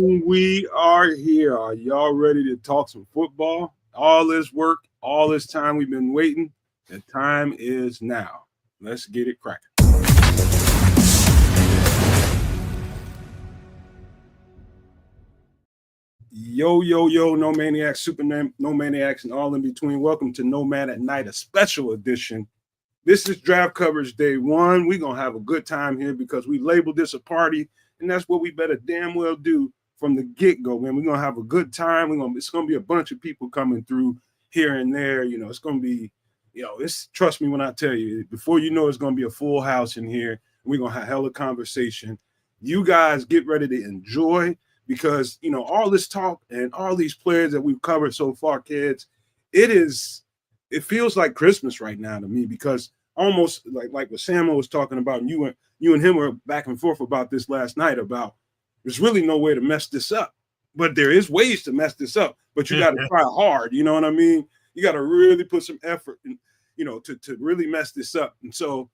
And we are here. Are y'all ready to talk some football? All this work, all this time we've been waiting. The time is now. Let's get it cracking. Yo, no maniacs, super no maniacs, and all in between. Welcome to Nomad at Night, a special edition. This is draft coverage day one. We're going to have a good time here because we labeled this a party, and that's what we better damn well do from the get-go, man. We're going to have a good time. It's going to be a bunch of people coming through here and there. You know, it's going to be, trust me when I tell you, before you know it's going to be a full house in here. We're going to have hella conversation. You guys get ready to enjoy because, all this talk and all these players that we've covered so far, kids, it feels like Christmas right now to me because almost like what Samuel was talking about, and you and him were back and forth about this last night about there's really no way to mess this up, but there is ways to mess this up, but you got to try hard. You know what I mean? You got to really put some effort in, to really mess this up. And so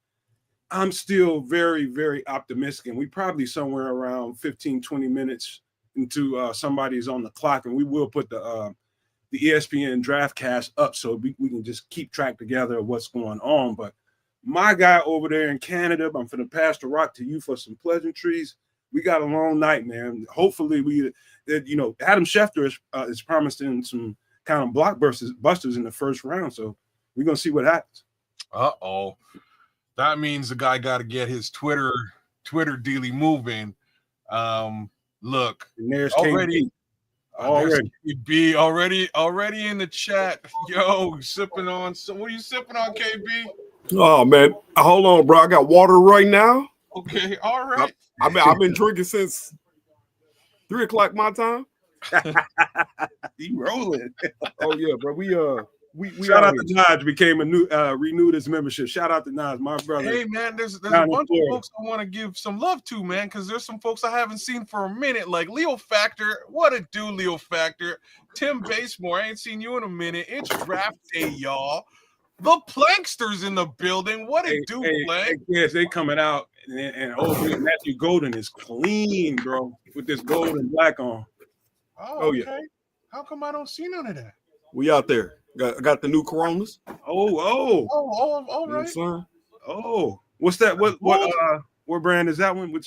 I'm still very, very optimistic. And we probably somewhere around 15, 20 minutes into somebody's on the clock, and we will put the ESPN DraftCast up so we can just keep track together of what's going on. But my guy over there in Canada, I'm going to pass the rock to you for some pleasantries. We got a long night, man. Hopefully Adam Schefter is promising some kind of blockbusters in the first round. So we're going to see what happens. Uh-oh. That means the guy got to get his Twitter dealy moving. Look, and there's already KB. Already in the chat. Yo, sipping on. So what are you sipping on, KB? Oh man, hold on, bro. I got water right now. Okay, all right. I've been drinking since 3:00 my time. He rolling. Oh yeah, bro. We shout out to Naj became a new renewed his membership. Shout out to Naj, my brother. Hey man, there's a bunch of folks I want to give some love to, man, because there's some folks I haven't seen for a minute, like Leo Factor. What it do, Leo Factor? Tim Basemore, I ain't seen you in a minute. It's draft day, y'all. The Planksters in the building. What it do, Plank? Yes, they coming out, and Matthew Golden is clean, bro, with this gold and black on. Oh okay. Yeah. How come I don't see none of that? We out there. Got the new Coronas. All right. Oh, what's that? What brand is that one? Which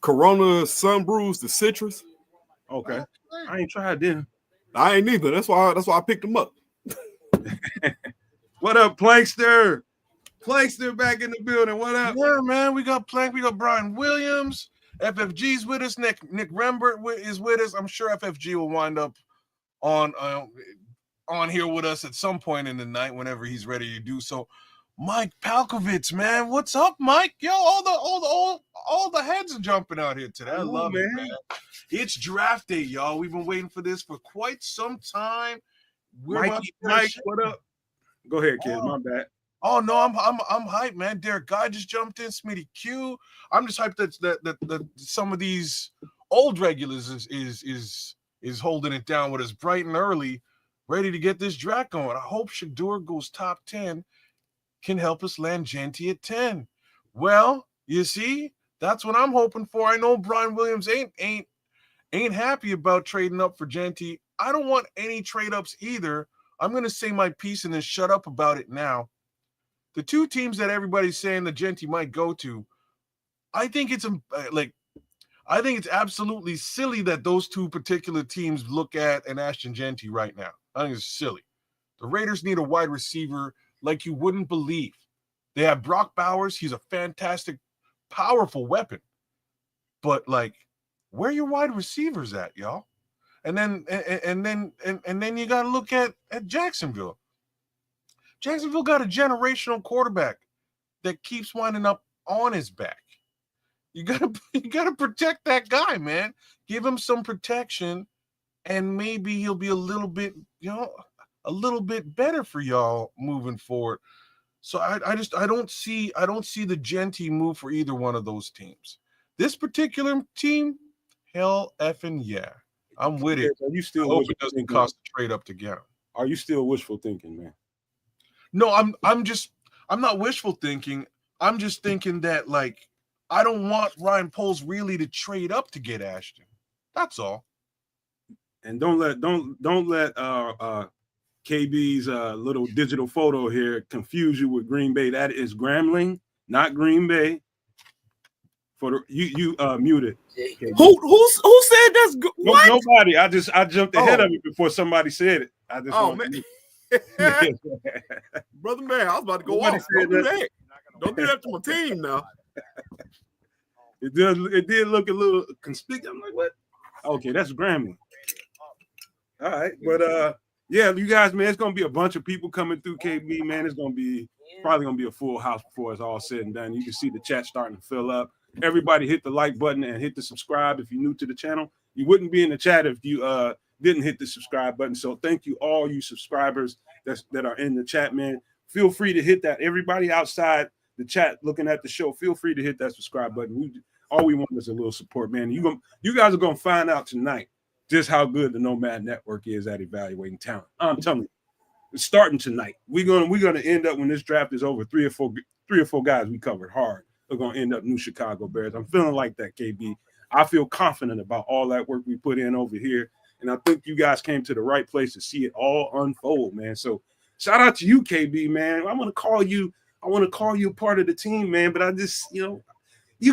Corona Sun Brews, the citrus. Okay, I ain't tried them. I ain't either. That's why I picked them up. What up, Plankster? Plankster back in the building. What up? Yeah, man. We got Plank. We got Brian Williams. FFG's with us. Nick Rembert is with us. I'm sure FFG will wind up on here with us at some point in the night whenever he's ready to do so. Mike Palkovitz, man. What's up, Mike? Yo, all the heads are jumping out here today. I love it, man. It's draft day, y'all. We've been waiting for this for quite some time. Mike, what up? Go ahead, kid. My bad. Oh no, I'm hyped, man. Derek Guy just jumped in. Smitty Q. I'm just hyped that some of these old regulars is holding it down with us bright and early, ready to get this draft going. I hope Shador goes top 10, can help us land jeanty at 10. Well, you see, that's what I'm hoping for. I know Brian Williams ain't happy about trading up for jeanty. I don't want any trade ups either. I'm going to say my piece and then shut up about it now. The two teams that everybody's saying that jeanty might go to, I think it's absolutely silly that those two particular teams look at an Ashton Jeanty right now. I think it's silly. The Raiders need a wide receiver like you wouldn't believe. They have Brock Bowers. He's a fantastic, powerful weapon. But where are your wide receivers at, y'all? And then you got to look at Jacksonville. Jacksonville got a generational quarterback that keeps winding up on his back. You gotta protect that guy, man. Give him some protection, and maybe he'll be a little bit better for y'all moving forward. So I don't see the jeanty move for either one of those teams. This particular team, hell effing yeah. I'm with it. Are you still? I hope it doesn't cost a trade up to get him. Are you still wishful thinking, man? No, I'm not wishful thinking. I'm just thinking that I don't want Ryan Poles really to trade up to get Ashton. That's all. And don't let KB's little digital photo here confuse you with Green Bay. That is Grambling, not Green Bay. For the you muted. Who said that's good? What? Nobody. I jumped ahead of it before somebody said it. I just man. Brother man, I was about to go off. Don't do that. Don't do that to my team now. It did look a little conspicuous. I'm like, what? Okay, that's Grambling. All right, but yeah, you guys, man, it's gonna be a bunch of people coming through KB, man. It's probably gonna be a full house before it's all said and done. You can see the chat starting to fill up. Everybody hit the like button and hit the subscribe if you're new to the channel. You wouldn't be in the chat if you didn't hit the subscribe button. So thank you, all you subscribers that are in the chat, man. Feel free to hit that. Everybody outside the chat looking at the show, feel free to hit that subscribe button. All we want is a little support, man. You guys are gonna find out tonight just how good the Nomad Network is at evaluating talent. I'm telling you, it's starting tonight. We're gonna end up, when this draft is over, three or four guys we covered hard are gonna end up new Chicago Bears. I'm feeling like that, KB. I feel confident about all that work we put in over here, and I think you guys came to the right place to see it all unfold, man. So shout out to you, KB, man. I want to call you a part of the team, man. But I just, you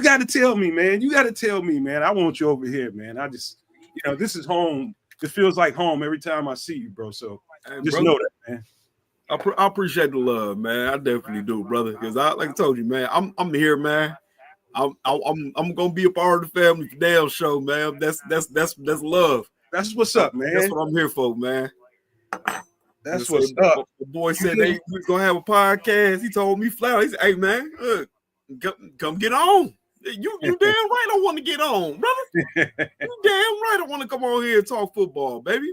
got to tell me, man. I want you over here, man. I just. This is home. It feels like home every time I see you, bro. So just know that, man. I appreciate the love, man. I definitely do, brother. Because like I told you, man, I'm here, man. I'm gonna be a part of the family for damn show, man. That's love. That's what's up, man. That's what I'm here for, man. That's what's up. The boy said they was gonna have a podcast. He told me flat. He said, "Hey, man, come get on." You damn right I want to get on, brother. You damn right I want to come on here and talk football, baby.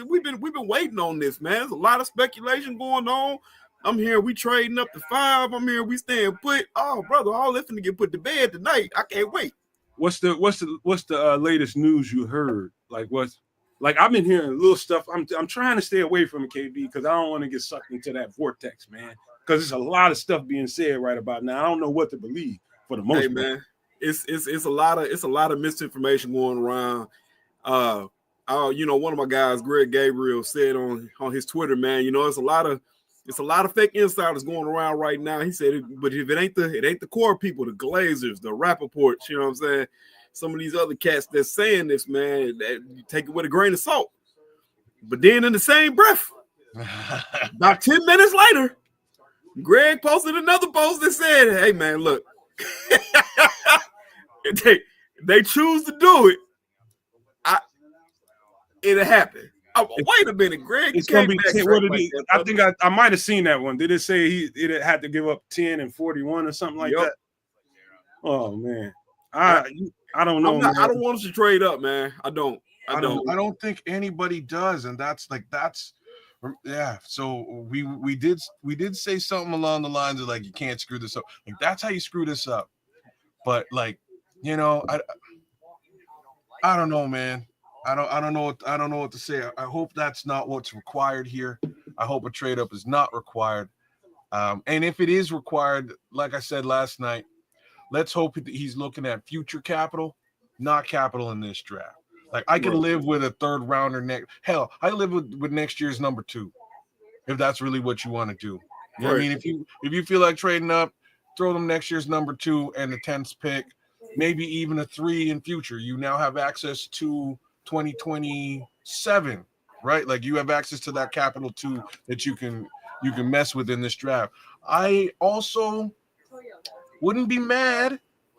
We've been waiting on this, man. There's a lot of speculation going on. I'm here, we trading up to 5. I'm here, we staying put. Oh, brother, all this to get put to bed tonight. I can't wait. What's the latest news you heard? Like I've been hearing little stuff. I'm trying to stay away from it, KB, because I don't want to get sucked into that vortex, man. Because there's a lot of stuff being said right about now. I don't know what to believe for the most part. Man. It's a lot of misinformation going around. One of my guys, Greg Gabriel, said on his Twitter, man, it's a lot of fake insiders going around right now. He said, but if it ain't the core people, the Glazers, the Rappaports, you know what I'm saying? Some of these other cats that's saying this, man, that you take it with a grain of salt. But then in the same breath, about 10 minutes later, Greg posted another post that said, hey man, look. They choose to do it. It'll happen. Wait a minute, Greg. It's gonna be 10, what did he, I think I might have seen that one. Did it say it had to give up 10 and 41 or something like that? Oh man, I don't know. I don't want us to trade up, man. I don't think anybody does, and that's yeah. So we did say something along the lines of like, you can't screw this up. Like that's how you screw this up. But like, I don't know, man. I don't know what to say. I hope that's not what's required here. I hope a trade up is not required. And if it is required, like I said last night, let's hope that he's looking at future capital, not capital in this draft. Like I could live with a third rounder next. Hell, I live with next year's number 2, if that's really what you want to do. You know what I mean? If you feel like trading up, throw them next year's number 2 and the 10th pick, maybe even a 3 in future. You now have access to 2027, right? Like you have access to that capital too that you can mess with in this draft. I also wouldn't be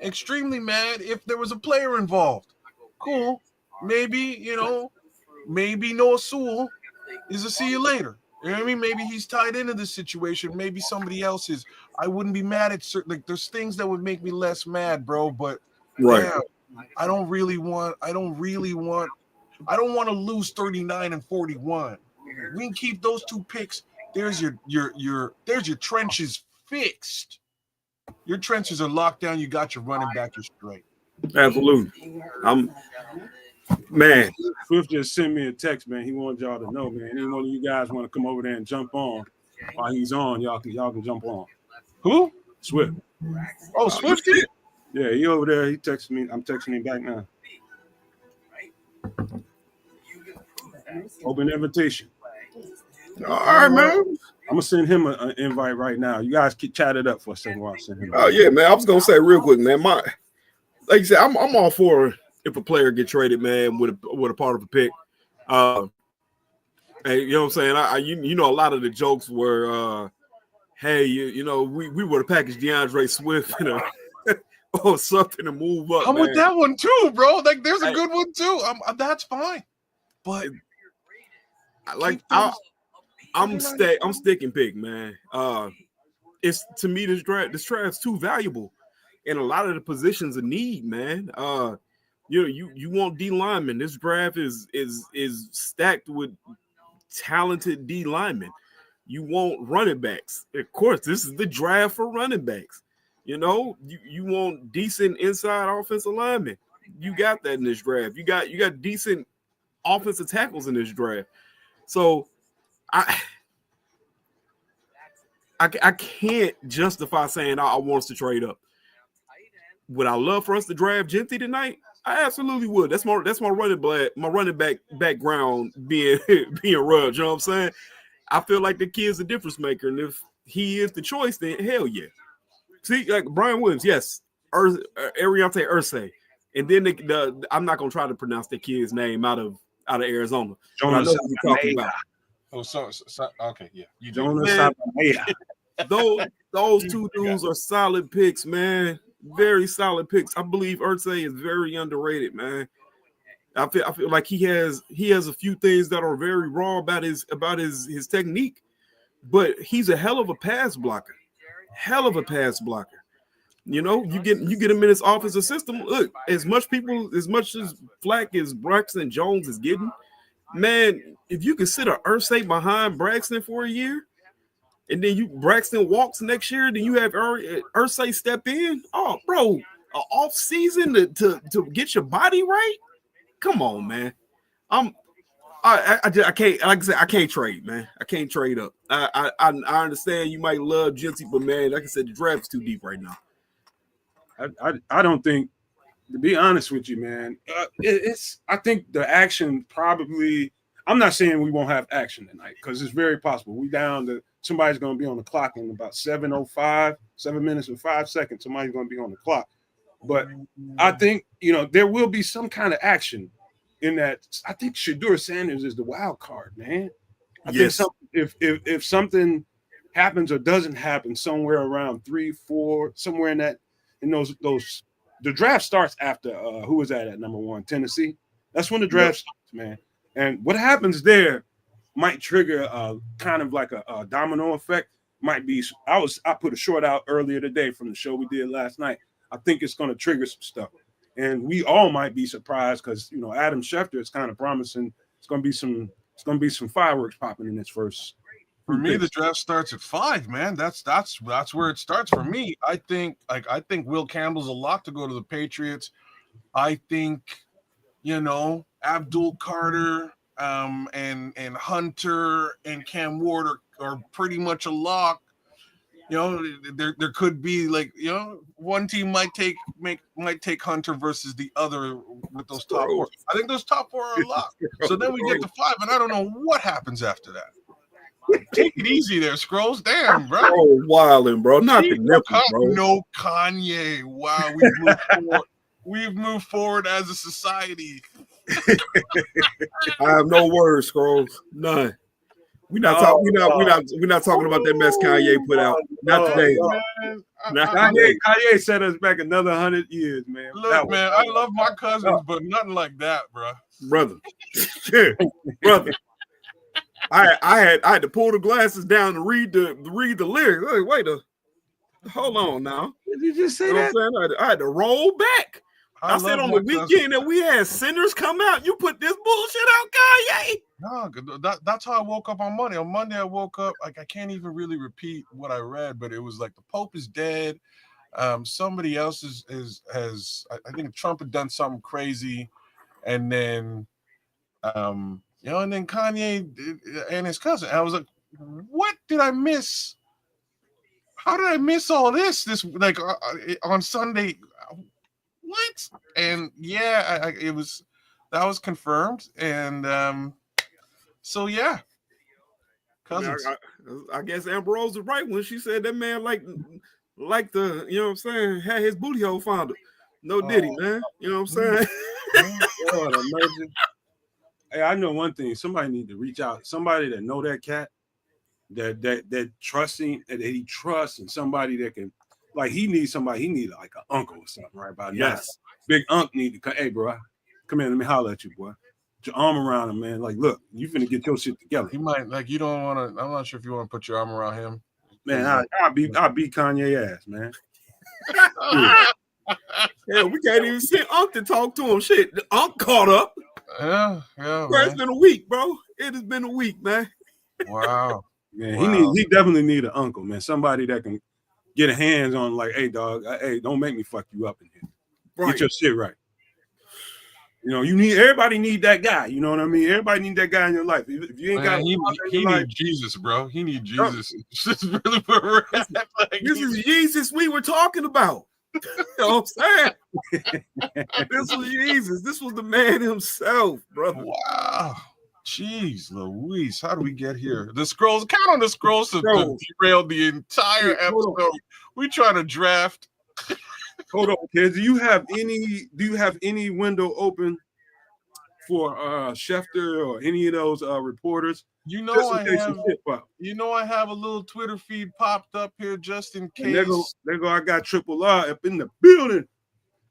extremely mad, if there was a player involved. Cool. Maybe, maybe Noah Sewell is a see you later. You know what I mean? Maybe he's tied into this situation. Maybe somebody else is. I wouldn't be mad at certain. Like, there's things that would make me less mad, bro. But damn, I don't want to lose 39 and 41. We can keep those 2 picks. There's your trenches fixed. Your trenches are locked down. You got your running back. You're straight. Absolutely. Man, Swift just sent me a text, man. He wanted y'all to know, man. Any one of you guys want to come over there and jump on while he's on, y'all can jump on. Who? Swift. Oh, Swift. Yeah, he over there. He texted me. I'm texting him back now. Open invitation. All right, man. I'm gonna send him an invite right now. You guys keep chat it up for a second while I send him. Oh yeah, man. I was gonna say real quick, man. Like you said, I'm all for if a player get traded, man, with a part of a pick. Hey, you know what I'm saying? You know, a lot of the jokes were, hey, you know, we would have packaged DeAndre Swift or something to move up. I'm man. with that one too, bro. Like, there's a good one too. That's fine, but like I'm sticking pick, man. It's to me this draft's too valuable, and a lot of the positions a need, man. You want D linemen. This draft is stacked with talented D linemen. You want running backs. Of course, this is the draft for running backs. You know, you want decent inside offensive linemen. You got that in this draft. You got decent offensive tackles in this draft. So I can't justify saying I want us to trade up. Would I love for us to draft Jeanty tonight? I absolutely would. That's my running back background being rubbed. You know what I'm saying? I feel like the kid's a difference maker, and if he is the choice, then hell yeah. See, like Brian Williams, yes, Ariante Irsay, and then I'm not gonna try to pronounce the kid's name out of Arizona. Jonas I know what you're talking about. Oh, so okay, yeah. You Jonas those two dudes are solid picks, man. Very solid picks. I believe Irsay is very underrated, man. I feel like he has a few things that are very raw about his technique, but he's a hell of a pass blocker. Hell of a pass blocker. You know, you get him in his offensive system. Look, as much as flack as Braxton Jones is getting, man, if you can sit a Irsay behind Braxton for a year, and then Braxton walks next year, then you have Irsay step in. Oh, bro, an off season to get your body right. Come on, man. I can't, like I said, I can't trade, man. I can't trade up. I understand you might love Jeanty, but man, like I said, the draft's too deep right now. I don't think, to be honest with you, man, I think the action probably. I'm not saying we won't have action tonight because it's very possible. We down to somebody's going to be on the clock in about 7:05, 7 minutes and 5 seconds. Somebody's going to be on the clock. But I think, there will be some kind of action in that. I think Shedeur Sanders is the wild card, man. I think if something happens or doesn't happen somewhere around 3, 4, somewhere in those the draft starts after who was that at number 1? Tennessee. That's when the draft starts, man. And what happens there might trigger kind of like a domino effect. Might be. I put a short out earlier today from the show we did last night. I think it's going to trigger some stuff, and we all might be surprised because Adam Schefter is kind of promising. It's going to be some fireworks popping in this first. For me, the draft starts at 5, man. That's where it starts for me. I think Will Campbell's a lock to go to the Patriots. I think, Abdul Carter and Hunter and Cam Ward are pretty much a lock. There could be one team might take Hunter versus the other with those top 4. I think those top 4 are a lock. So then we get to 5, and I don't know what happens after that. Take it easy there, Scrolls. Damn, bro. Oh, wildin', bro. Not the nipple, bro. No Kanye. Wow, we've moved forward as a society. I have no words, Scrolls. None. We're not talking about that mess Kanye put out. Not today. Kanye set us back another 100 years, man. Look, man, I love my cousins, but nothing like that, bro. Brother. I had to pull the glasses down to read the lyrics. Hey, wait hold on now. Did you just say that? I had to roll back. I said on the weekend that we had sinners come out. You put this bullshit out, Kanye. No, that's how I woke up on Monday. On Monday, I woke up I can't even really repeat what I read, but it was like the Pope is dead. Somebody else has I think Trump had done something crazy, and then and then Kanye and his cousin. I was like, what did I miss? How did I miss all this? On Sunday. What? And yeah, that was confirmed, and So yeah, I, mean, cousins. I guess Ambrose was right when she said that man like the, you know what I'm saying, had his booty hole founder. No Diddy, man. You know what I'm saying? Lord have mercy. Hey, I know one thing. Somebody need to reach out. Somebody that know that cat, that trusting, and that he trusts, and somebody that can, like, he needs somebody. He need like an uncle or something right about now. Yes. Big Unc need to come. Hey, bro, come here. Let me holler at you, boy. Put your arm around him, man. Like, look, you finna get your shit together. You might like. You don't want to. I'm not sure if you want to put your arm around him. Man, I'll beat Kanye ass, man. Yeah, we can't even send Unc to talk to him. Shit, the Unc caught up. Yeah. Bro, it's been a week, bro. It has been a week, man. Wow. Man, Wow. he definitely need an uncle, man. Somebody that can get a hands on, like, hey, dog, hey, don't make me fuck you up in here. Right. Get your shit right. You know, everybody need that guy. You know what I mean? Everybody need that guy in your life. If you ain't got, he need Jesus, bro. He need Jesus. This is really where we're at. Like, This is Jesus we were talking about. You know what I'm saying? This was Jesus. This was the man himself, brother. wow. Jeez, Louise, how do we get here? The scrolls, count on the scrolls to derail the entire episode. We trying to draft. Hold on, kids. Do you have any window open for Schefter or any of those reporters? You know I have a little Twitter feed popped up here just in case. There go. I got Triple R up in the building.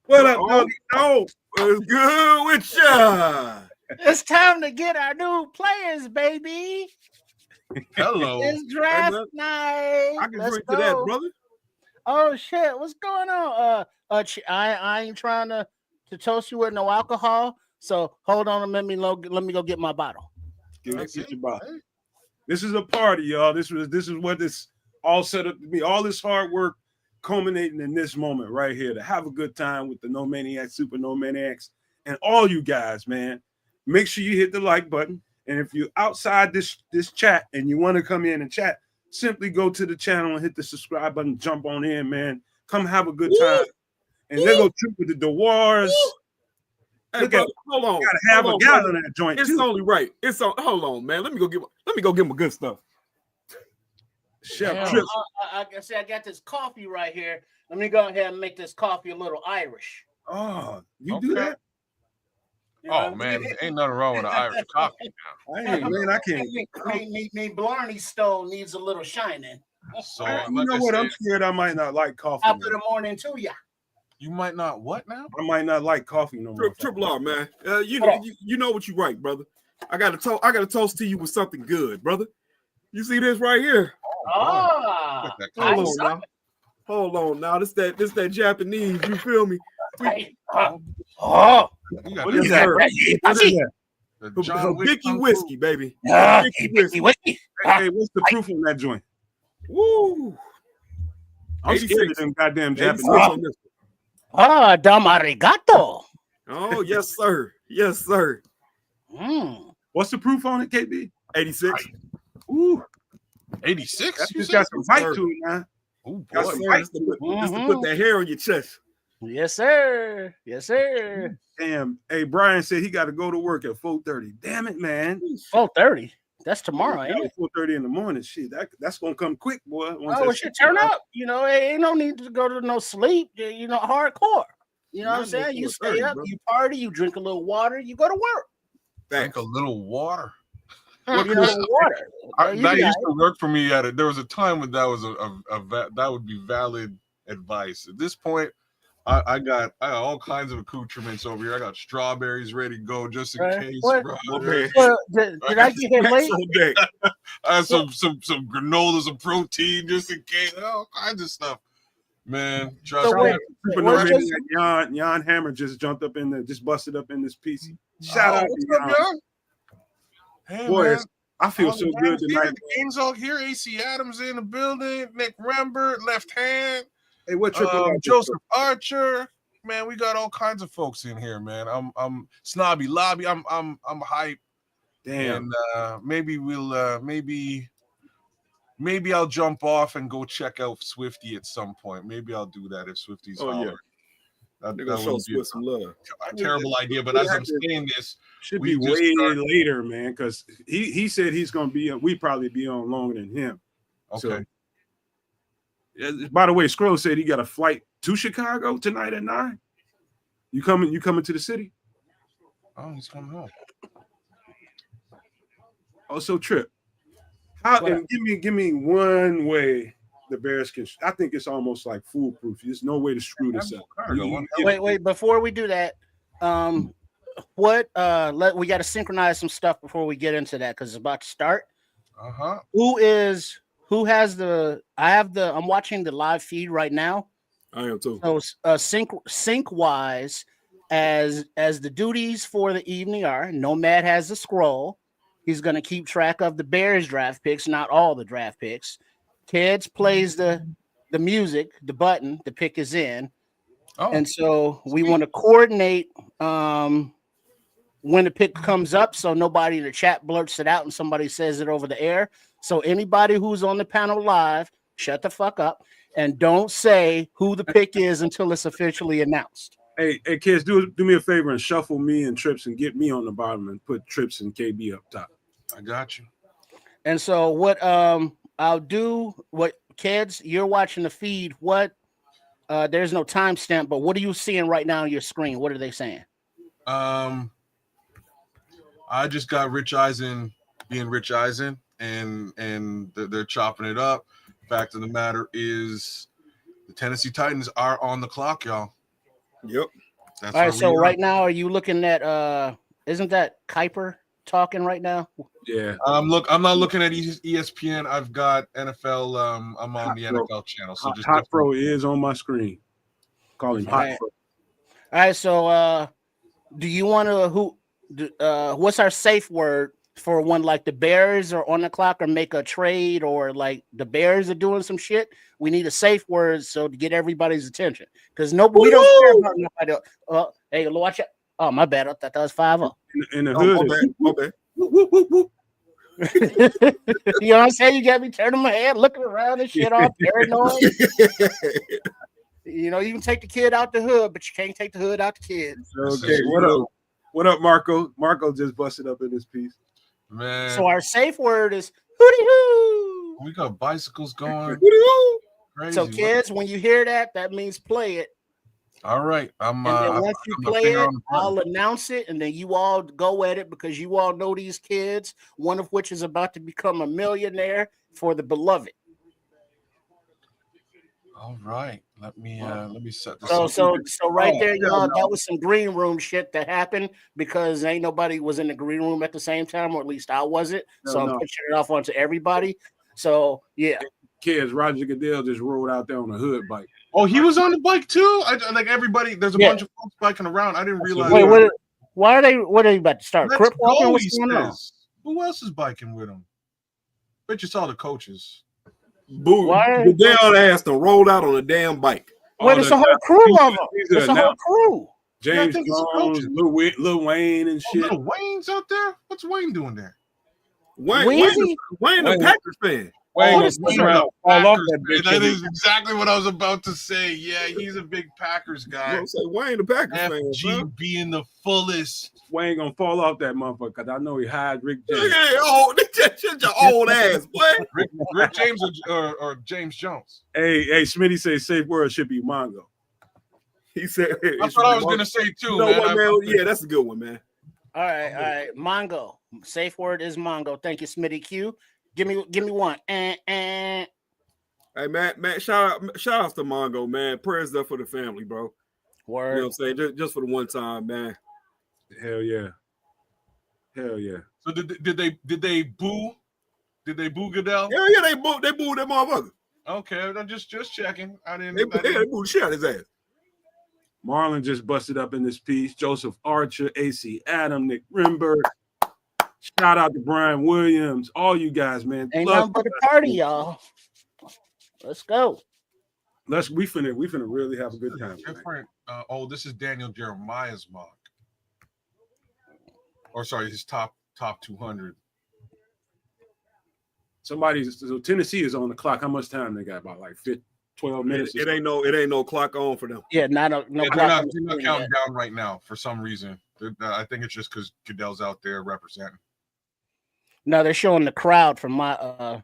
What up, doggy? No, what's good with ya? It's time to get our new players, baby. Hello. It's draft night. I can drink to that, brother. Oh shit, what's going on? I ain't trying to toast you with no alcohol. So hold on and let me go get my bottle. Get your bottle. This is a party, y'all. This is what this all set up to be. All this hard work culminating in this moment right here to have a good time with the No Maniacs, Super No Maniacs, and all you guys, man. Make sure you hit the like button. And if you're outside this chat and you want to come in and chat, simply go to the channel and hit the subscribe button. Jump on in, man. Come have a good time. And they go trip with the wars. Hey, bro, hold on. Gotta have a gallon in that joint. It's only right. Hold on, man. Let me go get my good stuff. Chef Trip. I got this coffee right here. Let me go ahead and make this coffee a little Irish. Oh, you do that? Oh man, ain't nothing wrong with an Irish coffee now. I can't. Me Blarney stove needs a little shining. So you know what? I'm scared I might not like coffee. I'll put a morning to ya. You might not what now? I might not like coffee no more. Triple R, man. You know what you right, brother. I got to toast to you with something good, brother. You see this right here? Hold on now. This that Japanese. You feel me? What is that? Vicky whiskey, baby. Vicky whiskey. Hey, what's the proof on that joint? Woo! I'm scared of them goddamn Japanese. Dom arigato. Oh, yes, sir. Yes, sir. What's the proof on it, KB? 86. Ooh. 86? That just got some bite to it, man. Oh, boy. Just to put that hair on your chest. Yes, sir. Yes, sir. Damn. Hey, Brian said he got to go to work at 4:30. Damn it, man. 4:30? That's tomorrow, ain't it? 4:30 in the morning. Shit, that's going to come quick, boy. Shit, turn up. You know, ain't no need to go to no sleep. You know, hardcore. You know what I'm saying? You stay up, you party, you drink a little water, you go to work. Drink a little water. That used to work for me. There was a time when that was that would be valid advice. At this point, I got all kinds of accoutrements over here. I got strawberries ready to go just in case. Bro. Did I get here late? I had some granola, some protein just in case. All kinds of stuff. Man, trust me. Jan Hammer just jumped up in there, just busted up in this piece. Shout out to Jan. Hey, boy, man. I feel so good tonight. Kings all here. AC Adams in the building. Nick Rembert, left hand. Hey, what Joseph Archer. Man, we got all kinds of folks in here, man. I'm Snobby Lobby. I'm hyped. Damn. And maybe I'll jump off and go check out Swifty at some point. Maybe I'll do that if Swifty's hollering. That They're gonna show would be Swift some love. a terrible idea. But as I'm saying this, Should we be just way started- later, man, because he said he's gonna be. We probably be on longer than him. okay. So, by the way, Scroll said he got a flight to Chicago tonight at 9. You coming to the city? Oh, he's coming home. Also, Trip. How What? and give me one way the Bears can. I think it's almost like foolproof. There's no way to screw this up. Wait, before we do that, we got to synchronize some stuff before we get into that because it's about to start. I'm watching the live feed right now. I am too. So sync wise, as the duties for the evening are, Nomad has the scroll. He's going to keep track of the Bears draft picks, not all the draft picks. Kids plays the music, the button, the pick is in. Oh, And so we want to coordinate when the pick comes up so nobody in the chat blurts it out and somebody says it over the air. So anybody who's on the panel live, shut the fuck up and don't say who the pick is until it's officially announced. Hey, kids, do me a favor and shuffle me and Trips and get me on the bottom and put Trips and KB up top. I got you. And so what I'll do, what kids, you're watching the feed, what there's no timestamp, but what are you seeing right now on your screen? What are they saying? I just got Rich Eisen being Rich Eisen, and they're chopping it up. Fact of the matter is, the Tennessee Titans are on the clock, y'all. Yep. That's All right, where so we are. right now, are you looking at isn't that Kuiper talking right now? Yeah. I'm not looking at ESPN. I've got NFL. I'm on the Pro. NFL channel. So just Hot Pro is on my screen. Call him Hot Right. Pro. All right, so do you want to what's our safe word for when like the Bears are on the clock or make a trade or like the Bears are doing some shit? We need a safe word so to get everybody's attention because we don't care about nobody else. Hey, watch it. Oh, my bad. I thought that was 5-0. In the hood. Okay. Whoop, whoop, whoop, whoop. You know what I'm saying? You got me turning my head, looking around and shit, all paranoid. You know, you can take the kid out the hood, but you can't take the hood out the kid. Okay, what up, Marco? Marco just busted up in this piece. Man, So our safe word is hootie hoo. we got bicycles going. Crazy. So kids, when you hear that, that means play it. All right, I'm. And then once you I'm a play finger it, on the button. I'll announce it, and then you all go at it because you all know these kids, one of which is about to become a millionaire for the beloved. All right, let me set this. So up. right there, y'all, that was some green room shit that happened because ain't nobody was in the green room at the same time, or at least I wasn't. So I'm pushing it off onto everybody. So yeah. Kids, Roger Goodell just rolled out there on a hood bike. Oh, he was on the bike too. Like everybody, there's a bunch of folks biking around. I didn't realize. Wait, what are they about to start? Crip walking? What's going on? Who else is biking with him? Bet you saw the coaches. Boo! Goodell ass to rolled out on a damn bike. Wait, it's a whole crew of them. It's a whole crew. James Jones, Lil Wayne and shit. Little Wayne's out there. What's Wayne doing there? Wayne, a Packers fan. Wayne, that is exactly what I was about to say. Yeah, he's a big Packers guy. Wayne, the Packers fan. FG being the fullest. Wayne gonna fall off that motherfucker because I know he hired Rick James. Shut your old ass, boy. Rick James or James Jones. Hey, Smitty say safe word should be Mongo. He said that's what I was gonna say too. You know what, man? Yeah, that's a good one, man. All right. Mongo. Safe word is Mongo. Thank you, Smitty Q. Give me one. Hey, man, shout out to Mongo, man. Prayers up for the family, bro. Word. You know what I'm saying? Just for the one time, man. Hell yeah. So did they boo? Did they boo Goodell? Yeah, they booed that motherfucker. Okay, I'm just checking. They booed the shit out of his ass. Marlon just busted up in this piece. Joseph Archer, AC Adam, Nick Rimberg. Shout out to Brian Williams. All you guys, man. Ain't nothing but a party, y'all. Let's go. We finna really have a good time. Different. This is Daniel Jeremiah's mock. Or sorry, his top 200. So Tennessee is on the clock. How much time they got? About like 12 minutes. It ain't no clock on for them. Yeah, no Yeah, clock they're on not the screen counting yet. down right now for some reason. I think it's just because Goodell's out there representing. No, they're showing the crowd from my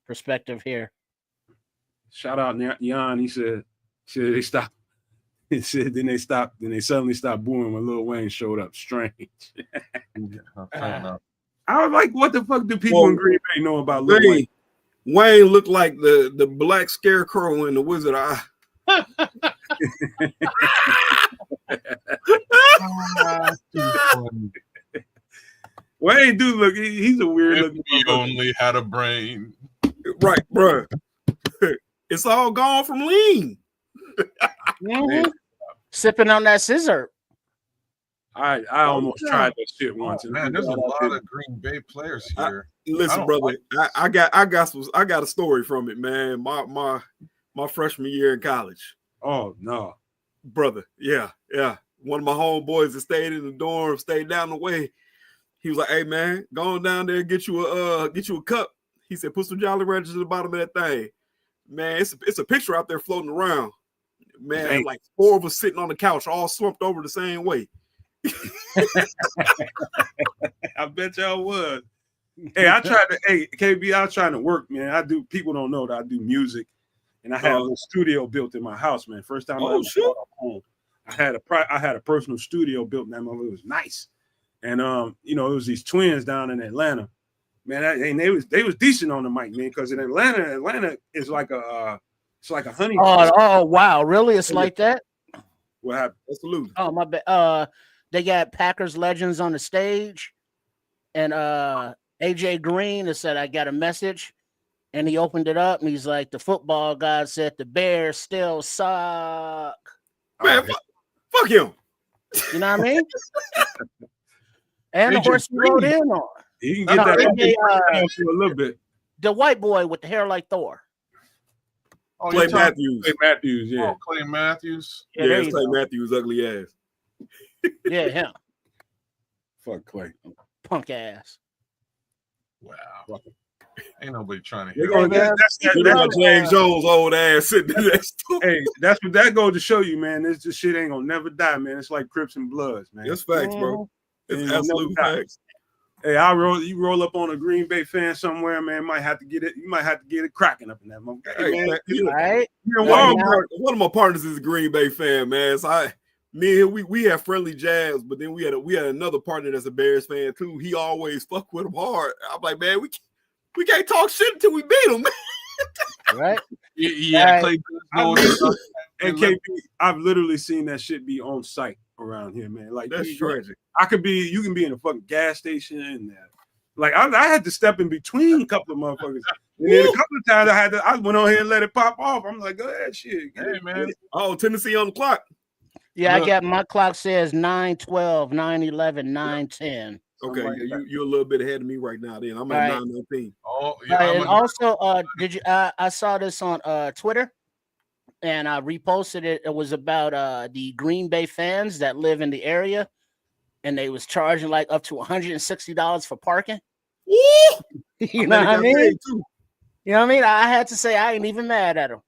perspective here. Shout out Jan. He said they stopped. He said then they stopped. Then they suddenly stopped booing when Lil Wayne showed up. Strange. Fair enough. I was like, what the fuck do people in Green Bay know about Lil Wayne? Wayne looked like the black scarecrow in the Wizard of Oz. Wayne do look. He's a weird looking. He only had a brain. Right, bro. It's all gone from lean. Mm-hmm. Sipping on that scissor. I almost tried that shit once. Man, there's a lot of Green Bay players here. Listen, brother, I got a story from it, man. My freshman year in college. Oh no, brother, yeah. One of my homeboys that stayed in the dorm, stayed down the way. He was like, "Hey, man, go on down there, get you a cup." He said, "Put some Jolly Ranchers at the bottom of that thing." Man, it's a picture out there floating around. Man, dang. like 4 of us sitting on the couch, all slumped over the same way. I bet y'all was. Hey, I tried to. Hey, KB, I was trying to work, man. People don't know that I do music, and I had a little studio built in my house, man. First time I ever bought a home, I had a personal studio built in that motherfucker. It was nice, and it was these twins down in Atlanta, man. And they was decent on the mic, man. Because in Atlanta is like a honey. Oh wow, really? It's like that? What happened? Absolutely. Oh my bad. They got Packers legends on the stage, and AJ Green has said, "I got a message," and he opened it up, and he's like, "The football god said the Bears still suck." Man, fuck him. You know what I mean? And the horse he rode in on. He can get that for a little bit. The white boy with the hair like Thor. Oh, Clay Matthews. Clay Matthews, yeah. Oh, Clay Matthews. Yeah, it's Clay Matthews' ugly ass. Yeah, him. Fuck Clay. Punk ass. Wow. Ain't nobody trying to hear that's James Jones' old ass sitting there. Hey, that's what that goes to show you, man. This shit ain't gonna never die, man. It's like Crips and Bloods, man. That's facts, bro. It's absolute facts. Hey, you roll up on a Green Bay fan somewhere, man. You might have to get it cracking up in that moment. Hey, man, right? One of my partners is a Green Bay fan, man. So we have friendly jabs, but then we had another partner that's a Bears fan too. He always fuck with them hard. I'm like, man, we can't talk shit until we beat them, man. Right? Yeah, Clay. And KP, I've literally seen that shit be on site around here, man. Like that's tragic. You can be in a fucking gas station and like I had to step in between a couple of motherfuckers. And then a couple of times I went on here and let it pop off. I'm like, go ahead, shit. Hey, man. Oh, Tennessee on the clock. Yeah, I got my clock says 9:12, 9:11, 9:10. Okay, you're a little bit ahead of me right now. Then I'm at 9:19. Oh, yeah. And also, did you? I saw this on Twitter, and I reposted it. It was about the Green Bay fans that live in the area, and they was charging like up to $160 for parking. Woo! You know what I mean? You know what I mean? I had to say I ain't even mad at them.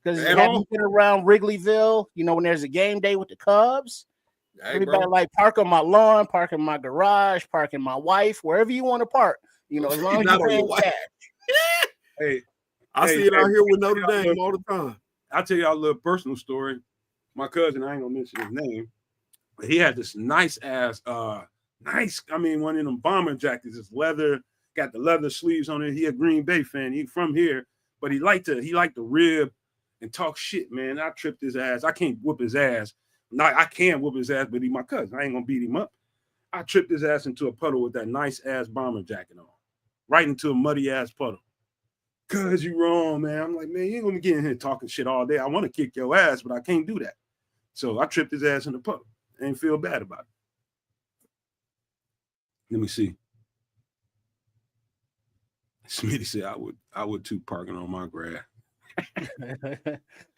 Because have you been around Wrigleyville, when there's a game day with the Cubs, everybody like park on my lawn, park in my garage, park in my wife, wherever you want to park, as long as you're paying cash. Hey, I see it out here with Notre Dame all the time. I'll tell y'all a little personal story. My cousin, I ain't gonna mention his name, but he had this nice one of them bomber jackets, it's leather, got the leather sleeves on it. He a Green Bay fan, he from here, but he liked to rib and talk shit, man. I tripped his ass. I can't whoop his ass. I can whoop his ass, but he's my cousin. I ain't gonna beat him up. I tripped his ass into a puddle with that nice ass bomber jacket on, right into a muddy ass puddle. Cause you wrong, man. I'm like, man, you ain't gonna get in here talking shit all day. I want to kick your ass, but I can't do that. So I tripped his ass in the puddle. I ain't feel bad about it. Let me see. Smitty said I would too, parking on my grass.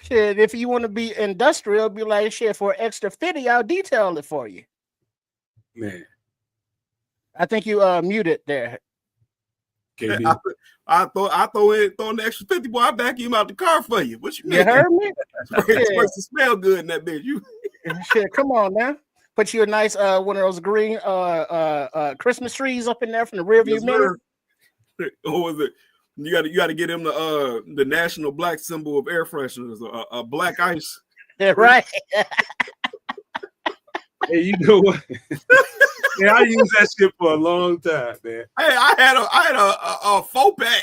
Shit, if you want to be industrial, be like, shit, for extra 50, I'll detail it for you. Man. I think you muted there. KB. I throw an extra 50, boy. I back him out the car for you. What you You heard me? It's supposed to smell good in that bitch. You Shit, come on now. Put you a nice one of those green Christmas trees up in there from the rearview mirror. Or was it? You got to get him the national black symbol of air fresheners, a black ice. Yeah, right. Hey, you know what? Yeah, I used that shit for a long time, man. Hey, I had a 4-pack.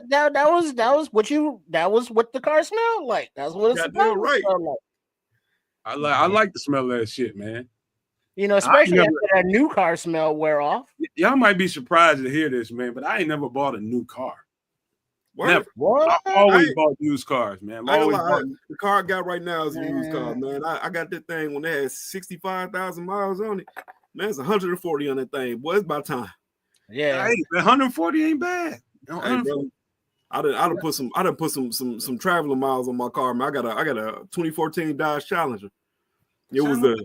Yeah, that was what the car smelled like. That's what it's supposed to smell like. I like the smell of that shit, man. You know, especially after that new car smell wear off. Y'all might be surprised to hear this, man, but I ain't never bought a new car. What? Never. What? I always bought used cars, man. The car I got right now is a used car, man. I got that thing when it has 65,000 miles on it. Man, it's 140 on that thing. Boy, it's about time. Yeah. Hey, 140 ain't bad. Hey, bro, I done put some traveling miles on my car, man. I got a 2014 Dodge Challenger. It was the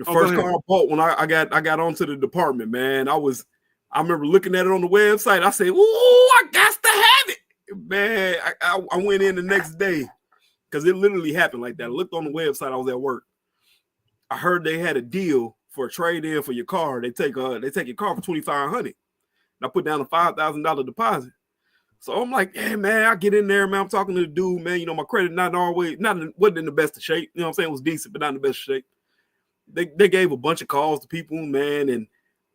first car I bought when I got onto the department, man. I remember looking at it on the website. I said, "Ooh, I got to have it, man." I went in the next day because it literally happened like that. I looked on the website. I was at work. I heard they had a deal for a trade-in for your car. They take your car for $2,500. And I put down a $5,000 deposit. So I'm like, "Hey, man, I get in there, man. I'm talking to the dude, man. You know, my credit wasn't in the best of shape. You know what I'm saying? It was decent, but not in the best of shape." They gave a bunch of calls to people, man, and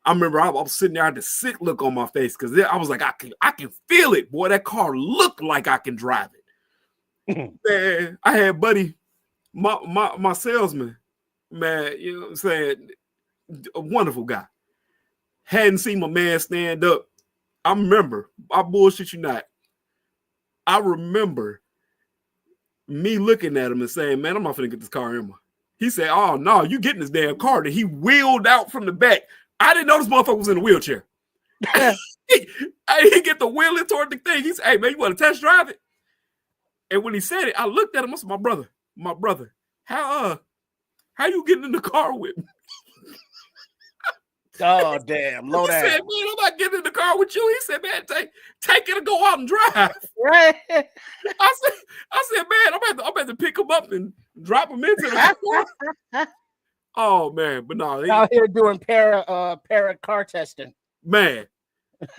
I remember I was sitting there, I had the sick look on my face because I was like, I can feel it, boy. That car looked like I can drive it. Man, I had buddy, my salesman, man, you know what I'm saying, a wonderful guy. Hadn't seen my man stand up. I remember, I bullshit you not. I remember me looking at him and saying, "Man, I'm not finna get this car in." He said, "Oh no, you getting this damn car." And he wheeled out from the back. I didn't know this motherfucker was in a wheelchair. he get the wheeling toward the thing. He said, "Hey man, you want to test drive it?" And when he said it, I looked at him. I said, my brother, how you getting in the car with me?" Oh damn, low down. He said, "Man, I'm not getting in the car with you." He said, "Man, take it and go out and drive." Right. I said, "Man, I'm about to pick him up and drop him into the car." Oh man, but no, out here doing para car testing. Man,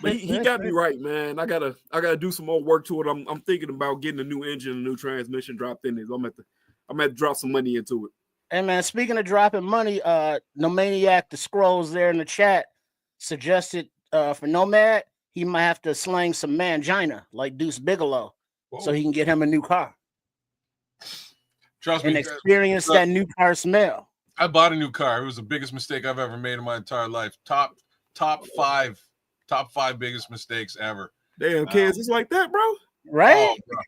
but he got me right, man. I gotta do some more work to it. I'm thinking about getting a new engine, a new transmission dropped in it. I'm at to drop some money into it. And man, speaking of dropping money, Nomaniac, the scrolls there in the chat suggested for Nomad, he might have to slang some mangina like Deuce Bigelow. Whoa. So he can get him a new car. Trust me, and experience that new car smell. I bought a new car. It was the biggest mistake I've ever made in my entire life. Top five biggest mistakes ever. Damn, kids, it's like that, bro. Right? Oh, bro.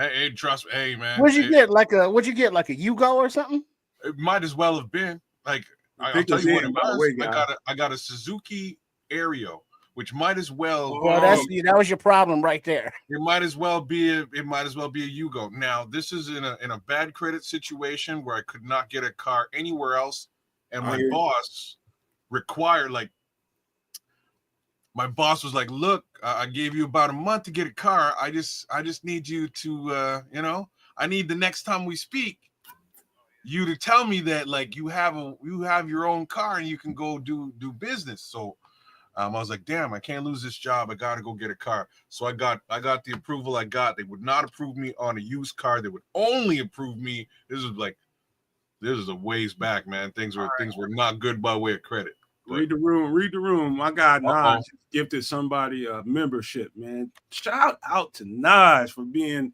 Hey, trust me. Hey, man. What'd you get? Like a Yugo or something? It might as well have been. Like, I'll tell you what it was. I got a Suzuki Aereo, which might as well. Well, that was your problem right there. It might as well be a Yugo. Now, this is in a bad credit situation where I could not get a car anywhere else, and my boss required, like, my boss was like, "Look, I gave you about a month to get a car. I just need you to, I need the next time we speak, you to tell me that like you have your own car and you can go do business." So I was like, "Damn, I can't lose this job. I gotta go get a car." So I got the approval I got. They would not approve me on a used car. They would only approve me. This is a ways back, man. Things were not good by way of credit. Read the room. My guy Naj gifted somebody a membership, man. Shout out to Naj for being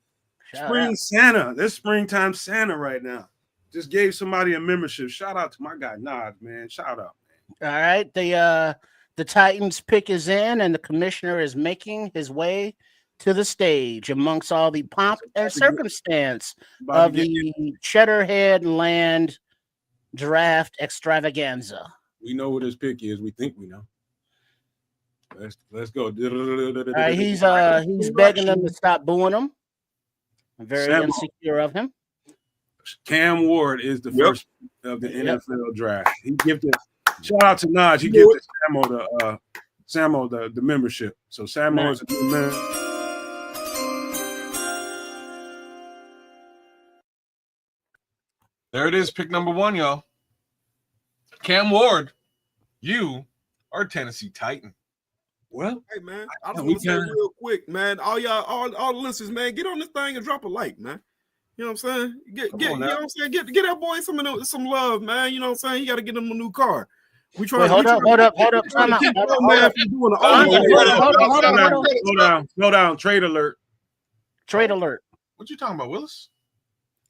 Santa. That's springtime Santa right now. Just gave somebody a membership. Shout out to my guy Naj, man. Shout out, man. All right. The Titans pick is in, and the commissioner is making his way to the stage amongst all the pomp and circumstance of the Cheddarhead Land Draft Extravaganza. We know what his pick is. We think we know. Let's go. All right, he's begging them to stop booing him. I'm very insecure of him. Cam Ward is the first of the NFL draft. He gifted. Shout out to Naj. He gifted Samo Samo, the membership. So Samo is a new member. There it is, pick number 1, y'all. Cam Ward, you are a Tennessee Titan. Well, Hey man, I just want to say real quick, man. All y'all, all the listeners, man, get on this thing and drop a like, man. You know what I'm saying? You know what I'm saying? Get that boy some love, man. You know what I'm saying? You got to get him a new car. We try. Wait, hold up. Time out. Slow down. Trade alert. Trade alert. What you talking about, Willis?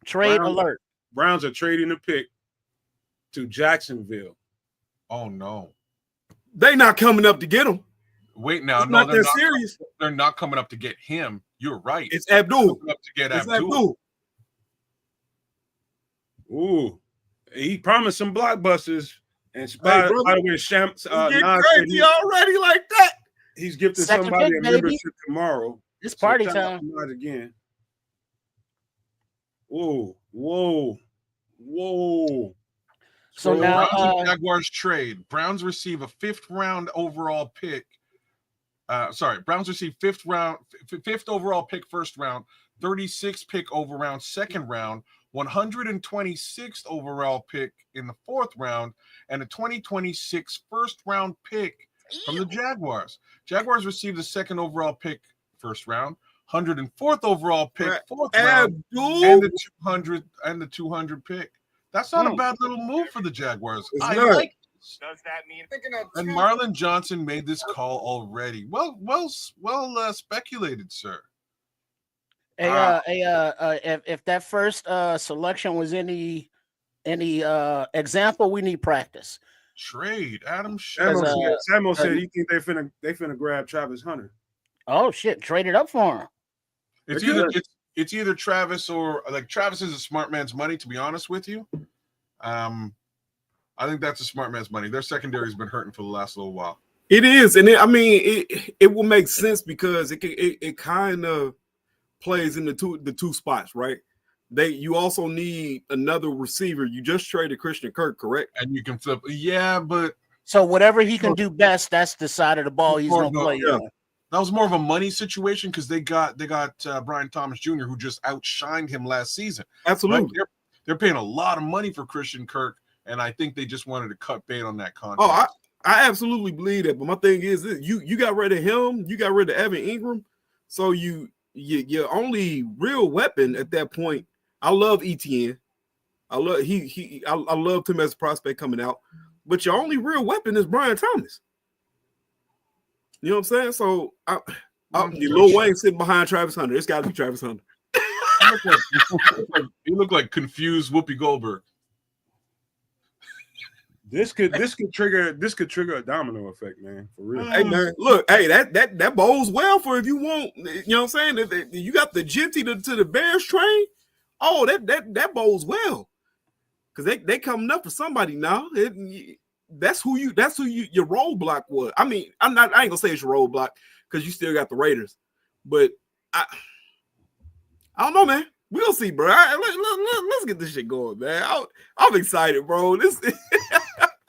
Trade alert. Browns are trading the pick to Jacksonville. Oh no, they not coming up to get him. Wait now, it's not that serious. They're not coming up to get him. You're right. It's Abdul. Up to get Abdul. Ooh, he promised some blockbusters. And by the way, Nas already like that. He's gifting somebody a membership tomorrow. It's party time. Again. Whoa. So now Jaguars trade. Browns receive a 5th round overall pick. Browns receive 5th overall pick 1st round, 36th pick over round 2nd round, 126th overall pick in the 4th round, and a 2026 1st round pick from the Jaguars. Jaguars received the 2nd overall pick 1st round, 104th overall pick 4th round, and the 200 pick. That's not a bad little move for the Jaguars. I like this. Does that mean and Marlon Johnson made this call already? Well speculated, sir. If that first selection was any example, we need practice. Trade Adam Samo said he think they finna grab Travis Hunter. Oh shit! Trade it up for him. It's either Travis or Travis is a smart man's money. To be honest with you, I think that's a smart man's money. Their secondary has been hurting for the last little while. It is, and it will make sense because it kind of plays in the two spots, right? You also need another receiver. You just traded Christian Kirk, correct? And you can flip, but so whatever he can do best, that's the side of the ball he's gonna play. Yeah. That was more of a money situation because they got Brian Thomas Jr., who just outshined him last season. Absolutely, right? They're paying a lot of money for Christian Kirk, and I think they just wanted to cut bait on that contract. Oh, I absolutely believe that. But my thing is, you got rid of him, you got rid of Evan Ingram, so your only real weapon at that point. I love ETN. I love I loved him as a prospect coming out, but your only real weapon is Brian Thomas. You know what I'm saying? So Lil Wayne sitting behind Travis Hunter. It's got to be Travis Hunter. You look like confused Whoopi Goldberg. This could trigger a domino effect, man. For real. Hey man, look, that bodes well for if you want. You know what I'm saying? You got the jeanty to the Bears train. Oh, that bodes well because they coming up for somebody now. That's who your roadblock was. I mean, I ain't gonna say it's your roadblock because you still got the Raiders, but I don't know, man. We'll see, bro. Let's get this shit going, man. I'm excited, bro. This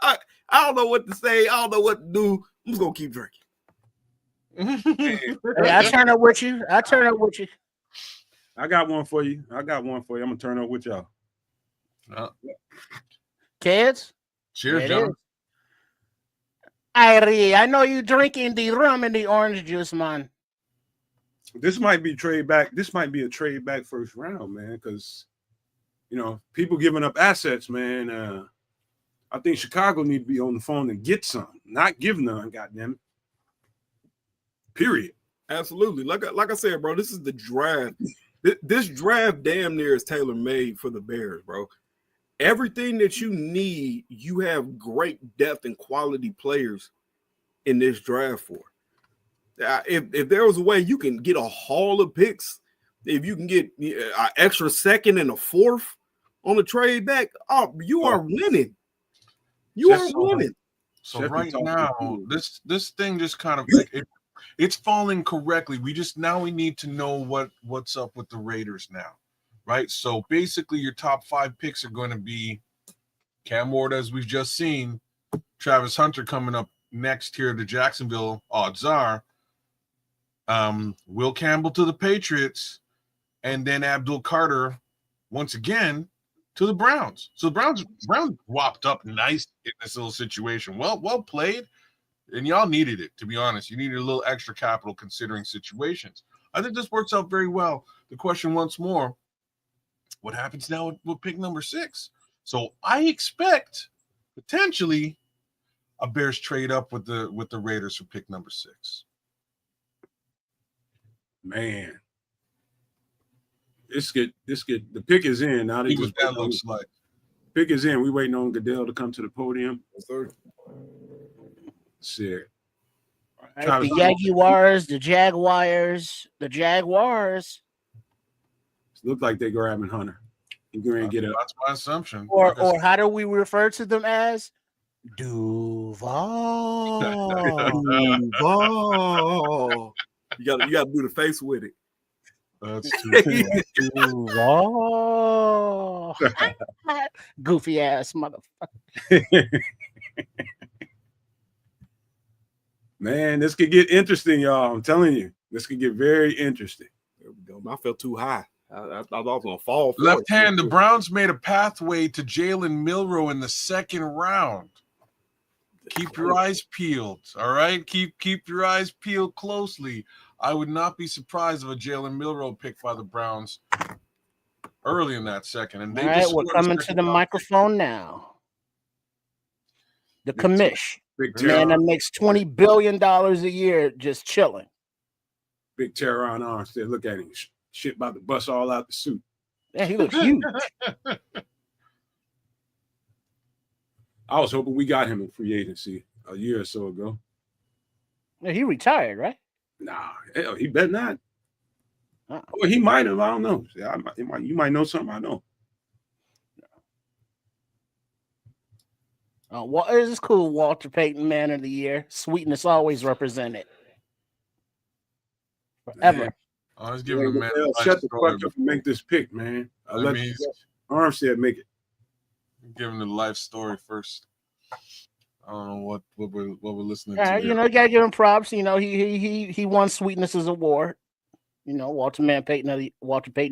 I don't know what to say. I don't know what to do. I'm just gonna keep drinking. Hey, I turn up with you. I got one for you. I'm gonna turn up with y'all. Kids. Cheers, John. I know you drinking the rum and the orange juice, man. This might be trade back. This might be a trade back 1st round, man, because people giving up assets, man. I think Chicago need to be on the phone and get some, not give none. Goddamn it. Period. Absolutely. Like I said, bro, this is the draft. This draft damn near is tailor-made for the Bears, bro. Everything that you need, you have great depth and quality players in this draft for. If there was a way you can get a haul of picks, if you can get an extra 2nd and a 4th on the trade back, you are winning. You are winning. So right now, this thing just kind of it's falling correctly. We need to know what's up with the Raiders now. Right, so basically, your top 5 picks are going to be Cam Ward, as we've just seen, Travis Hunter coming up next here to Jacksonville, odds are Will Campbell to the Patriots, and then Abdul Carter once again to the Browns. So the Browns whopped up nice in this little situation. Well played, and y'all needed it, to be honest. You needed a little extra capital considering situations. I think this works out very well. The question once more, what happens now with pick number 6? So I expect potentially a Bears trade up with the Raiders for pick number 6. Man. This get the pick is in. Now they See what that looks like. Pick is in. We waiting on Goodell to come to the podium. Yes, sir. Shit. Right, the Jaguars, the Jaguars. Look like they're grabbing Hunter. You're going to get it. That's my assumption. Or how do we refer to them as? Duval. Duval. You got to do the face with it. That's too Duval. Goofy ass motherfucker. Man, this could get interesting, y'all. I'm telling you. This could get very interesting. There we go. I felt too high. I thought I was going to fall. left hand. The Browns made a pathway to Jalen Milroe in the second round. Keep your eyes peeled, all right? Keep your eyes peeled closely. I would not be surprised if a Jalen Milroe pick by the Browns early in that second. And all right, we're coming to the microphone now. The commish. Man that makes $20 billion a year just chilling. Big Teron Armstead. Look at him. Shit about to bust all out the suit. Yeah, he looks huge. I was hoping we got him in free agency a year or so ago. Yeah, he retired, right? Nah, hell, he better not. Well, he might have. I don't know. You might know something I don't. Well, this is cool. Walter Payton, Man of the Year. Sweetness always represented. Forever. Man. I was giving him man. Shut the fuck up and make this pick, man. Let Armstead make it. Give him the life story first. I don't know what we're listening to. You know, you gotta give him props. You know, he won Sweetness's award. You know, Walter Payton,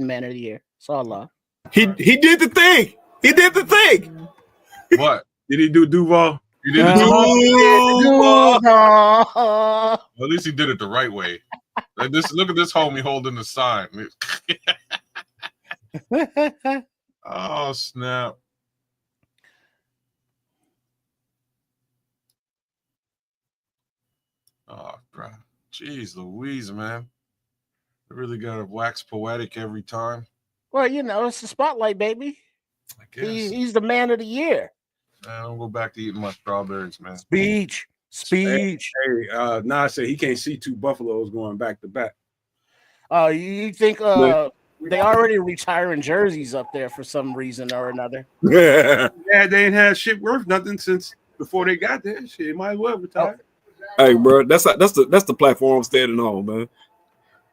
Man of the Year. It's all love. He did the thing. He did the thing. What? Did he do Duval? He did it Duval. Well, at least he did it the right way. Like this, look at this homie holding the sign. Oh, snap. Oh, bro. Jeez Louise, man. I really got to wax poetic every time. Well, you know, it's the spotlight, baby. I guess. He's the Man of the Year. I'll go back to eating my strawberries, man. Speech. Hey, Nas said he can't see two Buffaloes going back to back. You think they already retiring jerseys up there for some reason or another? Yeah, they ain't had shit worth nothing since before they got there. Shit, might as well retire. Hey, bro, that's the platform I'm standing on, man.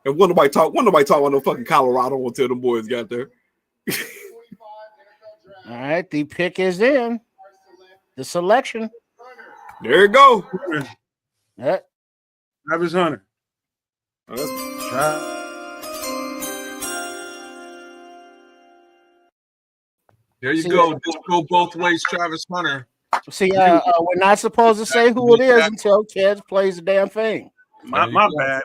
And when nobody talk about no fucking Colorado until the boys got there. All right, the pick is in. The selection. There you go. Travis Hunter. There you go. Just go both ways, Travis Hunter. See, we're not supposed to say who it is until Ted plays the damn thing. My bad.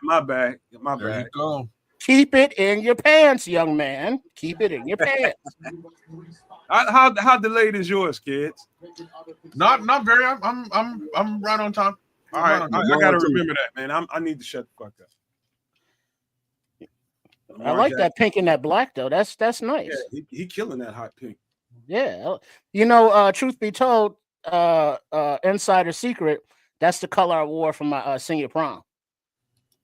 There you go. Keep it in your pants, young man. Keep it in your pants. How delayed is yours, kids? Not very. I'm right on time. All right, I gotta remember that, man. I need to shut the fuck up. I like that pink and that black though. That's nice. Yeah, he killing that hot pink. Yeah, you know, truth be told, insider secret, that's the color I wore for my senior prom.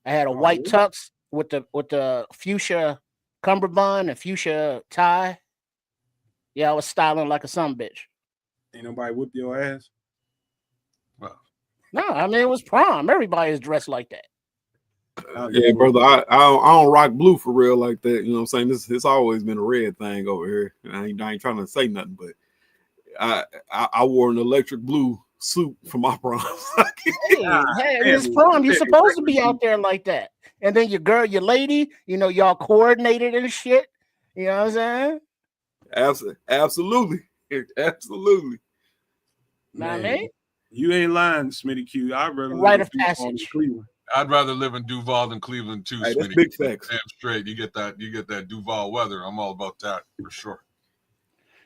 I had a white tux with the fuchsia cummerbund and fuchsia tie. Yeah, I was styling like a sumbitch. Ain't nobody whip your ass? Well, no, I mean it was prom. Everybody is dressed like that. Yeah, brother, I don't rock blue for real like that. You know what I'm saying? It's always been a red thing over here. I ain't trying to say nothing, but I wore an electric blue suit for my prom. Hey, it's prom. You're supposed to be out there like that. And then your girl, your lady, y'all coordinated and shit. You know what I'm saying? Absolutely. Know what I mean? You ain't lying, Smitty Q. I'd rather Rite live of in Duval passage. than Cleveland. I'd rather live in Duval than Cleveland too. Hey, that's Smitty. big facts. Damn straight. You get that Duval weather. I'm all about that for sure.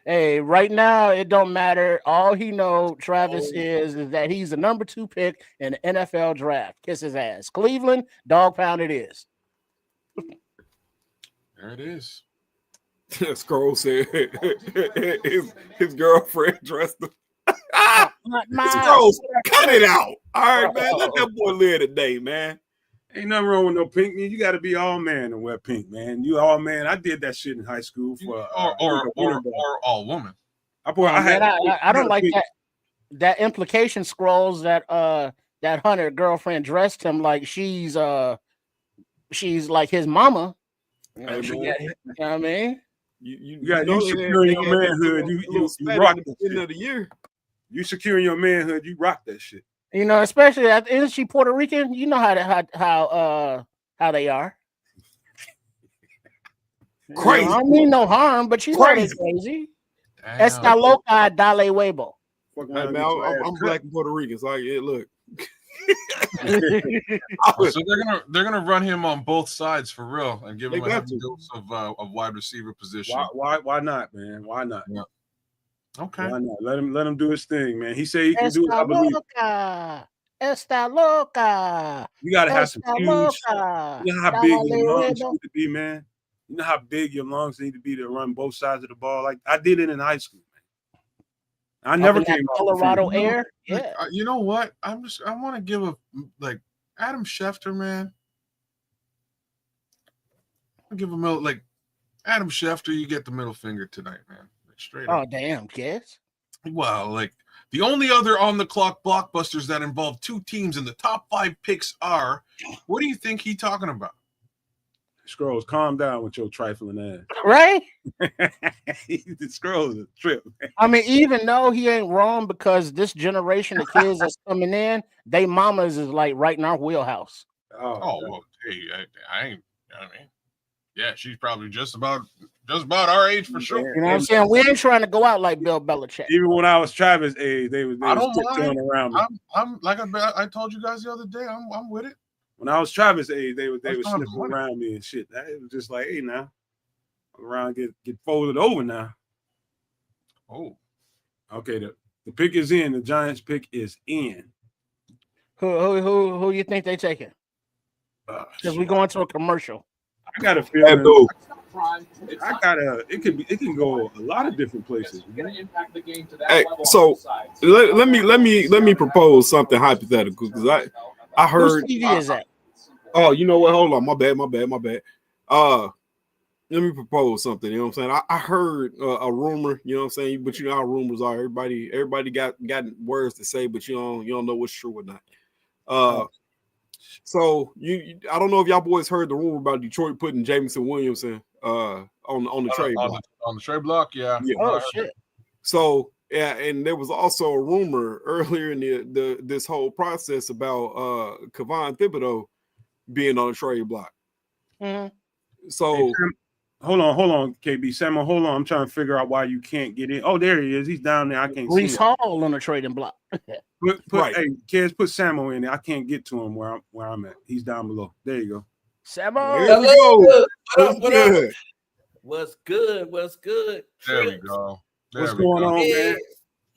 Hey, right now it don't matter. All he know, Travis, is that he's the number 2 pick in the NFL draft. Kiss his ass. Cleveland, dog pound it is. There it is. Scroll said his girlfriend dressed him. Scrolls, cut it out. All right, man. Let that boy live today, man. Ain't nothing wrong with no pink. Man. You got to be all man and wear pink, man. You all man. I did that shit in high school for or all woman. I don't like that implication, Scrolls, that Hunter girlfriend dressed him like she's like his mama. You know what I mean? You securing your manhood. You rock that shit. Of the year. You securing your manhood. You rock that shit. Especially isn't she Puerto Rican? You know how they are. Crazy. I don't mean no harm, but she's crazy. Esta loca dale huevo. Hey, man, I'm black and Puerto Rican, so look. So they're gonna run him on both sides for real and give him a heavy dose of wide receiver position. Why not, man? Why not? Yeah. Okay. Why not? Let him do his thing, man. He said he can do it. I believe. Esta loca. You gotta have some huge. You know how big your lungs need to be, man. You know how big your lungs need to be to run both sides of the ball. Like I did it in high school. I never came out Colorado air. Yeah. You know what? I want to give Adam Schefter, man. I'll give him Adam Schefter. You get the middle finger tonight, man. Straight up. Oh damn, kids. Well, the only other on the clock blockbusters that involve 2 teams in the top 5 picks are. What do you think he's talking about? Scrolls, calm down with your trifling ass. Right? The Scrolls is a trip. I mean, even though he ain't wrong, because this generation of kids that's coming in, they mamas is like right in our wheelhouse. Well, hey, I ain't. I mean, yeah, she's probably just about our age for sure. You know what I'm saying? We ain't trying to go out like Bill Belichick. Even when I was Travis' age, they was tiptoeing around me. I'm like I told you guys the other day. I'm with it. When I was Travis' age, they were sniffing around me and shit. It was just like, hey, now, I'm around get folded over now. Oh, okay. The pick is in. The Giants' pick is in. Who you think they taking? Because we going to a commercial. I got a feeling. It can go a lot of different places. Hey, so let me propose something hypothetical because I heard. Whose TV is that? Oh, you know what? Hold on, my bad. Let me propose something. You know what I'm saying? I heard a rumor. You know what I'm saying? But you know how rumors are. Everybody got words to say, but you don't know what's true or not. So I don't know if y'all boys heard the rumor about Detroit putting Jameson Williamson on the trade block. On the trade block, yeah. Oh shit. So yeah, and there was also a rumor earlier in this whole process about Kevon Thibodeau being on the trade block. Mm-hmm. So hey, hold on, KB Samuel. Hold on, I'm trying to figure out why you can't get in. Oh, there he is. He's down there. I can't see Reese him. Hall on the trading block. Right. Hey, kids, put Samuel in there. I can't get to him where I'm at. He's down below. There you go. Samuel. There we go. What's good? There we go. What's going on, man?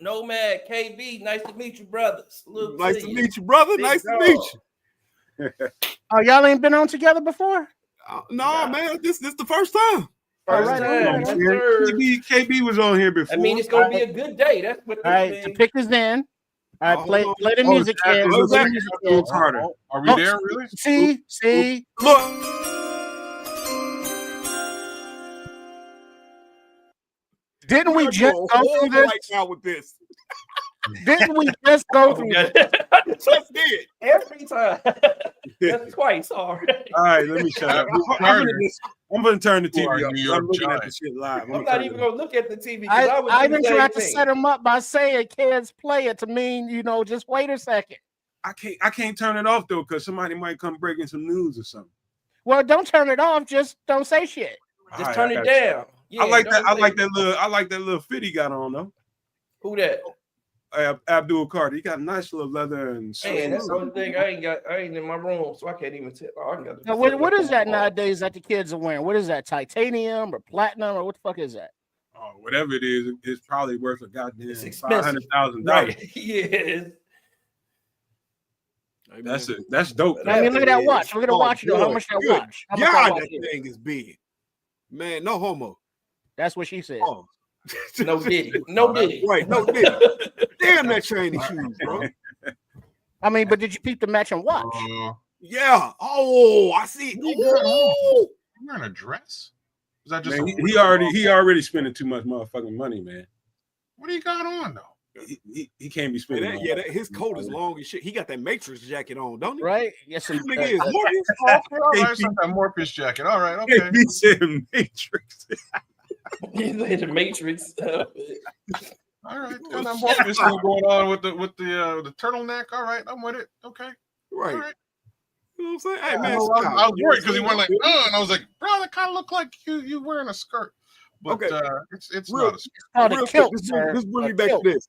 Nomad, KB, nice to meet you, brothers. Nice to meet you, brother. Nice to meet you. Oh, y'all ain't been on together before? No, man. This the first time. First time. KB was on here before. I mean, it's gonna be a good day. That's what. All right, the pick is in. All right, play the music, kids. Play the music, kids. Are we there, really? See. Look. Didn't we just go through this? Right now with this. Didn't we just go through this? Just did. Every time. That's twice already. All right, let me shut up. I'm gonna turn the You are TV off. New 'Cause York I'm looking at the Giants. shit live. I'm not even gonna look at the TV because I would I do the even same tried to thing. set him up by saying kids play it to mean, just wait a second. I can't turn it off though, because somebody might come breaking some news or something. Well, don't turn it off. Just don't say shit. Just Alright, turn I it got you. down. Yeah, I like that. I don't like say- that little fit he got on though. Who that? Abdul Carter. He got a nice little leather and Man, that's shoes. the only thing I ain't in my room, so I can't even tell. Oh, I got Now, what is that nowadays that the kids are wearing? What is that? Titanium or platinum or what the fuck is that? Oh, whatever it is, it's probably worth a goddamn It's expensive. $500,000. Right. Yes. That's dope. I mean, look at that watch. Look at the watch. Though. How much that watch? How much that God, watch that is? thing is big. Man, no homo. That's what she said. Oh. No diddy. No diddy. Right, no diddy. Damn that shiny shoes, bro. I mean, but did you peep the matching watch? Yeah. Oh, I see. You wearing a dress? Is that just Man, he already spending too much motherfucking money, man. What do you got on though? He can't be spending. His coat is long as shit. He got that Matrix jacket on, don't he? Right? Yes, This nigga is All right, it's not that Morpheus jacket. All right, okay. He said Matrix. He's like the Matrix. All right, got that Morpheus thing going on with the turtleneck. All right, I'm with it. Okay, Right. all right. You know what I'm saying? Hey, man, I was worried because he went like, and I was like, bro, that kind of looked like you wearing a skirt. But Okay. It's Real- not a skirt. called a real kilt, quick, sir. this bring me A back kilt. to this.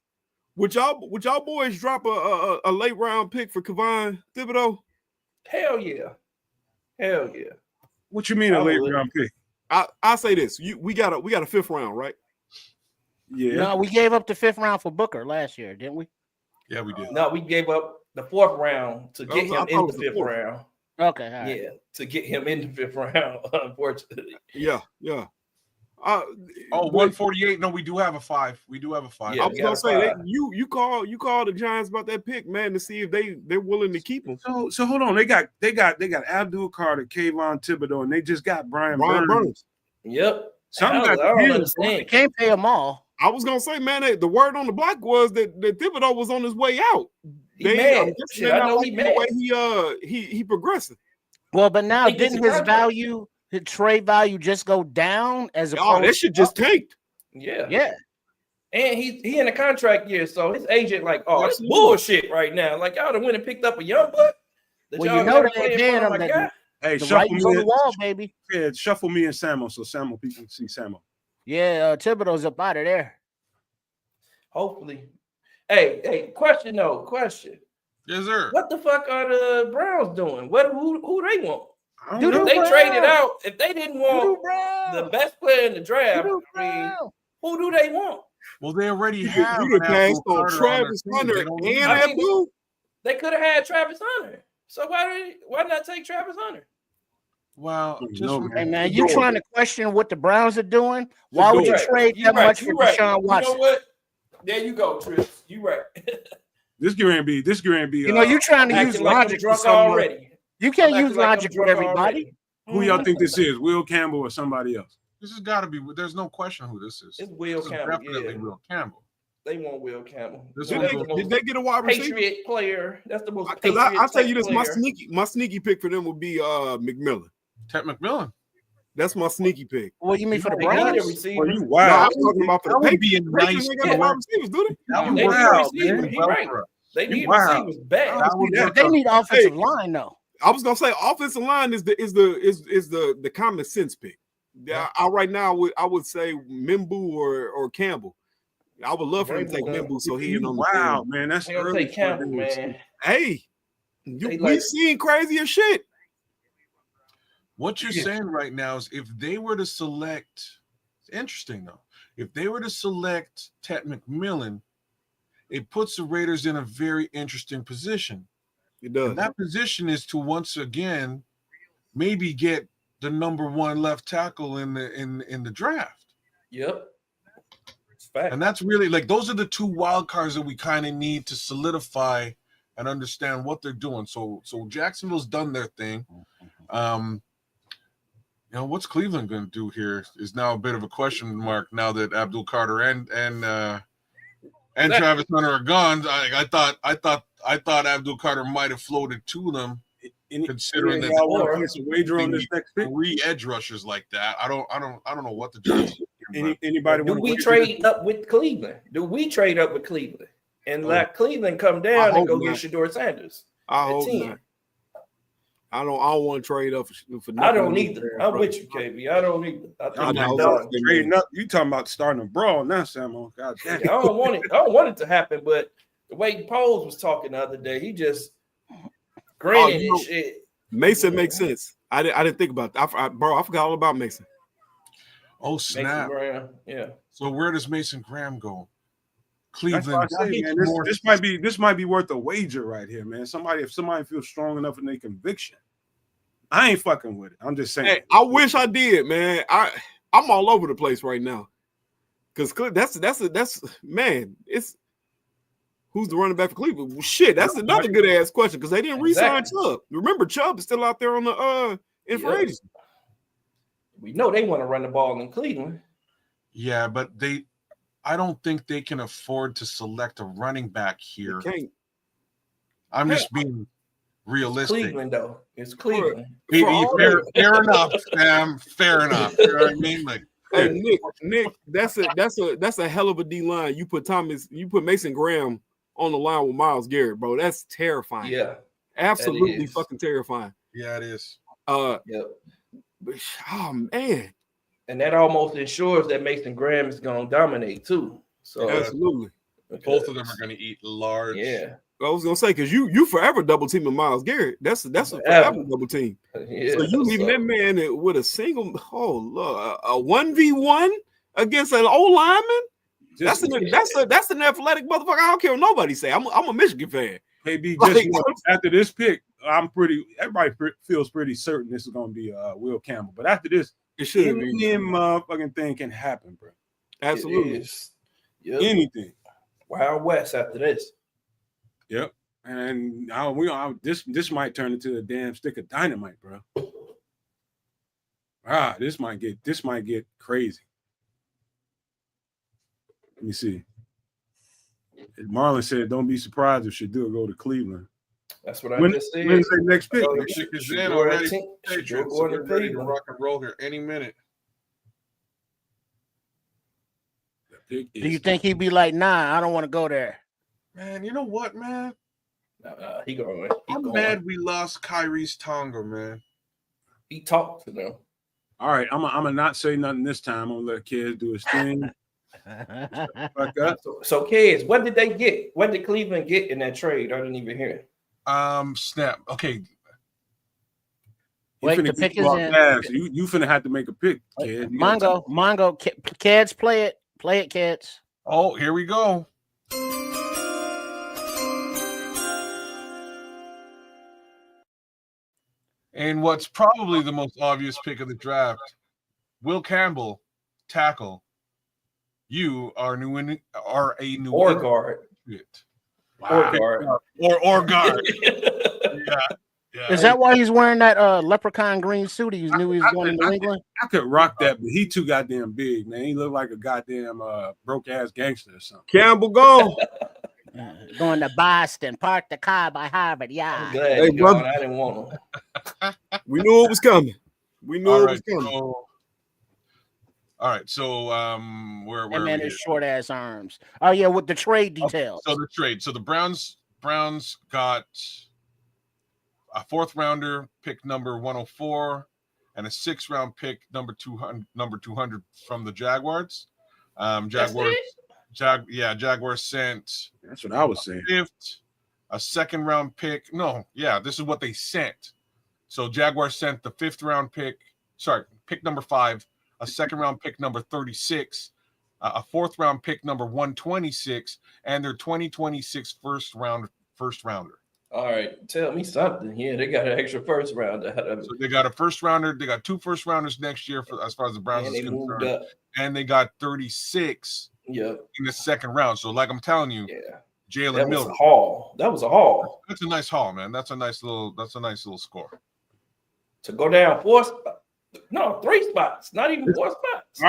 Would y'all boys drop a late round pick for Kevon Thibodeau? Hell yeah. Hell yeah. What you mean a late round pick? I say this. We got a fifth round, right? Yeah. No, we gave up the 5th round for Booker last year, didn't we? Yeah, we did. No, we gave up the 4th round to get I him thought it in was the the 5th 4th. round. Okay, all right. Yeah, to get him in the 5th round, unfortunately. Yeah. 148. No, we do have a 5. We do have a 5. Yeah. I was gonna say you call the Giants about that pick, man, to see if they're willing to keep him. So hold on. They got Abdul Carter, Kayvon Thibodeau, and they just got Brian Burns. Yep. Something I got don't the deal. You understand. can't pay them all. I was gonna say, man, the word on the block was that Thibodeau was on his way out. He mad. guessing Shit, they're I not know he liking the way he progressing. Well, but now He gets didn't a his contract. value, his trade value, just go down as Oh, opposed? that shit just tanked. Yeah. Yeah. And he in a contract year, so his agent like, oh, it's Absolutely. bullshit right now. Like y'all done went and picked up a young buck. that Well, y'all you know gotta they play in paying front of him my that- guy. Hey, The shuffle writing's on me, the wall, baby. yeah, shuffle me and Samo, so Samo people can see Samo. Yeah, Thibodeau's up out of there. Hopefully. Hey, question. Yes, sir. What the fuck are the Browns doing? Who they want? I Dude, don't If know. they traded out, if they didn't want Voodoo Brown. the best player in the draft, Voodoo I mean, Brown. who do they want? Well, they already have. You done an Abdul passed on Carter Travis their team. Hunter They don't need and I that. mean, Abdul. They could have had Travis Hunter. So why not take Travis Hunter? Well, No, just Hey man, The you door. trying to question what the Browns are doing? Why would you door. trade You that right, much you for right. Deshaun You Watson? know what? There you go, Trips. You right. This going to be. You know, you trying to use Acting like I'm logic for drunk someone. already. You can't I'm use acting like I'm logic with drunk everybody. already. Who y'all think this is? Will Campbell or somebody else? this has got to be. There's no question who this is. It's Will This is Campbell. definitely Yeah, Will Campbell. they want Will Campbell. This That's one the goes- most Did they get a wide receiver? Patriot player. That's the most Because Patriot I'll tell you type this, player. my sneaky pick for them would be McMillan. Ted McMillan. That's my sneaky pick. What you mean for the They need a Browns? receiver. You No, I wow. was talking about for the That would Patriots. be a Patriots nice. ain't got no wide receivers, do they? That would They work need a Wow, receiver. man. He well right. for us. They need Wow. receivers bad. That would that. work They out. need offensive line though. I was gonna say offensive line is the common sense pick. Yeah. Right now I would say Mimbu or Campbell. I would love for him to take Mimbu so he ain't on the Wow, field. man, that's They gonna early take for Campbell, this. man. Hey, They we like- seen crazier shit. What you're Yeah. saying right now is if they were to select, it's interesting though, if they were to select Ted McMillan, it puts the Raiders in a very interesting position. It does. And that position is to once again maybe get the number one left tackle in the draft. Yep. It's fact. And that's really like those are the two wild cards that we kind of need to solidify and understand what they're doing. So Jacksonville's done their thing. What's Cleveland going to do here is now a bit of a question mark now that Abdul Carter and Travis Hunter are gone. I thought Abdul Carter might have floated to them. Considering that y'all want to or- place a wager on this next pick? 3 edge rushers like that, I don't know what the Giants. Anybody Do want to we trade up with Cleveland? Do we trade up with Cleveland and let Cleveland come down and hope go not. get Shador Sanders? I at hope 10? not. I don't want to trade up for nothing. I don't either. I'm with you, KB. I don't either. I think Y'all know. it's talking done. about trading up? You talking about starting a brawl now, Samo? God damn. I don't want it. I don't want it to happen. But the way Poles was talking the other day, he just grinning you know, and shit. Mason makes sense. I didn't think about that. I forgot all about Mason. Oh Mason snap! Graham. Yeah. So where does Mason Graham go? That's Cleveland. what I say, man. This might be worth a wager right here, man. If somebody feels strong enough in their conviction, I ain't fucking with it. I'm just saying. Hey, I wish I did, man. I'm all over the place right now. Because that's man, it's who's the running back for Cleveland? Well, shit, that's another good ass question because they didn't re-sign Chubb. Remember, Chubb is still out there on the in free agency. We know they want to run the ball in Cleveland. Yeah, but I don't think they can afford to select a running back here. Can't. I'm just being realistic. Cleveland, though. It's Cleveland. Fair enough, Sam. Fair enough. You know what I mean? Like, Hey, Nick, that's a hell of a D line. You put Mason Graham on the line with Myles Garrett, bro. That's terrifying. Yeah. Absolutely fucking terrifying. yeah, it is. Yep. Oh man. And that almost ensures that Mason Graham is going to dominate too. So Absolutely. Both of them are going to eat large. Yeah. I was gonna say because you forever double teaming Myles Garrett. That's a forever double team. Yeah. So you leaving that man with a single a 1v1 against an old lineman? That's an athletic motherfucker. I don't care what nobody say. I'm a Michigan fan. KB, Like, just know, after this pick, everybody feels pretty certain this is gonna be Will Campbell. But after this, it should any be motherfucking thing can happen, bro. absolutely. Yep. Anything. Wild West after this. Yep. And this might turn into a damn stick of dynamite, bro. This might get crazy. Let me see. Marlon said, "Don't be surprised if Shador go to Cleveland." That's what I just said. When's their next pick? Oh, Chick is in Shador already. at 10. Shador Patriots, going so to they're ready to Cleveland. rock and roll here any minute. The pick Do you is- think he'd be like, nah, I don't want to go there? Man, you know what, man? He going. I'm mad we lost Kyrie's Tonga, man. He talked to them. All right, I'm gonna not say nothing this time. I'm gonna let Kid do his thing. Fuck up. So kids, what did they get? What did Cleveland get in that trade? I didn't even hear. Snap. Okay, You Wait, finna the get pick you is off in. gas. You finna have to make a pick, Kid. You gotta- Mongo, kids, play it, kids. oh, here we go. And what's probably the most obvious pick of the draft, Will Campbell, tackle. You are a New Or England guard. Patriot. Or guard. Or guard. Yeah. Is that why he's wearing that leprechaun green suit? He knew he was going to New England. I could rock that, but he too goddamn big, man. He looked like a goddamn broke ass gangster or something. Campbell gone. Going to Boston, park the car by Harvard. I'm Yeah. glad Hey, he brother. gone. I didn't want him. We knew it was coming. All right, so where That are man we? has short ass arms. Oh yeah, with the trade details. So the trade. So the Browns got a 4th rounder, pick number 104, and a 6th round pick number 200 from the Jaguars. Jaguars sent That's what I was saying. 5th, a 2nd round pick. No, yeah, this is what they sent. So Jaguars sent the 5th round pick. Sorry, pick number 5, a 2nd round pick number 36, a 4th round pick number 126, and their 2026 first rounder. All right, tell me something. Yeah, they got an extra first round. So they got a first rounder. They got 2 first rounders next year as far as the Browns And is they moved concerned. up. And they got 36 Yep. in the 2nd round. So like I'm telling you, Yeah. Jalen That was Mills. a haul. That was a haul. That's a nice haul, man. That's a nice little score. To go down 4 spots. No, 3 spots. Not even 4 spots.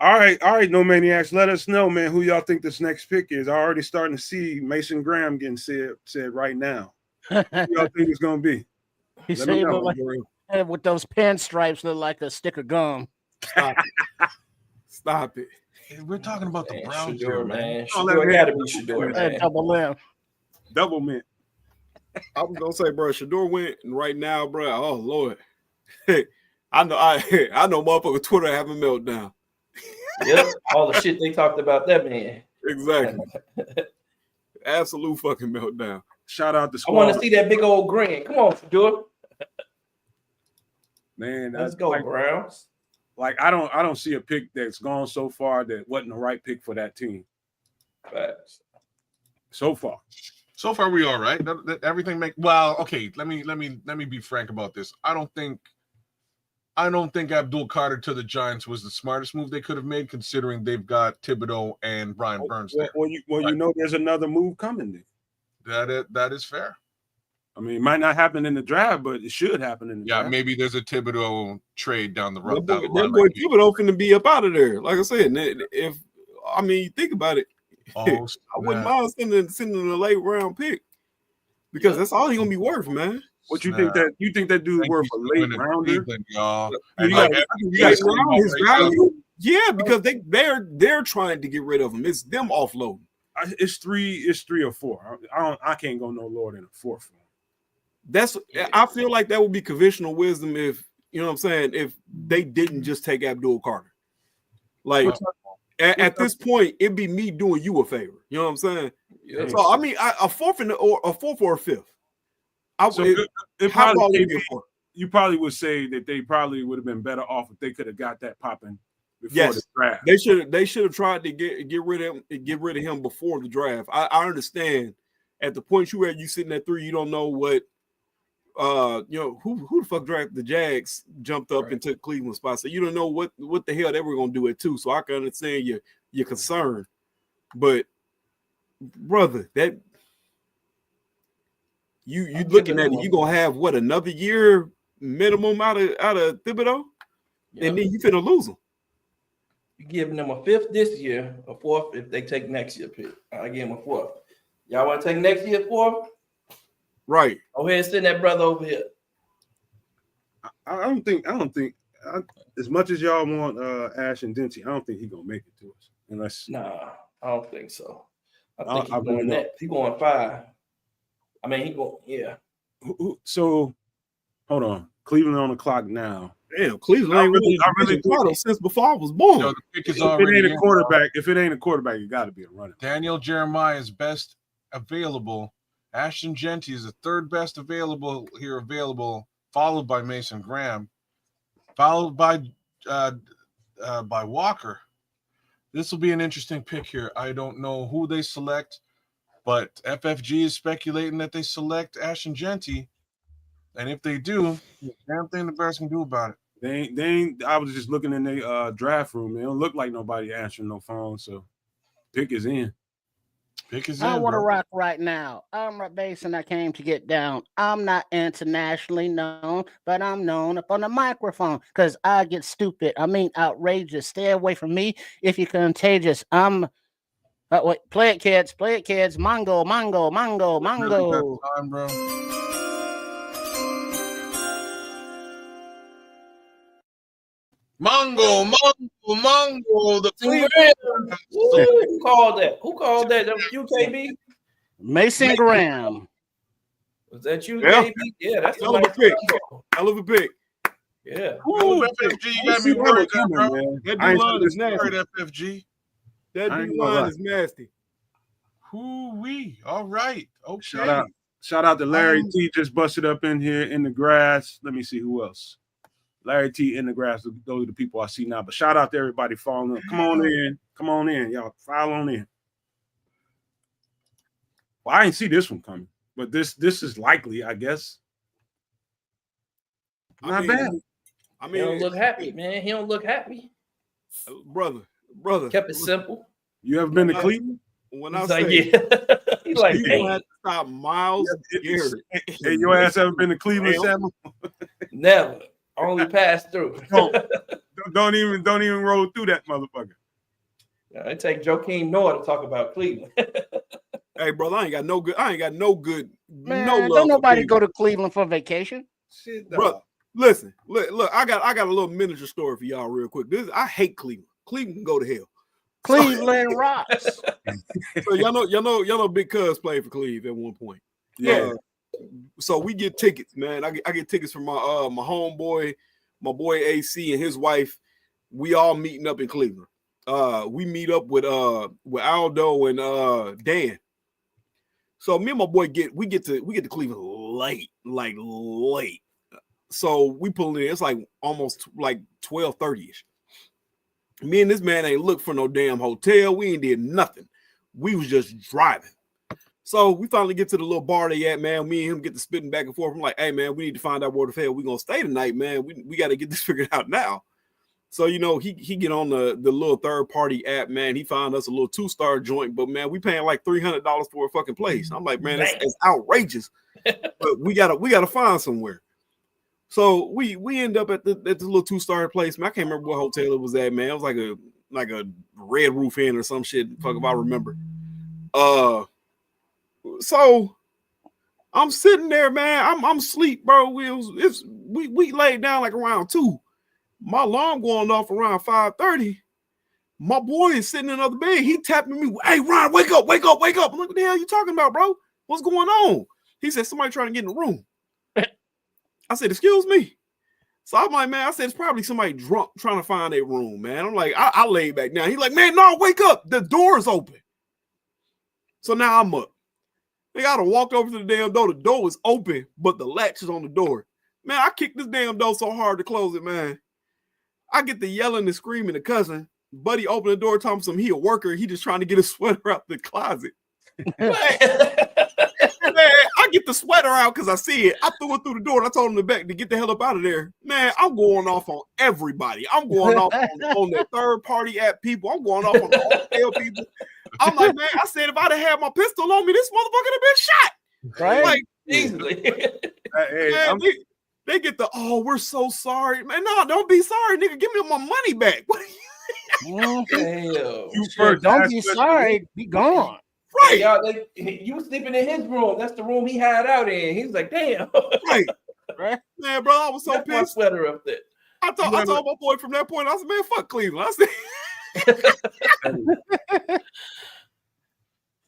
All right, no maniacs. Let us know, man, who y'all think this next pick is. I already starting to see Mason Graham getting said right now. Who y'all think it's gonna be? He Let said me he know. look like, with those pinstripes look like a stick of gum. Stop it. Stop it. We're talking about the Man, Browns Shador, here, man. Oh, Shador let got to me- be Shador, That man. double limb. Double mint. I was gonna say, bro, Shador went and right now, bro. Oh Lord, I know, motherfucker Twitter having a meltdown. Yep, all the shit they talked about that man. Exactly, absolute fucking meltdown. Shout out to I squad. want to see that big old grin. Come on, Shador. Man, Let's that's go, like, Browns. I don't see a pick that's gone so far that wasn't the right pick for that team Facts. so far. So far, we all right. Everything well. Okay, let me be frank about this. I don't think Abdul Carter to the Giants was the smartest move they could have made, considering they've got Thibodeau and Brian Burns there. You know, there's another move coming there. That is fair. I mean, it might not happen in the draft, but it should happen in the Yeah, draft. maybe there's a Thibodeau trade down the road. That boy Thibodeau finna be up out of there. Like I said, if I mean, think about it. Oh, I wouldn't mind sending a late round pick because that's all he gonna be worth, man. What you think that dude worth a late rounder? Y'all. You Like, Late round, his value, yeah, because they're trying to get rid of him. It's them offloading. It's three or four. I can't go no lower than a fourth one. I feel like that would be conventional wisdom if you know what I'm saying. If they didn't just take Abdul Carter, like at this point, it'd be me doing you a favor. You know what I'm saying? Yeah. So I mean, a fourth or a fifth. You probably would say that they probably would have been better off if they could have got that popping before Yes. the draft. They should have tried to get rid of him before the draft. I understand at the point you sitting at 3, you don't know what who the fuck drafted the Jags jumped up and took Cleveland spot. So you don't know what the hell they were gonna do at 2. So I can understand your concern. But brother, that you looking at it, you gonna have what, another year minimum out of Thibodeau? Yeah. And then you finna lose him. You're giving them a fifth this year, a fourth if they take next year pick. I give them a fourth. Y'all want to take next year fourth? Right. Go ahead and send that brother over here. I don't think as much as y'all want Ashton Jeanty, I don't think he's gonna make it to us unless. Nah, I don't think so. I think I he's going really next. He's going 5. I mean, he going, yeah. So hold on, Cleveland on the clock now. Damn, Cleveland I ain't really really since before I was born. Yo, the pick is If already it ain't in. a quarterback, it got to be a running. Daniel Jeremiah is best available. Ashton Jeanty is the third best available, followed by Mason Graham, followed by Walker. This will be an interesting pick here. I don't know who they select, but FFG is speculating that they select Ashton Jeanty, and if they do, damn thing the Bears can do about it. They ain't. I was just looking in the draft room. It don't look like nobody answering no phone. So pick is in. I want to rock right now. I'm Rock Bass and I came to get down. I'm not internationally known, but I'm known up on the microphone because I get stupid. I mean outrageous. Stay away from me if you're contagious. Wait, play it, kids. Play it, kids. Mongo. Time, bro. Mongo, the Who called that? That was you, KB? Mason Graham. Was that you, Yeah. KB? Yeah, that's the Hell of a pick. Hell of a pick. Yeah. Ooh, FFG, you got me worried, bro. That I ain't D-line is seen this nasty. FFG. That I ain't gonna D-line lie. is nasty. Hoo-wee. All right. Okay. Shout out to Larry T. Just busted up in here in the grass. Let me see who else. Larry T. in the grass. Those are the people I see now. But shout out to everybody following up. Come on in, y'all. File on in. Well, I didn't see this one coming, but this is likely, I guess. Not bad. I He mean, don't look happy, man. He don't look happy. brother. Kept it simple. You ever been to Cleveland? When I He's say like, yeah. He's like, you hey, have to stop Miles Garrett. Hey, your ass ever been to Cleveland, Samuel? never. Only passed through. Don't even roll through that motherfucker. I take Joakim Noah to talk about Cleveland. Hey, brother, I ain't got no good. Man, no love. don't nobody for go to Cleveland for vacation. Shit, Bro, dog. listen, look, I got a little miniature story for y'all real quick. I hate Cleveland. Cleveland can go to hell. Cleveland rocks. So y'all know Big Cuz played for Cleveland at one point. Yeah. So we get tickets, man. I get tickets from my homeboy, my boy AC and his wife. We all meeting up in Cleveland. We meet up with Aldo and Dan. So me and my boy get to Cleveland late, like late. So we pull in. It's like almost like 12:30ish. Me and this man ain't looked for no damn hotel. We ain't did nothing. We was just driving. So we finally get to the little bar they at, man. Me and him get to spitting back and forth. I'm like, hey man, we need to find out where the hell we gonna stay tonight, man. We got to get this figured out now. So he get on the little third party app, man. He found us a little 2-star joint, but man, we paying like $300 for a fucking place. I'm like, man, that's outrageous. But we gotta find somewhere. So we end up at this little 2-star place. Man, I can't remember what hotel it was at, man. It was like a Red Roof Inn or some shit. Fuck if I remember. So I'm sitting there, man. I'm asleep, bro. We laid down like around 2. My alarm going off around 5:30. My boy is sitting in another bed. He tapping me. Hey, Ron, wake up. I'm like, what the hell are you talking about, bro? What's going on? He said, somebody trying to get in the room. I said, excuse me. So I'm like, man, I said, it's probably somebody drunk trying to find a room, man. I'm like, I laid back down. He's like, man, no, wake up. The door is open. So now I'm up. They gotta walk over to the damn door. The door is open, but the latch is on the door. Man, I kicked this damn door so hard to close it, man. I get the yelling and screaming to cousin. Buddy opened the door, telling him he a worker. He just trying to get a sweater out the closet. Man, I get the sweater out because I see it. I threw it through the door and I told him to get the hell up out of there. Man, I'm going off on everybody. I'm going off on the third party app people. I'm going off on the hotel people. I'm like, man, I said if I'd have had my pistol on me, this motherfucker have been shot. Right? Like, Easily. Hey, man, they get the, oh, we're so sorry. Man, no, don't be sorry, nigga. Give me my money back. Damn. you Shit, first. don't That's be what- sorry. Be gone. Right. Y'all, you sleeping in his room. That's the room he had out in. He's like, damn. Right. Right? Man, bro, I was so That's my pissed. sweater up there. I told my boy from that point, I said, man, fuck Cleveland. I said,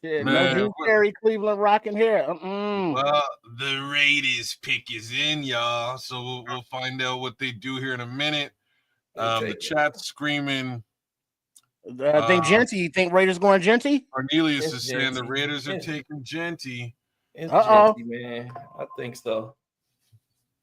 Shit, Man, no Drew Carey, Cleveland rocking here. Well, the Raiders pick is in, y'all. So we'll find out what they do here in a minute. The chat's screaming. I think Jeanty. You think Raiders going Jeanty? Cornelius It's is saying the Jeanty. Raiders are It's- taking Jeanty. It's Uh-oh. Jeanty, man. I think so.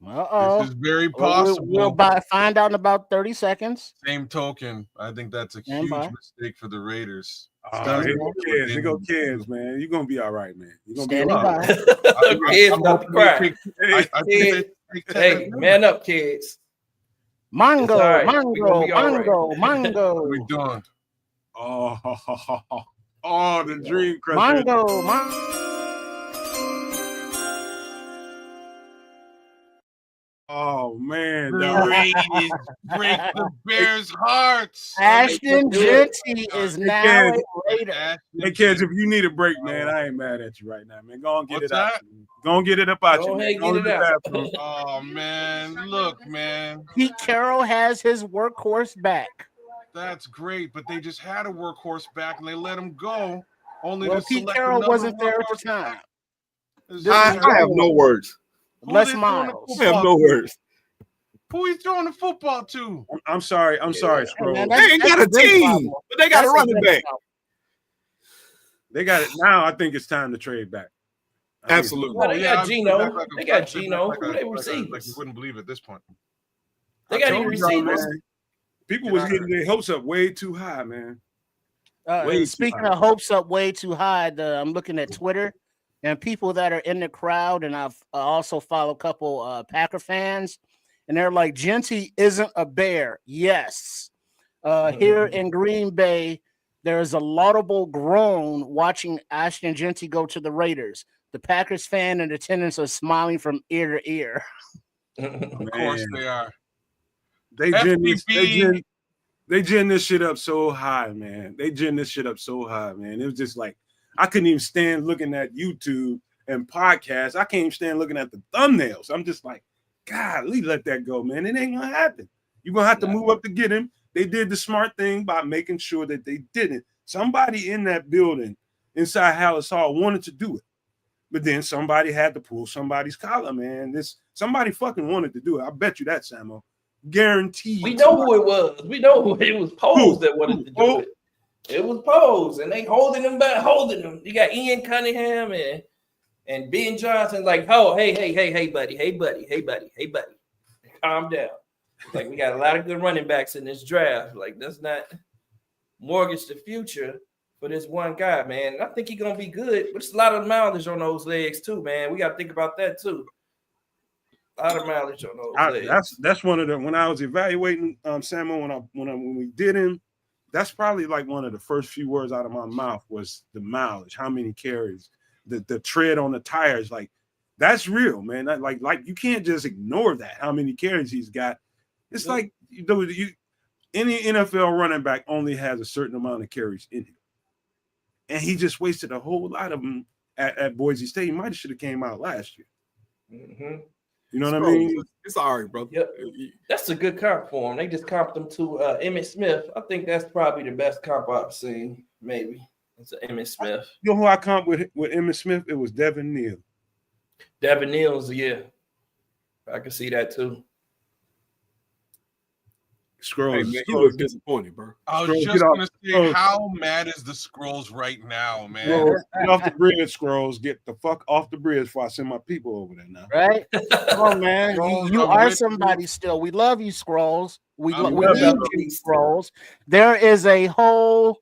This is very Well, possible. we'll find out in about 30 seconds. Same token, I think that's a Stand huge by. mistake for the Raiders. Here go kids. Here go kids, man. You're gonna be all right, man. You're gonna Standing be all right. by. Kids not to cry. Kids. Hey, man up, kids. Mango, It's all right. We mango, gonna be all right. mango, mango, What are we doing? Oh, the dream crusher. mango, mango. Oh man, The dog. Raiders break the Bears' hearts. Ashton do it. Jeanty is now can. a Raider. Hey kids, if you need a break, man, I ain't mad at you right now, man. Go on, get What's it out. that? Go on, get it up out Go you. ahead, Man. Go get to it the out. bathroom. Oh man, look, man, Pete Carroll has his workhorse back. that's great, but they just had a workhorse back and they let him go. Only Well, to Pete select Carroll another wasn't there at the workhorse time. back. I have no words. Les they throwing the Miles. I have no words. Who he throwing the football to? I'm sorry. I'm sorry, Hey, Scroll. man, They ain't got a that's big team, problem. but they got a That's running big back. problem. They got it now. I think it's time to trade back. I think it's- Absolutely. Well, they got I'd Geno. back like a- They got back Geno. like Who a- they like receivers? you wouldn't believe at this point. They got I any told y'all, receivers? man, people was getting their hopes up way too high, man. Way too Speaking high. of hopes up way too high, I'm looking at Twitter and people that are in the crowd, and I've also follow a couple Packer fans, and they're like, Jeanty isn't a Bear. Yes. Here in Green Bay, there is a laudable groan watching Ashton Jeanty go to the Raiders. The Packers fan in attendance are smiling from ear to ear. Of course Man. they are. They gin FPP. this shit up so high, man. They gin this shit up so high, man. It was just like I couldn't even stand looking at YouTube and podcasts. I can't even stand looking at the thumbnails. I'm just like, golly, let that go, man. It ain't gonna happen. You're gonna have to move up to get him. They did the smart thing by making sure that they didn't. Somebody in that building inside Hallis Hall wanted to do it, but then somebody had to pull somebody's collar, man. Somebody fucking wanted to do it. I bet you that, Samo. Guaranteed. We know who it was. We know it was Pose that wanted to do it. It was Pose, and they holding him back, holding him. You got Ian Cunningham and Ben Johnson, like, oh, hey, buddy. Calm down. Like, we got a lot of good running backs in this draft. Like, let's not mortgage the future for this one guy, man. And I think he's gonna be good, but it's a lot of mileage on those legs too, man. We got to think about that too. A lot of mileage on those legs. That's one of the, when I was evaluating Samo, when we did him, that's probably like one of the first few words out of my mouth was the mileage, how many carries, the tread on the tires. Like, that's real, man. Like you can't just ignore that, how many carries he's got. It's like any NFL running back only has a certain amount of carries in him. And he just wasted a whole lot of them at Boise State. He might have should have came out last year. Mm-hmm. You know what I mean? It's all right, bro. Yep. That's a good comp for him. They just comped him to Emmitt Smith. I think that's probably the best comp I've seen, maybe. It's Emmitt Smith. You know who I comped with Emmitt Smith? It was Devin Neal. Devin Neal's, yeah. I can see that too. Scrolls. Hey, man, you look disappointed, bro. I was Scrolls, just get gonna off. say, Scrolls. how mad is the Scrolls right now, man? Scrolls, get off the bridge, Scrolls. Get the fuck off the bridge before I send my people over there now. Right? Come on, man. Scrolls, You I'm are with somebody still. We love you, Scrolls. We I'm need with you. you, Scrolls. There is a whole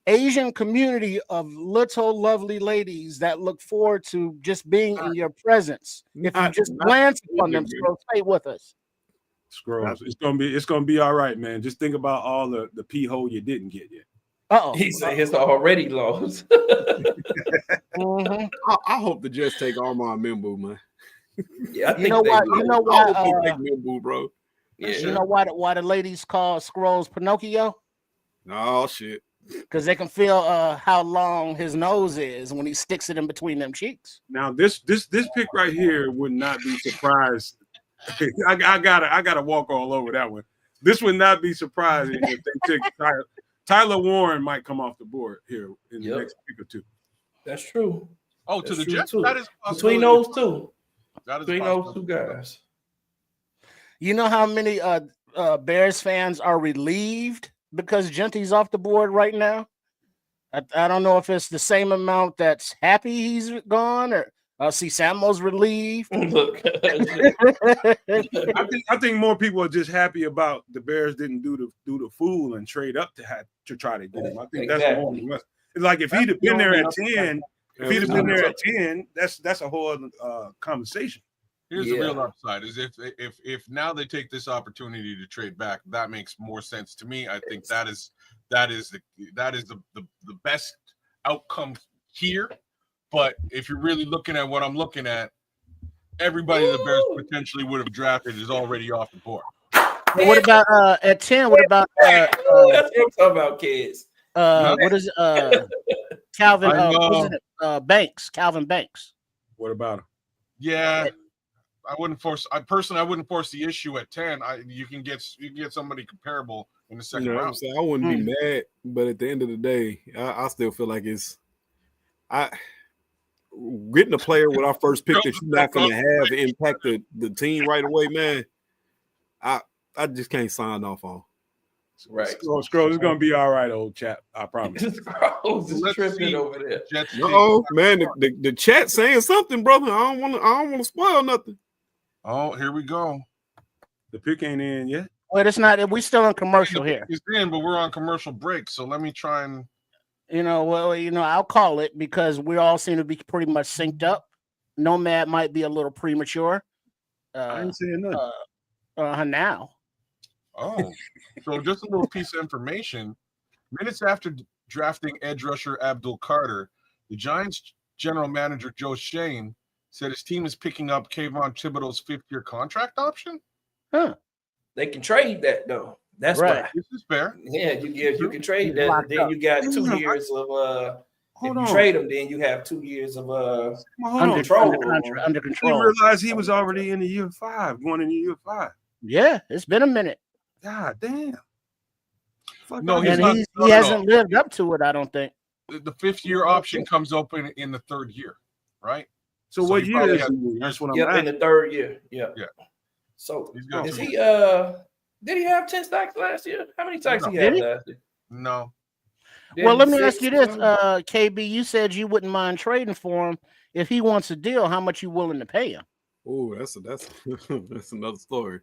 Asian community of little lovely ladies that look forward to just being in your presence. If you just glance upon them, Scrolls, stay with us. Scrolls. It's gonna be all right, man. Just think about all the pee hole you didn't get yet. Uh-oh. He said it's already lost. Mhm. I hope the Jets take Armand Membu, man. Yeah, I think You know they what? will. You know I hope what? they take Membu, bro. Yeah. You know why the ladies call Scrolls Pinocchio? Oh shit. Because they can feel how long his nose is when he sticks it in between them cheeks. Now this pick right here would not be surprised. I gotta walk all over that one. This would not be surprising if they take Tyler Warren might come off the board here in the next pick or two. That's true. Oh, to That's the true, Jets? too. That is a Between possibility. those two. That is a Between those possibility. two guys. You know how many Bears fans are relieved because Jeanty's off the board right now? I don't know if it's the same amount that's happy he's gone, or see Samo's relieved. Look. I think more people are just happy about the Bears didn't do the fool and trade up to try to get him. I think that's more than less. It's like if he'd have been there at 10, that's a whole other conversation. Here's the real upside: is if now they take this opportunity to trade back, that makes more sense to me. I think that is the best outcome here. But if you're really looking at what I'm looking at, everybody the Bears potentially would have drafted is already off the board. But what about at 10? What about That's what I'm talking about, kids. what is Calvin I Banks? Calvin Banks. What about him? Yeah, I wouldn't force the issue at 10. You can get somebody comparable in the second You know what I'm round. saying? I wouldn't be mad, but at the end of the day, I still feel like getting a player with our first pick that you're not going to have impact the team right away, man. I just can't sign off on. Right. Scrolls, it's gonna be all right, old chap. I promise. Scrolls is Let's tripping see. over there. Jets Oh man, the chat saying something, brother. I don't want to spoil nothing. Oh, here we go. The pick ain't in yet. Wait, it's not. We still in commercial here. It's in, but we're on commercial break. So let me try and. I'll call it because we all seem to be pretty much synced up. Nomad might be a little premature. I ain't saying nothing. Now. Oh, so just a little piece of information. Minutes after drafting edge rusher Abdul Carter, the Giants general manager Joe Shane said his team is picking up Kayvon Thibodeau's fifth-year contract option. Huh. They can trade that though. That's Right. why. This is fair. Yeah, you can trade that. And then you got 2 years of Hold if you on. trade him, then you have 2 years of Hold Under, on. control. under contract, under I didn't control. realize he was already in the year 5, going into year 5. Yeah, it's been a minute. God damn. Fuck No, out he's here. not- And no, he no, hasn't lived up to it, I don't think. The 5th-year option comes up in the 3rd year, right? So So what he year probably is had- he? That's what I'm Yep, in asking. the 3rd year. Yep. Yeah. So He's got is 2 he years. did he have 10 stacks last year? How many stacks No. he had Did he? last year? No. Well, let me ask 6, you this, 12? KB. You said you wouldn't mind trading for him if he wants a deal. How much you willing to pay him? Oh, that's that's another story.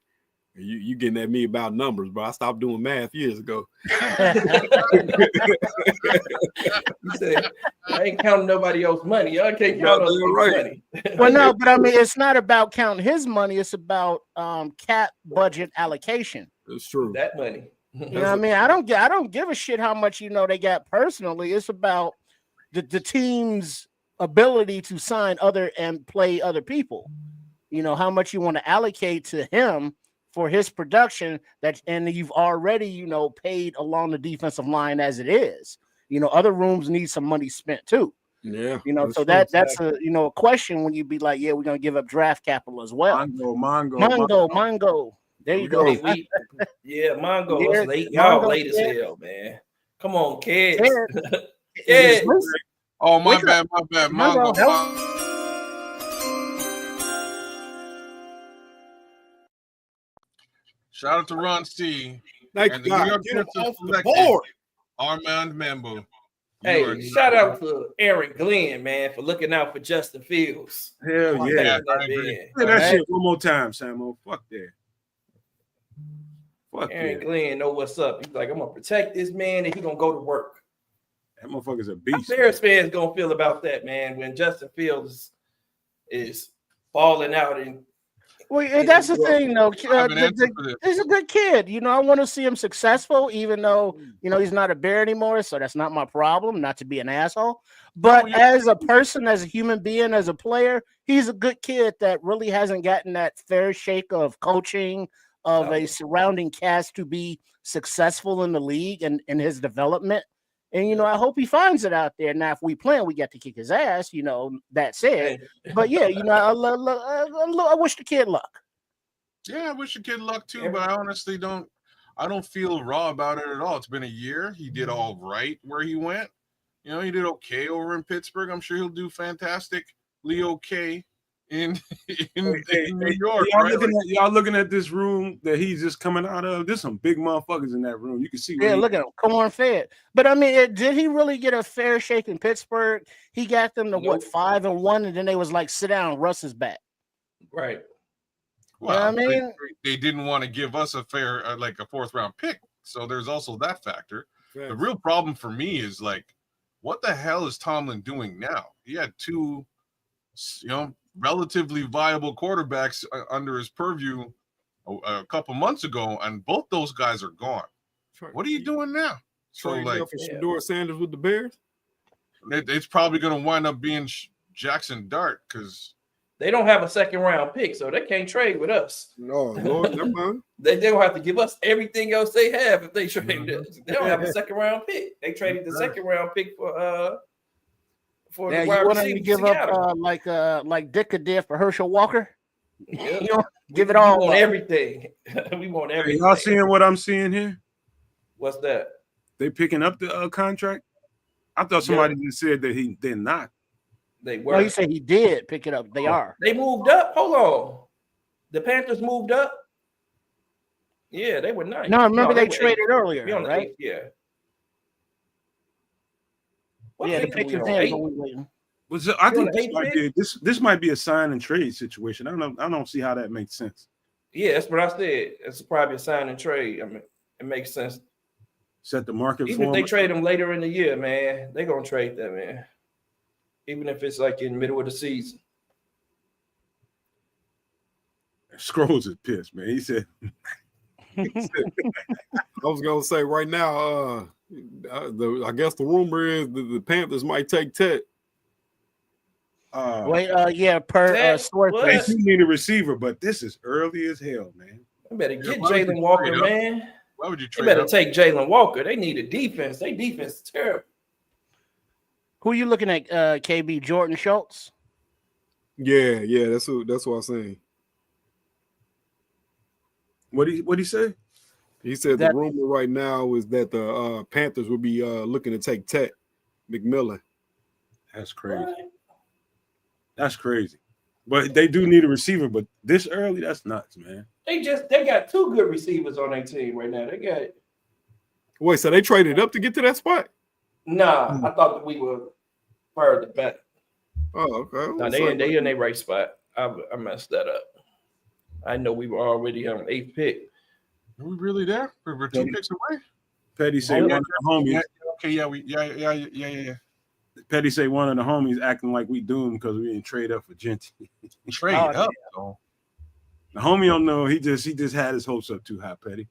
You getting at me about numbers, bro. I stopped doing math years ago. He said, I ain't counting nobody else's money. Y'all can't count other people's right. money. Well, no, but I mean, it's not about counting his money. It's about cap budget allocation. It's true. That money. You know what I mean? I don't give a shit how much they got personally. It's about the team's ability to sign other and play other people. You know, how much you want to allocate to him for his production and you've already, paid along the defensive line as it is. Other rooms need some money spent too. Yeah. So true. that's a question when you be like, yeah, we're gonna give up draft capital as well. Mongo. There you go. Hey, Mongo. Yeah, It's late. Y'all Mongo, late as yeah. hell, man. Come on, kids. Yeah. Kids. Oh, my Wake bad. Mongo, Mongo. Shout out to Ron C. Thank and you, the New God. York Get him Jets off the selected board. Armand Mambo. You are Hey, not- shout out to Aaron Glenn, man, for looking out for Justin Fields. Hell yeah. Yeah, That I agree. man. Say that shit one more time, Samo. Fuck that. Fuck Aaron yeah. Glenn know what's up. He's like, I'm gonna protect this man, and he's gonna go to work. That motherfucker's a How beast. Bears fans gonna feel about that, man, when Justin Fields is falling out and Well, that's the thing, though. I have an answer for this. He's a good kid. I want to see him successful, even though he's not a Bear anymore. So that's not my problem. Not to be an asshole, but as a person, as a human being, as a player, he's a good kid that really hasn't gotten that fair shake of coaching of a surrounding cast to be successful in the league and in his development. And I hope he finds it out there. Now, if we play, we got to kick his ass. That's it. But yeah, I wish the kid luck. Yeah, I wish the kid luck too, but I honestly don't. I don't feel raw about it at all. It's been a year. He did all right where he went. He did okay over in Pittsburgh. I'm sure he'll do fantastically okay in New York. Y'all looking at this room that he's just coming out of. There's some big motherfuckers in that room. You can see. Yeah, look at him, corn fed. But I mean, did he really get a fair shake in Pittsburgh? He got them to 5-1, and then they was like, sit down, Russ is back. right. Well, I mean, they didn't want to give us a fair, like a 4th round pick. So there's also that factor. The real problem for me is what the hell is Tomlin doing now? He had 2, relatively viable quarterbacks under his purview a couple months ago, and both those guys are gone. What are you doing now? So for Shedeur Sanders with the Bears? It's probably going to wind up being Jackson Dart because they don't have a 2nd round pick, so they can't trade with us. No, Lord, never mind. They don't have to give us everything else they have if they trade us. They don't have a 2nd round pick. They traded the 2nd round pick for yeah, the wide you want receiver to give up like Ditka did for Herschel Walker? Yeah. Give it all. We want everything. We want everything. Y'all seeing what I'm seeing here? What's that? They picking up the contract. I thought somebody just said that they're not. They were. No, you said he did pick it up. They are. They moved up. Hold on. The Panthers moved up. Yeah, they were 9. No, remember they were traded 8. earlier, We on the right? 8th, yeah. Yeah, the pick is in, but we waiting. I think this might be a sign and trade situation. I don't see how that makes sense. Yeah, that's what I said. It's probably a sign and trade. I mean, it makes sense. Set the market Even for if they him. trade them later in the year, man, they're gonna trade that, man. Even if it's like in the middle of the season. Scrolls is pissed, man. He said I was gonna say right now, I guess the rumor is that the Panthers might take Ted. Per source. They do need a receiver, but this is early as hell, man. I better get Jalen Walker, man. Why would you They trade better up? take Jalen Walker. They need a defense. Their defense is terrible. Who you looking at? KB Jordan Schultz. Yeah, that's what I'm saying. What he say? He said That- the rumor right now is that the Panthers will be looking to take Tet McMillan. That's crazy. That's crazy. But they do need a receiver. But this early, that's nuts, man. They got two good receivers on their team right now. They got. Wait, so they traded up to get to that spot? Nah, I thought that we were further back. Oh, okay. No, they in their right spot. I messed that up. I know we were already on 8th pick. Are we really there? We're 2 picks away. Petty say one of the homies. Yeah. Petty say one of the homies acting like we doomed because we didn't trade up for Jeanty. Trade Oh, up, though. The homie don't know. He just had his hopes up too high, Petty.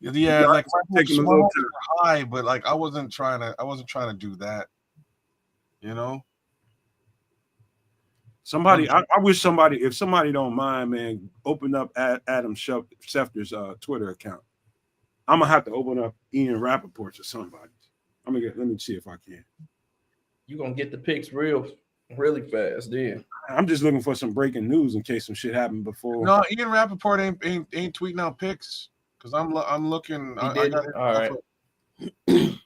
Yeah, like taking a my little hopes were high, but like I wasn't trying to do that. You know. Somebody, I wish somebody, if somebody don't mind, man, open up Adam Schefter's Twitter account. I'm gonna have to open up Ian Rappaport's or somebody. Let me see if I can. You're gonna get the picks really fast, then. I'm just looking for some breaking news in case some shit happened before. No, Ian Rappaport ain't tweeting out picks because I'm looking. He did. All right. In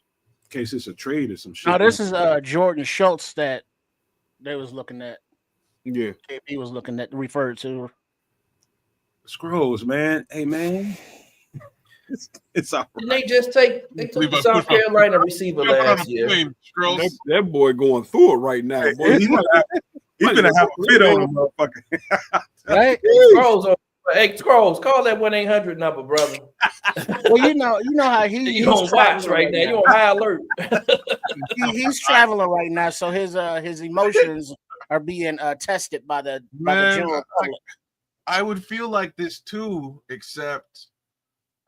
case it's a trade or some shit. No, this is Jordan Schultz that they was looking at. Yeah. He was looking at referred to. Scrolls, man. Hey, man. It's all Didn't right. they just take the South Carolina receiver last year? That boy going through it right now. Boy. He's gonna have a fit on him, motherfucker. Right? Scrolls, call that 1-800 number, brother. Well, you know how You on watch right now. You on high alert. He's traveling right now, so his emotions are being tested by the general public. I would feel like this too, except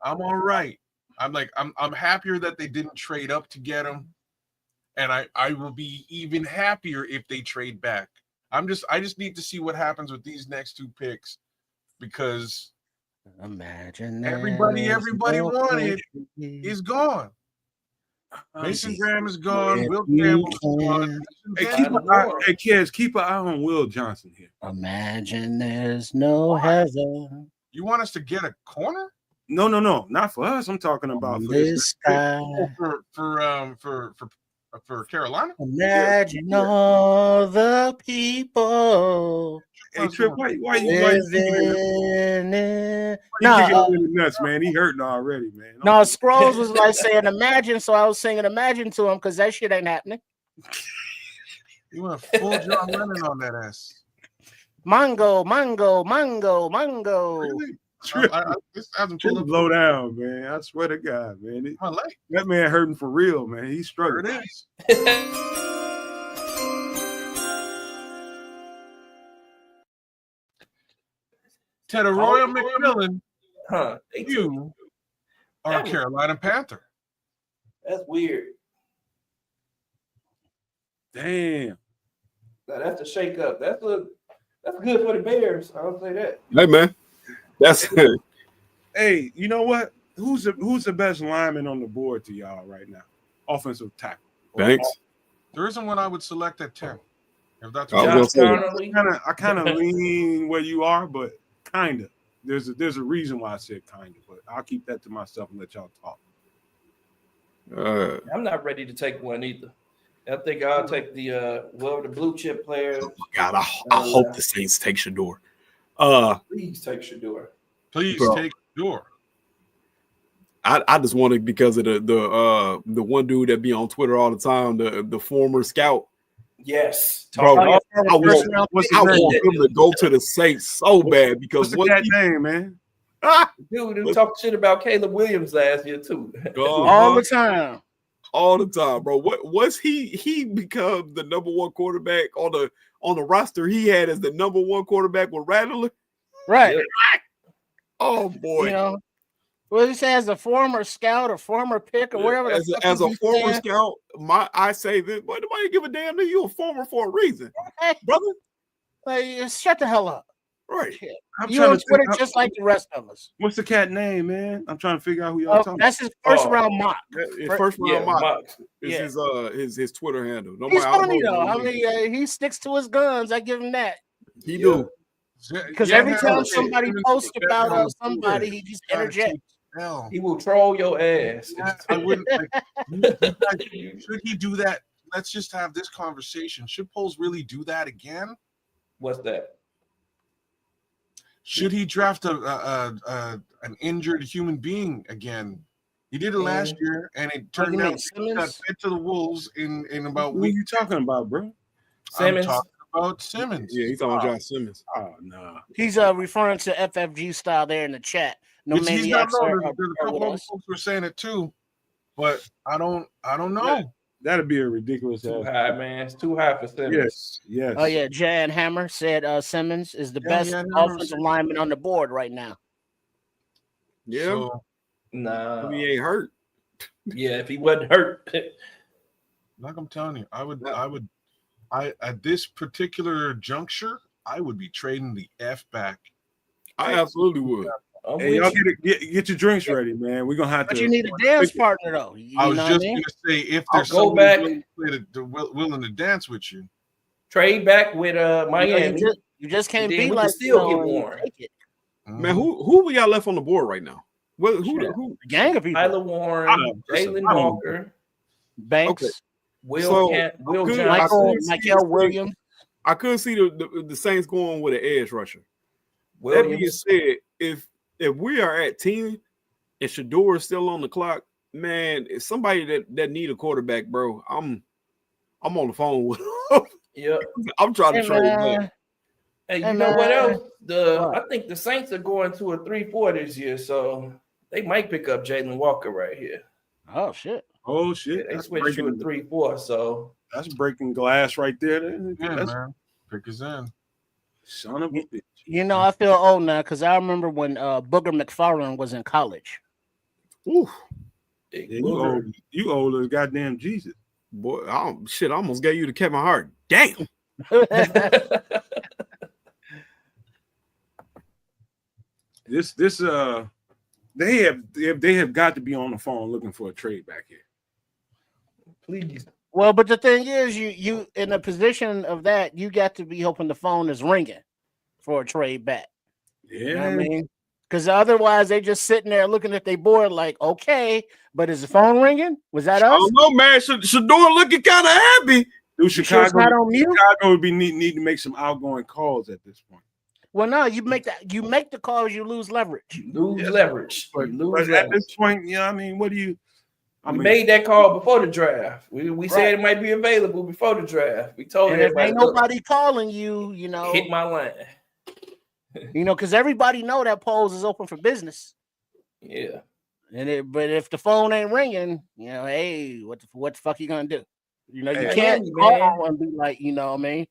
I'm all right. I'm happier that they didn't trade up to get him, and I will be even happier if they trade back. I just need to see what happens with these next 2 picks because Imagine everybody wanted is gone. Mason Graham is gone. Will Campbell is gone. Hey, kids, keep an eye on Will Johnson here. Imagine there's no heaven. You want us to get a corner? No, not for us. I'm talking about for This sky. For Carolina. Imagine all the people. Hey, Trip, why you living in. No, nuts, man. He hurting already, man. No, Scrolls was like saying imagine, so I was singing imagine to him because that shit ain't happening. You went full John Lennon on that ass. Mango. Really? Trip, This hasn't Trip pulled up. blow down, man. I swear to God, man. My leg. That man hurting for real, man. He's There struggling. it is. Ted Arroyo McMillan, you are a Carolina Panther. That's weird. Damn. Now, that's a shake up. That's good for the Bears. I'll say that. Hey, man. That's it. Hey, you know what? Who's the best lineman on the board to y'all right now? Offensive tackle. Thanks. There isn't one I would select at 10. If that's I what was gonna say Connolly. I kind of lean where you are, but kind of. There's a reason why I said kind of, but I'll keep that to myself and let y'all talk. I'm not ready to take one either. I think I'll take the blue chip player. Oh my God, I hope the Saints take Shador. Please take Shador. Please Bro. take Shador. I just wanted because of the one dude that be on Twitter all the time, the former scout. Yes. Bro, Talk I want him to go to the Saints so bad because What's the cat name, man? dude who talked shit about Caleb Williams last year too. All the time. All the time, bro. What was he become the number 1 quarterback on the roster he had as the number 1 quarterback with Rattler? Right. Yeah. Oh boy. You know, what he says, as a former scout or former pick or whatever. As a former scout, I say this, but nobody give a damn that you a former for a reason, Hey, brother. like, shut the hell up. Right. I'm You trying on to Twitter think, just like the rest of us. what's the cat name, man? I'm trying to figure out who y'all talking about. That's his first Oh. round mock. His first round mock Mox. is his Twitter handle. He's I don't funny know though. his name. I mean, he sticks to his guns. I give him that. He do. Because every time shit. somebody posts about Hammer, somebody, he just interjects. Hell. He will troll your ass. I wouldn't should he do that? Let's just have this conversation. Should Poles really do that again? What's that? Should he draft an injured human being again? He did it last year, and it turned out he got fed to the wolves in about Who are you talking about, bro? Simmons. I'm talking about Simmons. Yeah, he's talking about Josh Simmons. Oh no. He's referring to FFG style there in the chat. No He's not. maniacs No, are there's a couple with other us. folks were saying it too, but I don't know. That'd be a ridiculous Too ass. high, man. It's too high for Simmons. Yes, yes. Oh yeah, Jan Hammer said Simmons is the best offensive lineman on the board right now. Yeah, So, Nah. he ain't hurt. Yeah, if he wasn't hurt. like I'm telling you, I at this particular juncture, I would be trading the F back. I absolutely would. Hey, y'all get your drinks ready, man. We're gonna have But to. you need a dance partner though. You I was know just what I mean? gonna say if there's I'll go somebody back. willing to dance with you. Trade back with Miami. You just can't Then be we can like still get Warren. take it. Man, who we got left on the board right now? Who? A gang of people. Tyler Warren, Jalen Walker, Banks, Okay. Will Johnson, Michael Williams. I couldn't see the Saints going with an edge rusher. Williams. That being said, if we are at 10 and Shador is still on the clock, man, it's somebody that need a quarterback, bro. I'm on the phone with him. Yep. I'm trying to trade back. Hey, you know what else? I think the Saints are going to a 3-4 this year, so they might pick up Jalen Walker right here. Oh shit. Oh shit. They switched to a 3-4, so that's breaking glass right there. Yeah, man. Pick us in. Son of a bitch. You know, I feel old now because I remember when Booger McFarland was in college. Ooh. Yeah, you old as goddamn Jesus. Boy, I almost gave you to Kevin Hart. Damn. This they have got to be on the phone looking for a trade back here. please. Well, but the thing is, you in a position of that, you got to be hoping the phone is ringing for a trade back. Yeah, You know what I mean? Because otherwise, they just sitting there looking at their board like, okay, but is the phone ringing? Was that us? I don't know, man. Shador looking kind of happy. Dude, Sure it's not on mute? Chicago would need to make some outgoing calls at this point. Well, no, you make the calls, you lose leverage. Leverage. But at this point, I mean, what do you? I made that call before the draft. We said it might be available before the draft. We told and if everybody, ain't nobody calling you, hit my line. Because everybody know that polls is open for business. Yeah. But if the phone ain't ringing, hey, what the fuck you gonna do? You Hey, can't call and be like, what I mean?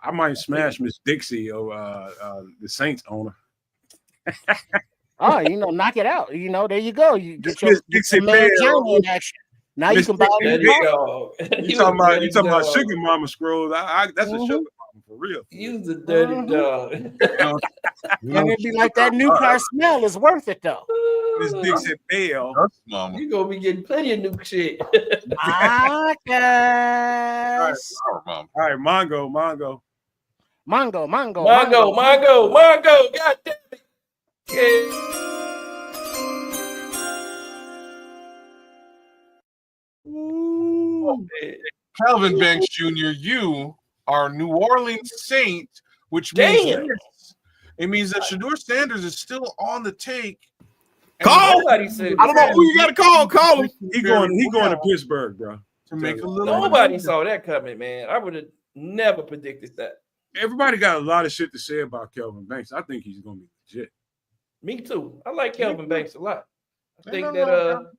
I might smash Miss Dixie or the Saints owner. Oh, knock it out. There you go. You get your Dixie man Bell. in action. Now you can buy a new car. You talking about sugar mama scrolls? That's a sugar mama for real. Use the dirty dog. And it'd be like that new car smell is worth it though. Miss Dixie Bell. Mama. You gonna be getting plenty of new shit. My gosh. All right, Mongo. Mongo. God damn it. Calvin Banks Jr., you are New Orleans Saint, which means it means that Shador Sanders is still on the take. Call. Nobody said I don't know who you got to call. Call him. He going to Pittsburgh, bro. To make a little. Nobody saw that coming, man. I would have never predicted that. Everybody got a lot of shit to say about Kelvin Banks. I think he's going to be legit. Me too. I like Kelvin Banks a lot. I think the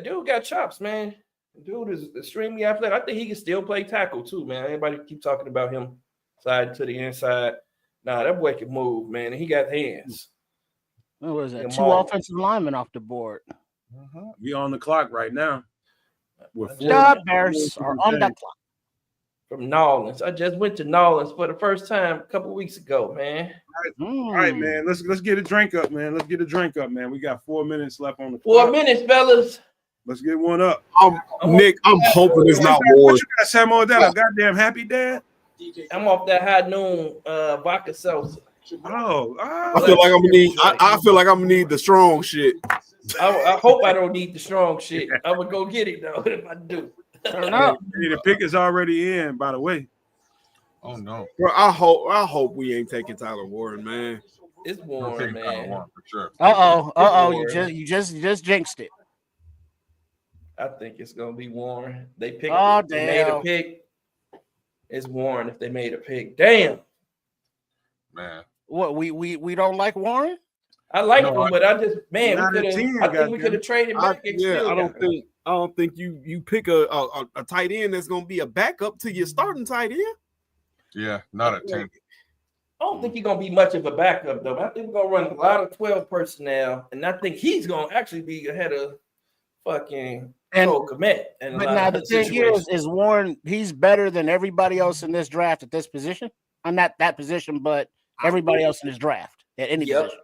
dude got chops, man. The dude is extremely athletic. I think he can still play tackle too, man. Everybody keep talking about him sliding to the inside. Nah, that boy can move, man. And he got hands. What was that? 2 offensive linemen off the board. We on the clock right now. The Bears are on the clock. from Nolans. I just went to Nolans for the first time a couple weeks ago, man. All right, man. Let's get a drink up, man. Let's get a drink up, man. We got 4 minutes left on the 4 clock. minutes, fellas. Let's get one up. Nick, I'm hoping it's not What war. you got, Samo? That a goddamn happy dad? I'm off that high noon vodka seltzer. I feel like I'm gonna need. I feel like I'm gonna need the strong shit. I hope I don't need the strong shit. I would go get it though if I do. Turn up. Hey, the pick is already in, by the way. Oh no. Bro, I hope we ain't taking Tyler Warren, man. It's I'm warm, taking Tyler man. Warren for sure. You just jinxed it. I think it's gonna be Warren. They picked. Oh, They made a damn. pick. It's Warren if they made a pick. Damn. Man. What we don't like Warren? I like No, him, but I just we Not a could 10, have. I think we goddamn. could have traded back. and still I got him. don't think you pick a tight end that's gonna be a backup to your starting tight end. Yeah, not a 10. I don't think he's gonna be much of a backup though. I think we're gonna run a lot of 12 personnel, and I think he's gonna actually be ahead of fucking And- Cole Kmet. But now the thing is Warren, he's better than everybody else in this draft at this position. I'm not that position, but everybody else in this draft at any Yep. position.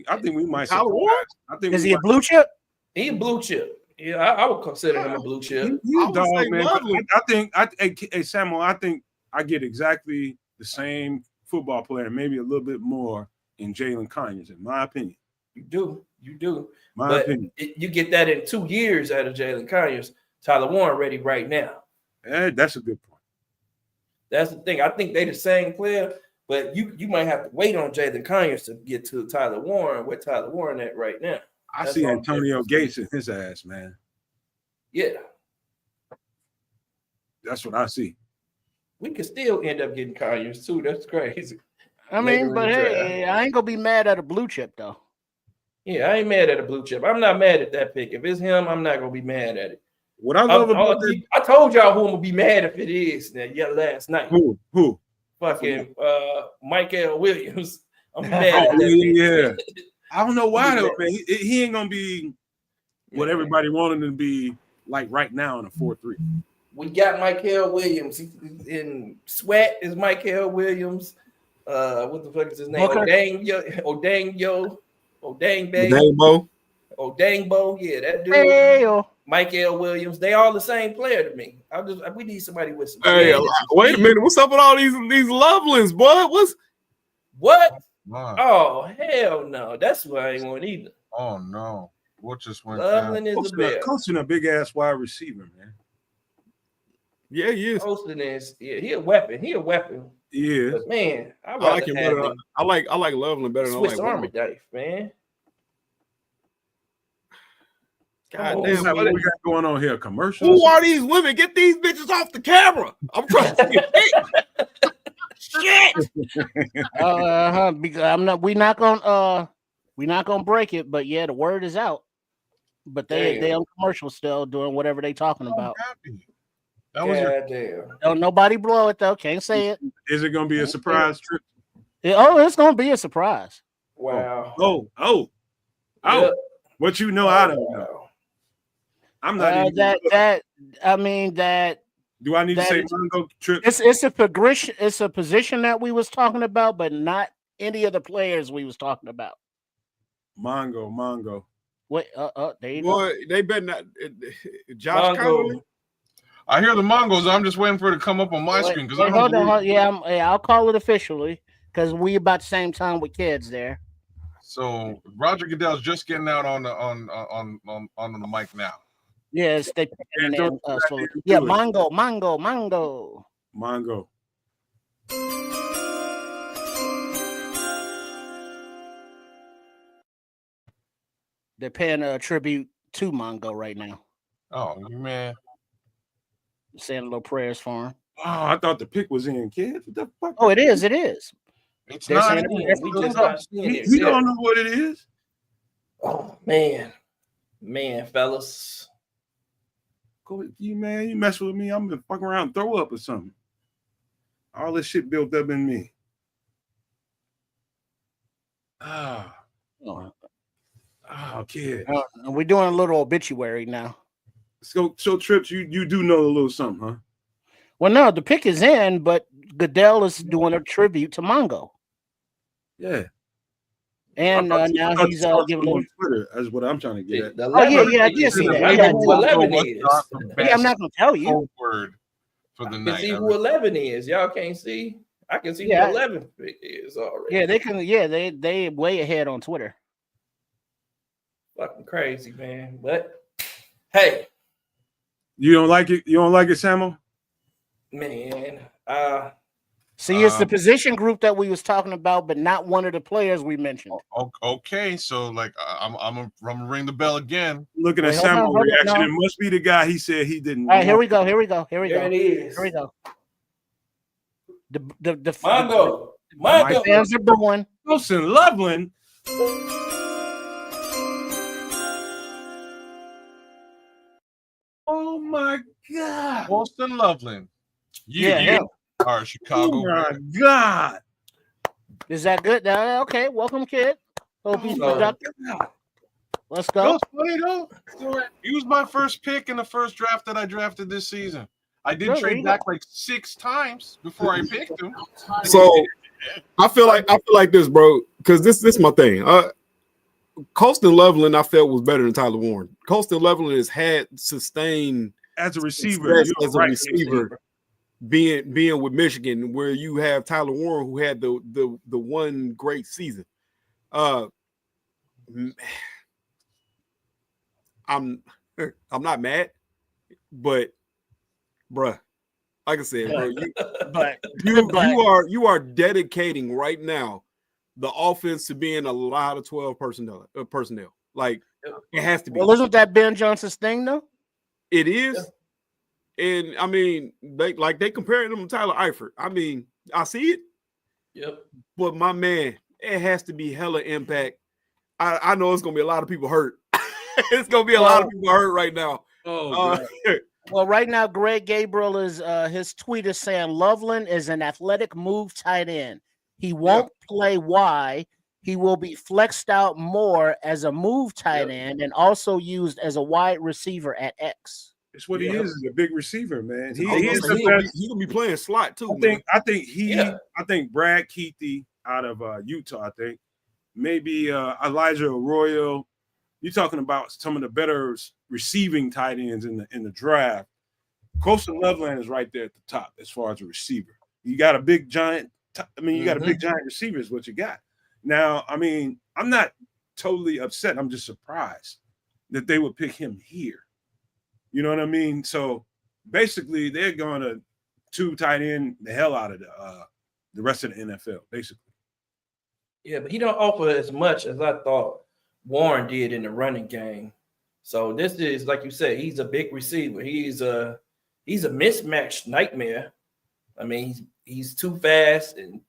I think we might. Tyler Warren? I think Is we he a might- blue chip? He's a blue chip. Yeah, I would consider him a blue chip. He's I a would dog, say man. Loveland. I think, hey, Samuel, I think I get exactly the same football player, maybe a little bit more in Jalen Conyers, in my opinion. You do. My But opinion. you get that in 2 years out of Jalen Conyers. Tyler Warren ready right now. That's a good point. That's the thing. I think they the same player, but you might have to wait on Jalen Conyers to get to Tyler Warren. Where Tyler Warren at right now? I That's see all. Antonio Gates in his ass, man. Yeah, That's what I see. we could still end up getting Conyers too. That's crazy. I Later mean, in but the hey, I ain't gonna be mad at a blue chip though. Yeah, I ain't mad at a blue chip. I'm not mad at that pick. If it's him, I'm not gonna be mad at it. What I love about that, I told y'all who I'm gonna be mad if it is. Last night, who? fucking Michael Williams. I'm mad at Oh, that pick. yeah. I don't know why though, man. He ain't gonna be what everybody wanted him to be like right now in a 4-3. We got Michael Williams. He's in Sweat is Michael Williams. What the fuck is his name? Booker. Odangbo. Odangbo. Yeah, that dude. Hey, Michael Williams. They all the same player to me. We need somebody with some. Hey, wait a minute. What's up with all these Lovelands, boy? What? Wow. Oh hell no! That's why I ain't want either. Oh no. What just went down? Loveland is a bear. Coaching a big ass wide receiver, man. Yeah, he is. Holston is he a weapon. He a weapon. Yeah. But man, I like him better. I like Loveland better than I Swiss like Army Warren. knife, man. God What damn, we got going on here? Commercials? who are these women? Get these bitches off the camera. I'm trying to get shit. because we're not gonna break it, but yeah, the word is out. But they on commercial still doing whatever they talking about. That was your, God damn. Don't nobody blow it though. Can't say it. Is it gonna be a surprise trip? It's gonna be a surprise. Wow. Oh. Yep. What you know, I don't know. Wow. I'm not even. Do I need to that say is- Mongo trip? It's a progression. It's a position that we was talking about, but not any of the players we was talking about. Mongo. Wait, there you go. Boy, they better not. Josh Mongo. Conley. I hear the Mongols. I'm just waiting for it to come up on my screen because I don't Hold believe- on. Yeah, I'll call it officially because we about the same time with kids there. So Roger Goodell's just getting out on the mic now. Yes, they. Yeah, don't slowly. do Yeah, it. Mongo. Mongo. They're paying a tribute to Mongo right now. Oh man, Saying a little prayers for him. Oh, I thought the pick was in, kids. What the fuck? Oh, it is. it's They're not. saying in. it- We just not seeing it. You don't know what it is? Oh man, fellas. Go, you man, you mess with me, I'm gonna fuck around and throw up or something. All this shit built up in me. Kid. We're doing a little obituary now. So Trips, you do know a little something, huh? Well, no, the pick is in, but Goodell is doing a tribute to Mongo. Yeah. And now he's giving on Twitter. That's what I'm trying to get at. The Oh, yeah, 11 I did see that. I Yeah, I know who did. 11 is. Yeah, I'm not going to tell you. Code word for the I can night. see who 11 is. Y'all can't see. I can see who 11 is already. Yeah, they can. Yeah, they way ahead on Twitter. Fucking crazy, man. But hey, You don't like it? You don't like it, Samo? man. See, it's the position group that we was talking about, but not one of the players we mentioned. Okay, so like I'm gonna ring the bell again. Looking at Wait, hold on, Samo's hold on, reaction, no. it must be the guy he said he didn't. All right, here want. we go. Here we go. There it is. Here we go. The Mongo. fans are booing. Wilson Loveland. Oh my God. Winston Loveland. Yeah, You are Chicago. Oh my God. Is that good? Okay, welcome, kid. Hope he's productive. Let's You know go. what's funny though? He was my first pick in the first draft that I drafted this season. I did There you trade go. back like 6 times before I picked him. So I feel like this, bro, because this is my thing. Colston Loveland, I felt was better than Tyler Warren. Colston Loveland has had sustained As a receiver, success as a receiver, being with Michigan, where you have Tyler Warren, who had the one great season. I'm not mad, but bruh, like I said, bro, you are dedicating right now the offense to being a lot of 12 personnel. Like it has to be. Well, isn't that Ben Johnson's thing though? It is. And I mean, they comparing him to Tyler Eifert. I mean, I see it. Yep. But my man, it has to be hella impact. I know it's gonna be a lot of people hurt. It's gonna be a lot of people hurt right now. Well, right now, Greg Gabriel is his tweet is saying Loveland is an athletic move tight end. He won't play Y. He will be flexed out more as a move tight end and also used as a wide receiver at X. It's what he is a big receiver, man. He He's is the best. gonna be playing slot too. I think Brad Keithy out of Utah. I think maybe Elijah Arroyo. You're talking about some of the better receiving tight ends in the draft. Colston Loveland is right there at the top as far as a receiver. You got a big giant. You got a big giant receiver is what you got. Now, I mean, I'm not totally upset. I'm just surprised that they would pick him here. You know what I mean? So basically, they're going to two tight end the hell out of the rest of the NFL, basically. Yeah, but he don't offer as much as I thought Warren did in the running game. So this is, like you said, he's a big receiver. He's a mismatched nightmare. I mean, he's too fast and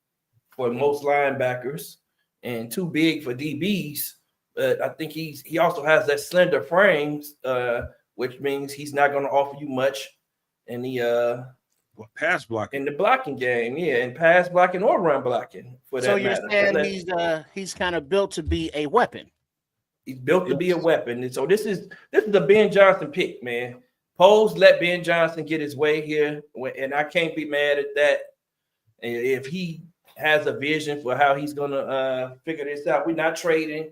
for most linebackers and too big for DBs. But I think he also has that slender frames, which means he's not going to offer you much in the pass blocking in the blocking game, and pass blocking or run blocking for that. So you're matter. saying he's kind of built to be a weapon. He's built to be a weapon, and so this is the Ben Johnson pick, man. Poles let Ben Johnson get his way here, and I can't be mad at that. And if he has a vision for how he's gonna figure this out, we're not trading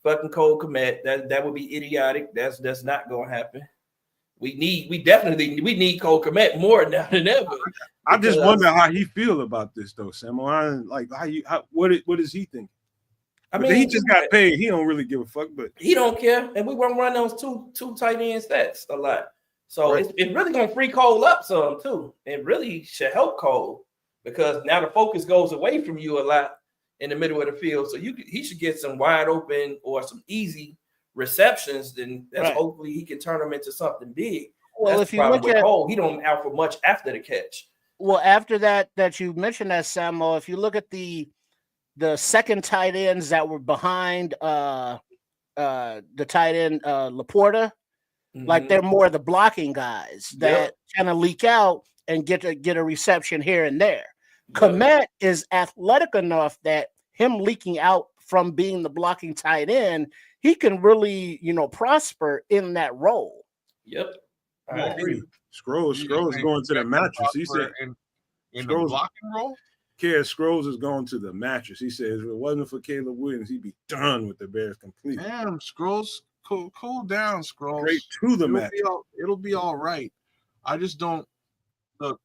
fucking Cole Kmet. That would be idiotic. That's not gonna happen. We need Cole Kmet more now than ever. I just wonder how he feel about this though, Sam. What does he think? I mean, he just got paid. He don't really give a fuck, but he don't care. And we want to run those two tight end stats a lot. So it's really gonna free Cole up some too. It really should help Cole because now the focus goes away from you a lot in the middle of the field. So he should get some wide open or some easy receptions. Then hopefully he can turn them into something big. Well, if you look at Cole, he don't offer much after the catch. Well, after that you mentioned that, Samo, if you look at the second tight ends that were behind the tight end Laporta, like they're more the blocking guys that kind of leak out and get a reception here and there. Kmet is athletic enough that him leaking out from being the blocking tight end, he can really, prosper in that role. Yep. I agree. Scrolls going to the mattress. He said in the Scrolls- blocking role. Scrolls is going to the mattress. He says if it wasn't for Caleb Williams, he'd be done with the Bears completely. Damn, Scrolls, cool down, Scrolls. Straight to the mattress. It'll be all right. I just don't look.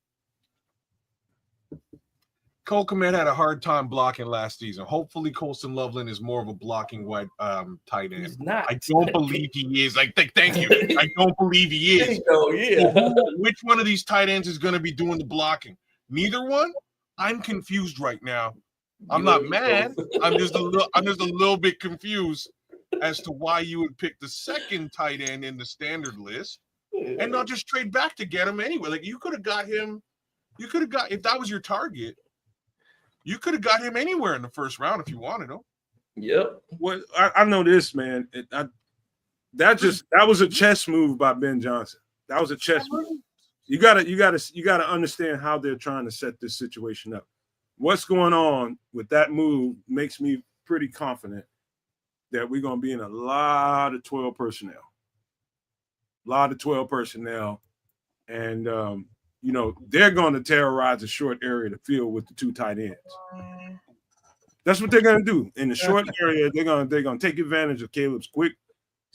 Cole Kmet had a hard time blocking last season. Hopefully, Colston Loveland is more of a blocking wide tight end. He's not. I don't believe he is. Thank you. I don't believe he is. Yeah. Which one of these tight ends is going to be doing the blocking? Neither one. I'm confused right now. I'm not mad. I'm just a little bit confused as to why you would pick the second tight end in the standard list and not just trade back to get him anyway. Like you could have got him. You could have got if that was your target. You could have got him anywhere in the first round if you wanted him. Yep. Well, I know this, man. That was a chess move by Ben Johnson. That was a chess move. You gotta understand how they're trying to set this situation up. What's going on with that move makes me pretty confident that we're gonna be in a lot of 12 personnel. And they're going to terrorize the short area of the field with the two tight ends. That's what they're going to do. In the short area, they're going to take advantage of Caleb's quick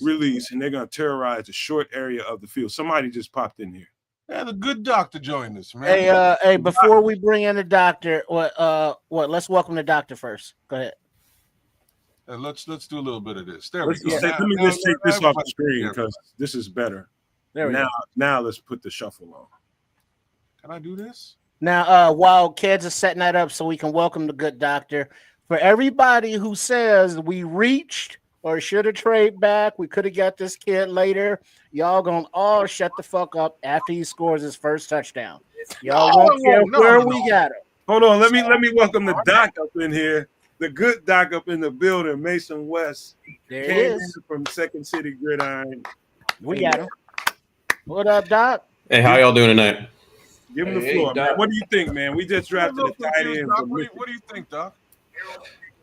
release, and they're going to terrorize the short area of the field. Somebody just popped in here. Yeah, the good doctor joined us, man. Hey, before we bring in the doctor, let's welcome the doctor first. Go ahead. Let's do a little bit of this. Let me just take this off the screen because this is better. There we go. Now let's put the shuffle on. Can I do this? Now, while kids are setting that up so we can welcome the good doctor, for everybody who says we reached or should have traded back, we could have got this kid later, y'all gonna all shut the fuck up after he scores his first touchdown. Y'all won't care where we got him. Hold on, let me welcome the doc up in here. The good doc up in the building, Mason West. There it is. From Second City Gridiron. We got him. What up, Doc? Hey, how y'all doing tonight? Give him the floor, man. What do you think, man? We just drafted a tight end. What do you think, Doc?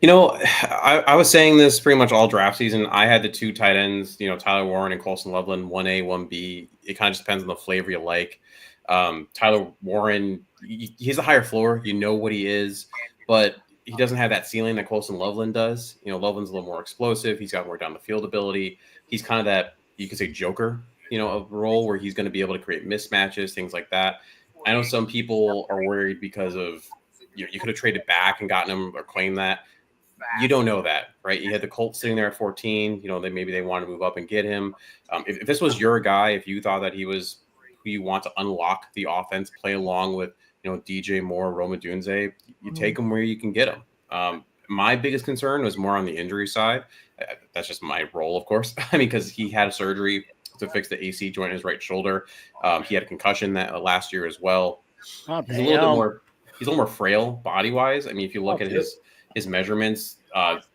You know, I was saying this pretty much all draft season. I had the two tight ends, Tyler Warren and Colston Loveland, 1A, 1B. It kind of just depends on the flavor you like. Tyler Warren, he's a higher floor. You know what he is, but he doesn't have that ceiling that Colston Loveland does. Loveland's a little more explosive. He's got more down the field ability. He's kind of that, you could say, joker, of role where he's going to be able to create mismatches, things like that. I know some people are worried because of, you could have traded back and gotten him or claimed that. You don't know that, right? You had the Colts sitting there at 14. Maybe they want to move up and get him. If this was your guy, if you thought that he was who you want to unlock the offense, play along with, DJ Moore, Roma Dunze, you take him where you can get him. My biggest concern was more on the injury side. That's just my role, of course. Because he had a surgery to fix the AC joint in his right shoulder. He had a concussion that last year as well. He's a little more frail body wise. I mean, if you look at his measurements,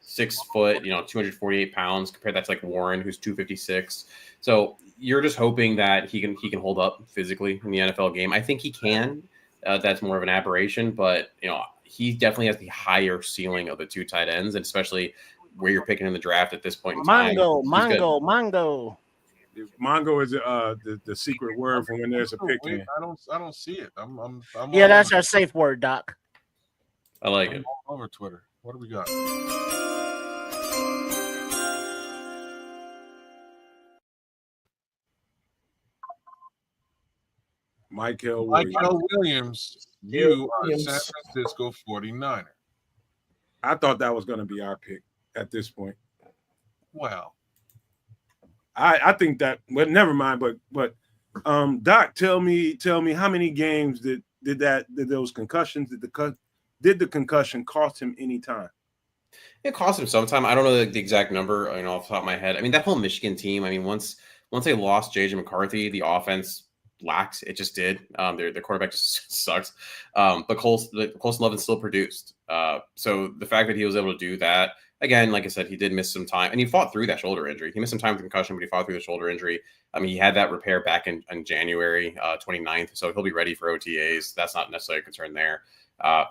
6 foot, 248 pounds, compare that to like Warren, who's 256. So you're just hoping that he can hold up physically in the NFL game. I think he can. That's more of an aberration, but he definitely has the higher ceiling of the two tight ends, and especially where you're picking in the draft at this point in time. Mongo. Mongo is the secret word for when there's a pick in. I don't see it. I'm that's our safe word, Doc. I like it. All over Twitter. What do we got? Michael Williams, you are a San Francisco 49er. I thought that was going to be our pick at this point. Well, I think that, but never mind. But Doc, tell me how many games did those concussions did the concussion cost him any time? It cost him some time. I don't know the exact number, off the top of my head. I mean, that whole Michigan team. I mean, once they lost JJ McCarthy, the offense lacked. It just did. Their quarterback just sucks. But Colston Loveland still produced. So the fact that he was able to do that, again, like I said, he did miss some time, and he fought through that shoulder injury. He missed some time with concussion, but he fought through the shoulder injury. I mean, he had that repair back in January 29th, so he'll be ready for OTAs. That's not necessarily a concern there.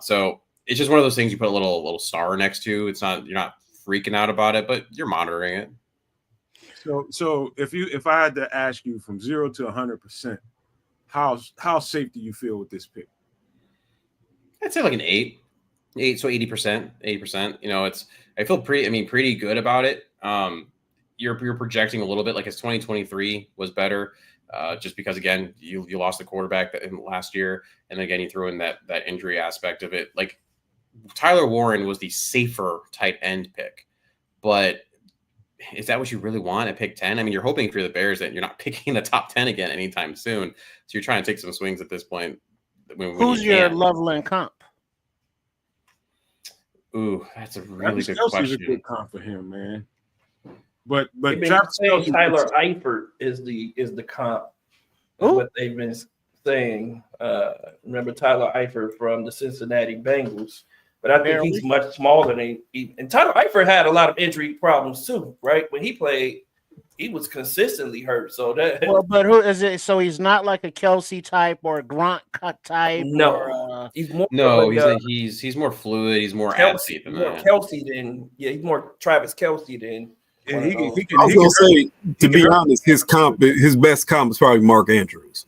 So it's just one of those things you put a little star next to. It's not, you're not freaking out about it, but you're monitoring it. So if I had to ask you from 0 to 100%, how safe do you feel with this pick? I'd say like an 8, so 80%. You know, I feel pretty good about it. You're projecting a little bit like his 2023 was better, just because again you lost the quarterback in last year, and again you threw in that injury aspect of it. Like Tyler Warren was the safer tight end pick, but is that what you really want at pick 10? I mean, you're hoping for the Bears that you're not picking the top 10 again anytime soon. So you're trying to take some swings at this point. Who's your Loveland comp? Ooh, that's a really good Kelsey's question. a good comp for him, man. But They've been Travis saying Kelce, Tyler Eifert is the comp. That's what they've been saying. Remember Tyler Eifert from the Cincinnati Bengals. But I think he's much smaller than he. And Tyler Eifert had a lot of injury problems too, right? When he played, he was consistently hurt. So that. Well, but who is it? So he's not like a Kelsey type or a Gronk cut type. No, or, he's more. He's more fluid. He's more Kelsey athlete than more that. Kelsey than he's more Travis Kelce than. and I was gonna say, to be honest, his best comp is probably Mark Andrews.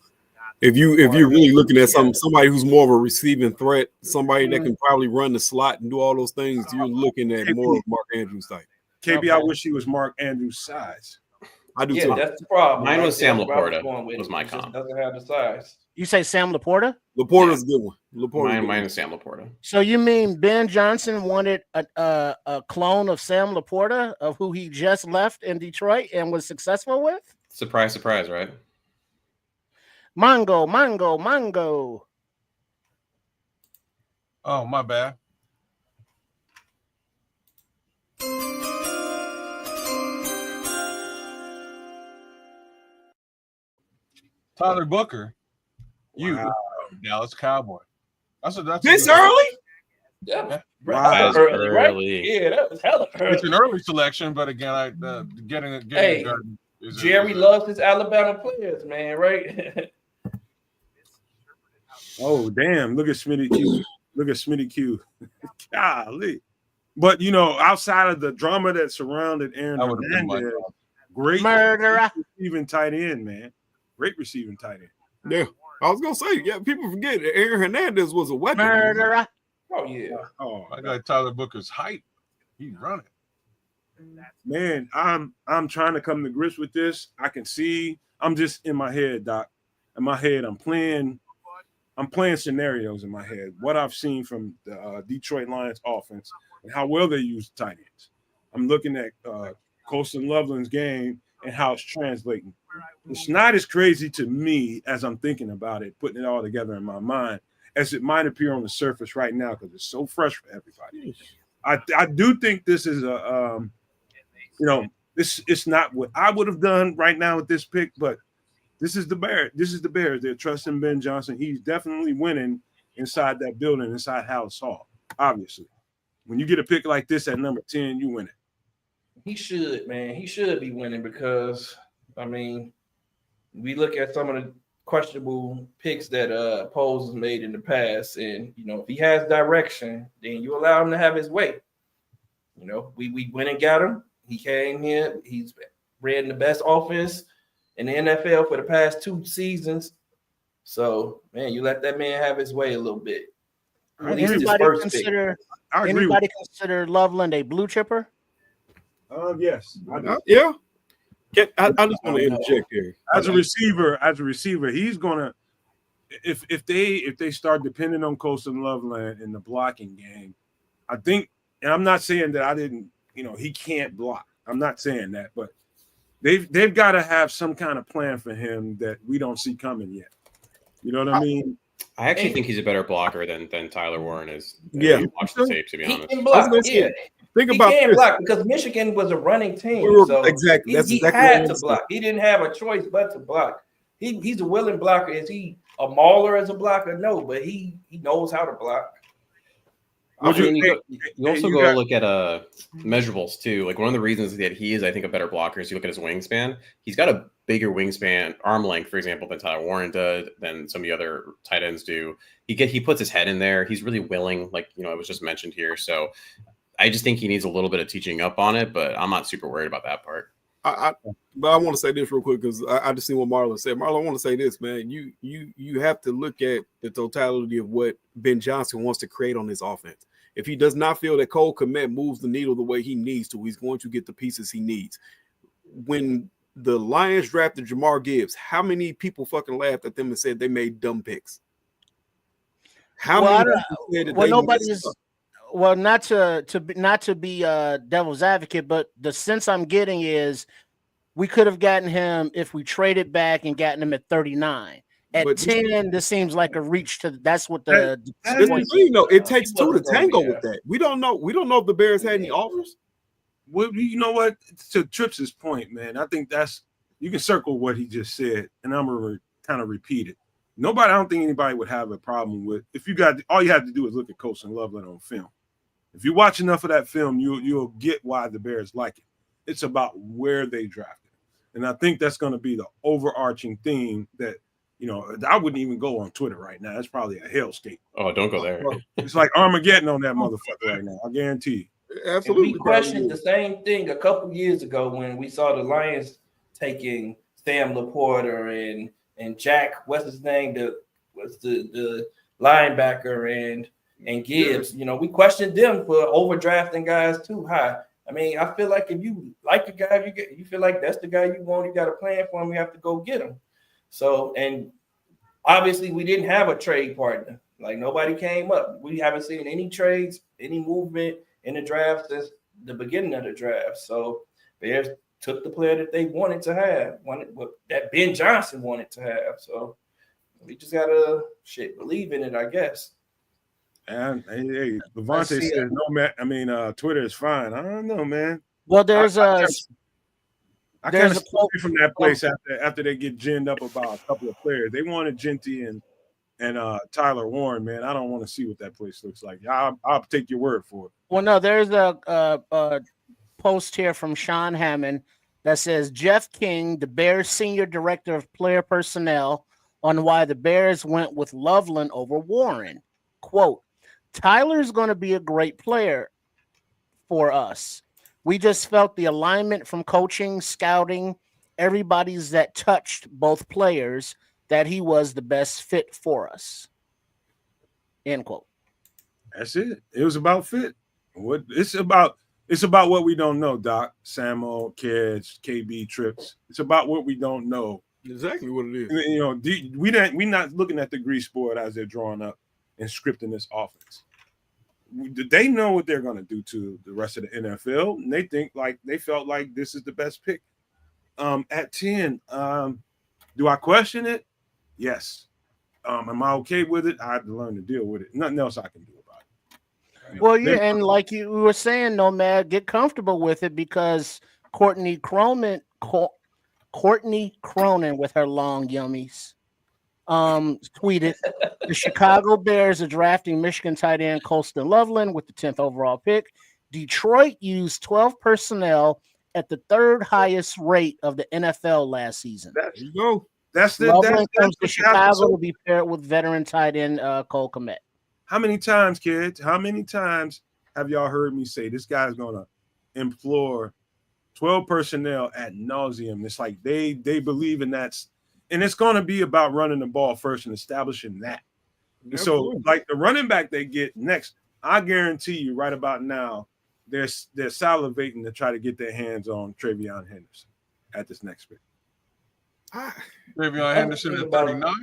If you're really looking at somebody who's more of a receiving threat, somebody that can probably run the slot and do all those things, you're looking at more of Mark Andrews type. KB, I wish he was Mark Andrews' size. I do too. That's the problem. Mine was Sam That's where I Laporta. Was my He just comp. doesn't have the size. You say Sam Laporta? Laporta's a good one. Mine was Sam Laporta. So you mean Ben Johnson wanted a clone of Sam Laporta, of who he just left in Detroit and was successful with? Surprise, surprise, right? Mongo. Oh, my bad. Tyler Booker, Dallas Cowboy. That's This early? Yeah, Wow. early, right? Early. Yeah, that was hella early. It's an early selection, but again, getting Hey, Jerry loves his Alabama players, man, right? Oh, damn. Look at Smitty Q. Golly. But, outside of the drama that surrounded Aaron That would've been my Hernandez, job. great Murderer. receiving tight end, man. Great receiving tight end. Yeah. I was gonna say, people forget that Aaron Hernandez was a weapon. Murderer. Oh yeah. Oh, I got Tyler Booker's height. He's running. man, I'm trying to come to grips with this. I can see. I'm just in my head, Doc. In my head, I'm playing scenarios in my head. What I've seen from the Detroit Lions offense and how well they use tight ends. I'm looking at Colston Loveland's game and how it's translating. It's not as crazy to me as I'm thinking about it, putting it all together in my mind, as it might appear on the surface right now because it's so fresh for everybody. I do think this is it's not what I would have done right now with this pick, but this is the Bears. This is the Bears. They're trusting Ben Johnson. He's definitely winning inside that building, inside House Hall. Obviously, when you get a pick like this at number 10, you win it. He should, man. He should be winning because, I mean, we look at some of the questionable picks that Poles has made in the past, and if he has direction, then you allow him to have his way. We went and got him. He came here. He's ran the best offense in the NFL for the past 2 seasons. So, man, you let that man have his way a little bit. At least his first pick. Anybody consider Loveland a blue chipper? Yes. Yeah. I just want to interject here. As a receiver, he's gonna if they start depending on Colston Loveland in the blocking game, I think, and I'm not saying that he can't block. I'm not saying that, but they've got to have some kind of plan for him that we don't see coming yet. You know what I mean? I actually think he's a better blocker than Tyler Warren is. Yeah. Watch the tape, to be He honest. can block. Yeah. Think He about can this. block because Michigan was a running team. So Exactly. That's he exactly had what to I'm block. He didn't have a choice but to block. He's a willing blocker. Is he a mauler as a blocker? No, but he knows how to block. You also look at measurables too. Like one of the reasons that he is, I think, a better blocker is you look at his wingspan. He's got a bigger wingspan, arm length, for example, than Tyler Warren does, than some of the other tight ends do. He puts his head in there. He's really willing, like it was just mentioned here. So I just think he needs a little bit of teaching up on it, but I'm not super worried about that part. But I want to say this real quick because I just seen what Marlon said. Marlon, I want to say this, man. You have to look at the totality of what Ben Johnson wants to create on this offense. If he does not feel that Cole Kmet moves the needle the way he needs to, he's going to get the pieces he needs. When the Lions drafted Jamar Gibbs, how many people fucking laughed at them and said they made dumb picks? How many people said that nobody's. Well, not to be devil's advocate, but the sense I'm getting is we could have gotten him if we traded back and gotten him at 39. At 10, this seems like a reach to. That's what the. It takes two to tango with that. We don't know if the Bears had any offers. Well, you know what? To Tripp's point, man, I think you can circle what he just said, and I'm gonna kind of repeat it. I don't think anybody would have a problem with if you got all you have to do is look at Colson Loveland on film. If you watch enough of that film, you'll get why the Bears like it. It's about where they drafted, and I think that's going to be the overarching theme that. I wouldn't even go on Twitter right now. That's probably a hellscape. Oh, don't go there. It's like Armageddon on that motherfucker right now. I guarantee you. Absolutely. And we questioned the same thing a couple years ago when we saw the Lions taking Sam Laporta and Jack, what's his name? The linebacker and Gibbs. We questioned them for overdrafting guys too high. I mean, I feel like if you like a guy, you feel like that's the guy you want, you got a plan for him, you have to go get him. So, and obviously we didn't have a trade partner. Like nobody came up. We haven't seen any trades, any movement in the draft since the beginning of the draft. So Bears took the player that they wanted to have, that Ben Johnson wanted to have. So we just gotta believe in it, I guess. And hey, Levante says no, Twitter is fine. I don't know, man. Well, there's I kind of stay from that place after they get ginned up about a couple of players. They wanted Jeanty and Tyler Warren, man. I don't want to see what that place looks like. I'll take your word for it. Well, no, there's a post here from Sean Hammond that says Jeff King, the Bears senior director of player personnel, on why the Bears went with Loveland over Warren. Quote, Tyler's going to be a great player for us. We just felt the alignment from coaching, scouting, everybody's that touched both players, that he was the best fit for us. End quote. That's it. It was about fit. It's about what we don't know, Doc. Samo, Kids, KB, Trips. It's about what we don't know. Exactly what it is. We're not looking at the grease board as they're drawing up and scripting this offense. They know what they're going to do to the rest of the NFL, and they felt like this is the best pick. At 10, do I question it? Yes. Am I okay with it? I have to learn to deal with it. Nothing else I can do about it. Well, yeah, and like you were saying, Nomad, get comfortable with it because Courtney Cronin with her long yummies tweeted, the Chicago Bears are drafting Michigan tight end Colston Loveland with the 10th overall pick. Detroit used 12 personnel at the third highest rate of the NFL last season. There you go. Loveland comes to Chicago to be paired with veteran tight end Cole Kmet. How many times, kids? How many times have y'all heard me say this guy's going to implore 12 personnel ad nauseum? It's like they believe in that. And it's going to be about running the ball first and establishing that. And so, like the running back they get next, I guarantee you right about now, they're salivating to try to get their hands on Travion Henderson at this next pick. Travion Henderson at 39?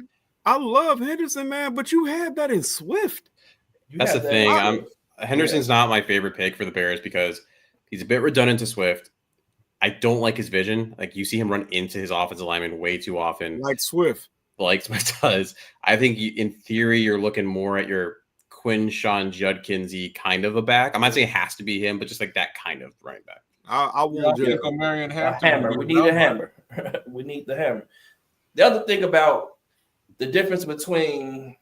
I love Henderson, man, but you had that in Swift. That's the thing. Henderson's not my favorite pick for the Bears because he's a bit redundant to Swift. I don't like his vision. Like you see him run into his offensive lineman way too often. Like Swift. Like Swift does. I think in theory, you're looking more at your Quinshon Judkins-y kind of a back. I'm not saying it has to be him, but just like that kind of running back. I want Marion hammer. We need a hammer. We need the hammer. The other thing about the difference between,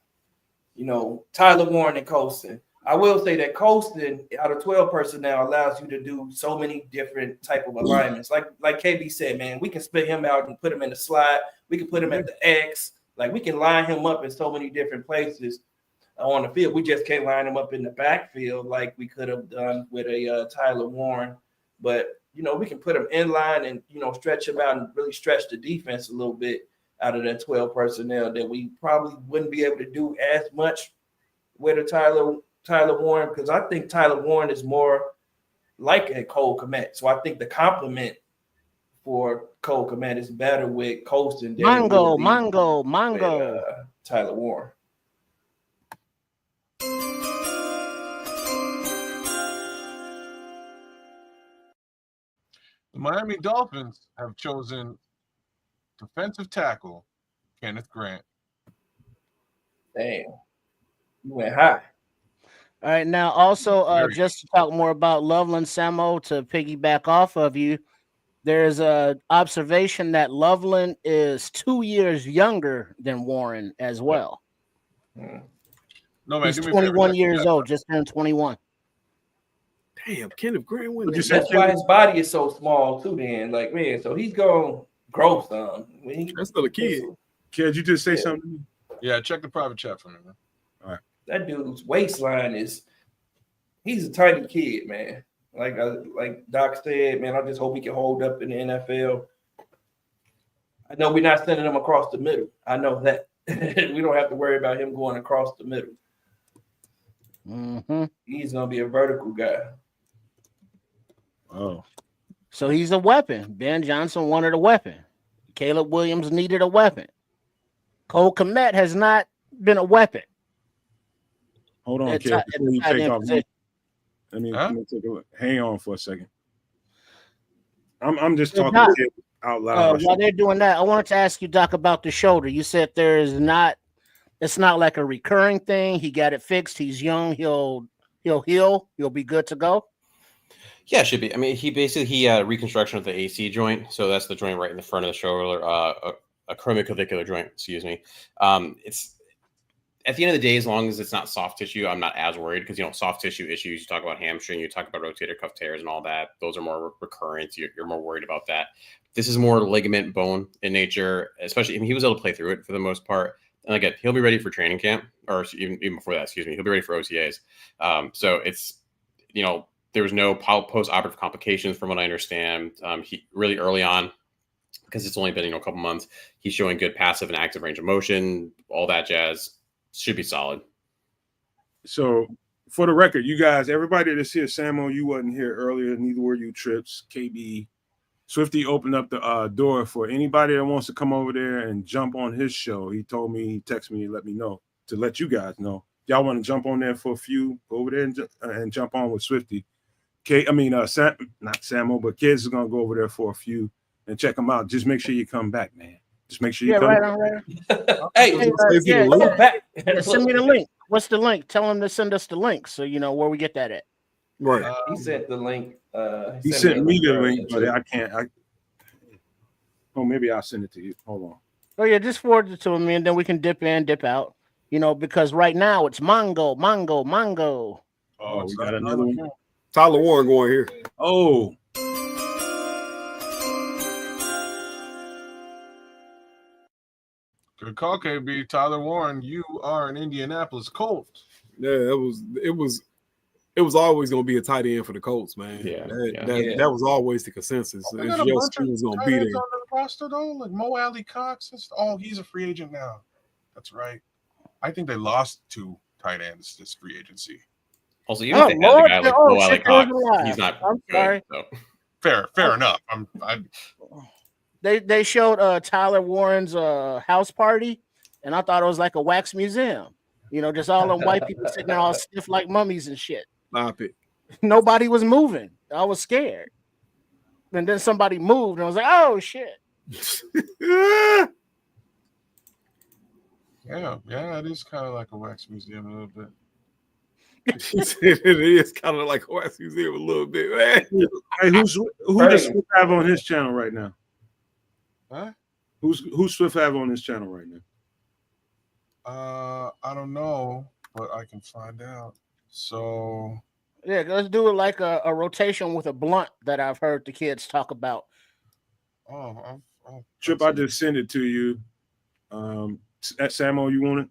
Tyler Warren and Colston, I will say that Colston out of 12 personnel allows you to do so many different type of alignments. Like KB said, man, we can split him out and put him in the slot. We can put him at the X. Like we can line him up in so many different places on the field. We just can't line him up in the backfield like we could have done with a Tyler Warren. But we can put him in line and stretch him out and really stretch the defense a little bit out of that 12 personnel that we probably wouldn't be able to do as much with a Tyler Warren, because I think Tyler Warren is more like a Cole Kmet. So I think the complement for Cole Kmet is better with Colston than Mongo. with, Tyler Warren. The Miami Dolphins have chosen defensive tackle Kenneth Grant. Damn, you went high. All right, now also Very just to talk more about Loveland Samo, to piggyback off of you, there's a observation that Loveland is 2 years younger than Warren as well. No, man, He's do me a favor, 21 check years that. old, just turned 21. Damn, Kenneth Grant went. What'd you say? That's why his body is so small too. Then, like, man, so he's gonna grow some. That's still a kid. Kid, you just say something to me? Yeah, check the private chat for me, man. That dude's waistline he's a tiny kid, man. Like Doc said, man, I just hope he can hold up in the NFL. I know we're not sending him across the middle. I know that. We don't have to worry about him going across the middle. Mm-hmm. He's gonna be a vertical guy. Oh, So he's a weapon. Ben Johnson wanted a weapon. Caleb Williams needed a weapon. Cole Kmet has not been a weapon. hold on, At kid. ti- at Before the you tight take end off, position. let me Huh? take a look. Hang on for a second. I'm just Hey, talking Doc, kid out loud. While they're doing that, I wanted to ask you, Doc, about the shoulder. You said it's not like a recurring thing. He got it fixed. He's young. He'll heal. He'll be good to go. Yeah, it should be. I mean, he had reconstruction of the AC joint, so that's the joint right in the front of the shoulder, a acromioclavicular joint. Excuse me. It's at the end of the day, as long as it's not soft tissue, I'm not as worried, because soft tissue issues. You talk about hamstring, you talk about rotator cuff tears, and all that. Those are more recurrent. You're more worried about that. This is more ligament bone in nature, especially. I mean, he was able to play through it for the most part. And again, he'll be ready for training camp, or even before that. Excuse me, he'll be ready for OTAs. So it's there was no post-operative complications from what I understand. He really early on, because it's only been a couple months, he's showing good passive and active range of motion, all that jazz. Should be solid. So, for the record, you guys, everybody that's here, Samo, you wasn't here earlier. Neither were you, Trips, KB. Swifty opened up the door for anybody that wants to come over there and jump on his show. He told me, he texted me, let me know, to let you guys know. Y'all want to jump on there for a few, go over there and jump on with Swifty. Not Samo, but kids are gonna go over there for a few and check them out. Just make sure you come back, man. Just make sure you come. Right on, right on. Hey, Yeah, back. send me the link. What's the link? Tell him to send us the link so you know where we get that at. Right. He sent the link. He sent me the earlier, link, but too. I can't. Maybe I'll send it to you. Hold on. Oh yeah, just forward it to me, and then we can dip in, dip out. Because right now it's Mongo. Oh, we got another one. Tyler Warren going here. Oh, Good call, KB. Tyler Warren, you are an Indianapolis Colt. Yeah, it was always going to be a tight end for the Colts, man. Yeah, That was always the consensus. They got It's a just bunch who was of going to tight be ends there. on the roster, though. Like Mo Alley Cox. He's a free agent now. That's right. I think they lost 2 tight ends this free agency. Also, even if they had a guy like Mo Alley Cox, he's not I'm good. sorry. So. Fair enough. They showed Tyler Warren's house party, and I thought it was like a wax museum. Just all them white people sitting there all stiff like mummies and shit. Stop it. Nobody was moving. I was scared. And then somebody moved, and I was like, "Oh shit!" Yeah, it is kind of like a wax museum a little bit. He said it is kind of like a wax museum a little bit, man. hey, who does Swift have on his channel right now? Huh? Who's Swift have on his channel right now? I don't know, but I can find out. So Yeah, let's do it like a rotation with a blunt that I've heard the kids talk about. Trip, I just sent it to you. Samo, you want it?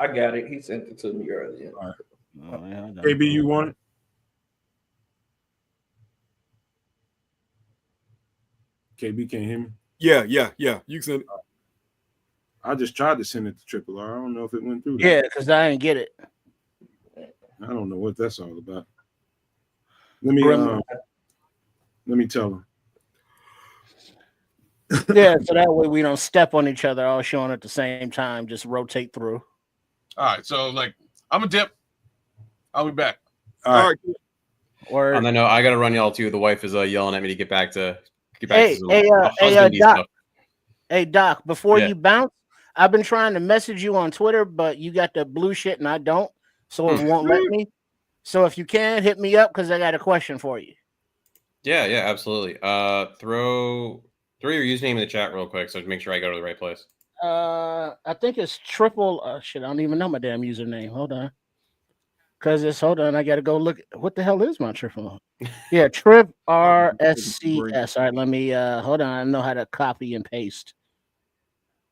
I got it. He sent it to me earlier. All right. Oh, yeah, KB, you want it? KB can't hear me. Yeah. You can send it. I just tried to send it to Triple R. I don't know if it went through. Yeah, because I didn't get it. I don't know what that's all about. Let me tell him. Yeah, so that way we don't step on each other all showing at the same time. Just rotate through. All right, so like I'm a dip. I'll be back. All right. Or On that note, I gotta run y'all too. The wife is yelling at me to get back to Hey, some hey, husbandy Doc. stuff. Hey, Doc, before Yeah. you bounce, I've been trying to message you on Twitter, but you got the blue shit and I don't, so it won't let me. So if you can, hit me up because I got a question for you. Yeah, absolutely. Throw your username in the chat real quick so to make sure I go to the right place. I think it's triple. Shit, I don't even know my damn username. Hold on, hold on. I got to go look. What the hell is my triple? Yeah, Trip RSCS. All right, let me. Hold on. I know how to copy and paste.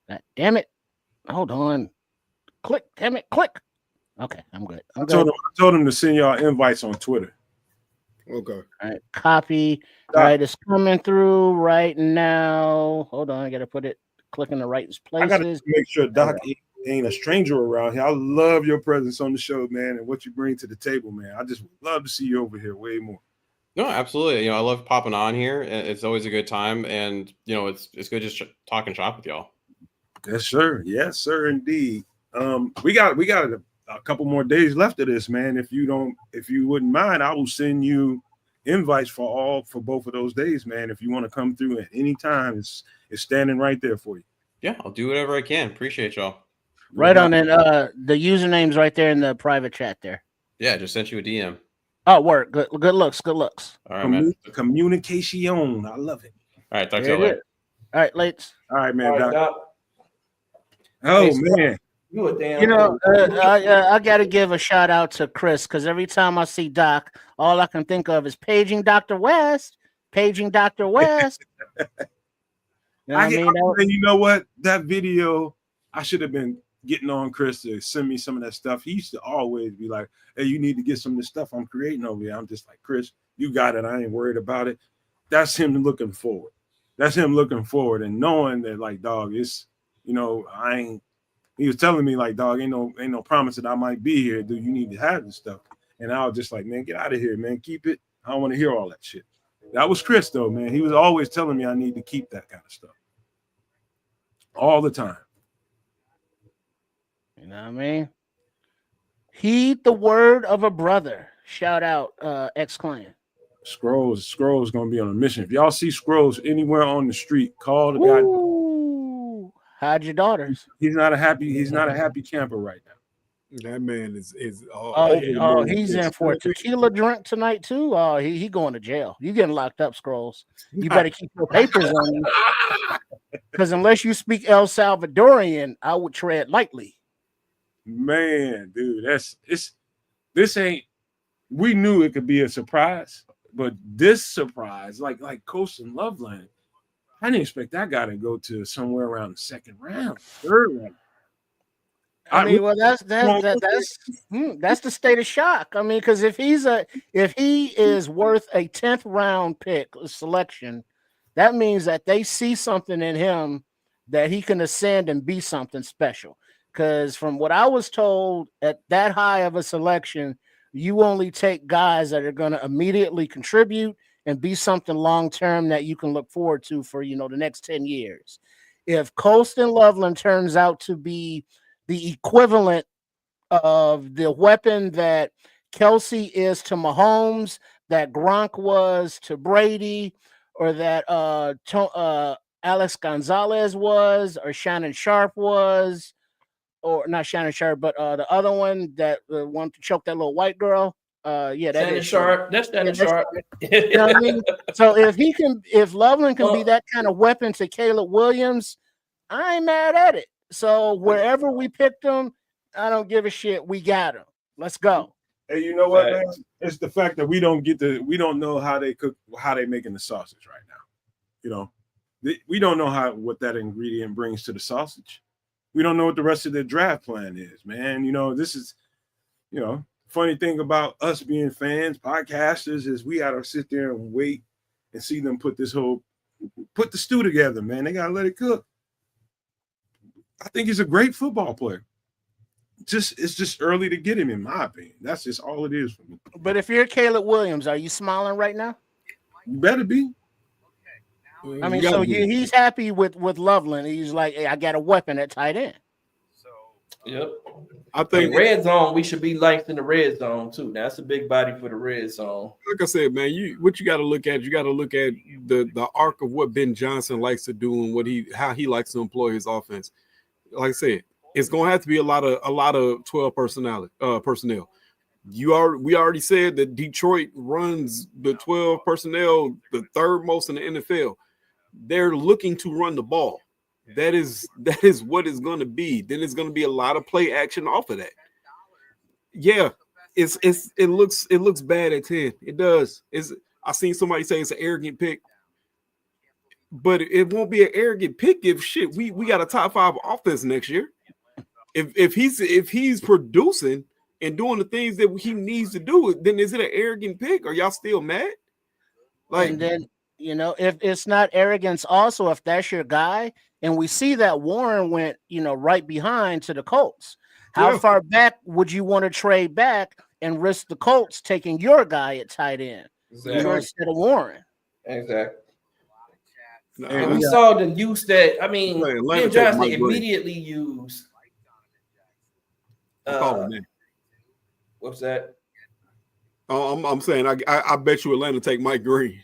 God damn it! Hold on. Click. Damn it! Click. Okay, I'm good. I told him to send y'all invites on Twitter. Okay. All right, copy. All right, it's coming through right now. Hold on, I gotta put it. Click in the right places. I gotta make sure Doc ain't a stranger around here. I love your presence on the show, man, and what you bring to the table, man. I just love to see you over here way more. No, absolutely. I love popping on here. It's always a good time, and it's good just talking shop with y'all. Yes, sir. Yes, sir, indeed. We got a couple more days left of this, man. If you wouldn't mind, I will send you invites for both of those days, man. If you want to come through at any time, it's standing right there for you. Yeah, I'll do whatever I can. Appreciate y'all. Right on, and the username's right there in the private chat there. Yeah, just sent you a DM. Oh, work. Good looks. Good looks. All right, man. Communication. I love it. All right, talk to you later. All right, Lates. All right, man. All right, Doc. Doc. Oh, Hey, man. You a damn. I got to give a shout out to Chris because every time I see Doc, all I can think of is paging Dr. West. Paging Dr. West. You know what I mean? And you know what? That video, I should have been getting on Chris to send me some of that stuff. He used to always be like, hey, you need to get some of the stuff I'm creating over here. I'm just like, Chris, you got it. I ain't worried about it. That's him looking forward. That's him looking forward and knowing that, like, dog, it's, he was telling me, like, dog, ain't no promise that I might be here. Do you need to have this stuff? And I was just like, man, get out of here, man. Keep it. I don't want to hear all that shit. That was Chris, though, man. He was always telling me I need to keep that kind of stuff. All the time. You know what I mean? Heed the word of a brother. Shout out X-Clan. Scrolls gonna be on a mission. If y'all see Scrolls anywhere on the street, call the guy. Hide your daughters. He's not a happy camper right now. That man is he's in for a tequila drink tonight too. Oh, he going to jail. You getting locked up, Scrolls. You better keep your papers on you. Because unless you speak El Salvadorian, I would tread lightly. Man, dude, this ain't. We knew it could be a surprise, but this surprise, like Coast and Loveland, I didn't expect that guy to go to somewhere around the second round, third round. I mean, well, that's the state of shock. I mean, because if he is worth a 10th round pick selection, that means that they see something in him that he can ascend and be something special. Because from what I was told, at that high of a selection, you only take guys that are going to immediately contribute and be something long term that you can look forward to for the next 10 years. If Colston Loveland turns out to be the equivalent of the weapon that Kelsey is to Mahomes, that Gronk was to Brady, or that Alex Gonzalez was, or Shannon Sharp was, or not Shannon Sharp, but the other one that wanted to choke that little white girl. Shannon Sharp. That's Shannon Sharp. You know what I mean? So if Loveland can be that kind of weapon to Caleb Williams, I ain't mad at it. So wherever we picked him, I don't give a shit. We got him. Let's go. Hey, you know what, man? It's the fact that we don't know how they making the sausage right now. We don't know what that ingredient brings to the sausage. We don't know what the rest of their draft plan is, man. This is, funny thing about us being fans, podcasters, is we got to sit there and wait and see them put this whole put the stew together, man. They gotta let it cook. I think he's a great football player. It's just early to get him, in my opinion. That's just all it is for me. But if you're Caleb Williams, are you smiling right now? You better be. I mean, so he's happy with Loveland. He's like, hey, I got a weapon at tight end. Yep. I think red zone, we should be length in the red zone too. That's a big body for the red zone. like I said, man, you got to look at the arc of what Ben Johnson likes to do and how he likes to employ his offense. Like I said, it's gonna have to be a lot of 12 personnel. We already said that Detroit runs the 12 personnel the third most in the NFL. They're looking to run the ball. That is what it's going to be. Then it's going to be a lot of play action off of that. Yeah, it looks bad at 10. It does. I seen somebody say it's an arrogant pick, but it won't be an arrogant pick if we got a top 5 offense next year. If he's producing and doing the things that he needs to do, then is it an arrogant pick? Are y'all still mad? And then, if it's not arrogance, also, if that's your guy, and we see that Warren went, right behind to the Colts, how far back would you want to trade back and risk the Colts taking your guy at tight end instead of Warren? Exactly. And And we saw the use that, Ben Johnson immediately used. What's that? Oh, I'm saying I bet you Atlanta take Mike Green.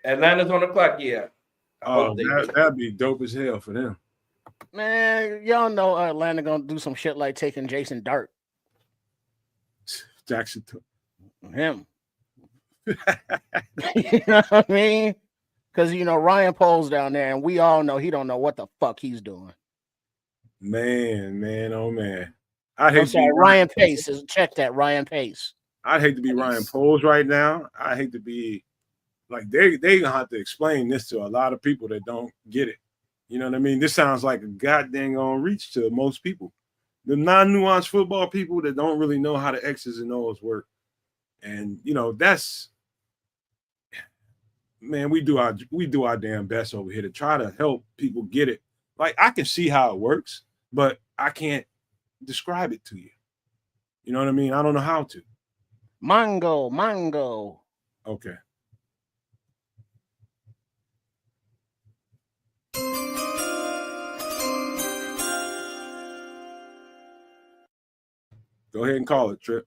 Atlanta's on the clock, yeah. Oh, that'd be dope as hell for them. Man, y'all know Atlanta gonna do some shit like taking Jason Dart. Jackson. Him. You know what I mean? Because Ryan Poles down there, and we all know he don't know what the fuck he's doing. Man, oh man. I'm sorry, Ryan Pace. Check that, Ryan Pace. I'd hate to be Ryan Poles right now. I hate to be like they gonna have to explain this to a lot of people that don't get it. You know what I mean? This sounds like a goddamn on reach to most people. The non-nuanced football people that don't really know how the X's and O's work. And that's, man, we do our damn best over here to try to help people get it. Like, I can see how it works, but I can't describe it to you. You know what I mean? I don't know how to. Mango. Okay. Go ahead and call it, Trip.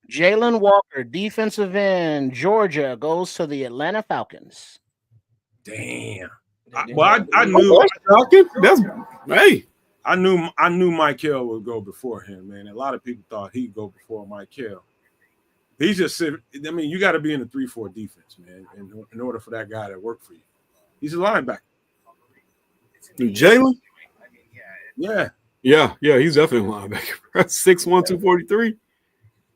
Jalen Walker, defensive end, Georgia, goes to the Atlanta Falcons. Damn. I knew. I knew Mike Hill would go before him, man. A lot of people thought he'd go before Mike Hill. He's just, you got to be in a 3-4 defense, man, in order for that guy to work for you. He's a linebacker. Jalen? Yeah. Yeah, he's definitely a linebacker. 6'1", 243.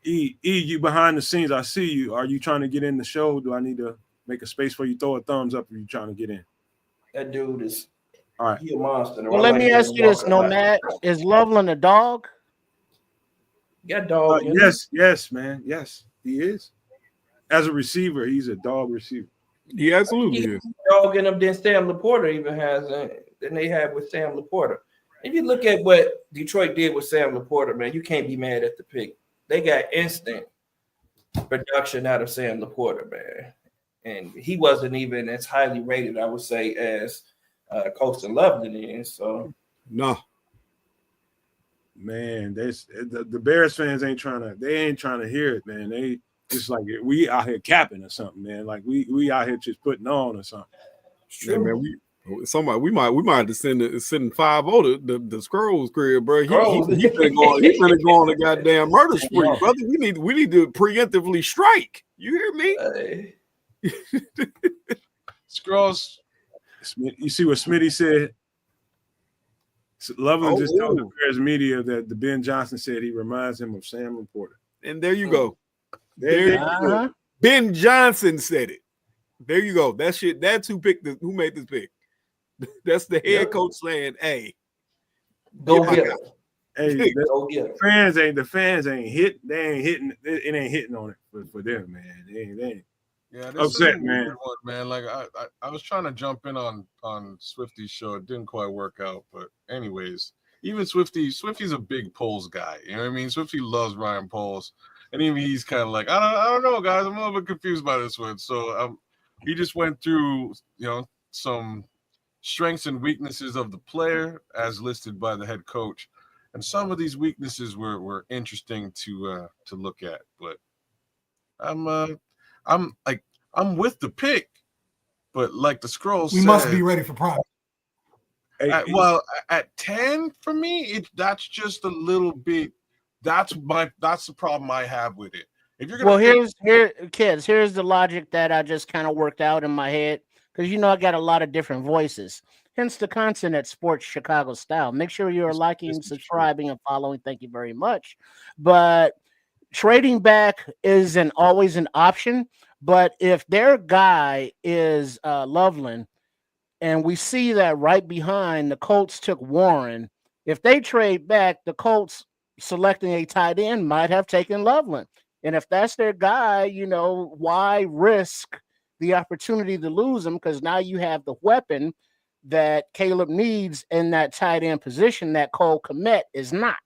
You behind the scenes. I see you. Are you trying to get in the show? Do I need to make a space for you? Throw a thumbs up if you're trying to get in. That dude is all right. He a monster. Well, let me ask you this, Nomad. Is Loveland a dog? Got dog. Yes, man. Yes, he is. As a receiver, he's a dog receiver. He absolutely is. Dog in him than Sam Laporta even has than they have with Sam Laporta. If you look at what Detroit did with Sam Laporta, man, you can't be mad at the pick. They got instant production out of Sam Laporta, man. And he wasn't even as highly rated, I would say, as Colston Loveland is. So no. Man, the Bears fans ain't trying to hear it, man. They just like we out here capping or something, man. Like we out here just putting on or something. Yeah, man, we might have to send 5-0 the Scrolls career, bro. He finna go on a goddamn murder spree, brother. We need to preemptively strike. You hear me? Scrolls. You see what Smitty said? Loveland just told the Bears media that the Ben Johnson said he reminds him of Sam Laporta. And there you go. There you go. Ben Johnson said it. There you go. That's who made this pick. That's the head coach saying, "Hey, go get it." Hey, the fans ain't hit. They ain't hitting. It ain't hitting on it for them, man. They ain't. Yeah, this Upset, is a man. weird one, man. Like I was trying to jump in on Swifty's show. It didn't quite work out, but anyways, even Swifty's a big polls guy. You know what I mean? Swifty loves Ryan Poles, and even he's kind of like, I don't know, guys. I'm a little bit confused by this one. So he just went through, some strengths and weaknesses of the player as listed by the head coach, and some of these weaknesses were interesting to look at. But I'm with the pick, but like the scroll We says, must be ready for prime. at 10 for me, that's just a little bit. That's the problem I have with it. If you're gonna here's the logic that I just kind of worked out in my head, because I got a lot of different voices. Hence the content at Sports Chicago Style. Make sure you're liking, subscribing, and following. Thank you very much. But trading back isn't always an option. But if their guy is Loveland, and we see that right behind the Colts took Warren, if they trade back, the Colts selecting a tight end might have taken Loveland. And if that's their guy, why risk the opportunity to lose him? Because now you have the weapon that Caleb needs in that tight end position that Cole Kmet is not.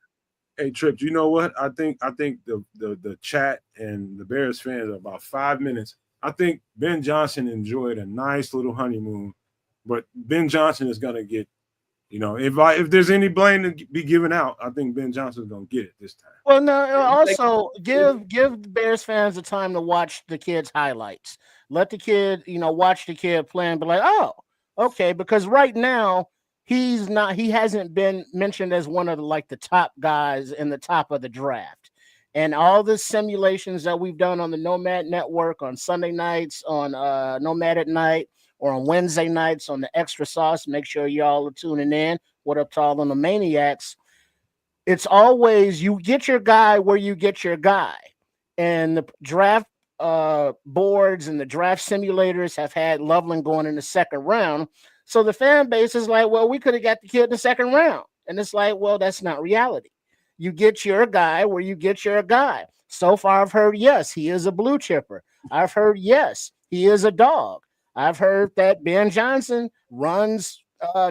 Hey, Tripp, you know what? I think the chat and the Bears fans are about 5 minutes. I think Ben Johnson enjoyed a nice little honeymoon, but Ben Johnson is going to get, if there's any blame to be given out, I think Ben Johnson's going to get it this time. Well, no, also give Bears fans the time to watch the kid's highlights. Let the kid, watch the kid play and be like, oh, okay, because right now he hasn't been mentioned as one of the top guys in the top of the draft. And all the simulations that we've done on the Nomad Network on Sunday nights, on Nomad at Night, or on Wednesday nights on the Extra Sauce, make sure y'all are tuning in. What up to all of the maniacs? It's always you get your guy where you get your guy. And the draft boards and the draft simulators have had Loveland going in the second round. So the fan base is like, well, we could have got the kid in the second round. And it's like, well, that's not reality. You get your guy where you get your guy. So far, I've heard, yes, he is a blue chipper. I've heard, yes, he is a dog. I've heard that Ben Johnson runs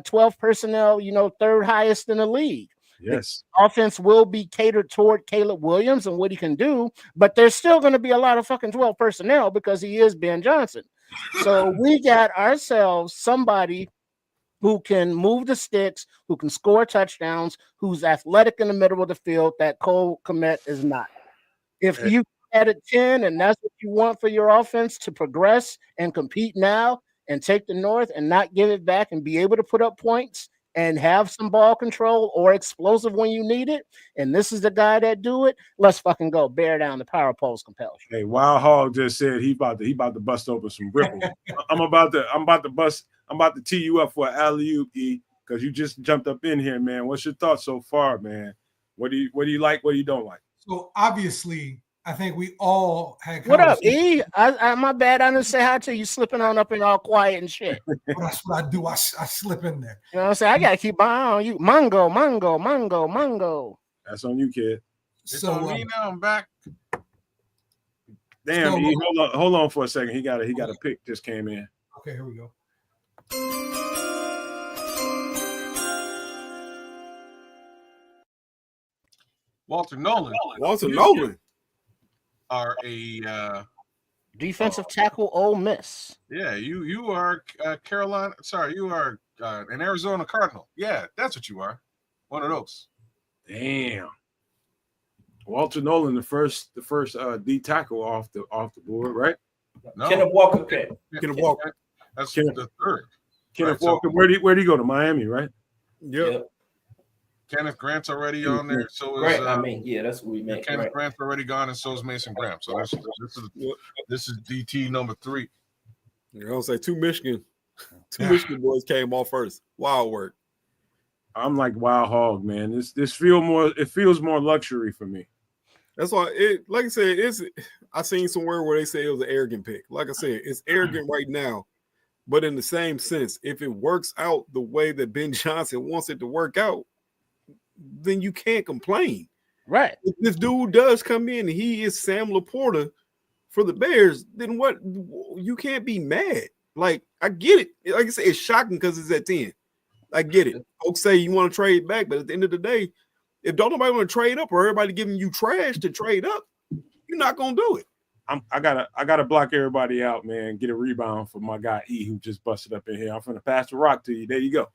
12 personnel, third highest in the league. Yes. The offense will be catered toward Caleb Williams and what he can do, but there's still going to be a lot of fucking 12 personnel because he is Ben Johnson. So we got ourselves somebody who can move the sticks, who can score touchdowns, who's athletic in the middle of the field that Cole Kmet is not. If you at a 10 and that's what you want for your offense to progress and compete now and take the North and not give it back and be able to put up points and have some ball control or explosive when you need it, and this is the guy that do it, let's fucking go. Bear down the power poles compels. Hey, Wild Hog just said he about to bust open some ripples. I'm about to tee you up for an alley-oop, E, because you just jumped up in here, man. What's your thoughts so far, man? What do you like? What do you don't like? So obviously, I think we all had. What up, E? I my bad. I didn't say hi to you. Slipping on up and all quiet and shit. Well, that's what I do. I slip in there. You know what I'm saying? I gotta keep my eye on you. Mango. That's on you, kid. It's on me now. I'm back. Damn, E, hold on for a second. He got a pick just came in. Okay, here we go. Walter Nolan. Nolan are a defensive tackle, Ole Miss. Yeah, you are Carolina. Sorry, you are an Arizona Cardinal. Yeah, that's what you are. One of those. Damn. Walter Nolan, the first D tackle off the board, right? No. Kenneth Walker. Kenneth Walker. That's the third. Kenneth Walker. Where did he go to? Miami, right? Yep. Kenneth Grant's already on there. So is that's what we meant. Kenneth Grant's already gone, and so is Mason Graham. So this is DT number 3. You're gonna say two Michigan boys came off first. Wild work. I'm like Wild Hog, man. This feels more luxury for me. That's why like I said, I seen somewhere where they say it was an arrogant pick. Like I said, it's arrogant right now, but in the same sense, if it works out the way that Ben Johnson wants it to work out, then you can't complain. Right. If this dude does come in and he is Sam Laporta, for the Bears, then what? You can't be mad. Like, I get it. Like I said, it's shocking because it's at 10. I get it. Folks say you want to trade back, but at the end of the day, if don't nobody want to trade up or everybody giving you trash to trade up, you're not gonna do it. I gotta block everybody out, man. Get a rebound for my guy E, who just busted up in here. I'm gonna pass the rock to you. There you go.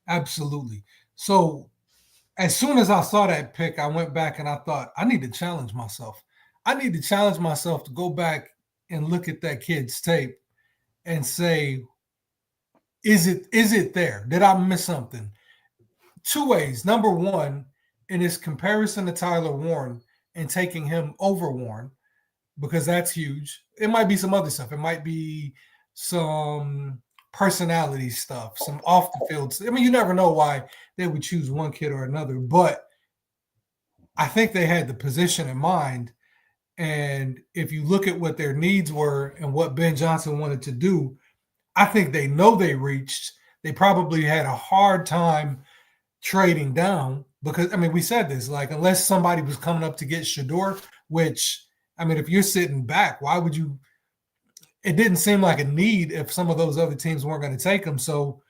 Absolutely. So as soon as I saw that pick, I went back and I thought, I need to challenge myself. I need to challenge myself to go back and look at that kid's tape and say, is it there? Did I miss something? Two ways. Number one, in his comparison to Tyler Warren and taking him over Warren, because that's huge. It might be some other stuff. It might be some personality stuff, some off the field. I mean, you never know why they would choose one kid or another, but I think they had the position in mind. And if you look at what their needs were and what Ben Johnson wanted to do, I think they know they reached. They probably had a hard time trading down because, I mean, we said this, like, unless somebody was coming up to get Shador, which, I mean, if you're sitting back, why would you? It didn't seem like a need if some of those other teams weren't going to take him. So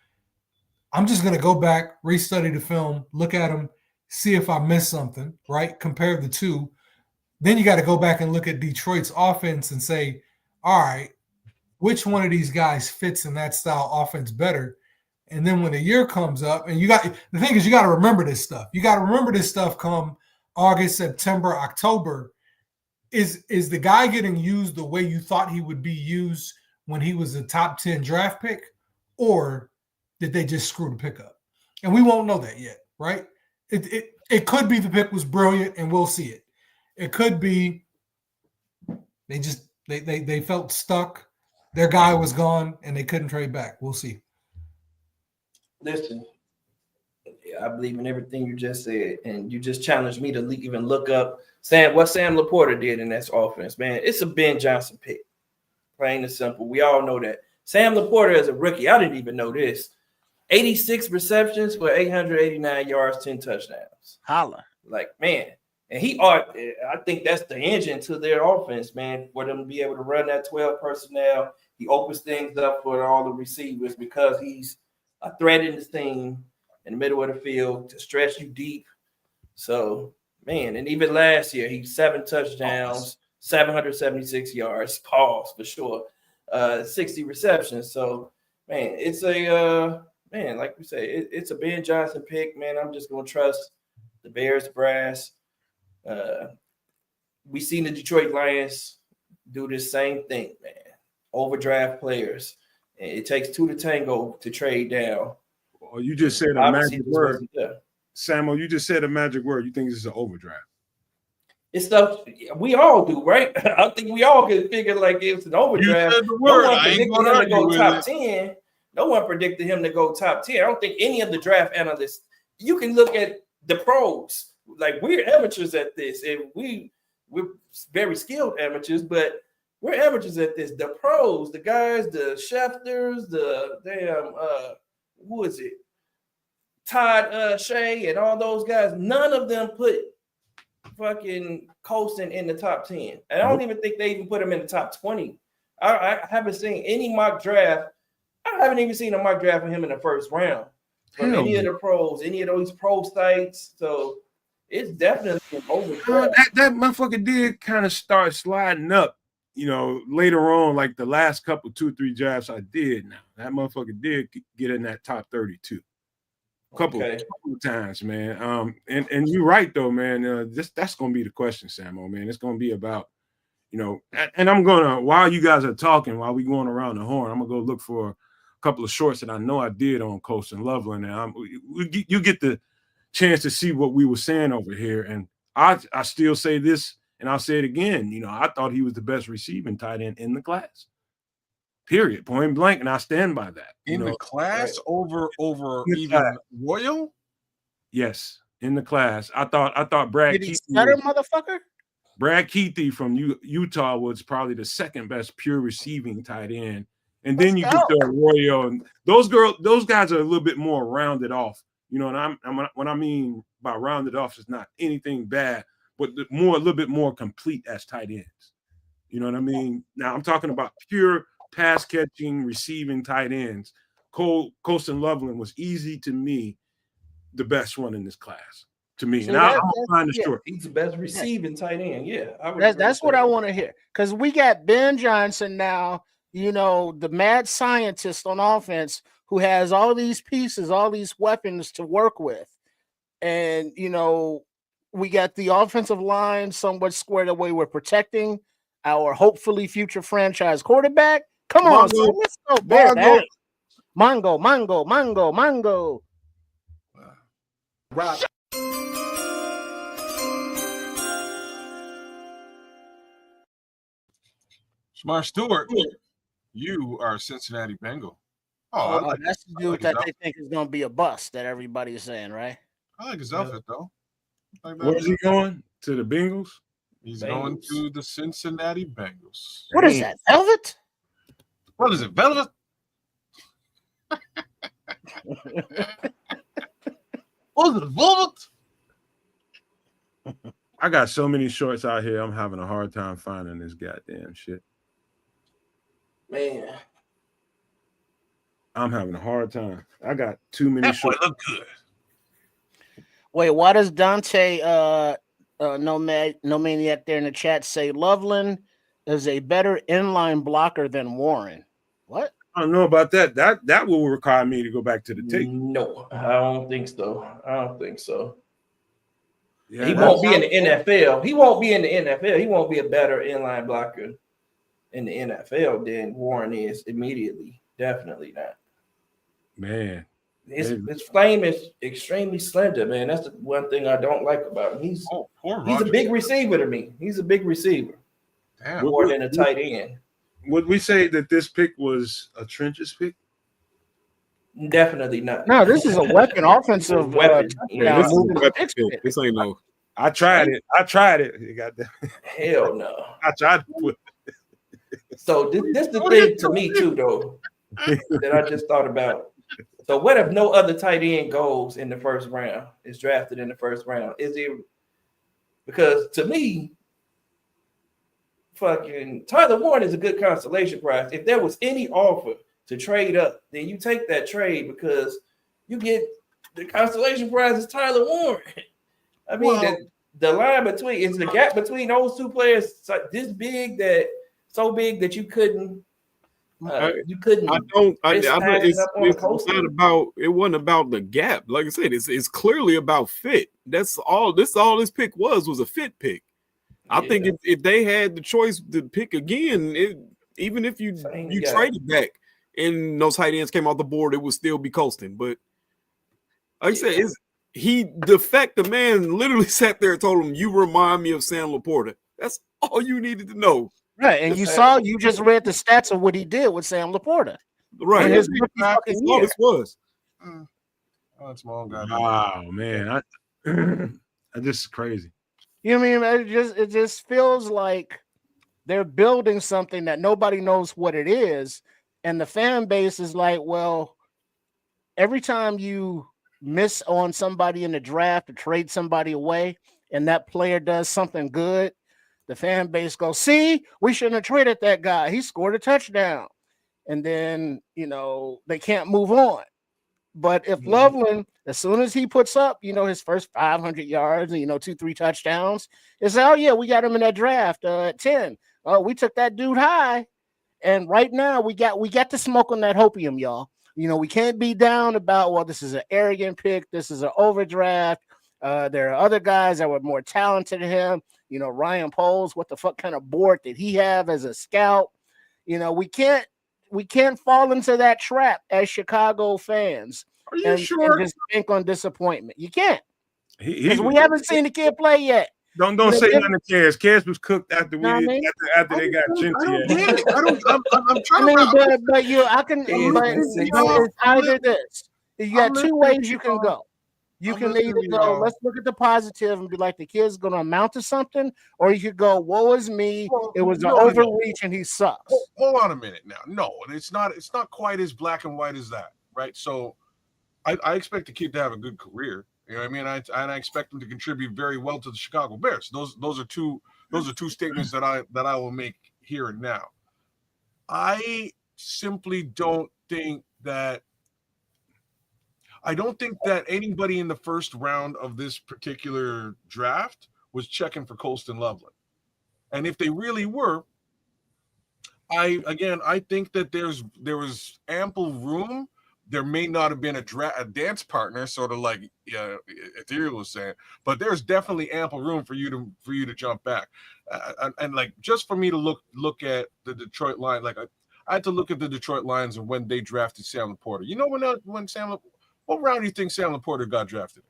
I'm just going to go back, restudy the film, look at him, see if I missed something, right? Compare the two. Then you got to go back and look at Detroit's offense and say, all right, which one of these guys fits in that style offense better? And then when the year comes up, and the thing is, you got to remember this stuff. You got to remember this stuff come August, September, October. Is the guy getting used the way you thought he would be used when he was a top 10 draft pick? Or did they just screw the pickup? And we won't know that yet, right? It could be the pick was brilliant and we'll see it. It could be they felt stuck. Their guy was gone and they couldn't trade back. We'll see. Listen, I believe in everything you just said, and you just challenged me to even look up what Sam Laporta did in that offense. Man, it's a Ben Johnson pick, plain and simple. We all know that. Sam Laporta is a rookie. I didn't even know this. 86 receptions for 889 yards, 10 touchdowns. Holla. Like, man, and I think that's the engine to their offense, man, for them to be able to run that 12 personnel. He opens things up for all the receivers because he's a threat in the seam in the middle of the field to stretch you deep. So, man, and even last year, he's 7 touchdowns, 776 yards, pause for sure, 60 receptions. So, man, it's man, like we say, it's a Ben Johnson pick, man. I'm just going to trust the Bears brass. We seen the Detroit Lions do this same thing, man. Overdraft players. And it takes 2 to tango to trade down. Oh, you just said a magic word. Samuel, you just said a magic word. You think this is an overdraft? It's stuff we all do, right? I think we all can figure like it's an overdraft. You said the word. No one I ain't predicted gonna him to go argue top with 10. No one predicted him to go top 10. I don't think any of the draft analysts. You can look at the pros. Like, we're amateurs at this, and we're very skilled amateurs, but we're amateurs at this. The pros, the guys, the Schefters, the damn who is it? Todd Shea and all those guys, none of them put fucking Colson in the top 10. And I don't even think they even put him in the top 20. I haven't seen any mock draft. I haven't even seen a mock draft for him in the first round from any of the pros, any of those pro sites. So it's definitely an overdraft. That motherfucker did kind of start sliding up, later on, like the last couple, 2-3 drafts I did. Now that motherfucker did get in that top 32. Couple of times, man. And you're right though, man. That's gonna be the question, Samo, man. It's gonna be about, and I'm gonna, while you guys are talking, while we going around the horn, I'm gonna go look for a couple of shorts that I know I did on Colson Loveland, and you get the chance to see what we were saying over here. And I still say this, and I'll say it again. I thought he was the best receiving tight end in the class. Period. Point blank, and I stand by that. In the class, right? over in even class. Royal? Yes, in the class. I thought Brad Did he Keithy stutter, motherfucker? Brad Keithy from Utah was probably the second best pure receiving tight end. And then you get to Arroyo, and those guys are a little bit more rounded off. And what I mean by rounded off is not anything bad, but a little bit more complete as tight ends. You know what I mean? Now I'm talking about pure pass catching, receiving tight ends. Colston Loveland was easy to me, the best one in this class to me. See, And I'll find the short. He's the best receiving tight end. Yeah, that's what I want to hear. Because we got Ben Johnson now, you know, the mad scientist on offense who has all these pieces, all these weapons to work with. And, you know, we got the offensive line somewhat squared away. We're protecting our hopefully future franchise quarterback. Come on, son, let's go. Mongo. Right. Smart Stewart, you are a Cincinnati Bengal. Oh, that's the dude that they think is going to be a bust that everybody is saying, right? I like his outfit, though. Where's he going? To the Bengals? He's going to the Cincinnati Bengals. What is that, velvet? What is it, velvet? What is it, velvet? I got so many shorts out here. I'm having a hard time finding this goddamn shit. Man, I'm having a hard time. I got too many shorts. Look good. Wait, why does Donte Nomad Maniac there in the chat say Loveland is a better inline blocker than Warren? What? I don't know about that. That will require me to go back to the tape. no, I don't think so. Yeah, He won't be in the NFL. He won't be a better inline blocker in the NFL than Warren is immediately. Definitely not. Man. His frame is extremely slender, man. That's the one thing I don't like about him. He's a big receiver to me. He's a big receiver. Damn. More than a tight end. Would we say that this pick was a trenches pick? Definitely not. No, this is a weapon, offensive weapon. Yeah, this is a weapon pick. This ain't no. I tried it. You got that. Hell no. I tried to put So this is the thing to me too, though, that I just thought about. So what if no other tight end goes in the first round, is drafted in the first round? Is it because to me, fucking Tyler Warren is a good consolation prize. If there was any offer to trade up, then you take that trade because you get the consolation prize is Tyler Warren. I mean, the line between is the gap between those two players this big so big that you couldn't. It's not about. It wasn't about the gap. Like I said, it's clearly about fit. That's all. This pick was a fit pick. I think if they had the choice to pick again, even if you traded back and those tight ends came off the board, it would still be Colston. But like I said, the man literally sat there and told him, "You remind me of Sam Laporta." That's all you needed to know. Right, and you just read the stats of what he did with Sam Laporta. Right, that's all this was. That's my own guy. Wow, man, I just crazy. You know what I mean? It just feels like they're building something that nobody knows what it is, and the fan base is like, well, every time you miss on somebody in the draft or trade somebody away, and that player does something good, the fan base goes, see, we shouldn't have traded that guy. He scored a touchdown. And then, they can't move on. But if Loveland, as soon as he puts up, his first 500 yards and, 2-3 touchdowns, it's like, oh, yeah, we got him in that draft at 10. Oh, we took that dude high. And right now we got the smoke on that hopium, y'all. We can't be down about, well, this is an arrogant pick. This is an overdraft. There are other guys that were more talented than him. Ryan Poles, what the fuck kind of board did he have as a scout? We can't fall into that trap as Chicago fans. Are you sure? And just think on disappointment. You can't. Because we haven't seen the kid play yet. Don't say nothing to Cass. Cass was cooked after they got jeanty. It's either this. You got two ways you can go. You can either go, let's look at the positive and be like, the kid's going to amount to something, or you could go, woe is me. It was an overreach and he sucks. Hold on a minute now. No, it's not quite as black and white as that, right? So I expect the kid to have a good career. You know what I mean? I expect him to contribute very well to the Chicago Bears. Those are two statements that I will make here and now. I simply don't think that anybody in the first round of this particular draft was checking for Colston Loveland. And if they really were, I think that there was ample room. There may not have been a dance partner, sort of like Ethereal was saying, but there's definitely ample room for you to jump back. And like, just for me to look at the Detroit line, like I had to look at the Detroit Lions and when they drafted Sam Laporta. You know what round do you think Sam Laporta got drafted?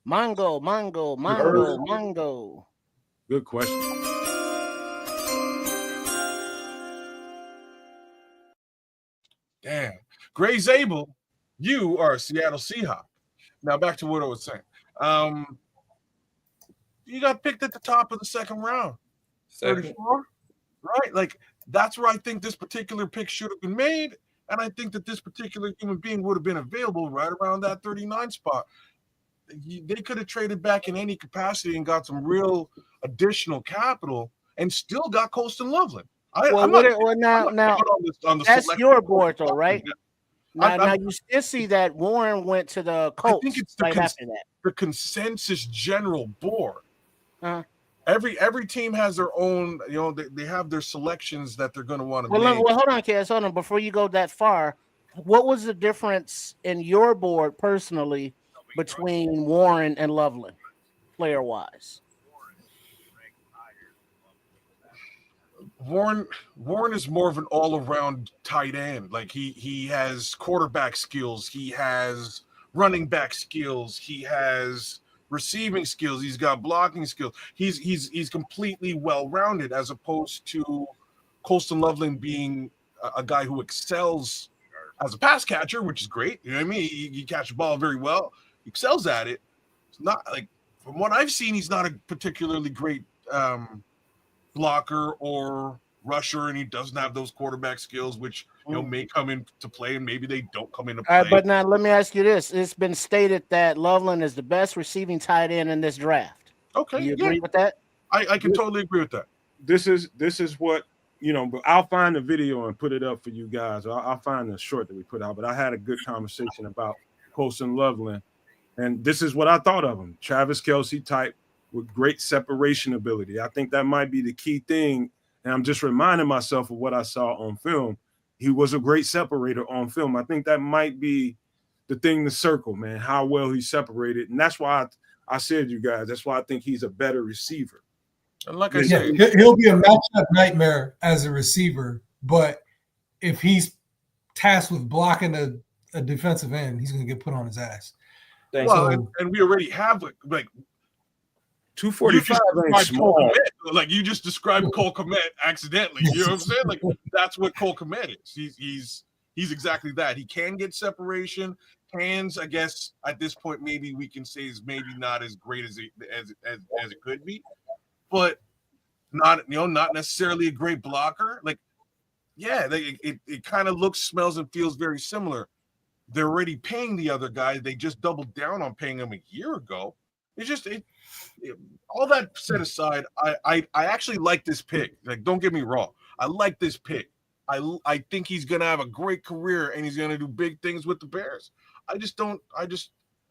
Mongo. Good question. Damn. Gray Zabel, you are a Seattle Seahawk. Now back to what I was saying. You got picked at the top of the second round. 34, right? Like, that's where I think this particular pick should have been made. And I think that this particular human being would have been available right around that 39 spot. They could have traded back in any capacity and got some real additional capital and still got Colston Loveland. Now that's your board, though, right? Now you still see that Warren went to the Colts. I think it's after that. The consensus general board. Every team has their own, they have their selections that they're going to want to make. Well, hold on, Kaz. Hold on. Before you go that far, what was the difference in your board personally between Warren and Loveland, player-wise? Warren is more of an all-around tight end. Like he has quarterback skills, he has running back skills, he has receiving skills, he's got blocking skills. He's completely well-rounded, as opposed to Colston Loveland being a guy who excels as a pass catcher, which is great. You know what I mean? He catches the ball very well, he excels at it. It's not like, from what I've seen, he's not a particularly great blocker or rusher, and he doesn't have those quarterback skills, which may come into play, and maybe they don't come into play. All right, but now let me ask you this: it's been stated that Loveland is the best receiving tight end in this draft. Okay, do you agree with that? I can totally agree with that. This is what but I'll find the video and put it up for you guys. I'll find the short that we put out. But I had a good conversation about Colston Loveland, and this is what I thought of him: Travis Kelce type, with great separation ability. I think that might be the key thing. And I'm just reminding myself of what I saw on film. He was a great separator on film. I think that might be the thing to circle, man, how well he separated. And that's why I said, you guys, that's why I think he's a better receiver. And like I said, he'll be a matchup nightmare as a receiver. But if he's tasked with blocking a defensive end, he's going to get put on his ass. Well, and we already have like 245 ain't small. Like, you just described Cole Kmet accidentally. You know what I'm saying? Like, that's what Cole Kmet is. He's exactly that. He can get separation. Hands, I guess, at this point, maybe we can say is maybe not as great as it could be, but not necessarily a great blocker. Like, yeah, it kind of looks, smells, and feels very similar. They're already paying the other guy. They just doubled down on paying him a year ago. All that set aside, I actually like this pick. Like, don't get me wrong, I like this pick. I think he's gonna have a great career and he's gonna do big things with the Bears. I just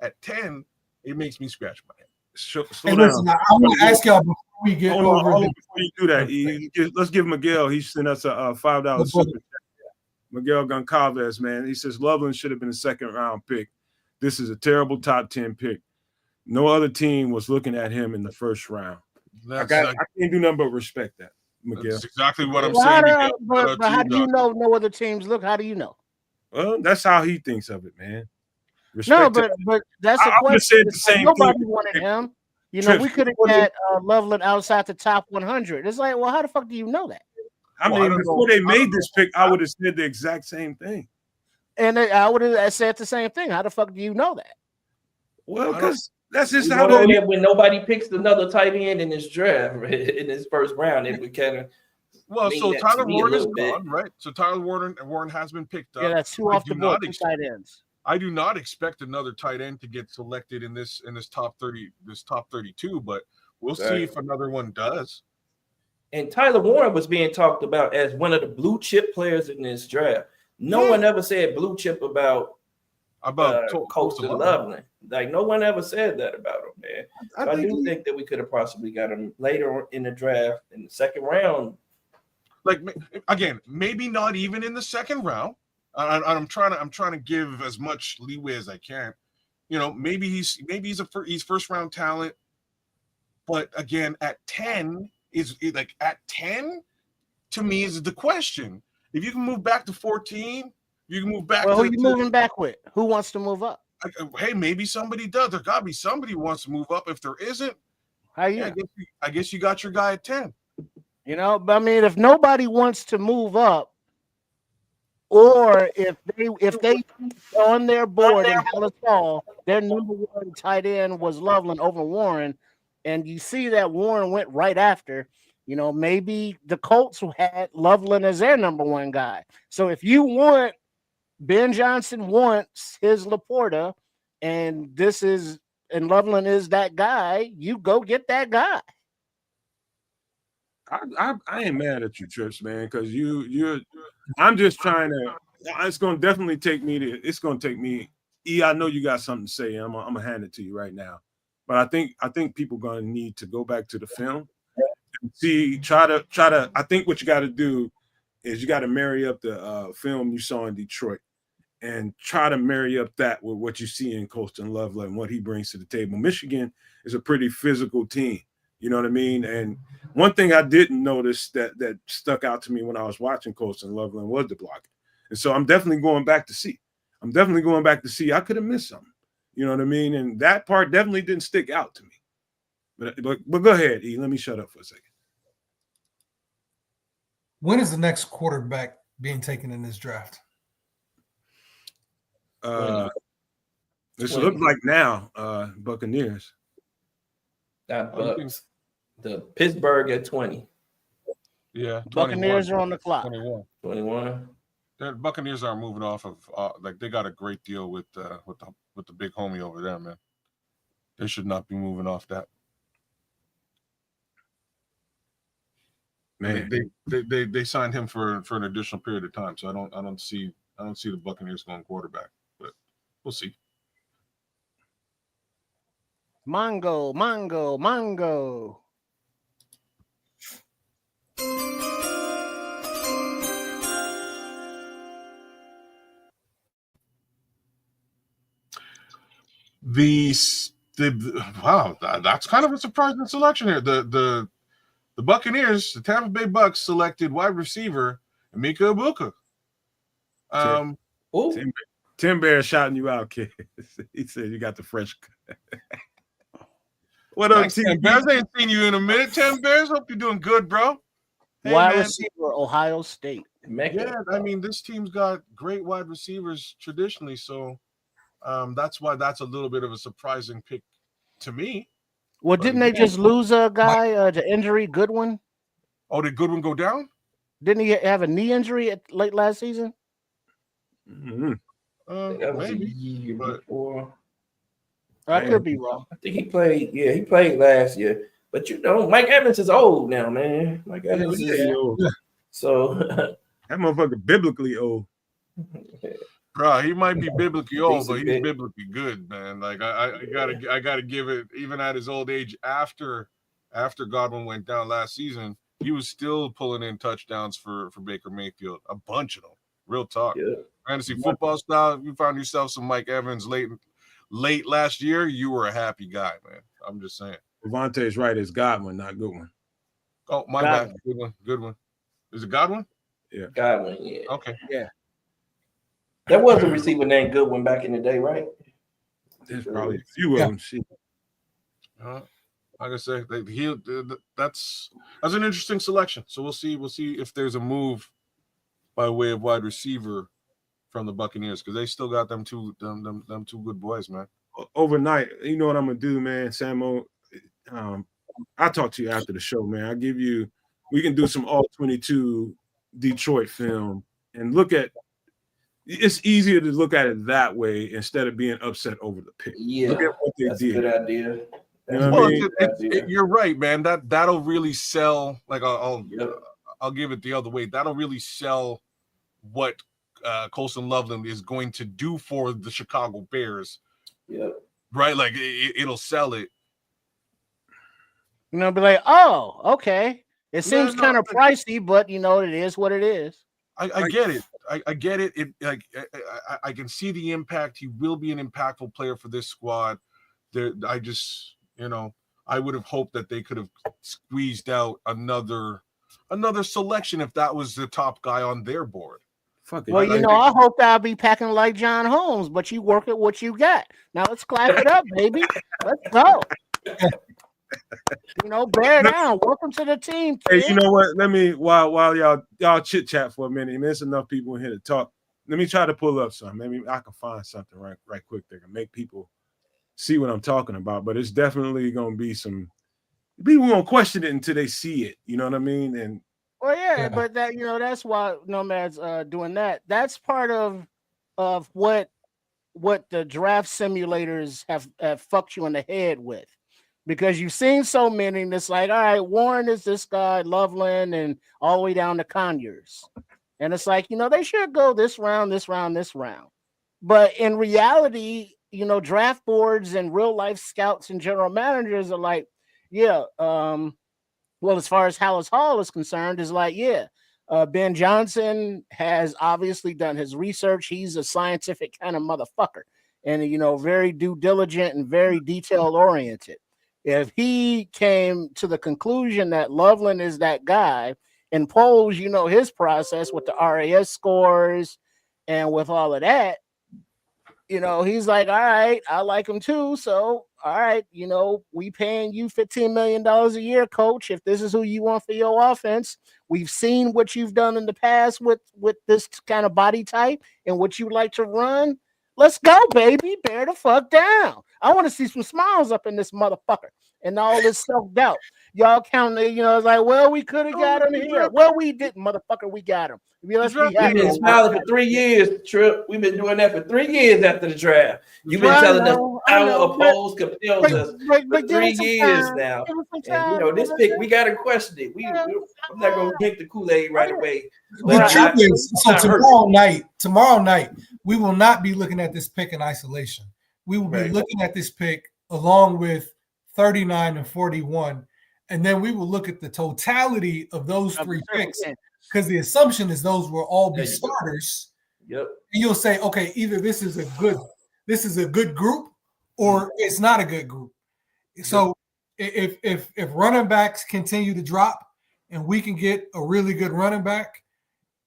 at 10, it makes me scratch my head. Hey, listen, I want to ask y'all before we get over. Before you do that, let's give Miguel. He sent us a $5 super chat. Miguel Goncalves, man. He says Loveland should have been a second-round pick. This is a terrible top 10 pick. No other team was looking at him in the first round. I can't do nothing but respect that, Miguel. That's exactly what I'm saying. But how do you know no other teams look? How do you know? Well, that's how he thinks of it, man. Respect but that's a question. The same Nobody thing. wanted him. We could have got Loveland outside the top 100. It's like, well, how the fuck do you know that? I mean, before they made this pick, I would have said the exact same thing. And I would have said the same thing. How the fuck do you know that? Well, because that's just how when nobody picks another tight end in this draft, in this first round, it would kind of. Well, so Tyler Warren is gone, right? So Tyler Warren has been picked up. Yeah, that's two off the board, two tight ends. I do not expect another tight end to get selected in this top 30, this top 32, but we'll see if another one does. And Tyler Warren was being talked about as one of the blue chip players in this draft. No one ever said blue chip about Colston Loveland. Like no one ever said that about him, man. So I do think that we could have possibly got him later in the draft in the second round. Like again, maybe not even in the second round. I'm trying to give as much leeway as I can. You know, maybe he's first round talent, but again, at 10 to me is the question. If you can move back to 14, you can move back. Well, who are you moving back with? Who wants to move up? Hey, maybe somebody does. There got to be somebody who wants to move up. If there isn't, I guess you got your guy at 10. You know, but I mean, if nobody wants to move up, or if they on their board in Dallas Hall, their number one tight end was Loveland over Warren, and you see that Warren went right after, you know, maybe the Colts who had Loveland as their number one guy. So if you want, Ben Johnson wants his Laporta, and Loveland is that guy, you go get that guy. I ain't mad at you, Trips, man, because I'm just trying to. It's gonna definitely take me to. It's gonna take me. I know you got something to say. I'm gonna hand it to you right now, but I think people gonna need to go back to the film and see. Try to. I think what you got to do is you got to marry up the film you saw in Detroit and try to marry up that with what you see in Colston Loveland and what he brings to the table. Michigan is a pretty physical team. You know what I mean? And one thing I didn't notice that stuck out to me when I was watching Colston Loveland was the blocking. And so I'm definitely going back to see. I could have missed something. You know what I mean? And that part definitely didn't stick out to me. But go ahead, E. Let me shut up for a second. When is the next quarterback being taken in this draft? This looks like now, Buccaneers. Not Bucks. The Pittsburgh at 20. Yeah, Buccaneers are on the clock. 21. The Buccaneers are moving off of they got a great deal with the big homie over there, man. They should not be moving off that. Man, they signed him for an additional period of time, so I don't see the Buccaneers going quarterback, but we'll see. Mongo. Wow, that's kind of a surprising selection here. The Buccaneers, the Tampa Bay Bucks, selected wide receiver Emeka Egbuka. Tim Bear shouting you out, kid. He said you got the fresh. What up, Tim Bears? I ain't seen you in a minute. Tim Bears, hope you're doing good, bro. Hey, wide receiver, Ohio State. Yeah, I mean, this team's got great wide receivers traditionally, so that's why that's a little bit of a surprising pick to me. Well, didn't they just lose a guy to injury, Goodwin? Oh, did Goodwin go down? Didn't he have a knee injury late last season? Mm-hmm. That was Maybe, a year before. I could be wrong. I think he played. Yeah, he played last year. But you know, Mike Evans is old now, man. Mike Evans is old. So that motherfucker biblically old. Bro, he might be biblically old, but he's biblically good, man. Like I gotta give it. Even at his old age, after Godwin went down last season, he was still pulling in touchdowns for Baker Mayfield, a bunch of them. Real talk. Yeah. Fantasy football style. If you found yourself some Mike Evans late last year, you were a happy guy, man. I'm just saying. Devontae's right. It's Godwin, not Goodwin. Oh, my bad. Good one. Is it Godwin? Yeah. Godwin, yeah. Okay. Yeah. There was a receiver named Goodwin back in the day, right? There's probably a few of them. Shit. Like I said, that's an interesting selection. So we'll see if there's a move by way of wide receiver from the Buccaneers, because they still got them two good boys, man. Overnight, you know what I'm gonna do, man. Samo, I'll talk to you after the show, man. We can do some all 22 Detroit film and look at. It's easier to look at it that way instead of being upset over the pick. Yeah, look at what they that's did. a good idea. You know Well, what I mean? you're right, man. That'll really sell. Like Yep. I'll give it the other way. That'll really sell what Colson Loveland is going to do for the Chicago Bears. Yep. Right? Like it'll sell it. You know, be like, oh, okay. It seems No, kind of pricey, but you know, it is what it is. I get it. I get it. I can see the impact. He will be an impactful player for this squad. I just, I would have hoped that they could have squeezed out another selection if that was the top guy on their board. Fuck it. Well, I hope I'll be packing like John Holmes, but you work at what you got. Now let's clap it up, baby. Let's go. Bear down. Welcome to the team, kid. Hey, you know what? Let me while y'all chit chat for a minute. There's enough people in here to talk. Let me try to pull up something. Maybe I can find something right quick that can make people see what I'm talking about. But it's definitely gonna be some people gonna question it until they see it. You know what I mean? And well, yeah, but that that's why Nomad's doing that. That's part of what the draft simulators have fucked you in the head with. Because you've seen so many, and it's like, all right, Warren is this guy, Loveland, and all the way down to Conyers. And it's like, they should go this round, this round, this round. But in reality, draft boards and real life scouts and general managers are like, yeah, well, as far as Hallis Hall is concerned, is like, yeah, Ben Johnson has obviously done his research. He's a scientific kind of motherfucker and, very due diligent and very detail oriented. If he came to the conclusion that Loveland is that guy and polls, his process with the RAS scores and with all of that, he's like, all right, I like him too. So, all right, we paying you $15 million a year, coach. If this is who you want for your offense, we've seen what you've done in the past with this kind of body type and what you like to run. Let's go, baby. Bear the fuck down. I want to see some smiles up in this motherfucker and all this self-doubt. Y'all counting, it's like, well, we could have got him here. Well, we didn't, motherfucker. We got him. Let's be happy. We've been smiling for 3 years, Trip. We've been doing that for 3 years after the draft. You've been telling us how opposed compels us for 3 years now. And, this pick, we got to question it. I'm not going to drink the Kool-Aid right away. The truth is, so tomorrow night, we will not be looking at this pick in isolation. We will be looking at this pick along with 39 and 41, and then we will look at the totality of those three picks because the assumption is those will all be starters. Yep. And you'll say, okay, either this is a good group or it's not a good group. So if running backs continue to drop and we can get a really good running back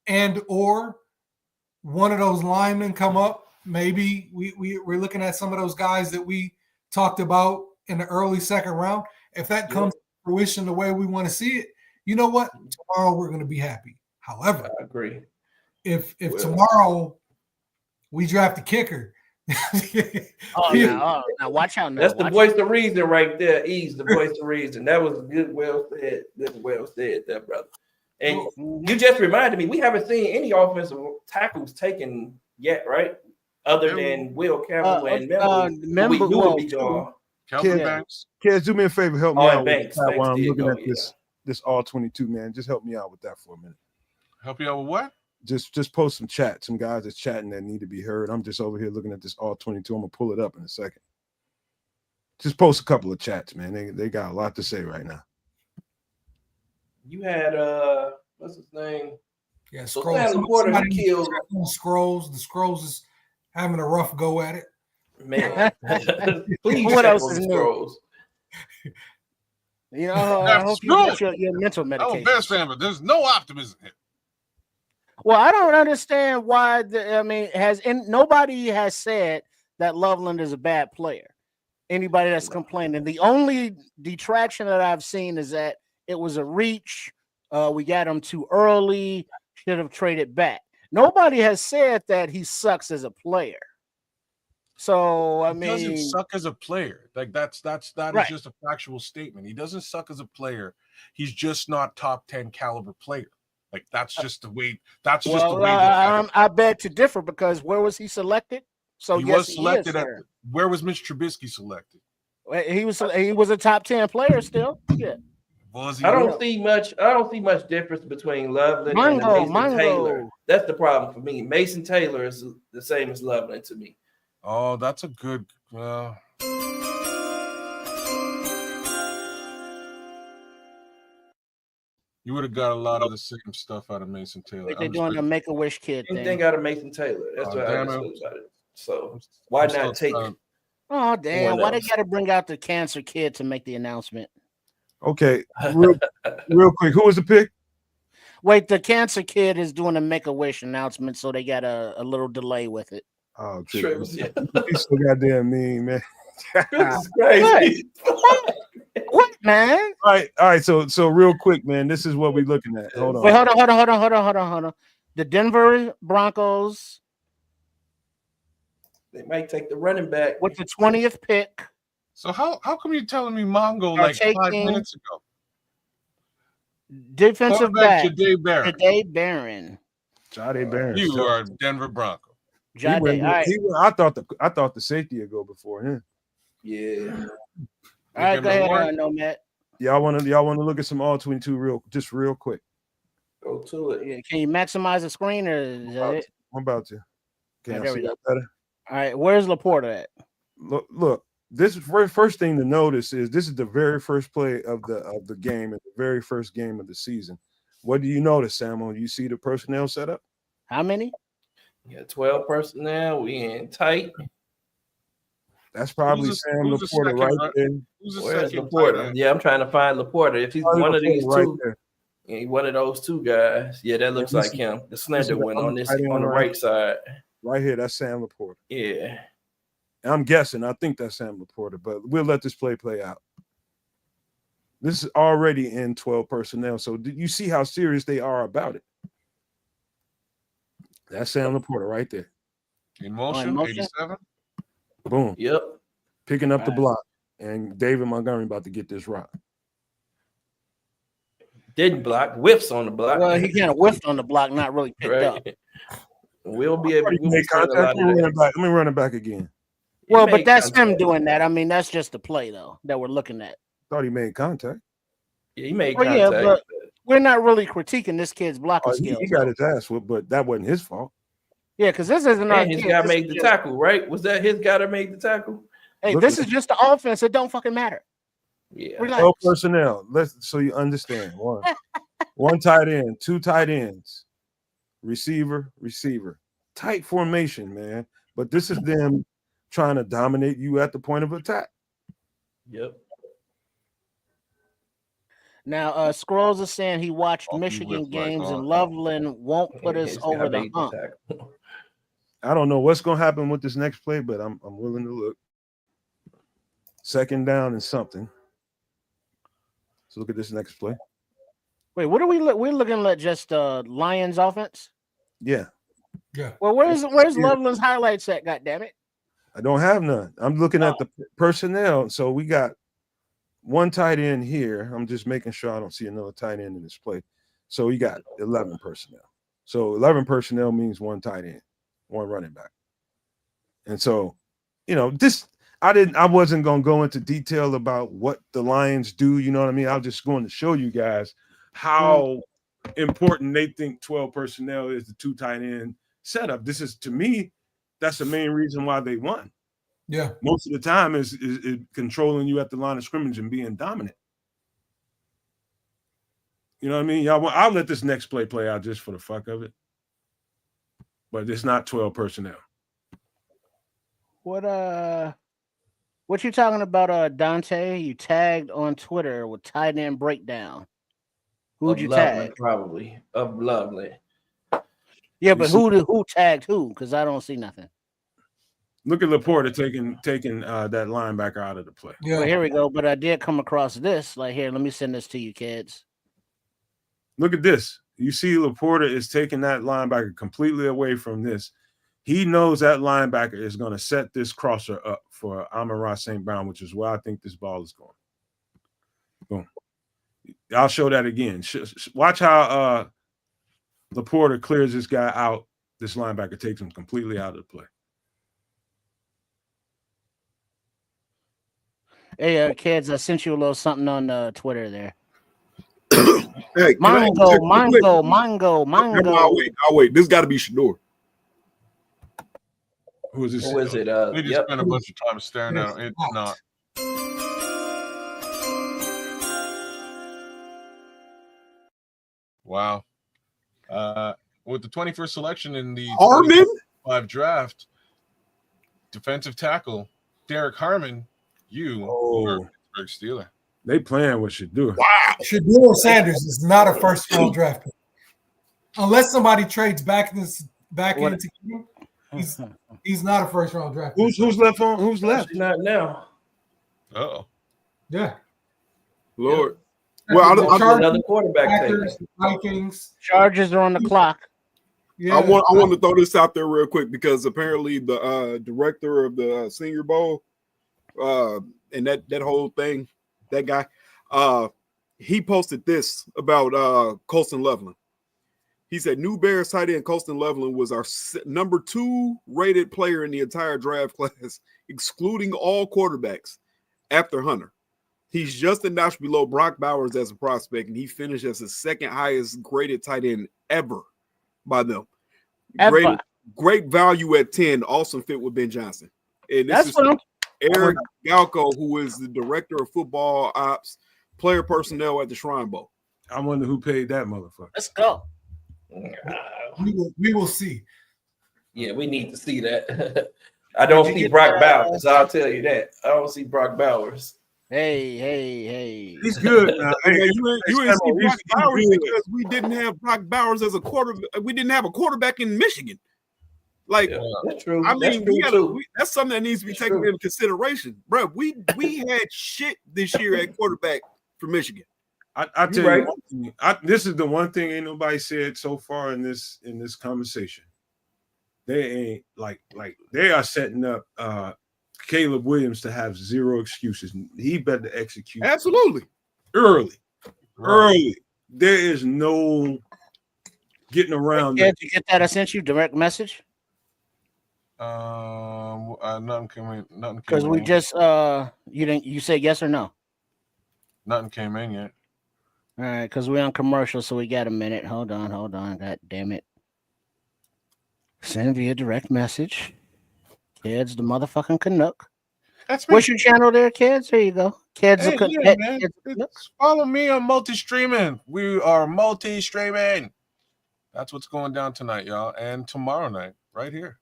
and or one of those linemen come up, maybe we're looking at some of those guys that we talked about in the early second round. If that comes to fruition the way we want to see it, you know what? Tomorrow we're going to be happy. However, I agree. If tomorrow we draft a kicker, now watch out. That's the voice of reason right there. Ease the voice of reason. That was good, well said. Good, well said, that brother. And you just reminded me, we haven't seen any offensive tackles taken yet, right? Other than Will Campbell and Memphis. We knew would be gone. Calvin Banks. Kids, do me a favor, help me out Banks, with that while I'm did looking go, at this all 22, man. Just help me out with that for a minute. Help you out with what? Just post some chat. Some guys that's chatting that need to be heard. I'm just over here looking at this all 22. I'm gonna pull it up in a second. Just post a couple of chats, man. They got a lot to say right now. You had what's his name? Yeah, So Scrolls. Sam Laporta killed Scrolls. The Scrolls is having a rough go at it. man. Please What check else on is the new? Scrolls. I hope you get your mental I'm a medication. Bears fan, but there's no optimism here. Well, I don't understand why. Nobody has said that Loveland is a bad player. Anybody that's complaining, the only detraction that I've seen is that it was a reach. We got him too early. Should have traded back. Nobody has said that he sucks as a player. So I mean, He doesn't suck as a player. Like that Right. is just a factual statement. He doesn't suck as a player. He's just not top 10 caliber player. Like that's just the way. That's just the way. I beg to differ because where was he selected? So He yes, was selected he is, at. Where was Mitch Trubisky selected? He was a top 10 player still. Yeah. Was I he? don't see much difference between Loveland and Mason Taylor. That's the problem for me. Mason Taylor is the same as Loveland to me. Oh, that's a good. You would have got a lot of the same stuff out of Mason Taylor. They're doing a Make-A-Wish kid thing. Anything out of Mason Taylor. That's what I just about it. So why not take? Oh damn! Why they got to bring out the cancer kid to make the announcement? Okay, real quick, who was the pick? Wait, the cancer kid is doing a Make-A-Wish announcement, so they got a little delay with it. Oh, he's so goddamn mean, man. This is crazy. What, man? All right. So real quick, man, this is what we're looking at. Hold on. Wait, hold on. The Denver Broncos. They might take the running back with the 20th pick. So how come you're telling me Mongo like 5 minutes ago? Defensive back Jahdae Barron. Jahdae Barron. You are a Denver Bronco. I thought the safety would go before him. Yeah. All right, go ahead, Nomad. Y'all want to look at some all 22 real quick. Go to it. Yeah, can you maximize the screen or is that it? I'm about to. Can I see that better? All right, where's Laporta at? Look. This first thing to notice is this is the very first play of the game and the very first game of the season. What do you notice, Samuel? You see the personnel setup? How many? Yeah, 12 personnel. We in tight. That's probably Sam Laporta right there. Where's Laporta? Yeah, I'm trying to find Laporta. If he's one of these two, one of those two guys, yeah, that looks like him. The slender one on the right side. Right here, that's Sam Laporta. Yeah. I'm guessing. I think that's Sam Laporta, but we'll let this play out. This is already in 12 personnel, so do you see how serious they are about it? That's Sam Laporta right there. In motion, 87. Boom. Yep. Picking up the block, and David Montgomery about to get this rock. Didn't block, whiffs on the block. Well, he kind of whiffed on the block, not really picked up. We'll be able to make contact. Let me run it back again. Well, but that's him doing that. I mean, that's just the play, though, that we're looking at. Thought he made contact. Yeah, he made contact. Yeah, but we're not really critiquing this kid's blocking skills. He got his ass whipped, but that wasn't his fault. Yeah, because this isn't our his guy made the tackle, right? Was that his guy that made the tackle? Hey, this is just the offense. It don't fucking matter. Yeah. 12 personnel. So you understand. One tight end, two tight ends, receiver. Tight formation, man. But this is them trying to dominate you at the point of attack. Yep. Now, Scrolls is saying he watched Michigan games and Loveland won't put us over the hump. I don't know what's going to happen with this next play, but I'm willing to look. Second down and something. So look at this next play. Wait, what are we we're looking at? Just Lions offense? Yeah. Well, where's Loveland's highlights at? God damn it! I don't have none. I'm looking at the personnel. So we got one tight end here. I'm just making sure I don't see another tight end in this play. So we got 11 personnel. So 11 personnel means one tight end, one running back. And so, I wasn't going to go into detail about what the Lions do. You know what I mean? I was just going to show you guys how important they think 12 personnel is, the two tight end setup. This is, to me, that's the main reason why they won. Yeah. Most of the time is controlling you at the line of scrimmage and being dominant. You know what I mean? I'll let this next play out just for the fuck of it. But it's not 12 personnel. What you talking about, Donte? You tagged on Twitter with tight end breakdown. Who'd you tag? Probably of Lovely. Yeah, but who tagged who? Because I don't see nothing. Look at Laporta taking that linebacker out of the play. Yeah, well, here we go. But I did come across this. Like, here, let me send this to you, kids. Look at this. You see Laporta is taking that linebacker completely away from this. He knows that linebacker is going to set this crosser up for Amon-Ra St. Brown, which is where I think this ball is going. Boom. I'll show that again. Watch how Laporta clears this guy out. This linebacker takes him completely out of the play. Hey, kids, I sent you a little something on Twitter there. Hey, can I Mango, check real quick? mango, mango, Never mind, mango. I'll wait. This got to be Shador. Who is this? Who is it? We just Yep. spent a bunch of time staring at it. It's not. Wow. With the 21st selection in the Harmon? 2025 draft, defensive tackle Derek Harmon, you are a Pittsburgh Steeler. They playing what should do. Shador Sanders is not a first round draft pick. Unless somebody trades back into him, he's not a first round draft pick. Who's left on? Who's left? Not now. Uh-oh. Yeah. Lord. Well, Well, Another quarterback Packers, taken. Vikings. Chargers are on the clock. Yeah. I want to throw this out there real quick because apparently the director of the Senior Bowl and that whole thing, that guy, he posted this about Colston Loveland. He said new Bears tight end Colston Loveland was our number 2 rated player in the entire draft class, excluding all quarterbacks after Hunter. He's just a notch below Brock Bowers as a prospect, and he finished as the 2nd highest graded tight end ever by them. Great value at 10, also fit with Ben Johnson. And this is Eric Galco, who is the director of football ops, player personnel at the Shrine Bowl. I wonder who paid that motherfucker. Let's go. We will see. Yeah, we need to see that. I don't see Brock Bowers. I'll tell you that. I don't see Brock Bowers. Hey. He's good. Now. You ain't see Brock Bowers because we didn't have Brock Bowers as a quarterback. We didn't have a quarterback in Michigan. Like, Yeah, that's true. I mean, that's that's something that needs to be taken into consideration, bro. We had shit this year at quarterback for Michigan. I tell you, one thing, this is the one thing ain't nobody said so far in this conversation. They ain't like they are setting up Caleb Williams to have zero excuses. He better execute Absolutely early. There is no getting around. Did you get that? I sent you direct message. Nothing came in. Because we just you said yes or no. Nothing came in yet. All right, because we're on commercial, so we got a minute. Hold on. God damn it. Send via direct message. Kids, the motherfucking Canuck. That's me. What's your channel there, kids? There you go. Kids, Hey, yeah, man. Follow me on multi-streaming. We are multi-streaming. That's what's going down tonight, y'all, and tomorrow night, right here,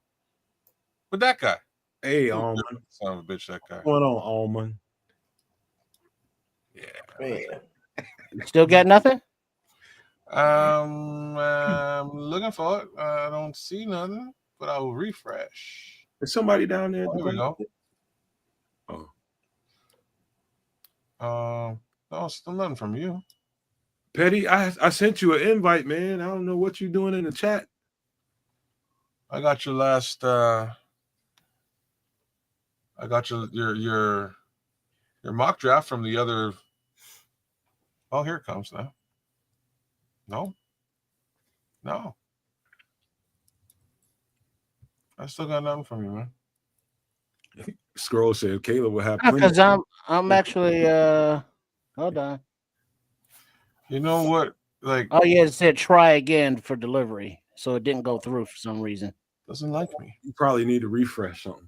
with that guy. Hey, Almond. Son of a bitch, that guy. What's going on, Almond? Yeah. Man. Still got nothing? I'm looking for it. I don't see nothing, but I will refresh. Is somebody down there? Oh, there we go. Oh. No, still nothing from you. Petty, I sent you an invite, man. I don't know what you're doing in the chat. I got your last I got your mock draft from the other. Oh, here it comes now. No. I still got nothing from you, man. Scroll said Caleb will have Because I'm actually hold on. You know what? Like, Oh yeah, it said try again for delivery. So it didn't go through for some reason. doesn't like me. You probably need to refresh something.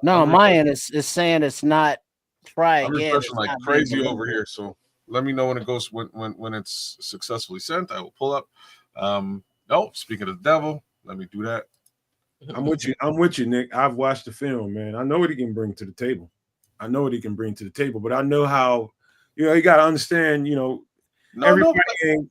No, on my end it's saying it's not try I'm again. refreshing It's like not being crazy delivered. over here. So let me know when it goes when it's successfully sent. I will pull up. Speaking of the devil, let me do that. I'm with you, Nick. I've watched the film, man. I know what he can bring to the table. But I know how, you got to understand, everybody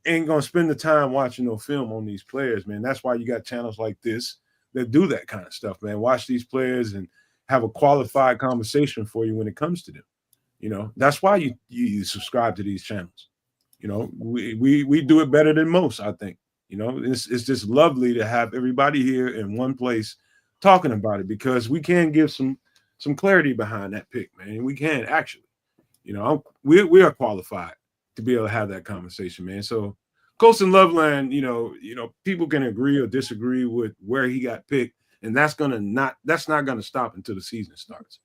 ain't gonna spend the time watching no film on these players, man. That's why you got channels like this that do that kind of stuff, man. Watch these players and have a qualified conversation for you when it comes to them. That's why you subscribe to these channels. We do it better than most, I think. It's just lovely to have everybody here in one place talking about it, because we can give some clarity behind that pick, man. We can actually, we are qualified to be able to have that conversation, man. So Colston Loveland, people can agree or disagree with where he got picked, and that's not gonna stop until the season starts.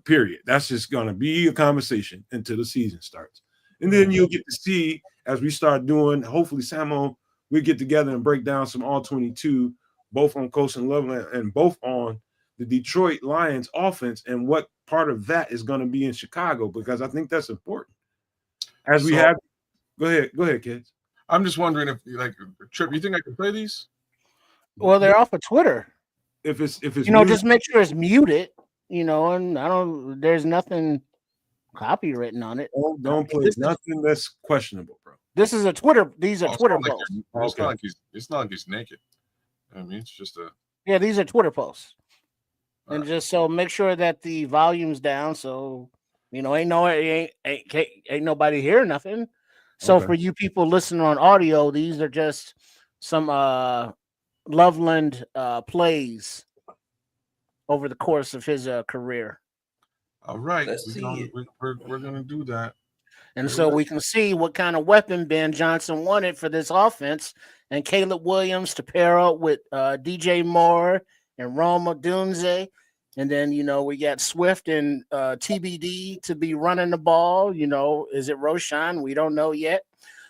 period. That's just going to be a conversation until the season starts. And then you'll get to see as we start doing, hopefully, Samo, we get together and break down some all 22, both on Coast and Loveland and both on the Detroit Lions offense and what part of that is going to be in Chicago, because I think that's important. As we have, go ahead, kids. I'm just wondering if, Trip, you think I can play these? Well, they're off of Twitter. If it's just make sure it's muted, and there's nothing copywritten on it. Don't play nothing that's questionable, bro. This is a Twitter. These are Twitter posts. It's not like he's naked. I mean, it's just Yeah, these are Twitter posts. And just so make sure that the volume's down, so ain't nobody hear nothing. So for you people listening on audio, these are just some Loveland plays over the course of his career. All right, Let's see it. We're gonna do that, and so we can see what kind of weapon Ben Johnson wanted for this offense, and Caleb Williams to pair up with DJ Moore and Roma Dunze. And then, we got Swift and TBD to be running the ball. Is it Roshan? We don't know yet.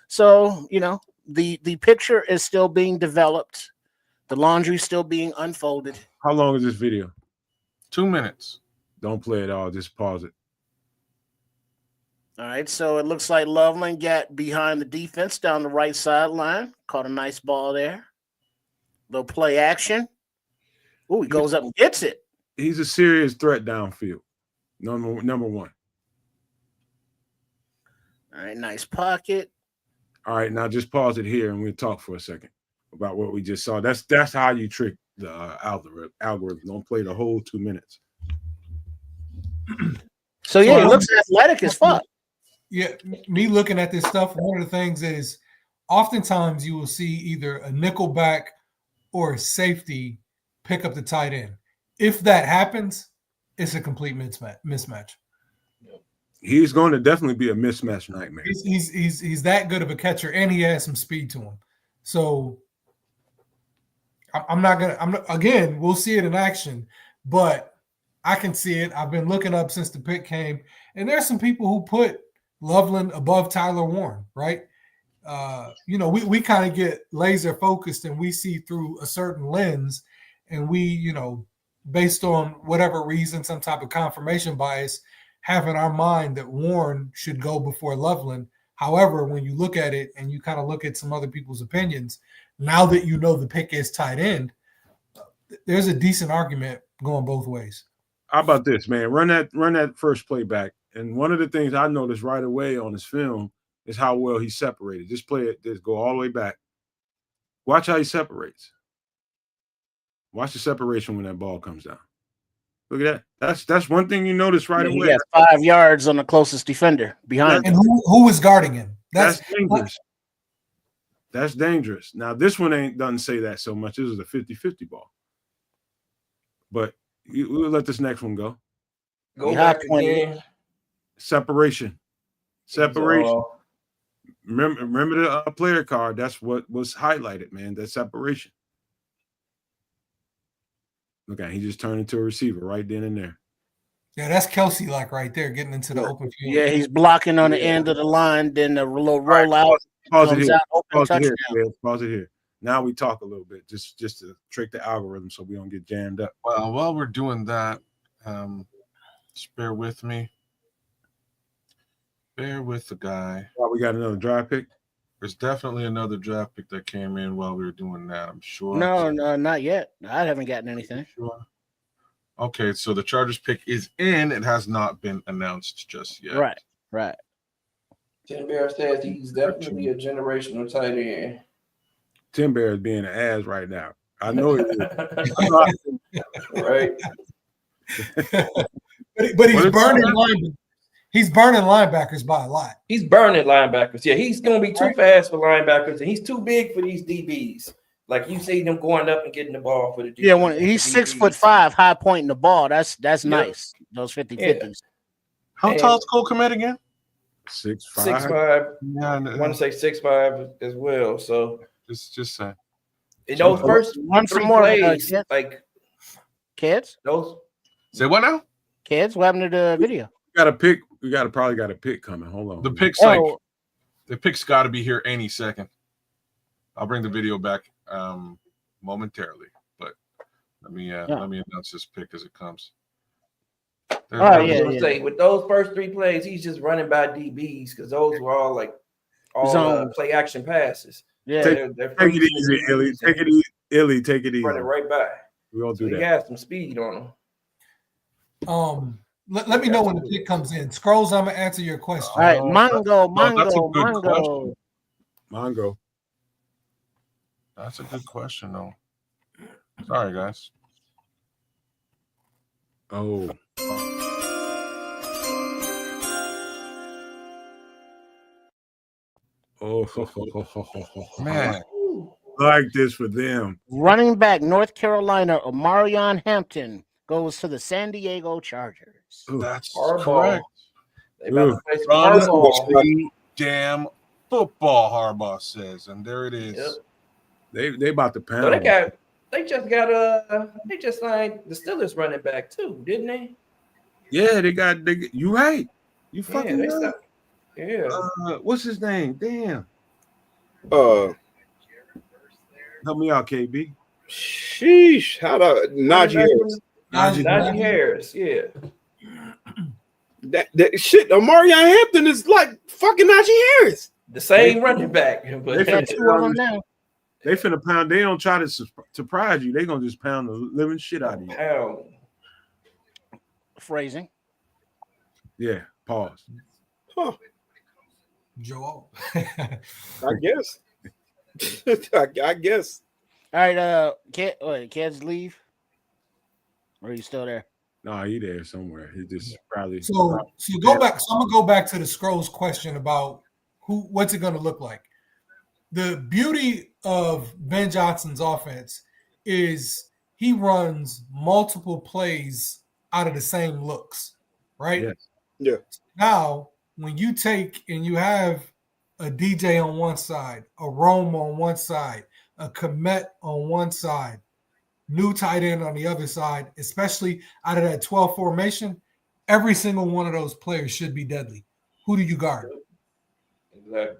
So, the picture is still being developed. The laundry's still being unfolded. How long is this video? 2 minutes. Don't play it all. Just pause it. All right. So it looks like Loveland got behind the defense down the right sideline. Caught a nice ball there. Little play action. Oh, he goes up and gets it. He's a serious threat downfield. Number one. All right, nice pocket. All right, now just pause it here and we'll talk for a second about what we just saw. That's how you trick the algorithm. Don't play the whole 2 minutes. So yeah, he looks athletic as fuck. Yeah, me looking at this stuff, one of the things is oftentimes you will see either a nickel back or a safety pick up the tight end. If that happens, it's a complete mismatch. He's going to definitely be a mismatch nightmare. He's that good of a catcher, and he has some speed to him. So again, we'll see it in action, but I can see it. I've been looking up since the pick came, and there's some people who put Loveland above Tyler Warren, right? We kind of get laser focused and we see through a certain lens, and we, based on whatever reason, some type of confirmation bias, have in our mind that Warren should go before Loveland. However, when you look at it and you kind of look at some other people's opinions, now that the pick is tight end, there's a decent argument going both ways. How about this, man? Run that first play back. And one of the things I noticed right away on his film is how well he separated. Just play it. Just go all the way back. Watch how he separates. Watch the separation when that ball comes down. Look at that. That's one thing you notice right away. He got 5 yards on the closest defender behind him. And who was guarding him? That's dangerous. That's dangerous. Now, this one doesn't say that so much. This is a 50-50 ball. But we'll let this next one go. Go back again. Separation. Remember the player card. That's what was highlighted, man. That separation. Look at, he just turned into a receiver right then and there. Yeah, that's Kelsey right there, getting into the open field. Yeah, he's blocking on the end of the line, then the little rollout. Pause it here. Now we talk a little bit, just to trick the algorithm so we don't get jammed up. Well, while we're doing that, just bear with me. Bear with the guy. Oh, we got another draft pick? There's definitely another draft pick that came in while we were doing that, I'm sure. No, not yet. I haven't gotten anything. Sure. Okay, so the Chargers pick is in. It has not been announced just yet. Right. Tim Bear says he's definitely a generational tight end. Tim Bear is being an ass right now. I know it is. Right. but he's burning linebackers. He's burning linebackers by a lot. He's burning linebackers. Yeah, he's going to be too fast for linebackers, and he's too big for these DBs. Like you see them going up and getting the ball for the DBs. Yeah, when he's 6'5", high pointing the ball. That's nice. Those 50-50s. How tall is Cole Kmet again? 6'5". 6'5". Yeah, I want to say 6'5" as well. So just say. In those first one three more plays, like kids. Those. Say what now? Kids, what happened to the video? Got a pick. We probably got a pick coming. Hold on. The pick's got to be here any second. I'll bring the video back momentarily, but let me announce this pick as it comes. I was gonna say with those first 3 plays, he's just running by DBs because those were all play action passes. Yeah, take it easy, Illy. Take it easy, Illy. Take it easy. Running right by. We all do that. He has some speed on him. Let me know when the pick comes in. Scrolls, I'm gonna answer your question. All right, Mongo. That's a good question, though. Sorry, guys. Oh. Man. Like this for them. Running back North Carolina, Omarion Hampton goes to the San Diego Chargers. That's correct. They about to play some hardball. Damn football, Harbaugh says, and there it is. Yep. They about to pound. So they just signed the Steelers running back too, didn't they? Yeah, you right. You fucking right. Yeah. What's his name? Damn. Help me out, KB. Sheesh. How the Najee Harris? Najee Harris, yeah. That shit, Omarion Hampton is like fucking Najee Harris. The same running back. But they finna pound. They don't try to surprise you. They gonna just pound the living shit out of you. Pound. Phrasing. Yeah. Pause. Huh. Joel. I guess. I guess. All right, kids leave. Or are you still there? No, he there somewhere. He just probably so go back. So I'm gonna go back to the Scrolls question about what's it gonna look like. The beauty of Ben Johnson's offense is he runs multiple plays out of the same looks, right? Yes. Yeah. Now, when you take and you have a DJ on one side, a Rome on one side, a Komet on one side, new tight end on the other side, especially out of that 12 formation, every single one of those players should be deadly. Who do you guard? Exactly.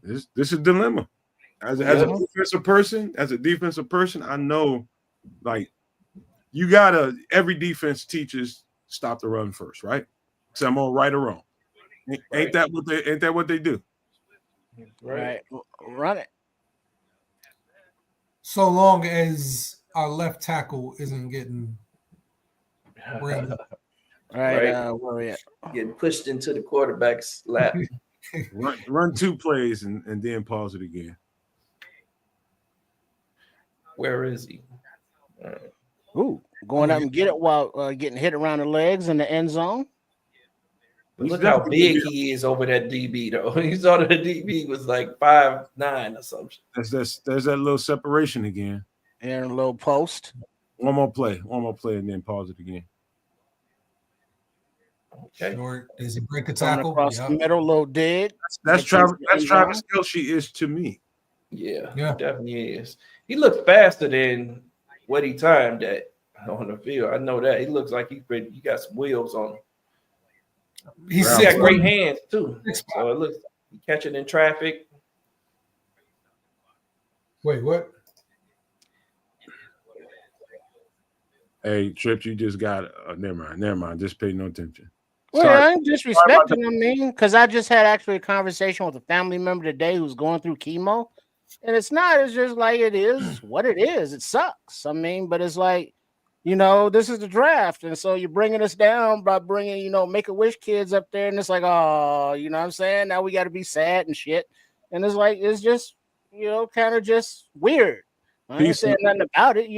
This is a dilemma. As a defensive person, I know, like, you gotta. Every defense teaches stop the run first, right? So I'm on right or wrong. Ain't that what they do? Right. Run it. So long as our left tackle isn't getting really. All right, where are we at? Getting pushed into the quarterback's lap. run 2 plays and then pause it again. Where is he? Ooh, going up and get it while getting hit around the legs in the end zone. But look how big he is over that DB, though. He saw that the DB was like 5'9" or something. There's that little separation again. And a little post. One more play, and then pause it again. Okay. Short. Does he break the tackle? Across the middle, little dig. That's Travis Kelce is to me. Yeah, definitely is. He looks faster than what he timed at on the field. I know that. He looks like he got some wheels on him. He's got great hands too. So it looks he catching in traffic. Wait, what? Hey, Trip, you just got never mind. Just pay no attention. Well, I ain't disrespecting him, because I just had actually a conversation with a family member today who's going through chemo, and it's just like it is what it is. It sucks. I mean, but it's like, this is the draft, and so you're bringing us down by bringing, Make-A-Wish kids up there, and it's like, oh, you know what I'm saying? Now we got to be sad and shit, and it's like it's just, kind of just weird. I ain't saying nothing about it,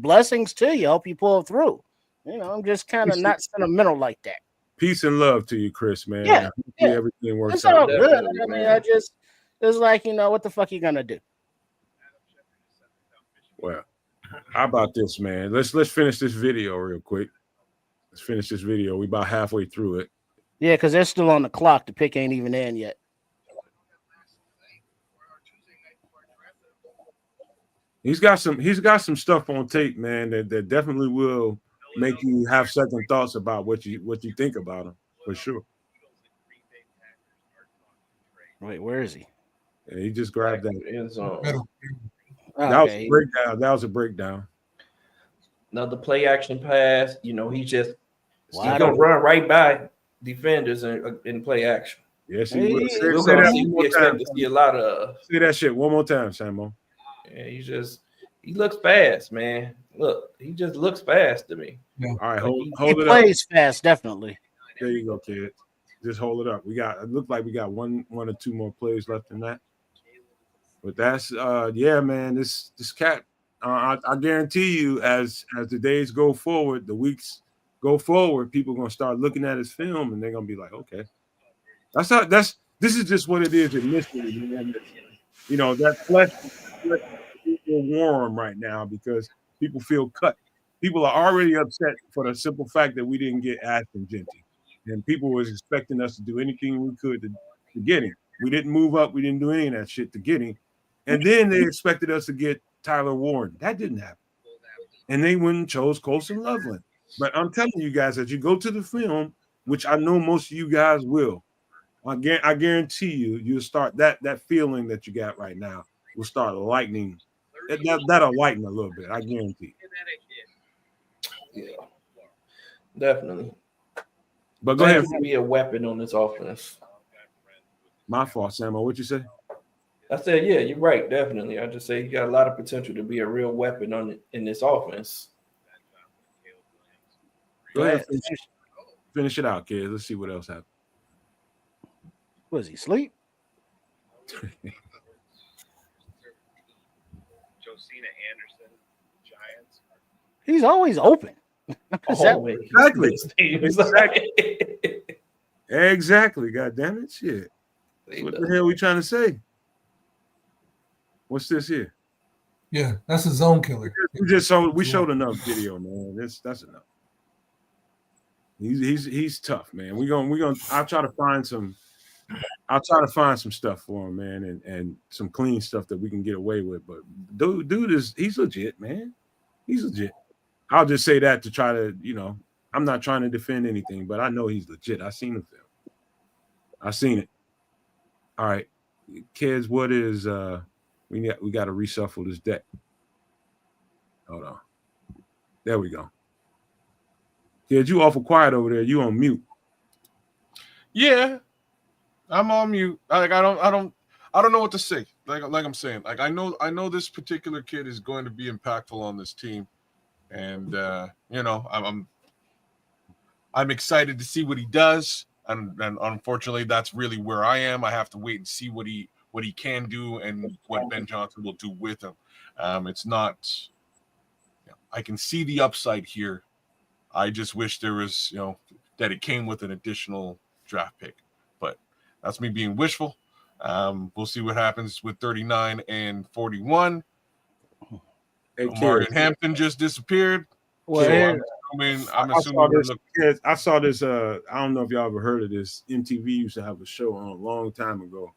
blessings to you. Hope you pull through. I'm just kind of not sentimental like that. Peace and love to you, Chris, man. Yeah. Everything works it's out. all good. I mean, it's like, what the fuck you gonna do? Well, how about this, man? Let's finish this video real quick. Let's finish this video. We about halfway through it. Yeah, because they're still on the clock. The pick ain't even in yet. He's got some stuff on tape, man, that definitely will make you have second thoughts about what you think about him for sure. Wait, where is he? Yeah, he just grabbed that. End zone. Middle. That was Okay. a breakdown. That was a breakdown. Another play action pass. He's Wide gonna open. run right by defenders in play action. Yes, he Hey, will. We're Say gonna that see. one We more expect time. to see a lot of. Say that shit one more time, Samo. Yeah, he looks fast, man. Look, he just looks fast to me. All right, Like He hold it up. plays fast, definitely. There you go, kid. Just hold it up. It looked like we got one or two more plays left in that. But that's yeah, man. This cat, I guarantee you, as the days go forward, the weeks go forward, people are gonna start looking at his film and they're gonna be like, okay. This is just what it is initially, man. You know, that flesh is warm right now because people feel cut. People are already upset for the simple fact that we didn't get Ashton Jeanty. And people was expecting us to do anything we could to get him. We didn't move up, we didn't do any of that shit to get him. And then they expected us to get Tyler Warren. That didn't happen. And they went and chose Colson Loveland. But I'm telling you guys, as you go to the film, which I know most of you guys will, I guarantee you'll start that feeling that you got right now will start lightening. That'll lighten a little bit. I guarantee. Yeah, definitely. But go ahead. To be a weapon on this offense. My fault, Samo. What'd you say? I said, yeah, you're right. Definitely. I just say he got a lot of potential to be a real weapon in this offense. Go ahead. Finish it out, kids. Let's see what else happened. Was he asleep? Josina Anderson, Giants. He's always open. Exactly. Exactly. God damn it. Shit. What the hell are we trying to say? What's this here? Yeah, that's a zone killer. We showed enough video, man. That's enough. He's tough, man. We're gonna I'll try to find some stuff for him, man, and some clean stuff that we can get away with. But dude he's legit, man. He's legit. I'll just say that to try to, I'm not trying to defend anything, but I know he's legit. I seen him film. I seen it. All right, kids, what is we got to reshuffle this deck. Hold on. There we go. Kids, you awful quiet over there. You on mute. Yeah, I'm on mute. Like I don't know what to say. Like I'm saying, like I know this particular kid is going to be impactful on this team, and I'm excited to see what he does. And unfortunately, that's really where I am. I have to wait and see what he can do and what Ben Johnson will do with him. It's not. I can see the upside here. I just wish there was, that it came with an additional draft pick. But that's me being wishful. We'll see what happens with 39 and 41. Hey, Martin Hampton just disappeared. Well, So I'm assuming I saw this. I don't know if y'all ever heard of this. MTV used to have a show on a long time ago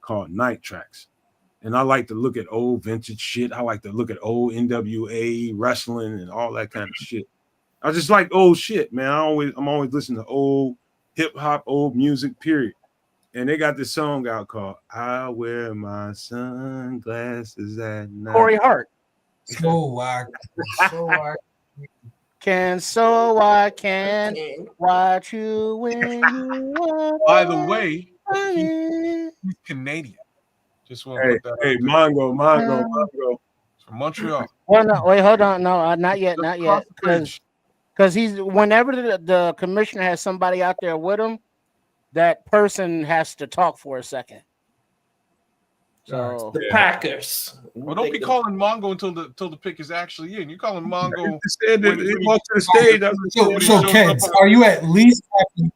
called Night Tracks. And I like to look at old vintage shit. I like to look at old NWA wrestling and all that kind of shit. I just like old shit, man. I'm always listening to old hip hop, old music, period. And they got this song out called "I Wear My Sunglasses at Night." Corey Hart. So I can watch you when you walk. by the way, away. he's Canadian. Just want to put that Hey, out there. Mongo. From Montreal. Well, no, wait, hold on. No, not yet. Because he's whenever the commissioner has somebody out there with him, that person has to talk for a second. So the Packers. Well, don't be calling Mongo until the pick is actually in. You calling Mongo? He walked to the stage. So kids, are you at least happy?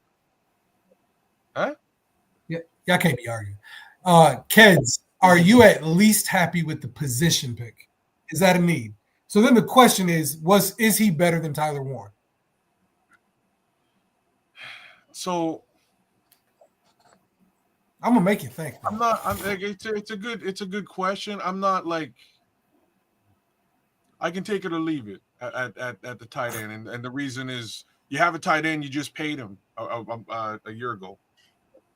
Huh? Yeah, y'all can't be arguing. Kids, are you at least happy with the position pick? Is that a need? So then the question is he better than Tyler Warren? So I'm gonna make you think. It's a good question. I'm not like I can take it or leave it. at the tight end, and the reason is you have a tight end, you just paid him a year ago.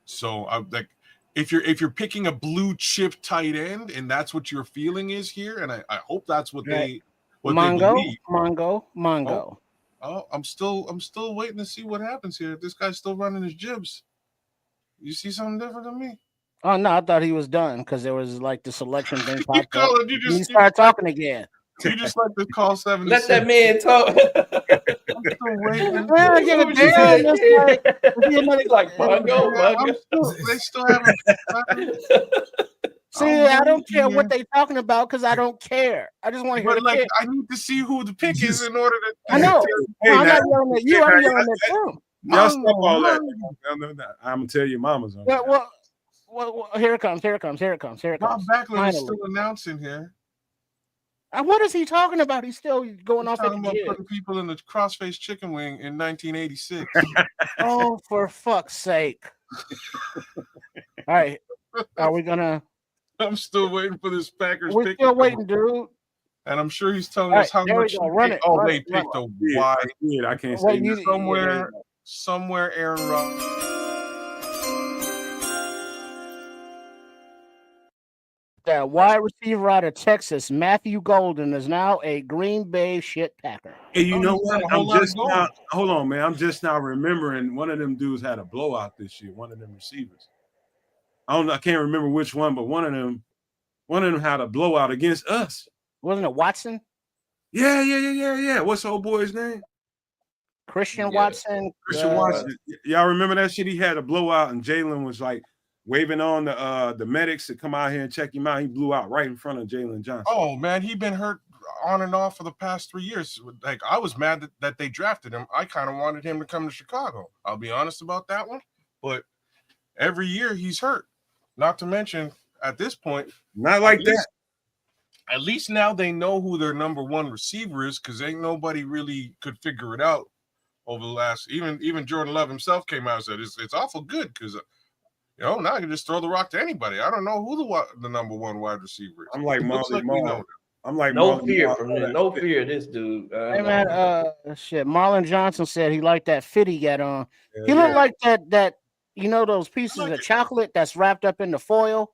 So like if you're picking a blue chip tight end, and that's what your feeling is here, and I hope that's what they believe. Mongo. Oh, I'm still waiting to see what happens here. This guy's still running his jibs. You see something different than me? Oh no, I thought he was done because there was like the selection thing You popped up. call it, you He just started talking again. you just like to call 76. Let that man talk. I'm still waiting. Yeah, give What a would you damn. say? It's like, He's like Mongo, Mongo. They still haven't. see, I don't care what they talking about because I don't care. I just want to hear But the like, pick. I need to see who the pick is in order to. I know. Hey, I'm now- not yelling at you. I'm yelling at them. Y'all stop all that. I'm gonna tell your mamas on that. Well, here it comes. Bob Backlund is Finally. still announcing here. What is he talking about? He's still going He's off at talking the about gym. putting people in the crossface chicken wing in 1986. Oh, for fuck's sake! All right, are we gonna? I'm still waiting for this Packers We're pick. still waiting, dude. And I'm sure he's telling All us right, how there we much. go. he Run paid. it, Oh, run they it, run picked it. a Yeah, wide I can't Well, say you- nothing. somewhere Aaron Rodgers. That wide receiver out of Texas, Matthew Golden, is now a Green Bay shit Packer. Hey, you know he's got what? a whole I'm lot of just gold. now. Hold on, man. I'm just now remembering one of them dudes had a blowout this year. One of them receivers. I can't remember which one, but one of them had a blowout against us. Wasn't it Watson? Yeah. What's the old boy's name? Christian Yeah. Watson. Christian Watson. Y'all remember that shit? He had a blowout, and Jalen was like waving on the medics to come out here and check him out. He blew out right in front of Jalen Johnson. Oh man, he's been hurt on and off for the past 3 years. Like I was mad that they drafted him. I kind of wanted him to come to Chicago. I'll be honest about that one. But every year he's hurt. Not to mention at this point, Not like that. At least now they know who their number one receiver is, because ain't nobody really could figure it out over the last. Even Jordan Love himself came out and said it's awful good because now I can just throw the rock to anybody. I don't know who the number one wide receiver is. I'm like Marlon Maul. I'm like No Marlon fear Maul. from this. No fear, this dude. Hey man, shit. Marlon Johnson said he liked that fit he got on. Yeah, He looked like that. Those pieces like of it. chocolate that's wrapped up in the foil.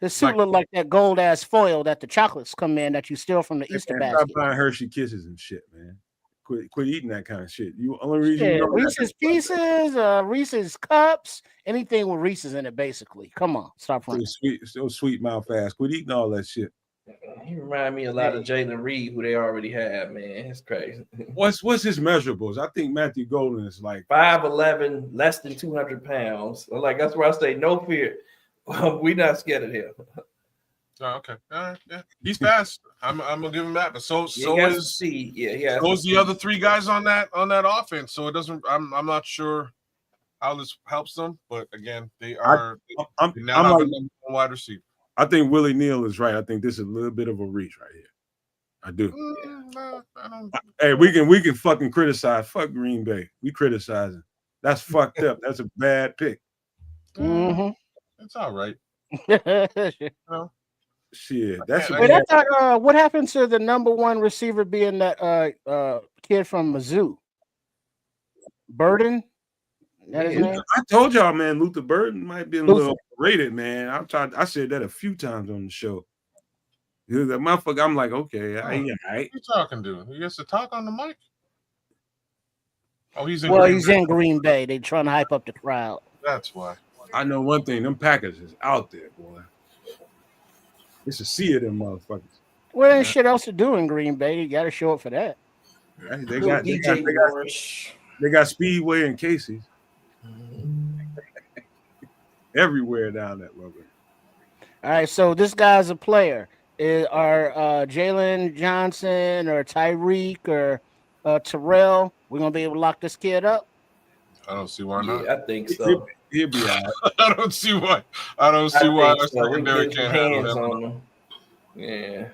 His suit Like- looked like that gold ass foil that the chocolates come in that you steal from the Easter And stop basket. buying Hershey Kisses and shit, man. Quit eating that kind of shit. You only reason Yeah, you know Reese's Pieces, Reese's Cups, anything with Reese's in it, basically. Come on, stop running. so sweet mouth ass. Quit eating all that shit. He remind me a lot of Jalen Reed, who they already have, man. It's crazy. What's his measurables? I think Matthew Golden is like 5'11", less than 200 pounds. Like that's where I say no fear. We not scared of him. Oh, okay. All right. Yeah. He's fast. I'm gonna give him that. But so He has is speed. Yeah, he has those the other three guys on that offense. So it doesn't. I'm not sure how this helps them. But again, they are I'm they now have like, a number one wide receiver. I think Willie Neal is right. I think this is a little bit of a reach right here. I do. No, I don't. Hey, we can fucking criticize. Fuck Green Bay. We criticizing. That's fucked up. That's a bad pick. Mm-hmm. It's all right. Shit. That's Wait, Wait, I thought, what happened to the number one receiver being that kid from Mizzou? Burden? That his name? I told y'all, man, Luther Burden might be a little rated, man. I said that a few times on the show. That motherfucker, I'm like, okay, all right. What you talking to? He gets to talk on the mic. Oh, he's in. Well, Green he's Bay. in Green Bay. They trying to hype up the crowd. That's why. I know one thing, them Packers is out there, boy. It's a sea of them motherfuckers. Well, ain't shit else to do in Green Bay. You got to show up for that. They got Speedway and Casey's everywhere down that road. All right, so this guy's a player. Are Jalen Johnson or Tyreek or Terrell? We're gonna be able to lock this kid up? I don't see why not. Yeah, I think so. He'll be all right. I don't see why. I don't see why our think so. We secondary can get can't some handle hands him. on him. Yeah.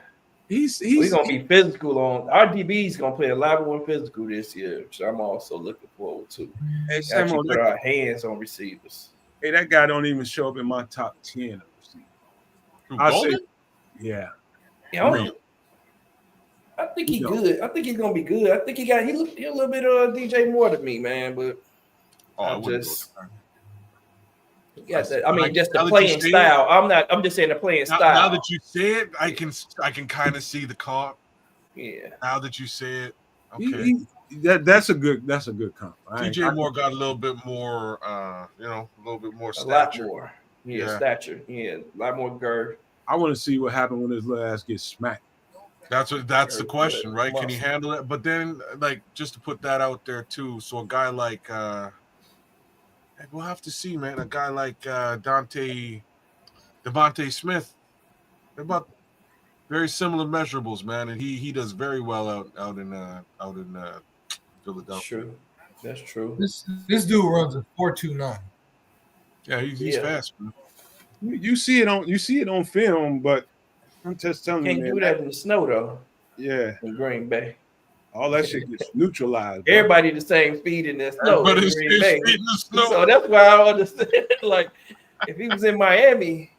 We're gonna be physical on our DB's gonna play a level one physical this year, which I'm also looking forward to. Hey, Actually Samuel, put our hands on receivers. hey, that guy don't even show up in my top 10 of receivers. Who, I Golden? say, yeah. Yeah, I think he's You know. good. I think he's gonna be good. I think he a little bit DJ Moore to me, man. But Oh, I I'm wouldn't just go there. he got that. I mean, just the now that you playing say it- style. I'm just saying the playing Now style. that you say it, I can kind of see the comp. Yeah. Now that you say it, okay. That's a good comp. TJ Moore got a little bit more, a little bit more A lot stature. more. Yeah, Yeah. stature. Yeah, a lot more girth. I want to see what happened when his little ass gets smacked. That's the question, right? Can he Muscle. handle it? But then, like, just to put that out there too. So a guy like, we'll have to see, man. A guy like Devontae Smith, they're about very similar measurables, man, and he does very well out in Philadelphia. That's true. This dude runs a 4.29. Yeah, he's Yeah. fast, man. You see it on film, but I'm just telling Can't you, man. do that in the snow though. Yeah, In Green Bay, all that shit gets neutralized. Bro. everybody the same speed in the snow. In Everybody's Green Bay. feet in the snow. So that's why I don't understand. Like, if he was in Miami,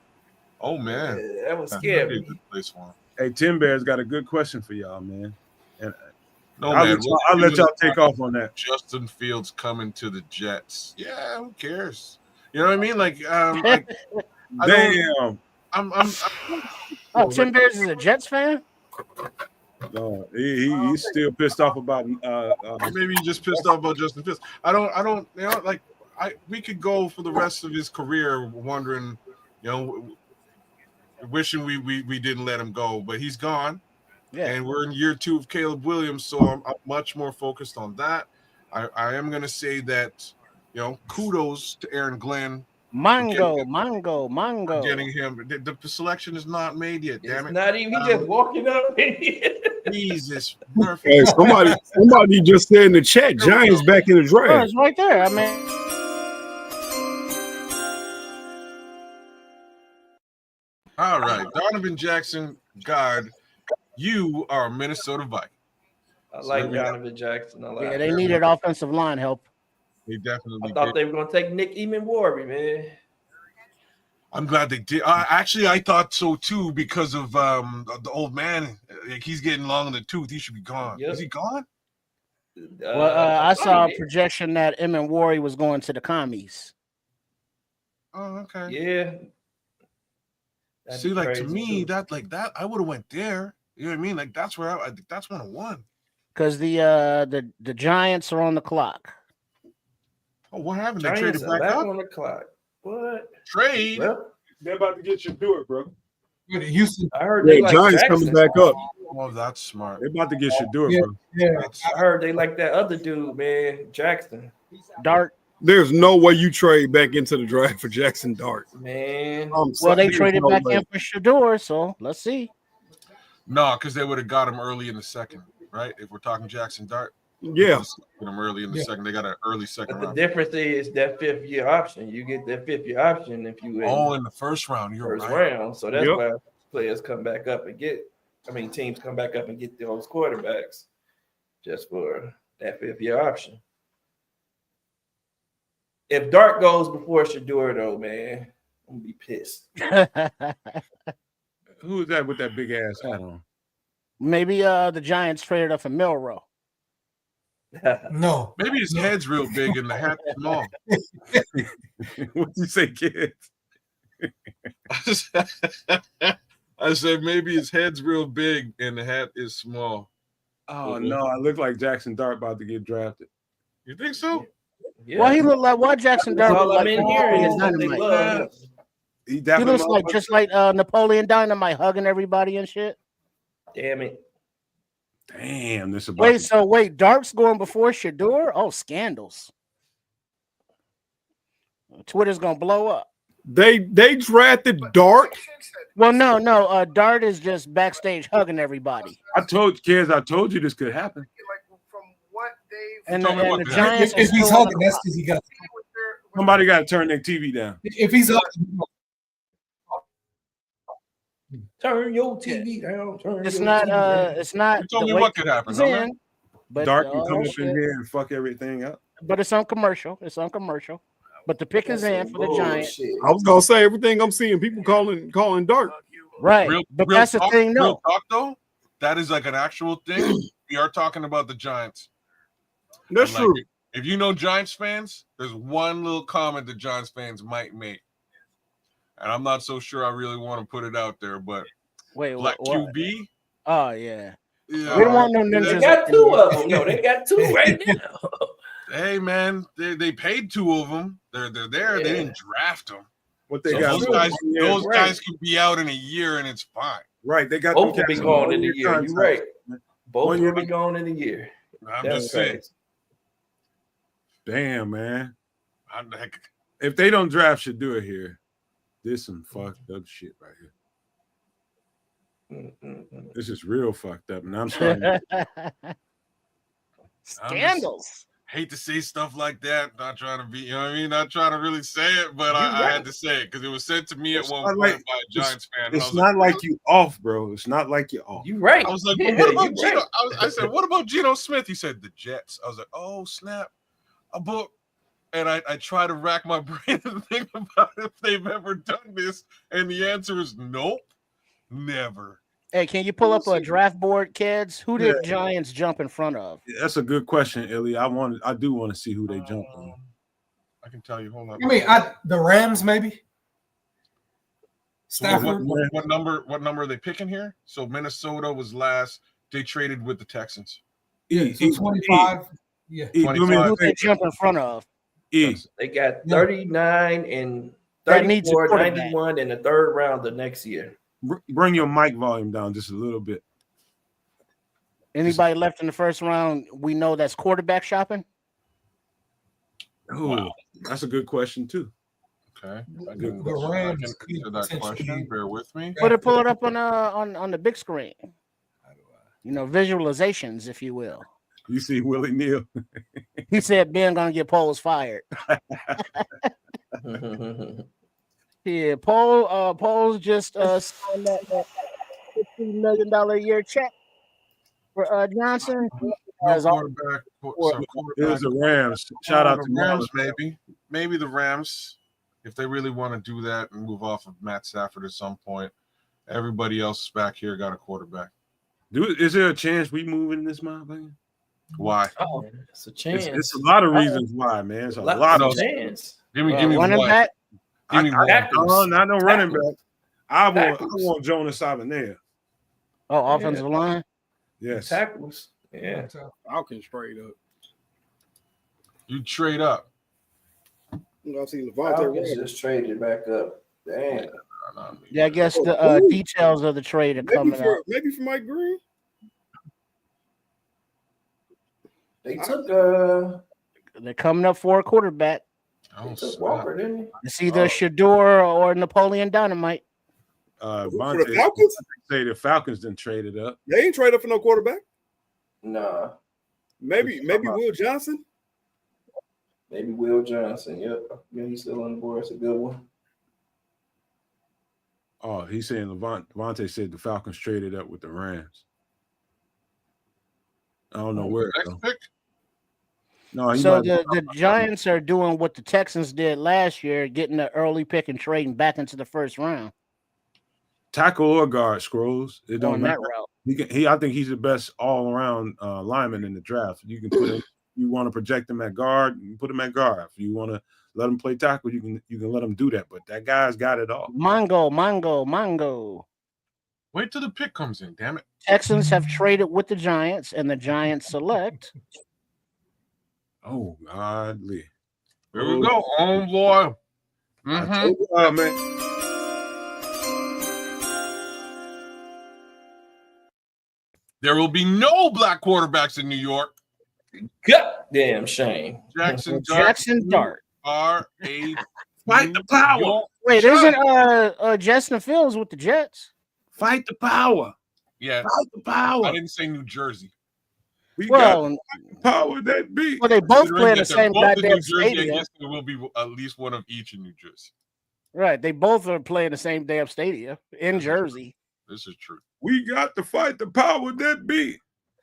Oh man, that would that'd scare be a me. good place for him. Hey, Tim Bear's got a good question for y'all, man. And No I'll man, let y'all take off on that. Justin Fields coming to the Jets. Yeah, who cares? You know what I mean? Like, Damn. Oh, Tim Bears is a Jets fan? No, he's still pissed off about maybe he just pissed off about Justin Fields. I don't, we could go for the rest of his career wondering, wishing we didn't let him go, but he's gone. Yeah. And we're in year 2 of Caleb Williams, so I'm much more focused on that. I am going to say that, kudos to Aaron Glenn. Mango. Getting him. The selection is not made yet, damn it. Not even he just walking up. Jesus. Hey, somebody just said in the chat, Giants back in the Oh, draft. it's right there. I mean, All right. Donovan Jackson, guard. You are a Minnesota Viking. I like Donovan Jackson. I like yeah, they needed offensive line help. They definitely I thought did. they were going to take Nick Emenwari, man. I'm glad they did. Actually, I thought so too because of the old man. Like, he's getting long in the tooth. He should be gone. Yep. Is he gone? Well, I saw a projection that Emenwari was going to the commies. Oh, okay. Yeah. See, like to me, that I would have went there. You know what I mean? Like that's where I think that's 101. Because the Giants are on the clock. Oh, what happened? They Giants traded are back up. on the clock. What? Trade. Well, they're about to get you do it, bro. Houston. I heard they Yeah, like Giants Jackson. coming back up. Oh, that's smart. They're about to get you do it, Yeah, bro. yeah. I heard they like that other dude, man, Jackson. Dart. There's no way you trade back into the draft for Jackson Dart. Man, Well, they There's traded no back way. in for Shador, so let's see. No, because they would have got him early in the second, right? If we're talking Jackson Dart, Yeah. get him early in the second. They got an early second but the round. difference is that 5th-year option. You get that 5th-year option if you Oh, in the first round, you're first right. round. So that's Yep. why players come back up and teams come back up and get those quarterbacks just for that 5th-year option. If Dart goes before Shador, though, man, I'm gonna be pissed. Who is that with that big ass hat on? Maybe the Giants traded up for Milrow. No. Maybe his head's real big and the hat's small. What you say, kid? I said maybe his head's real big and the hat is small. Oh no, I look like Jackson Dart about to get drafted. You think so? Yeah. Well, he looked like what Jackson That's Dart all looked I'm like. in here is that they Dynamite. love him. He He definitely looks like just like Napoleon Dynamite hugging everybody and shit. Damn it. Damn, this about Wait, Dart's going before Shador? Oh, scandals. Twitter's gonna blow up. They drafted Dart. Well, no. Dart is just backstage hugging everybody. I told you this could happen. And Tell me what the the Giants If he's are hugging, that's because he got. Somebody got to turn their TV down. If he's hugging, Turn your TV down. It's not You told the me way what could happen. it's No, man. in, but Dart can come up shit. in here and fuck everything up. But it's on commercial. But the pick is in for the Giants. I was gonna say everything I'm seeing people calling Dart. Right. Real But that's the talk, thing, real no. talk though. that is like an actual thing. We are talking about the Giants. That's And, like, true. If you know Giants fans, there's one little comment that Giants fans might make, and I'm not so sure I really want to put it out there. But Wait, Black what? QB, Oh yeah. yeah, We don't want no ninjas. They got up in two here. of them. Yo, they got two right now. hey man, they paid two of them. They're there. Yeah. They didn't draft them. What they So got? those right. guys could be out in a year and it's fine. Right, they got Both them will be cats gone on in a one-year year. You're contracts. right. Both 1 will year. be gone in a year. I'm That's just saying. crazy. Damn, man. Heck, If they don't draft Shadua here, this some fucked up shit right here. This is real fucked up, and I'm starting. Scandals. hate to say stuff like that. Not trying to be, you know what I mean? Not trying to really say it, but I had to say it because it was said to me It's at one not point like- by a Giants fan. and I It's was not like you off, bro. It's not like you off. You right. I was like, Yeah, but what about you Geno? right. I said, what about Geno Smith? He said the Jets. I was like, oh snap. And I try to rack my brain and think about if they've ever done this, and the answer is nope, never. Hey, can you pull up a draft board, kids? Who did Giants jump in front of? That's a good question, Illy. I do want to see who they jump on. I can tell you. Hold on. I mean, the Rams maybe. So Stafford. what number are they picking here? So Minnesota was last. They traded with the Texans. Yeah, so 25. Yeah. Do me a 25. Who they favor. jump in front of? E. They got 39 and That needs a 34, quarterback. 91 in the third round the next year. Bring your mic volume down just a little bit. Anybody left in the first round? We know that's quarterback shopping. Oh, Wow. that's a good question too. Okay. I The can Rams answer could that potentially question. be- Bear with me. Pull it up on the big screen. You know, visualizations, if you will. You see Willie Neal. He said Ben gonna get Poles fired. Yeah, Poles just signed that $15 million a year check for Johnson. No As all- quarterback. Here's the Rams. Shout out to the Rams, Rams. maybe the Rams, if they really want to do that and move off of Matt Stafford at some point. Everybody else back here got a quarterback. Is there a chance we move in this motherfucker? Why? Oh, it's a chance. It's a lot of reasons why, man. It's a lot Lot of of chance. Give me running one. back. Give me one. No, not no running back. I Tackles. want Jonas Sabanea. Oh, offensive line. Yes. Tackles. Yeah. Falcons straight up. You trade up. I see Levante Falcons just traded back up. Damn. Yeah, I guess the details of the trade are coming out. maybe for Mike Green. They took They're coming up for a quarterback. Oh, took Walker, didn't they? It's either Shador or Napoleon Dynamite. For Vontae the Falcons, say the Falcons didn't trade it up. they ain't trade up for no quarterback. Nah. Maybe Will Johnson. Maybe Will Johnson. Yep. Yeah, he's still on the board. It's a good one. Oh, he's saying Vontae said the Falcons traded up with the Rams. I don't know where. Next Though. pick. No, he So might- the Giants are doing what the Texans did last year, getting the early pick and trading back into the first round. tackle or guard, Scrolls. It don't On that matter. route. I think he's the best all around lineman in the draft. You can put him. You want to project him at guard, you can put him at guard. If you want to let him play tackle, you can let him do that. But that guy's got it all. Mongo. Wait till the pick comes in. Damn it. Texans have traded with the Giants, and the Giants select. Oh, godly. Here we go. Oh boy. Mhm. Man. There will be no black quarterbacks in New York. Goddamn shame. Jackson Dart. Jackson Dart. Are a Fight the power. York Wait, Giants. isn't Justin Fields with the Jets? Fight the power. Yeah, Fight the I power. didn't say New Jersey. We Well, got power that beat. they both Considering play in that the they're same both in goddamn New Jersey, I stadium. guess there will be at least one of each in New Jersey. Right, they both are playing the same damn stadium in Jersey. This is true. We got to fight the power that beat.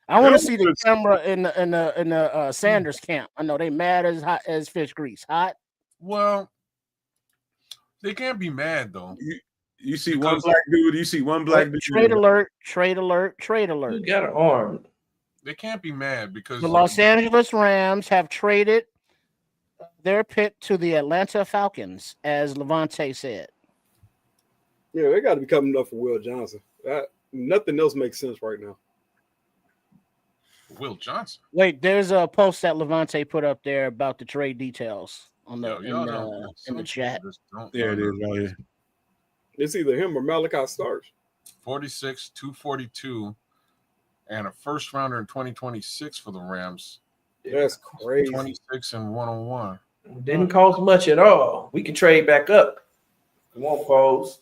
I want to That see the was- camera in the Sanders camp. I know they mad as hot as fish grease. Hot. Well, they can't be mad though. You see one Because- black dude. You see one black dude. Trade alert! Trade alert! Trade You alert! got an arm. They can't be mad because The Los Angeles Rams have traded their pick to the Atlanta Falcons, as Levante said. Yeah, they got to be coming up for Will Johnson. Nothing else makes sense right now. Will Johnson. Wait, there's a post that Levante put up there about the trade details on the Yo, y'all don't know. in Some the people chat. just don't There it know. is right here. It's either him or Malachi Starks. 46, 242, and a first rounder in 2026 for the Rams. That's crazy. 26 and 101. Didn't cost much at all. We can trade back up. It won't pose.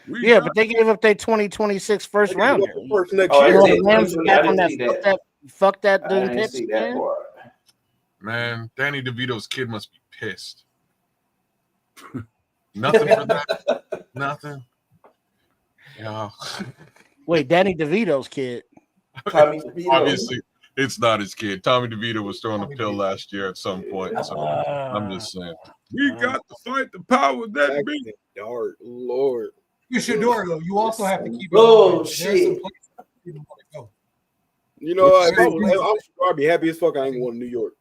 Yeah, but they gave up their 2026 first rounder. First next Oh, I year. see. The Rams back on I that. didn't see Fuck that. I Them didn't picks, see that man. part. Man, Danny DeVito's kid must be pissed. Nothing for that. Nothing. Yeah. Wait, Danny DeVito's kid. Tommy DeVito. Obviously, it's not his kid. Tommy DeVito was throwing a pill last year at some point. So I'm just saying. We got to fight the power that be. Jackson Dart, Lord. You should do it though. You also have to keep. Oh, There's shit. some places you don't want to go. You know, I'd be happy as fuck I ain't going to New York.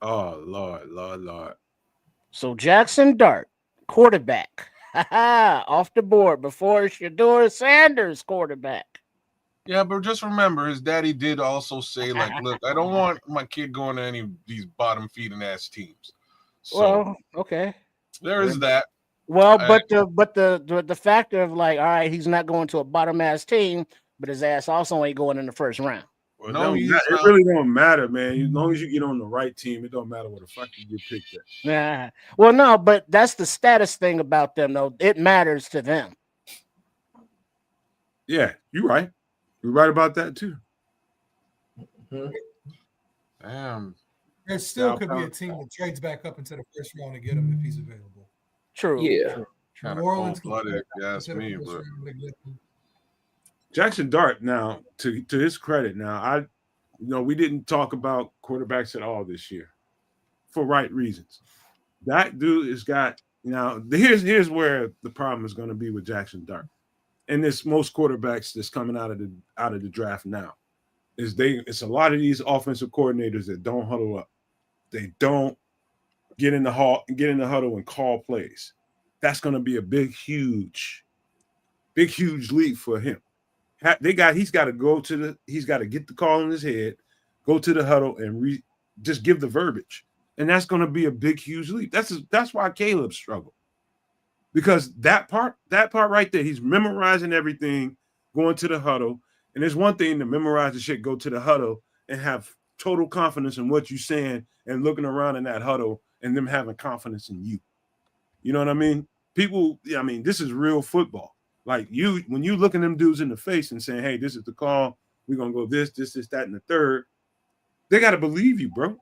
Oh Lord. So Jackson Dart, quarterback, off the board before Shador Sanders, quarterback. Yeah, but just remember, his daddy did also say, like, look, I don't want my kid going to any of these bottom feeding ass teams. So Well, okay. there is that. Well, I- but the factor of like, all right, he's not going to a bottom ass team, but his ass also ain't going in the first round. Well, No, he's it not. really don't matter, man. As long as you get on the right team, it don't matter what the fuck you get picked at. Nah. Well, no, but that's the status thing about them, though. It matters to them. Yeah, you're right. You're right about that too. Damn. There still Yeah, could be a team that trades back up into the first round to get him if he's available. True. Yeah. True. Kind New of Orleans could cold-blooded, trade if you back ask into the me, first but round to get him. Jackson Dart, now to his credit, we didn't talk about quarterbacks at all this year for right reasons. That dude has got here's where the problem is going to be with Jackson Dart, and this most quarterbacks that's coming out of the draft now it's a lot of these offensive coordinators that don't huddle up. They don't get in the huddle and call plays. That's going to be a big, huge leap for him. He's got to get the call in his head, go to the huddle and just give the verbiage. And that's going to be a big, huge leap. That's why Caleb struggled. Because that part right there, he's memorizing everything, going to the huddle. And there's one thing to memorize the shit, go to the huddle and have total confidence in what you're saying and looking around in that huddle and them having confidence in you. You know what I mean? This is real football. Like when you looking them dudes in the face and saying, hey, this is the call, we're going to go this, that, and the third, they got to believe you, bro.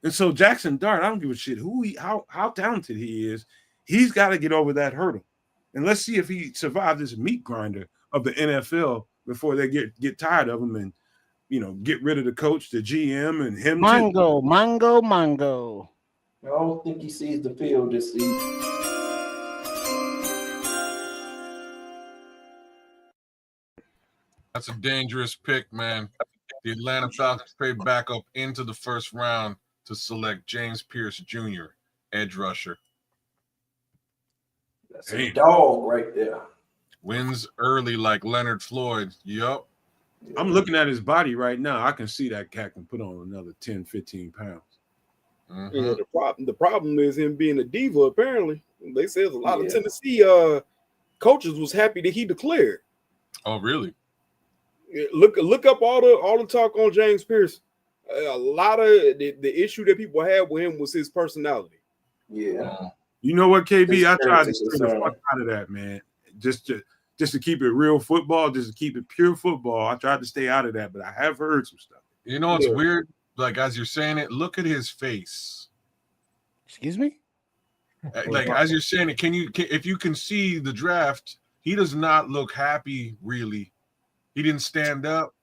And so Jackson Dart, I don't give a shit how talented he is. He's got to get over that hurdle. And let's see if he survives this meat grinder of the NFL before they get tired of him and, get rid of the coach, the GM, and him. Mongo. I don't think he sees the field this season. that's a dangerous pick, man. The Atlanta Falcons trade back up into the first round to select James Pierce Jr., edge rusher. That's a dog right there. Wins early like Leonard Floyd. Yup. I'm looking at his body right now. I can see that cat can put on another 10, 15 pounds. Mhm. Yeah, the problem is him being a diva. Apparently, they say a lot of Yeah. Tennessee coaches was happy that he declared. Oh, really? Look up all the talk on James Pierce. A lot of the issue that people had with him was his personality. Yeah. You know what, KB? I tried to It's stay the fuck out of that, man. Just to keep it real football, just to keep it pure football. I tried to stay out of that, but I have heard some stuff. You know what's Yeah. weird? Like, as you're saying it, look at his face. Excuse me? Like, as you're saying it, if you can see the draft, he does not look happy, really. He didn't stand up.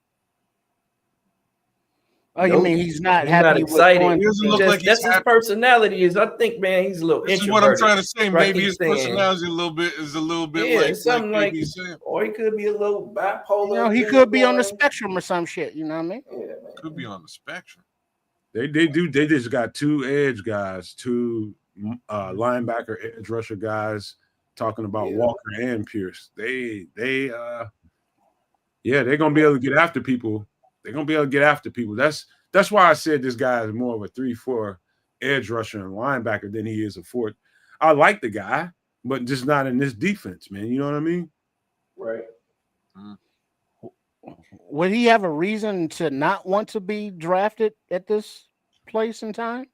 Oh, you Nope. mean he's not He's not happy with excited. going? He doesn't look Just, like he's that's his happy. personality. Is I think, man, he's a little This is introverted. what I'm trying to say. Right, Maybe he's his saying. personality is a little bit Yeah, like something like, KB's saying. or he could be a little bipolar. You know, he thing could be on the going. spectrum or some shit. You know what I mean? Yeah, man. Could be on the spectrum. They just got two edge guys, two linebacker edge rusher guys talking about Walker and Pierce. They're gonna be able to get after people. They're gonna be able to get after people. That's why I said this guy is more of a 3-4 edge rusher and linebacker than he is a 4. I like the guy, but just not in this defense, man. You know what I mean? Right. Would he have a reason to not want to be drafted at this place in time?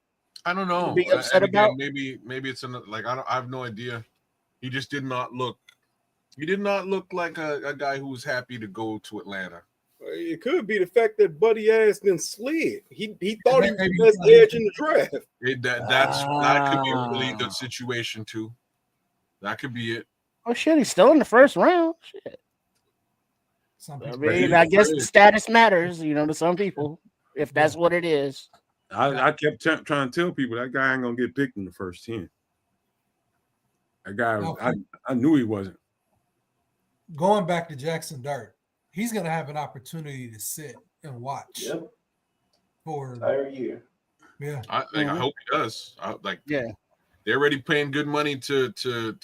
I don't know. Be upset And again, about? maybe it's like I have no idea. He just did not look. He did not look like a guy who was happy to go to Atlanta. It could be the fact that Buddy ass then slid. He thought he was the best edge in the draft. That could be a really good situation too. That could be it. Oh shit, he's still in the first round. Shit. I mean, I guess the status matters, you know, to some people, if that's what it is. I kept trying to tell people that guy ain't gonna get picked in the first 10. That guy, I knew he wasn't. Going back to Jackson Dart, he's going to have an opportunity to sit and watch for entire year. Yeah, I hope he does. They're already paying good money to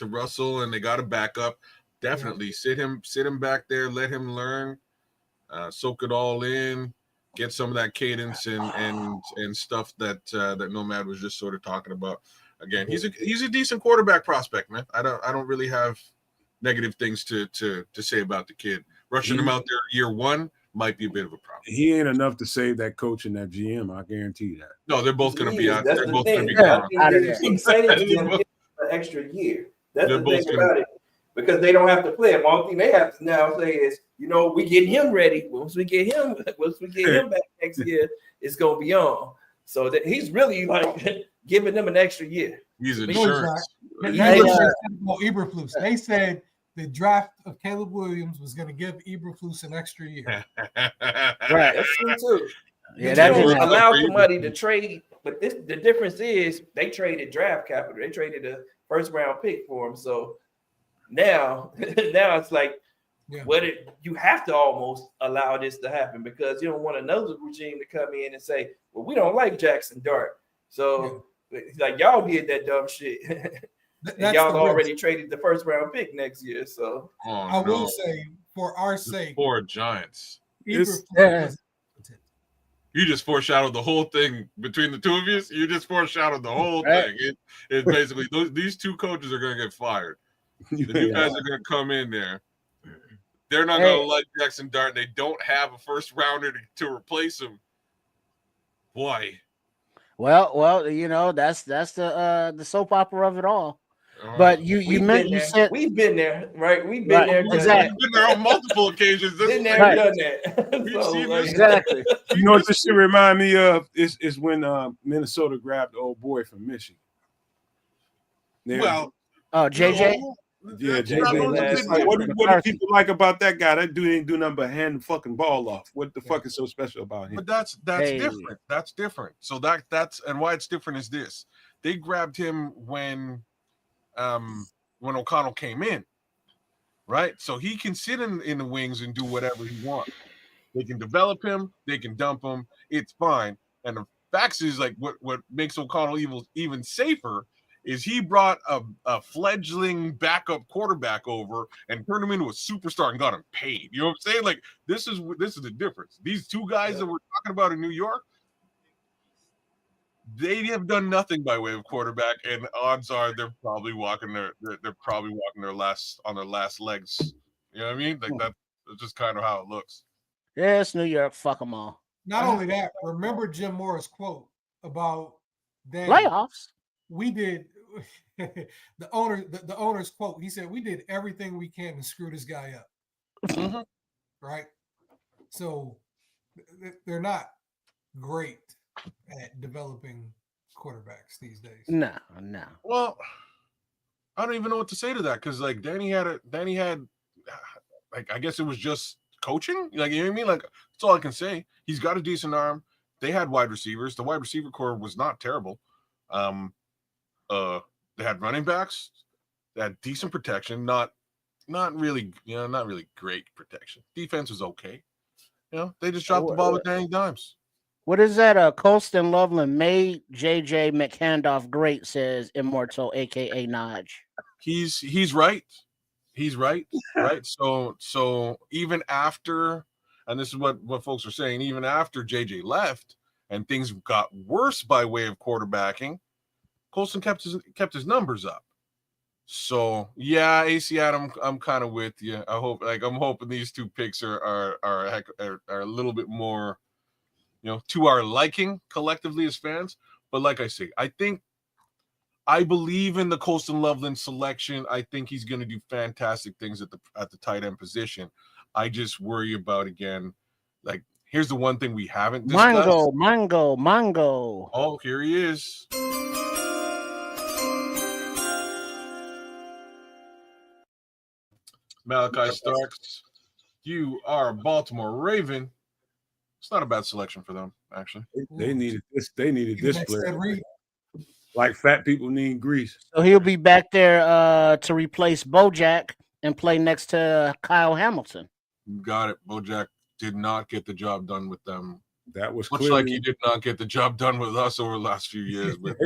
Russell, and they got to back up. Definitely sit him back there, let him learn, soak it all in, get some of that cadence and stuff that Nomad was just sort of talking about. Again, he's a decent quarterback prospect, man. I don't really have negative things to say about the kid. Rushing him out there year one might be a bit of a problem. He ain't enough to save that coach and that GM. I guarantee you that. No, they're both going to be out. That's They're the both thing. going to be I gone. think they're excited to give him an extra year. That's the thing about it. Because they don't have to play him. All thing they have to now say is, you know, we getting him ready. Once we get him back next year, it's gonna be on. So that he's really like giving them an extra year. He's insurance. Eberflus. They said the draft of Caleb Williams was going to give Eberflus an extra year. Right, that's true too. Yeah, that didn't allow somebody to trade. But the difference is they traded draft capital. They traded a first round pick for him. So now it's like, you have to almost allow this to happen because you don't want another regime to come in and say, well, we don't like Jackson Dart. So like y'all did that dumb shit. And y'all already traded the first round pick next year. So I will say, for our sake, poor Giants. You just foreshadowed the whole thing between the two of you. You just foreshadowed the whole thing. It basically these two coaches are going to get fired. The new guys are going to come in there. They're not going to like Jackson Dart. They don't have a first rounder to replace him. Why? Well, you know, that's the soap opera of it all. But you said we've been there, right? We've been there. Exactly. We've been there on multiple occasions. Been there, done that. Exactly. You know what this shit remind me of? Is when Minnesota grabbed the old boy from Michigan. JJ. Yeah, JJ. Like, what do people like about that guy? That dude ain't do nothing but hand the fucking ball off. What the fuck is so special about him? But that's different. That's different. So that's and why it's different is this: they grabbed him when O'Connell came in, right? So he can sit in the wings and do whatever he wants. They can develop him, they can dump him. It's fine. And the facts is like what makes O'Connell even safer is he brought a fledgling backup quarterback over and turned him into a superstar and got him paid. You know what I'm saying? Like this is the difference. These two guys that we're talking about in New York, they have done nothing by way of quarterback, and odds are they're probably walking their last legs. You know what I mean? Like that's just kind of how it looks. Yeah, it's New York. Fuck them all. Not only that, remember Jim Moore's quote about playoffs. We did the owner's quote. He said, "We did everything we can to screw this guy up." Mm-hmm. Right. So they're not great at developing quarterbacks these days. No. Well, I don't even know what to say to that because like Danny had like I guess it was just coaching. Like you know what I mean? Like that's all I can say. He's got a decent arm. they had wide receivers. The wide receiver core was not terrible. They had running backs. They had decent protection. Not really great protection. Defense was okay. They just dropped the ball with dang dimes. What is that? Colston Loveland made JJ McHandoff great, says Immortal, aka Naj. He's right. He's right. Right. So even after, and this is what folks are saying, even after JJ left and things got worse by way of quarterbacking, Colston kept his numbers up. So yeah, AC Adam, I'm kind of with you. I'm hoping these two picks are a little bit more, to our liking collectively as fans. But like I say, I believe in the Colston Loveland selection. I think he's going to do fantastic things at the tight end position. I just worry about, again, like, here's the one thing we haven't discussed. Mongo. Oh, here he is. Malachi Starks, you are a Baltimore Raven. It's not a bad selection for them, actually. They needed this. They needed this player. Like fat people need grease. So he'll be back there to replace Bojack and play next to Kyle Hamilton. Got it. Bojack did not get the job done with them. That was much clearly, like he did not get the job done with us over the last few years. But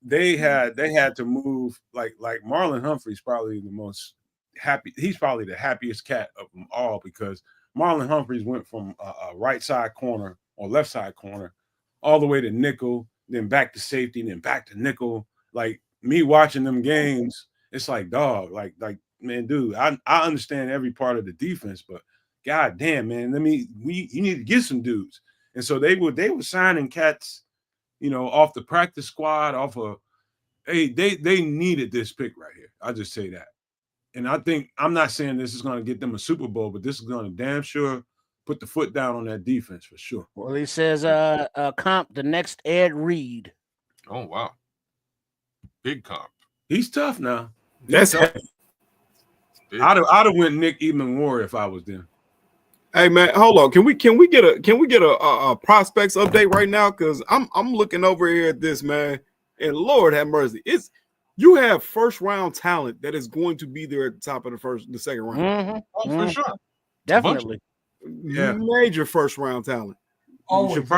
they had to move. Like Marlon Humphrey's probably the most happy. He's probably the happiest cat of them all, because Marlon Humphreys went from a right side corner or left side corner all the way to nickel, then back to safety, then back to nickel. Like, me watching them games, it's like, dog, like man, dude, I understand every part of the defense, but god damn, man, you need to get some dudes. And so they were signing cats, off the practice squad, off of, hey, they needed this pick right here. I'll just say that. And I'm not saying this is going to get them a Super Bowl, but this is going to damn sure put the foot down on that defense for sure. Well, he says comp the next Ed Reed. Oh, wow. Big comp. He's tough now. That's I'd have went Nick Eamon-Warrior if I was them. Hey man, hold on. Can we get a prospects update right now? Because I'm looking over here at this, man, and Lord have mercy. You have first round talent that is going to be there at the top of the second round. Mm-hmm. Oh, for sure. Definitely. Yeah. Major first round talent. We should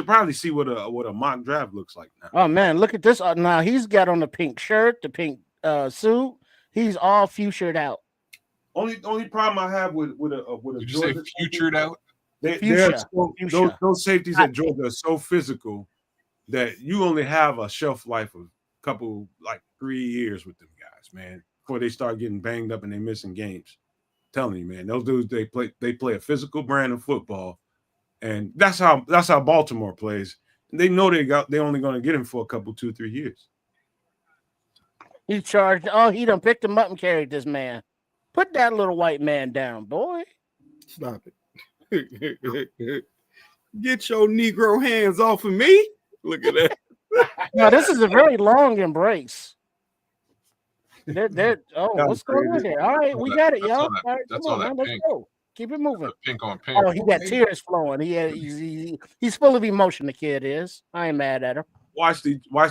probably see what a mock draft looks like now. Oh man, look at this. Now he's got on the pink shirt, the pink suit. He's all futured out. Only problem I have with a Did you say futured out? Those safeties at Georgia are so physical that you only have a shelf life of a couple, like 3 years with them guys, man, before they start getting banged up and they missing games. I'm telling you, man, those dudes, they play a physical brand of football, and that's how Baltimore plays. And they know they're only going to get him for a couple, 2-3 years. He charged. Oh, he done picked him up and carried this man. Put that little white man down, boy. Stop it. Get your Negro hands off of me. Look at that. Now, this is a very long embrace. What's going on here? All right, we got it, y'all. All right, come on, man. Let's go. Keep it moving. Pink on pink. Oh, he got tears flowing. He's full of emotion, the kid is. I ain't mad at him. Watch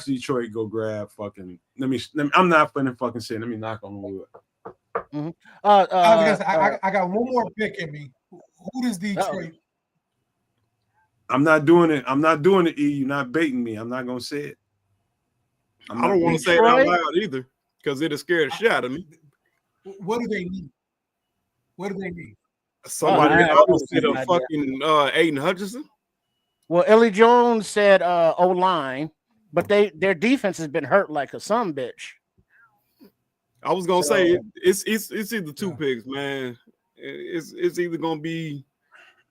Detroit go grab fucking. I'm not finna fucking say. Let me knock on wood. Mm-hmm. I got one more pick in me. Who does Detroit? I'm not doing it. E. You're not baiting me. I'm not gonna say it. I don't want to say it out loud either, because it'll scare the shit out of me. What do they need? Somebody else said a fucking Aiden Hutchinson. Well, Ellie Jones said O-line, but their defense has been hurt like a son bitch. I was gonna say it's either two picks, man. It's either gonna be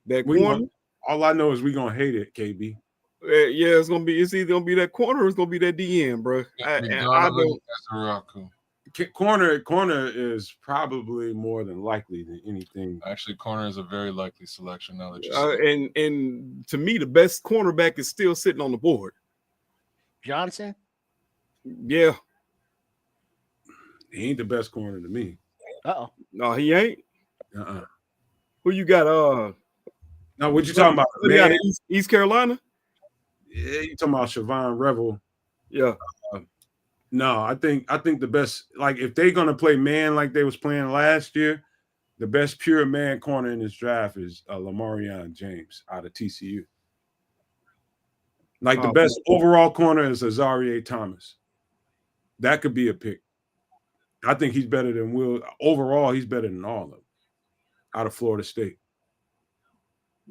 that corner. All I know is we're gonna hate it, KB. Yeah, it's either gonna be that corner or it's gonna be that DN, bro. Corner is probably more than likely than anything. Actually, corner is a very likely selection now that you and to me, the best cornerback is still sitting on the board. Johnson? Yeah. He ain't the best corner to me. Uh-oh. No, he ain't. Who you got? Now, what you talking about, What he out man? of East Carolina? Yeah, you talking about Siobhan Revel? Yeah. No, I think the best, like if they're gonna play man like they was playing last year, the best pure man corner in this draft is Lamarion James out of TCU. Like the best overall corner is Azarie Thomas. That could be a pick. I think he's better than Will. Overall, he's better than all of them out of Florida State.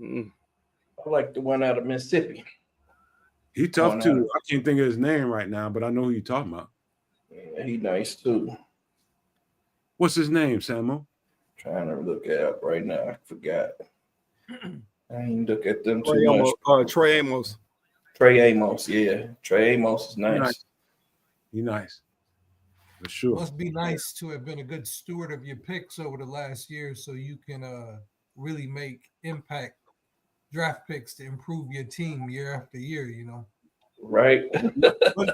I like the one out of Mississippi. He tough too. I can't think of his name right now, but I know who you're talking about. Yeah, he nice too. What's his name, Samo? Trying to look it up right now. I forgot. I ain't look at them too much. Trey Amos. Trey Amos, yeah. Trey Amos is nice. He's nice. For sure. Must be nice to have been a good steward of your picks over the last year so you can really make impact draft picks to improve your team year after year, you know. Right.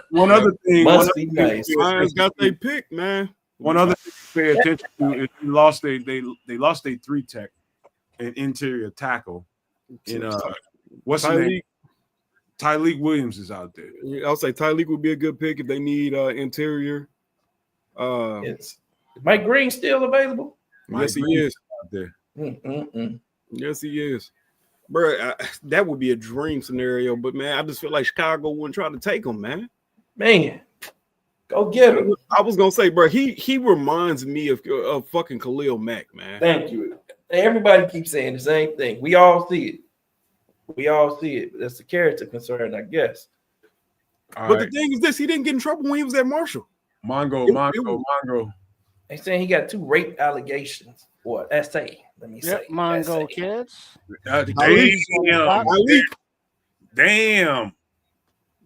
One other thing. Must be nice. Lions got their pick, man. One other thing to pay attention to is they lost a 3-tech and interior tackle. In what's his name? Tyleek Williams is out there. I'll say Tyleek would be a good pick if they need interior. It's Mike Green still available? Yes, he is out there. Yes, he is. Bro, that would be a dream scenario, but man, I just feel like Chicago wouldn't try to take him, man. Man, go get him. I was gonna say, bro, he reminds me of fucking Khalil Mack, man. Thank you. Everybody keeps saying the same thing. We all see it. That's a character concern, I guess. But the thing is this, he didn't get in trouble when he was at Marshall. Mongo. They saying he got 2 rape allegations. Or essay. Let me say. Mongo kids. Damn.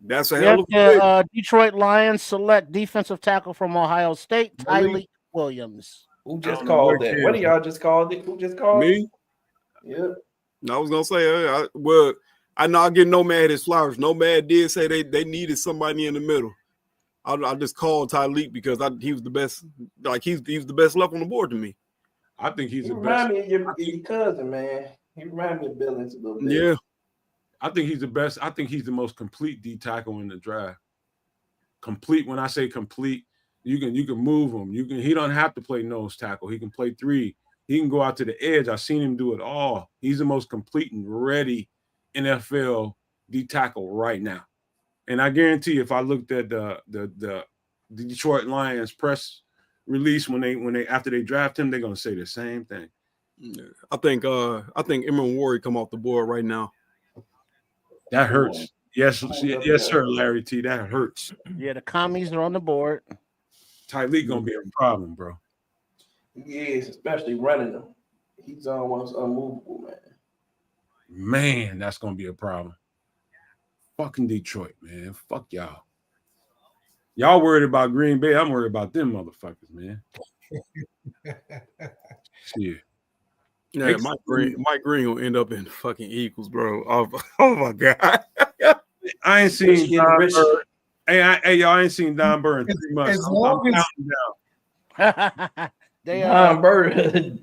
That's a hell of a pick. Detroit Lions select defensive tackle from Ohio State, Tyleek Williams. Who just called that? What do y'all just called it? Who just called me? Yeah. I was gonna say, I know I get Nomad his flowers. Nomad did say they needed somebody in the middle. I just called Tyleek because he was the best. Like he was the best left on the board to me. I think he's the best. Remind me of your cousin, man. He remind me of Billings a little bit. Yeah. I think he's the best. I think he's the most complete D tackle in the draft. Complete. When I say complete, you can move him. He don't have to play nose tackle. He can play 3. He can go out to the edge. I've seen him do it all. He's the most complete and ready NFL D tackle right now. And I guarantee if I looked at the Detroit Lions press release when they after they draft him, they're gonna say the same thing. I think Emerald Warrior come off the board right now. That hurts. Yes, sir, Larry T. That hurts. Yeah, the commies are on the board. Tyleek gonna be a problem, bro. He is, especially running them. He's almost unmovable, man. Man, that's gonna be a problem. Fucking Detroit, man. Fuck y'all. Y'all worried about Green Bay. I'm worried about them motherfuckers, man. Shit. Yeah, Mike Green will end up in fucking Eagles, bro. Oh my god. I ain't seen Don Burr. Hey, y'all ain't seen Don Burr in 3 months. I'm counting down. Don Burr.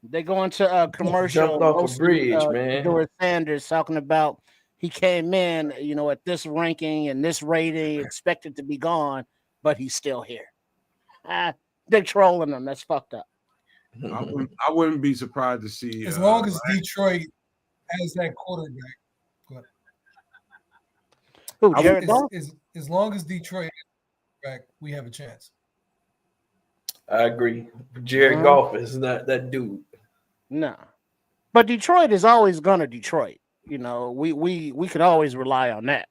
They go into a commercial. Jumped off a bridge, man. George Sanders talking about he came in, at this ranking and this rating, expected to be gone, but he's still here. They're trolling him. That's fucked up. I wouldn't be surprised to see. As long as Detroit has that quarterback. Who, Jared Goff? As long as Detroit has that quarterback, we have a chance. I agree. Jared Goff is not that dude. No. But Detroit is always gonna Detroit. We could always rely on that.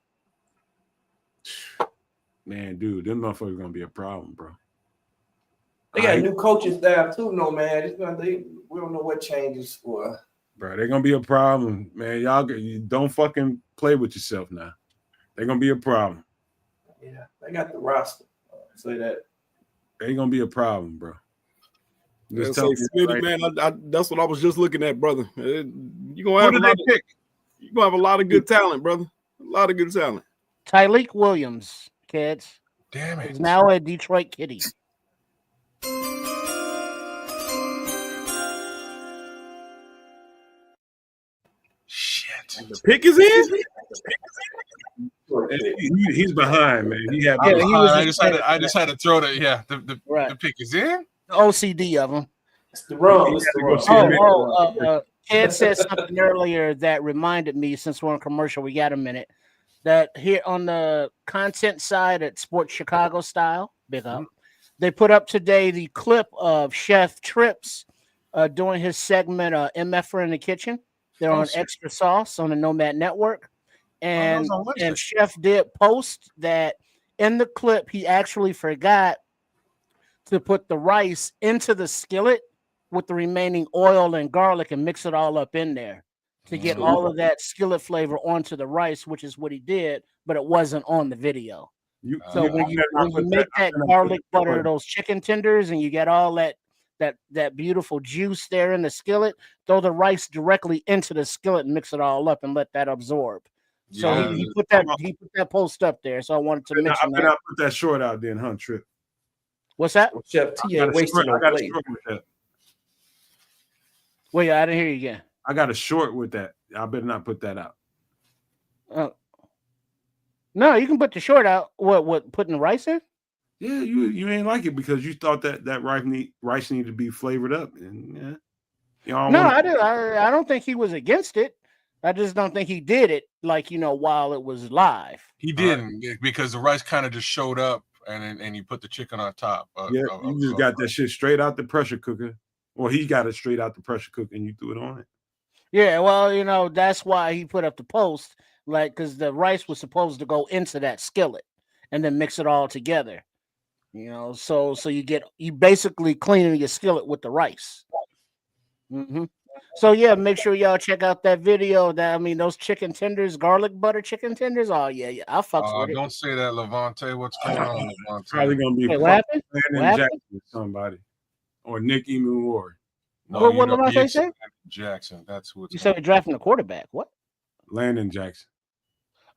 Man, dude, them motherfuckers gonna be a problem, bro. They got a new coaching staff too, no man. We don't know what changes for. Bro, they're gonna be a problem, man. You don't fucking play with yourself now. They're gonna be a problem. Yeah, they got the roster. Say that. They're gonna be a problem, bro. Just tell Smitty, right, man. That's what I was just looking at, brother. You're gonna have a lot of good talent, brother. A lot of good talent. Tyleek Williams, kids. Damn it. He's now a Detroit Kitty. The pick is in. He's behind, man. He had Yeah, he was I just had to throw that. Yeah, the Right. pick is in. The OCD of him. It's the wrong. He It's had the to go wrong. see him. Ed said something earlier that reminded me, since we're on commercial, we got a minute, that here on the content side at Sports Chicago Style, big up, they put up today the clip of Chef Trips doing his segment, MFer in the Kitchen. They're on shit. Extra Sauce on the Nomad Network. And, on Wednesday. and Chef did post that in the clip, he actually forgot to put the rice into the skillet with the remaining oil and garlic and mix it all up in there to get all of that skillet flavor onto the rice, which is what he did, but it wasn't on the video. So when you make that garlic butter, those chicken tenders, and you get all that beautiful juice there in the skillet, throw the rice directly into the skillet and mix it all up and let that absorb. So Yeah. he put that post up there. So I wanted to mention I that. better put that short out then, huh, Trip? What's that? Chef T ain't wasting no I got a plate. short with that. Wait, I didn't hear you again. I got a short with that. I better not put that out. No, you can put the short out. What putting the rice in? Yeah, you ain't like it because you thought that rice needed to be flavored up, and I don't think he was against it. I just don't think he did it while it was live. He didn't because the rice kind of just showed up, and you put the chicken on top. You just got that shit straight out the pressure cooker, or he got it straight out the pressure cooker, and you threw it on it. Yeah, well, that's why he put up the post, because the rice was supposed to go into that skillet and then mix it all together. So you basically cleaning your skillet with the rice. Mm-hmm. So yeah, make sure y'all check out that video. Those chicken tenders, garlic butter chicken tenders. Oh yeah, I'll fuck with it. Don't say that, Levante. What's going on, Levante? Probably gonna be what happened? Landon Jackson with somebody, or Nick Eamon. No, what Levante say? Jackson. That's what You said we're drafting a quarterback. What? Landon Jackson.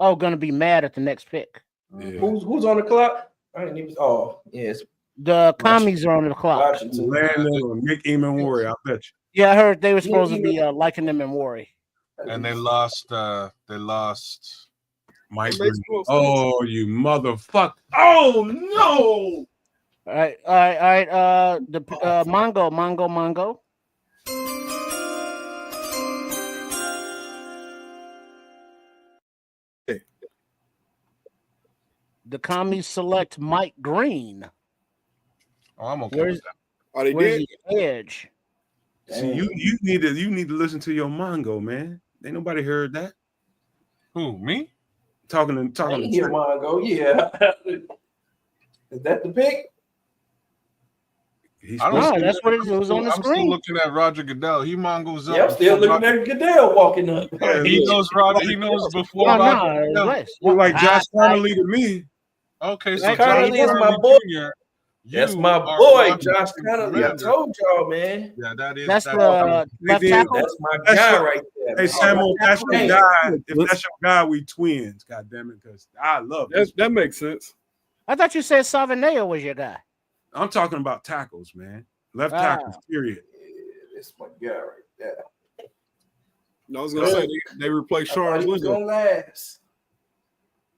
Oh, gonna be mad at the next pick. Yeah. Who's on the clock? I didn't even. Oh, yes. The commies are on the clock. Washington. Landon or Nick Eamon. I bet you. Yeah, I heard they were supposed to be liking them in Worry. And they lost. Mike. Oh, you motherfucker! Oh no! All right. The Mongo. Hey. The commies select Mike Green. Oh, I'm okay with that. Oh, they Where's did. the edge? See, you need to listen to your Mongo, man. Ain't nobody heard that. Who, me? I didn't hear Mongo. Yeah. Is that the pick? That's what it was on the I'm screen. still looking at Roger Goodell. He Mongo's up. Yeah, I'm still looking at Goodell walking up. He knows Roger. He knows before Roger. You're like Josh Connolly to me. Okay, so Right, Josh Connolly is my boy. Jr., That's my you are boy, Roger Josh Connolly. I Commander. told y'all, man. Yeah, That's the left Hey, tackle. That's my That's guy what- right there. Hey Samuel, that's your Hey, guy. If that's your guy, we twins. God damn it, because I love this. That makes sense. I thought you said Savaneo was your guy. I'm talking about tackles, man. Left Ah. tackles, period. That's my guy right there. I was gonna say they replaced Charles He was Leno. gonna last.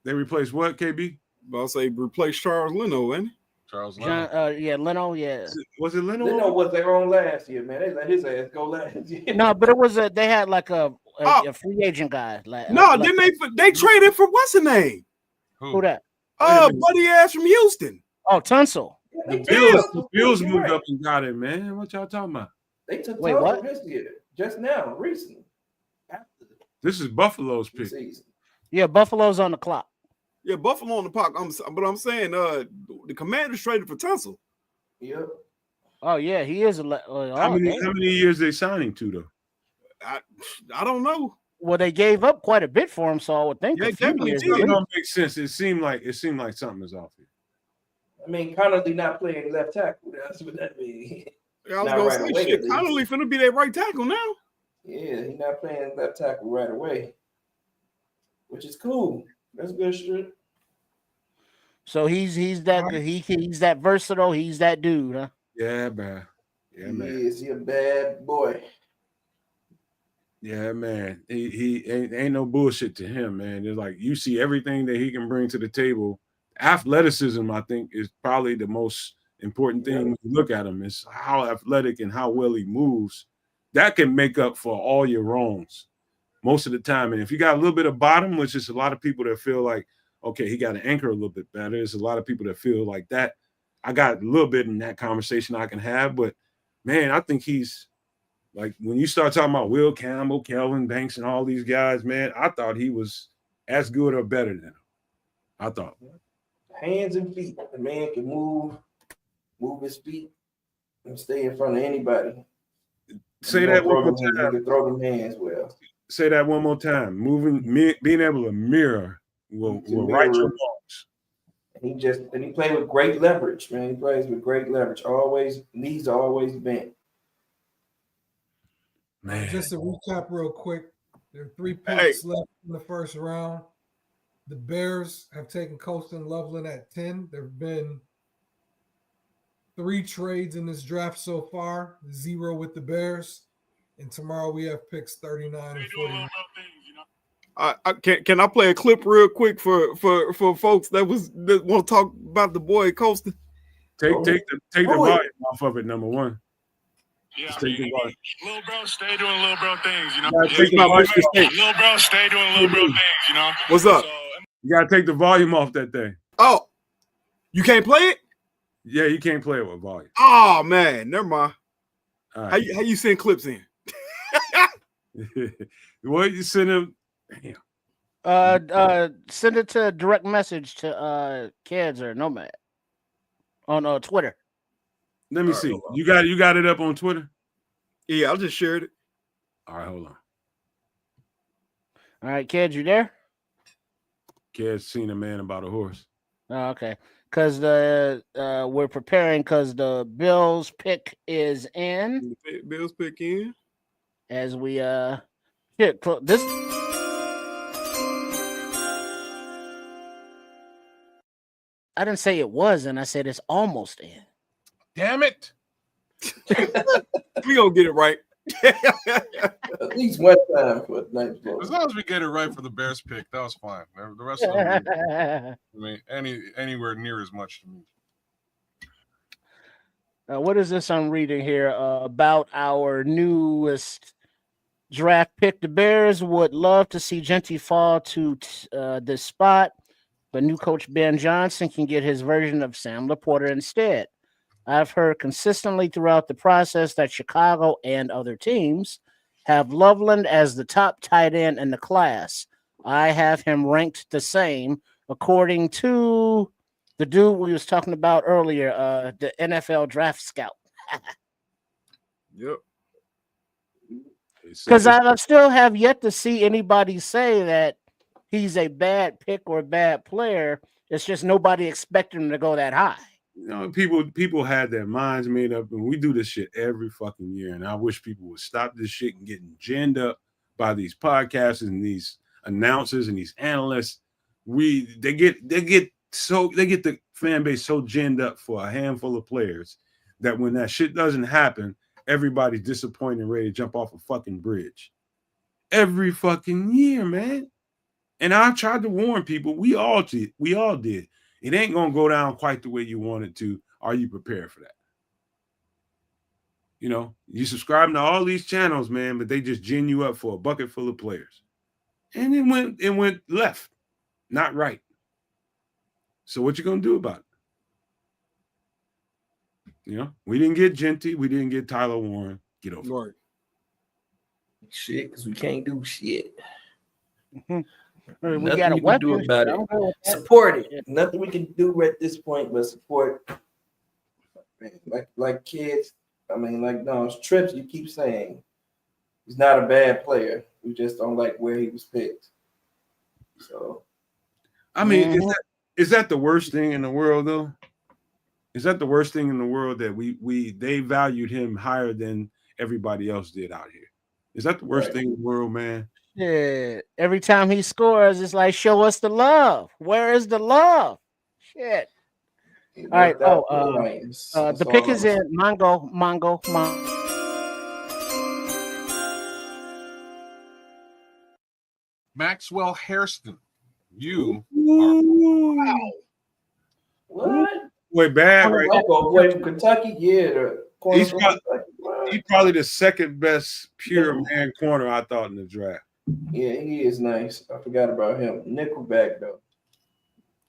They replaced what, KB? I'll say replace Charles Leno, ain't it? Charles Leno. Leno, yeah. Was it Leno? They know what they were on last year, man. They let his ass go last year. No, but it was they had like a free agent guy. No, didn't they traded for what's the name? Who that? Buddy ass from Houston. Oh, Tunsil. The Bills moved up and got it, man. What y'all talking about? They took Wait, Tunsil what? this year, just now, recently, after This is Buffalo's the pick. season. Yeah, Buffalo's on the clock. Yeah, Buffalo on the park. But I'm saying the Commanders traded for Tunsil. Yep. Oh yeah, he is. How many years they signing to though? I don't know. Well, they gave up quite a bit for him, so I would think. Yeah, a few definitely years did. at It least. don't make sense. It seemed like something is off here. I mean, Connolly not playing left tackle. That's what that means. I was Not gonna right say away, shit. at least. Connolly finna be their right tackle now. Yeah, he's not playing left tackle right away, which is cool. That's good shit. So he's that versatile. He's that dude, huh? Yeah, man. Yeah, man. He is. He a bad boy. Yeah, man. He ain't no bullshit to him, man. It's like you see everything that he can bring to the table. Athleticism, I think, is probably the most important thing when you look at him. Is how athletic and how well he moves. That can make up for all your wrongs most of the time. And if you got a little bit of bottom, which is a lot of people that feel like, okay, he got to anchor a little bit better. There's a lot of people that feel like that. I got a little bit in that conversation I can have, but man, I think he's like when you start talking about Will Campbell, Kelvin Banks, and all these guys, man, I thought he was as good or better than him. I thought. Hands and feet. The man can move his feet, and stay in front of anybody. Say that one more He time. can throw them hands well. Say that one more time. Being able to mirror will right your wrongs. And he played with great leverage, man. He plays with great leverage. Always knees are always bent. Man. Just to recap real quick, there are 3 picks left in the first round. The Bears have taken Colston Loveland at 10. There have been 3 trades in this draft so far, 0 with the Bears. And tomorrow we have picks 39 and 49. Can I play a clip real quick for folks that want to talk about the boy Colston? Take the volume off of it. Number one. Yeah, Just take the volume. little bro, stay doing little bro things, you know. Take the volume. Little bro, stay doing little bro things, you know. What's up? So, You gotta take the volume off that thing. Oh, you can't play it? Yeah, you can't play it with volume. Oh man, never mind. All How right. you send clips in? What you send him? Damn. Send it to direct message to Kids or Nomad on Twitter. Let me see. You got it up on Twitter? Yeah, I just shared it. All right, hold on. All right, Kids, you there? Kid's seen a man about a horse. Oh, okay. Because we're preparing because the Bills pick is in. Bills pick in. As we this. I didn't say it was, and I said it's almost in. Damn it. We gonna get it right. At least one time for the night before. As long as we get it right for the Bears pick, that was fine. The rest of them, I mean, anywhere near as much to me. What is this I'm reading here about our newest draft pick? The Bears would love to see Jeanty fall to this spot, but new coach Ben Johnson can get his version of Sam Laporta instead. I've heard consistently throughout the process that Chicago and other teams have Loveland as the top tight end in the class. I have him ranked the same according to the dude we was talking about earlier, the NFL draft scout. Yep. Because I still have yet to see anybody say that he's a bad pick or a bad player. It's just nobody expected him to go that high. You know, people had their minds made up, and we do this shit every fucking year. And I wish people would stop this shit and getting ginned up by these podcasts and these announcers and these analysts. They get the fan base so ginned up for a handful of players that when that shit doesn't happen, everybody's disappointed and ready to jump off a fucking bridge. Every fucking year, man. And I tried to warn people. We all did. It ain't gonna go down quite the way you want it to. Are you prepared for that? You know, you subscribing to all these channels, man, but they just gin you up for a bucket full of players. And it went left, not right. So what you gonna do about it? You know, we didn't get Jeanty, we didn't get Tyler Warren. Get over it. Right. Shit, because we can't do shit. We Nothing got a we can weapon. do about it. Support it. Nothing we can do at this point but support. Man, like Kids. I mean, like those trips you keep saying. He's not a bad player. We just don't like where he was picked. So, I mean, is that the worst thing in the world though? Is that the worst thing in the world that they valued him higher than everybody else did out here? Is that the worst thing in the world, man? Yeah. Every time he scores, it's like, show us the love. Where is the love? Shit. All right. The pick is in. Mongo. Maxwell Hairston. You Ooh. What? Boy, bad right White boy from Kentucky? Yeah, the corner He's from got- Kentucky. What? He's probably the second best pure man corner I thought in the draft. Yeah, he is nice. I forgot about him. Nickelback though.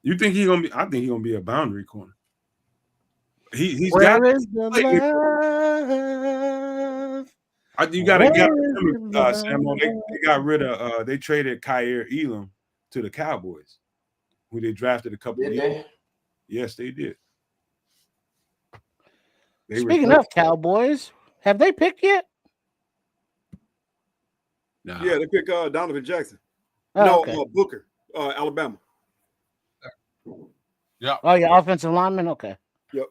You think he's gonna be? I think he's gonna be a boundary corner. He's Where got. is the love? You got to get Where is Samuel. the They got rid of. They traded Kyer Elam to the Cowboys, who they drafted a couple of Did years. they? Yes, they did. Speaking of Cowboys, have they picked yet? nah. Yeah, they pick Donovan Jackson. Oh, No, okay. Booker, Alabama. Oh, your offensive lineman? Okay. Yep.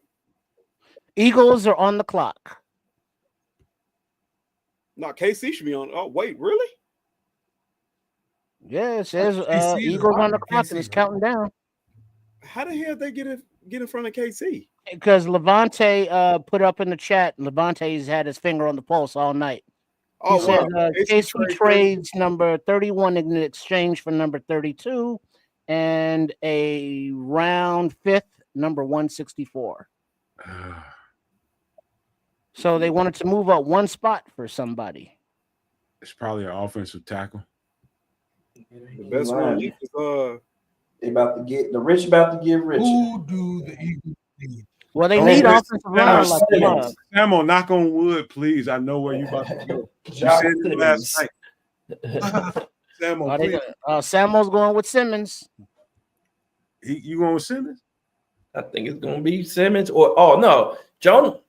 Eagles are on the clock. No, KC should be on. Oh, wait, really? Yeah, it says KC is Eagles on the right. clock KC, and it's right? counting down. How the hell they get in front of KC? Because Levante put up in the chat, Levante's had his finger on the pulse all night. He Oh, said wow. KC trades number 31 in exchange for number 32 and a round fifth, number 164. So they wanted to move up one spot for somebody. It's probably an offensive tackle. The best one is They about to get the rich about to get rich. Who do the Eagles need? Well, they Oh, need yes. offensive line like the Simmons. love. Samuel, knock on wood, please. I know where you about to go. You Josh said it last Simmons. night. Samuel, Oh, please. Samuel's going with Simmons. You going with Simmons? I think it's gonna be Simmons or no, Jonah.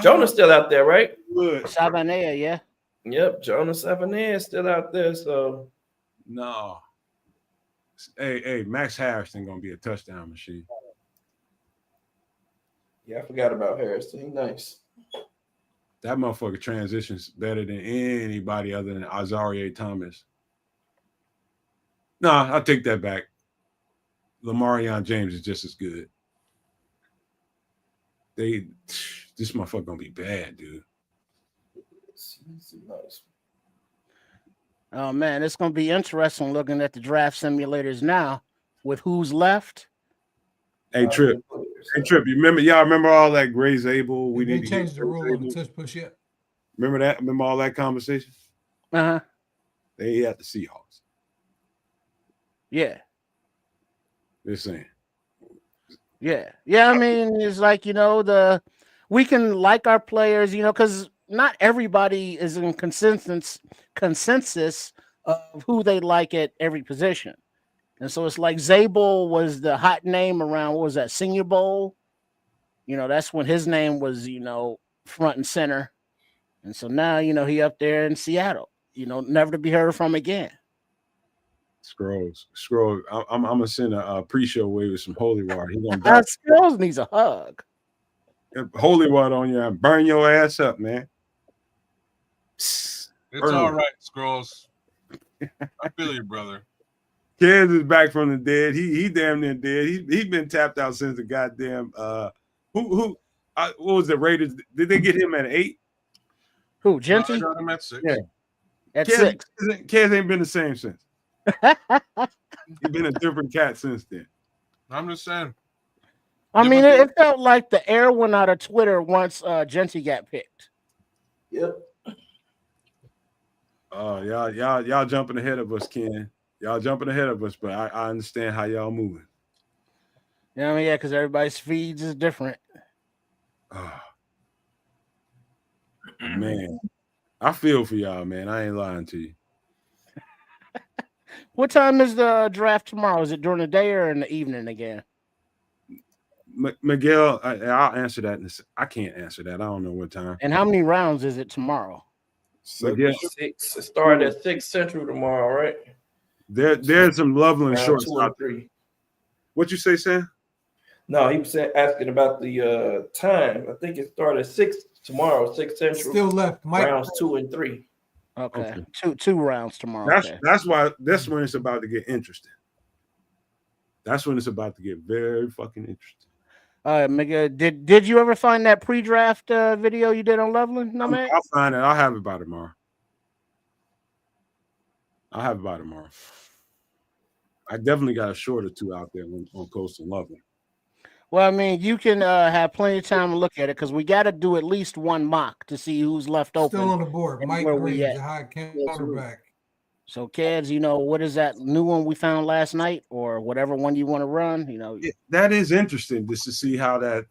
Jonah's still out there, right? Good. Sabanea, yeah. Yep, Jonah Savanea is still out there. So No. Hey, Max Harrison gonna be a touchdown machine. yeah, I forgot about Harrison. He's nice. That motherfucker transitions better than anybody other than Azaria Thomas. No, I'll take that back. Lamarion James is just as good. This motherfucker gonna be bad, dude. He's nice. Oh man, it's gonna be interesting looking at the draft simulators now with who's left. Hey Trip, you remember all that Gray Zabel? We Did they need to get changed the rule of the Zabel? touch push yet? Remember that? Remember all that conversation? Uh-huh. They at the Seahawks. Yeah. They're saying. Yeah. Yeah. I mean, it's like, we can like our players, because not everybody is in consensus of who they like at every position. And so it's like Zabel was the hot name around, what was that, Senior Bowl? That's when his name was, front and center. And so now, he up there in Seattle, never to be heard from again. Scroll. I'm gonna send a pre-show away with some holy water. He gonna die. Scrolls needs a hug. Holy water on you and burn your ass up, man. It's Burn all him. right, Scrolls. I feel you, brother. Kez is back from the dead. He damn near dead. He's been tapped out since the goddamn what was the Raiders? Did they get him at 8? Who, Jeanty? Got him at 6. Yeah. At Kez, 6. Kez ain't been the same since. He's been a different cat since then. I'm just saying. I mean, it felt like the air went out of Twitter once Jeanty got picked. Yep. Y'all jumping ahead of us, Ken. Y'all jumping ahead of us, but I understand how y'all moving. Yeah, because everybody's feeds is different. Oh, man, I feel for y'all, man. I ain't lying to you. What time is the draft tomorrow? Is it during the day or in the evening again? Miguel, I'll answer that. I can't answer that. I don't know what time. And how many rounds is it tomorrow? Miguel, 6. It started at 6 Central tomorrow, right? there's some Loveland Round shorts 2 and out there. 3. What you say, Sam? No, he was asking about the time. I think it started at 6 tomorrow, 6 Central. Still left. Mike. Rounds 2 and 3. Okay. Two rounds tomorrow. That's when it's about to get interesting. That's when it's about to get very fucking interesting. Miguel, did you ever find that pre-draft video you did on Loveland? No, man. I'll find it. I'll have it by tomorrow. I'll have it by tomorrow. I definitely got a short or two out there on Coastal Loving. Well, I mean, you can have plenty of time to look at it because we got to do at least one mock to see who's left open. Still on the board. and Mike where we Green, at. Jahad Absolutely. quarterback. So, kids, you know, what is that new one we found last night, or whatever one you want to run? You know, That is interesting just to see how that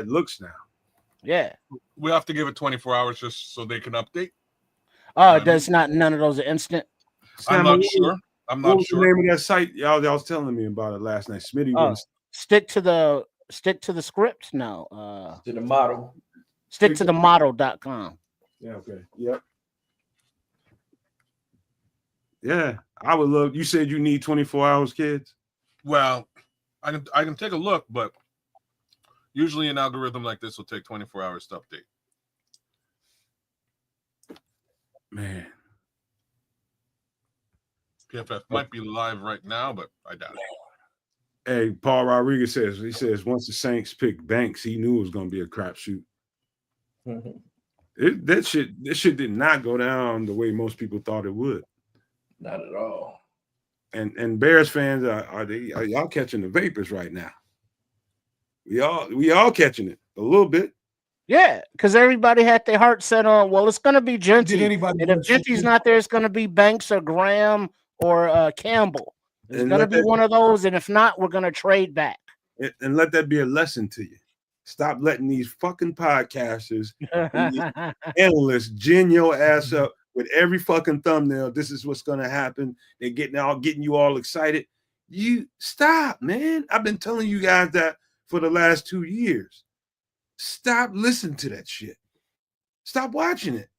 looks now. yeah. We have to give it 24 hours just so they can update. Oh, it does not. None of those are instant. I'm not sure. I'm What not was sure. the name of that site? Y'all was telling me about it last night. Smitty was Stick to the script. No, To the model. stick to the model.com. yeah, okay. Yep. Yeah, I would love. You said you need 24 hours, kids. Well, I can take a look, but usually an algorithm like this will take 24 hours to update. Man, PFF might be live right now, but I doubt it. hey, Paul Rodriguez says once the Saints picked Banks, he knew it was going to be a crapshoot. This shit did not go down the way most people thought it would. Not at all. And Bears fans are y'all catching the vapors right now? We all catching it a little bit. Yeah, because everybody had their heart set on, well, it's going to be Jeanty. Did anybody And if Jeanty's not there, it's going to be Banks or Graham or Campbell. It's going to be one of those. And if not, we're going to trade back. And let that be a lesson to you. Stop letting these fucking podcasters and these analysts gin your ass up with every fucking thumbnail. This is what's going to happen. They're getting you all excited. You stop, man. I've been telling you guys that for the last 2 years. Stop listening to that shit. Stop watching it.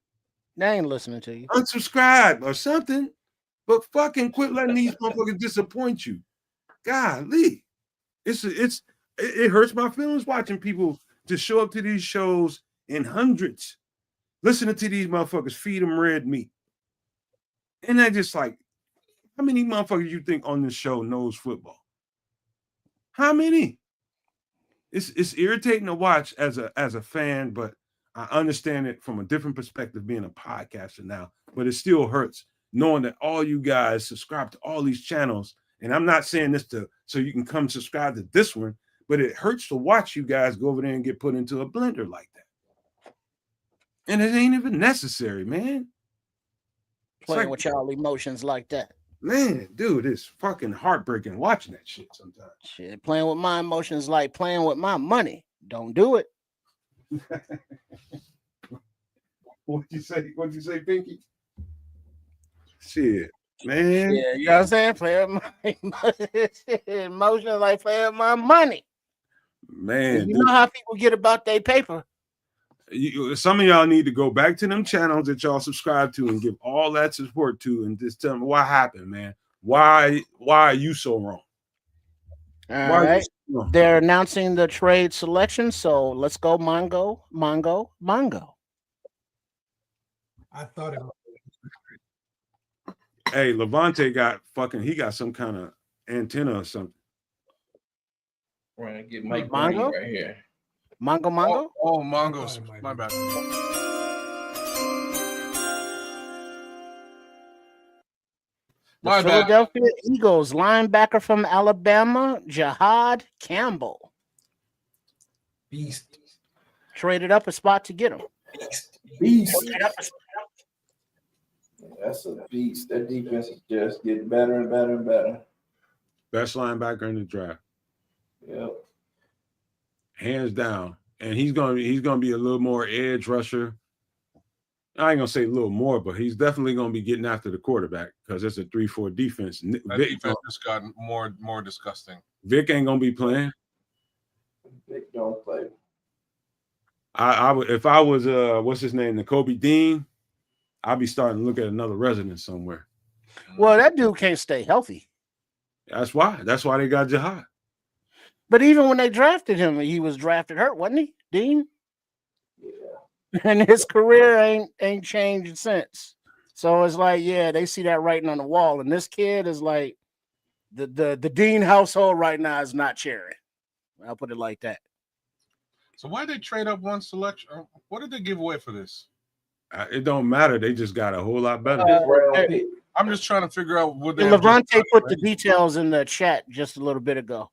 They ain't listening to you. Unsubscribe or something. But fucking quit letting these motherfuckers disappoint you. Golly. It hurts my feelings watching people just show up to these shows in hundreds, listening to these motherfuckers feed them red meat. And I just like, how many motherfuckers you think on this show knows football? How many? It's irritating to watch as a fan, but I understand it from a different perspective being a podcaster now. But it still hurts knowing that all you guys subscribe to all these channels. And I'm not saying this so you can come subscribe to this one, but it hurts to watch you guys go over there and get put into a blender like that. And it ain't even necessary, man. Playing with y'all emotions like that. Man, dude, it's fucking heartbreaking watching that shit sometimes. Shit, playing with my emotions like playing with my money. Don't do it. What'd you say, Pinky? Shit, man. Yeah, you know what I'm saying? Playing with my emotions like playing with my money. Man, you know how people get about their paper. Some of y'all need to go back to them channels that y'all subscribe to and give all that support to and just tell them what happened, man. Why are you so wrong? All right. They're announcing the trade selection, so let's go Mongo. I thought it was. Hey, Levante got some kind of antenna or something. We're gonna get Mike Mongo right here. Mongo. Oh, Mongo's. My bad. The Philadelphia Eagles linebacker from Alabama, Jahad Campbell. Beast. Traded up a spot to get him. Beast. That's a beast. That defense is just getting better and better and better. Best linebacker in the draft. Yep. Hands down. And he's gonna be a little more edge rusher. I ain't gonna say a little more, but he's definitely gonna be getting after the quarterback because it's a 3-4 defense. That defense just got more disgusting. Vic ain't gonna be playing. Vic don't play. I would, if I was what's his name, Nakobe Dean, I'd be starting to look at another residence somewhere. Well, that dude can't stay healthy. That's why they got Jahad. But even when they drafted him, he was drafted hurt, wasn't he, Dean? Yeah. And his career ain't changed since. So it's like, yeah, they see that writing on the wall. And this kid is like, the Dean household right now is not cheering. I'll put it like that. So why did they trade up one selection? What did they give away for this? It don't matter. They just got a whole lot better. I'm just trying to figure out what they And have just Levante done, put the right? details in the chat just a little bit ago.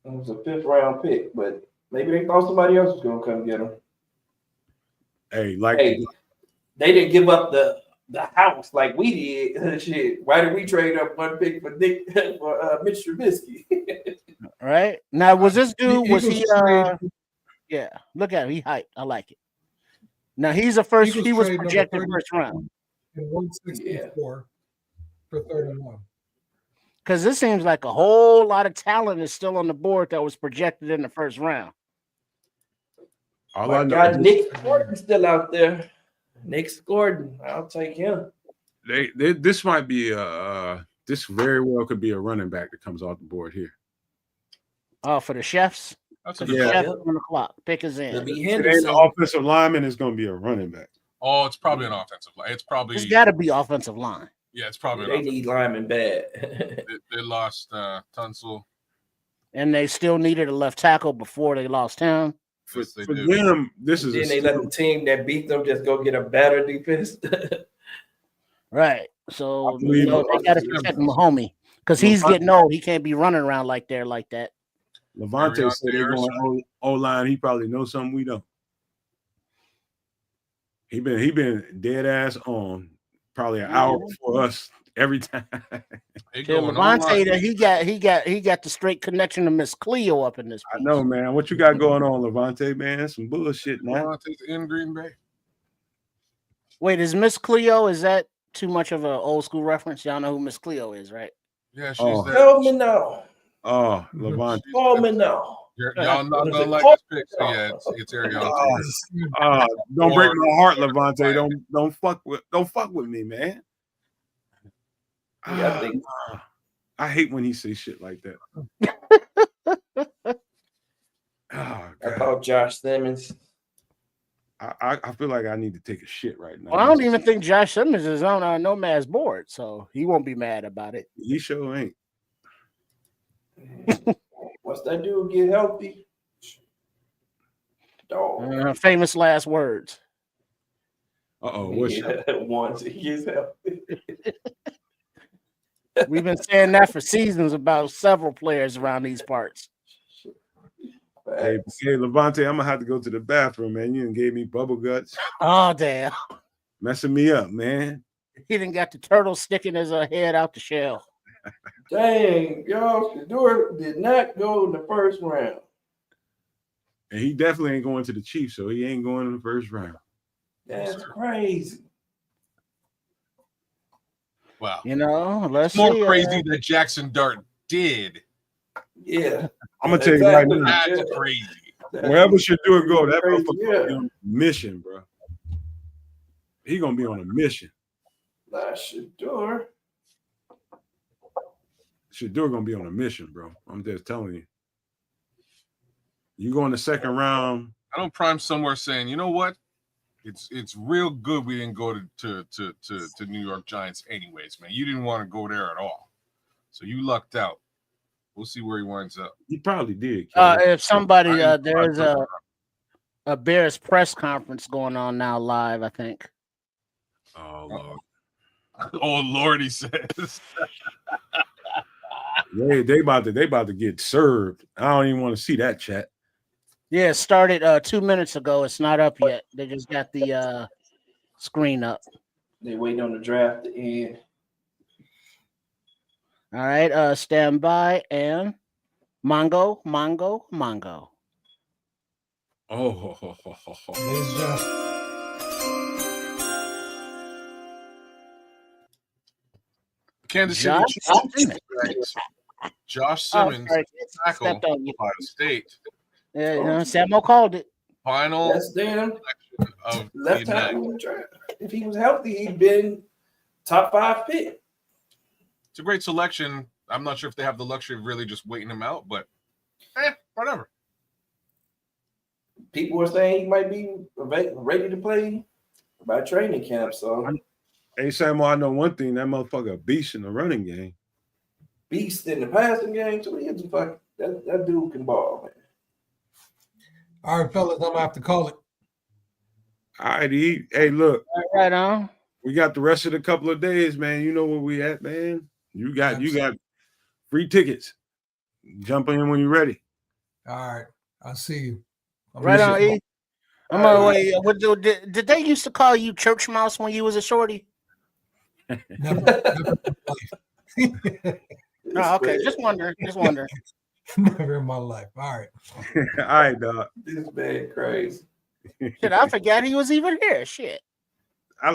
It was a 5th round pick, but maybe they thought somebody else was gonna come get him. Hey, like Hey, they didn't give up the house like we did. Shit, why did we trade up one pick for Mitch Trubisky? Right now, was this dude? Was he? Eagles trade- Yeah. Look at him. He hyped. I like it. Now he's a first. Eagles He was trade number projected 30. first round. and 164 for 31. Because this seems like a whole lot of talent is still on the board that was projected in the first round. all I know, got Nick Gordon still out there. Nick Gordon, I'll take him. this might be this very well could be a running back that comes off the board here. Oh, for the chefs. That's For a the good chefs Yep. on the clock. Pick is It'll in. be It ain't Henderson. the offensive lineman. It's going to be a running back. Oh, it's probably an offensive line. It's probably It's got to be offensive line. yeah, it's probably an They offensive. need linemen bad. They lost Tunsil. And they still needed a left tackle before they lost him. For Yes, they for do. them, this is Then a they let steal. the team that beat them just go get a better defense. Right. So I believe they got to protect Mahomie because he's getting old. He can't be running around like that. Levante Ariante said they're going O line. He probably knows something we don't. He been dead ass on probably an hour before us every time. They Tell going Levante online. that he got the straight connection to Miss Cleo up in this I piece. know, man. What you got going on, Levante, man? Some bullshit, man. Levante's in Green Bay. Wait, is Miss Cleo? Is that too much of an old school reference? Y'all know who Miss Cleo is, right? Yeah, she's Oh. there. Tell me now. Oh, Levante. Call me now. Y'all not What is gonna it like called? this pick. So yeah, it's Ariante. Don't break Or- my heart, Levante. Don't fuck with me, man. Yeah, I think I hate when he says shit like that. Oh, I God. thought Josh Simmons. I feel like I need to take a shit right now. Well, I don't even think Josh Simmons is on Nomad's board, so he won't be mad about it. He sure ain't. Once that dude get healthy, dog. Famous last words. What's Once he gets healthy. We've been saying that for seasons about several players around these parts. Hey, Levante, I'm gonna have to go to the bathroom, man. You done gave me bubble guts, Oh damn! messing me up, man. He didn't got the turtle sticking his head out the shell. Dang, y'all, Shador did not go in the first round. And he definitely ain't going to the Chiefs, so he ain't going in the first round. That's crazy. Wow. You know, let's It's more see. crazy that Jackson Dart did. Yeah. I'm gonna tell you right now, That's Yeah. crazy. wherever Shador go, that Crazy, motherfucker yeah. gonna be on a mission, bro. He gonna be on a mission. Not Shador. Shador gonna be on a mission, bro. I'm just telling you. You go in the second round. I don't prime somewhere saying, you know what? It's real good we didn't go to New York Giants anyways, man. You didn't want to go there at all. So you lucked out. We'll see where he winds up. He probably did. Kelly. If somebody I- there's a Bears press conference going on now live, I think. Oh Lord. Oh Lord, he says. They about to get served. I don't even want to see that chat. Yeah, it started 2 minutes ago. It's not up yet. They just got the screen up. They waiting on the draft to end. All right, stand by and Mongo. Oh, There's Josh. Kansas City Josh Chiefs. Simmons. Josh Oh, Simmons, sorry, tackle, stepped on you. Ohio State. Yeah, you know, Samo called it. Final That's damn selection of left the night. tackle in the draft. If he was healthy, he'd been top 5 pick. It's a great selection. I'm not sure if they have the luxury of really just waiting him out, but whatever. People were saying he might be ready to play by training camp. So hey Samuel, I know one thing. That motherfucker a beast in the running game. beast in the passing game. So he is that dude can ball, man. All right, fellas, I'm gonna have to call it. All right, hey, look. Right on. We got the rest of the couple of days, man. You know where we at, man. You got free tickets. Jump in when you're ready. All right, I'll see you. Right on, E. I'm All on right. way. Did they used to call you church mouse when you was a shorty? Never Oh, okay. Just wondering. never in my life. All right. All right, dog. This man crazy. Shit, I forgot he was even here. Shit.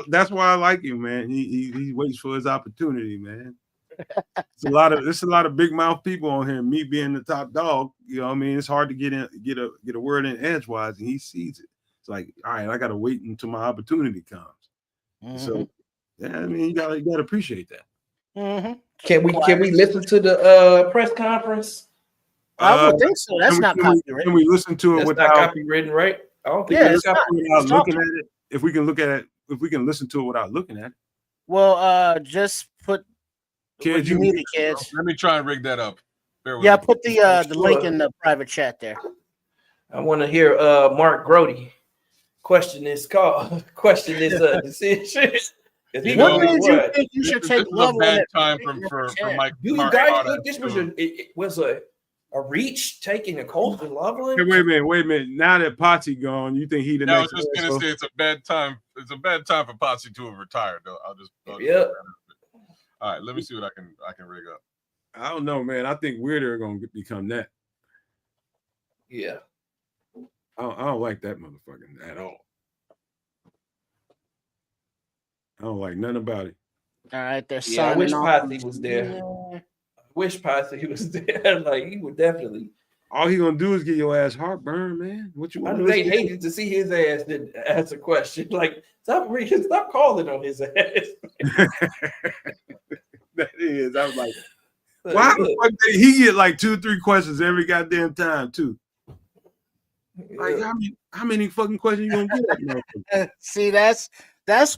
That's why I like you, man. He waits for his opportunity, man. It's a lot of big mouth people on here. Me being the top dog, you know what I mean? It's hard to get a word in edgewise, and he sees it. It's like, all right, I gotta wait until my opportunity comes. Mm-hmm. So yeah, I mean, you gotta appreciate that. Mm-hmm. Can we listen to the press conference? I would think so. That's Can not we copyrighted. listen to it That's without not copywritten, right? I don't think Yeah, it's it's not. copyrighted. without It's looking talking. at it? If we can look at it, if we can listen to it without looking at it. Well, just put Kids, what you you- needed, kids. Let me try and rig that up. Bear with Yeah, me. put the link in the private chat there. I want to hear Mark Grody question this decision. 'Cause he What gonna be made you what? think you should take This is a Loveland bad at time 50%? for Mike. Do you Mark guys Carter think this was to- it was a reach taking a Colton Loveland? Hey, wait a minute. Now that Potty gone, you think he the Yeah, I was next? just gonna say it's a bad time. It's a bad time for Potsy to have retired. Though I'll just Yep. All right, let me see what I can rig up. I don't know, man. I think Weirder gonna become that. Yeah. I don't like that motherfucker at all. I don't like nothing about it. All right, they're Yeah, I signing wish off. Potsy was there. Yeah. Wish Potsy was there. Like he would definitely. All he gonna do is get your ass heartburn, man. What you I want? knew they hated to see his ass didn't ask a question. Like stop calling on his ass. That is. I was like, why the fuck did he get like 2-3 questions every goddamn time too? Like how many fucking questions you gonna get? See, that's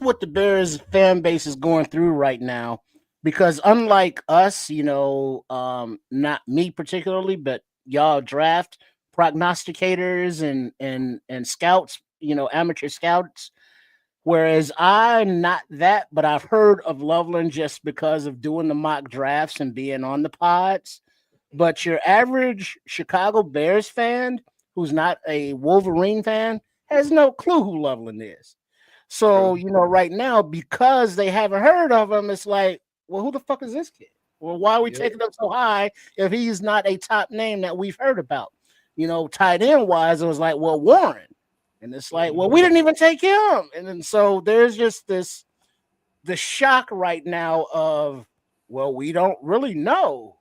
what the Bears fan base is going through right now, because unlike us, not me particularly, but y'all draft prognosticators and scouts, amateur scouts. Whereas I'm not that, but I've heard of Loveland just because of doing the mock drafts and being on the pods. But your average Chicago Bears fan who's not a Wolverine fan has no clue who Loveland is. So, right now, because they haven't heard of him, it's like, well, who the fuck is this kid? Well, why are we taking him so high if he's not a top name that we've heard about? Tight end wise, it was like, well, Warren. And it's like, well, we didn't even take him. And then so there's just the shock right now of, well, we don't really know.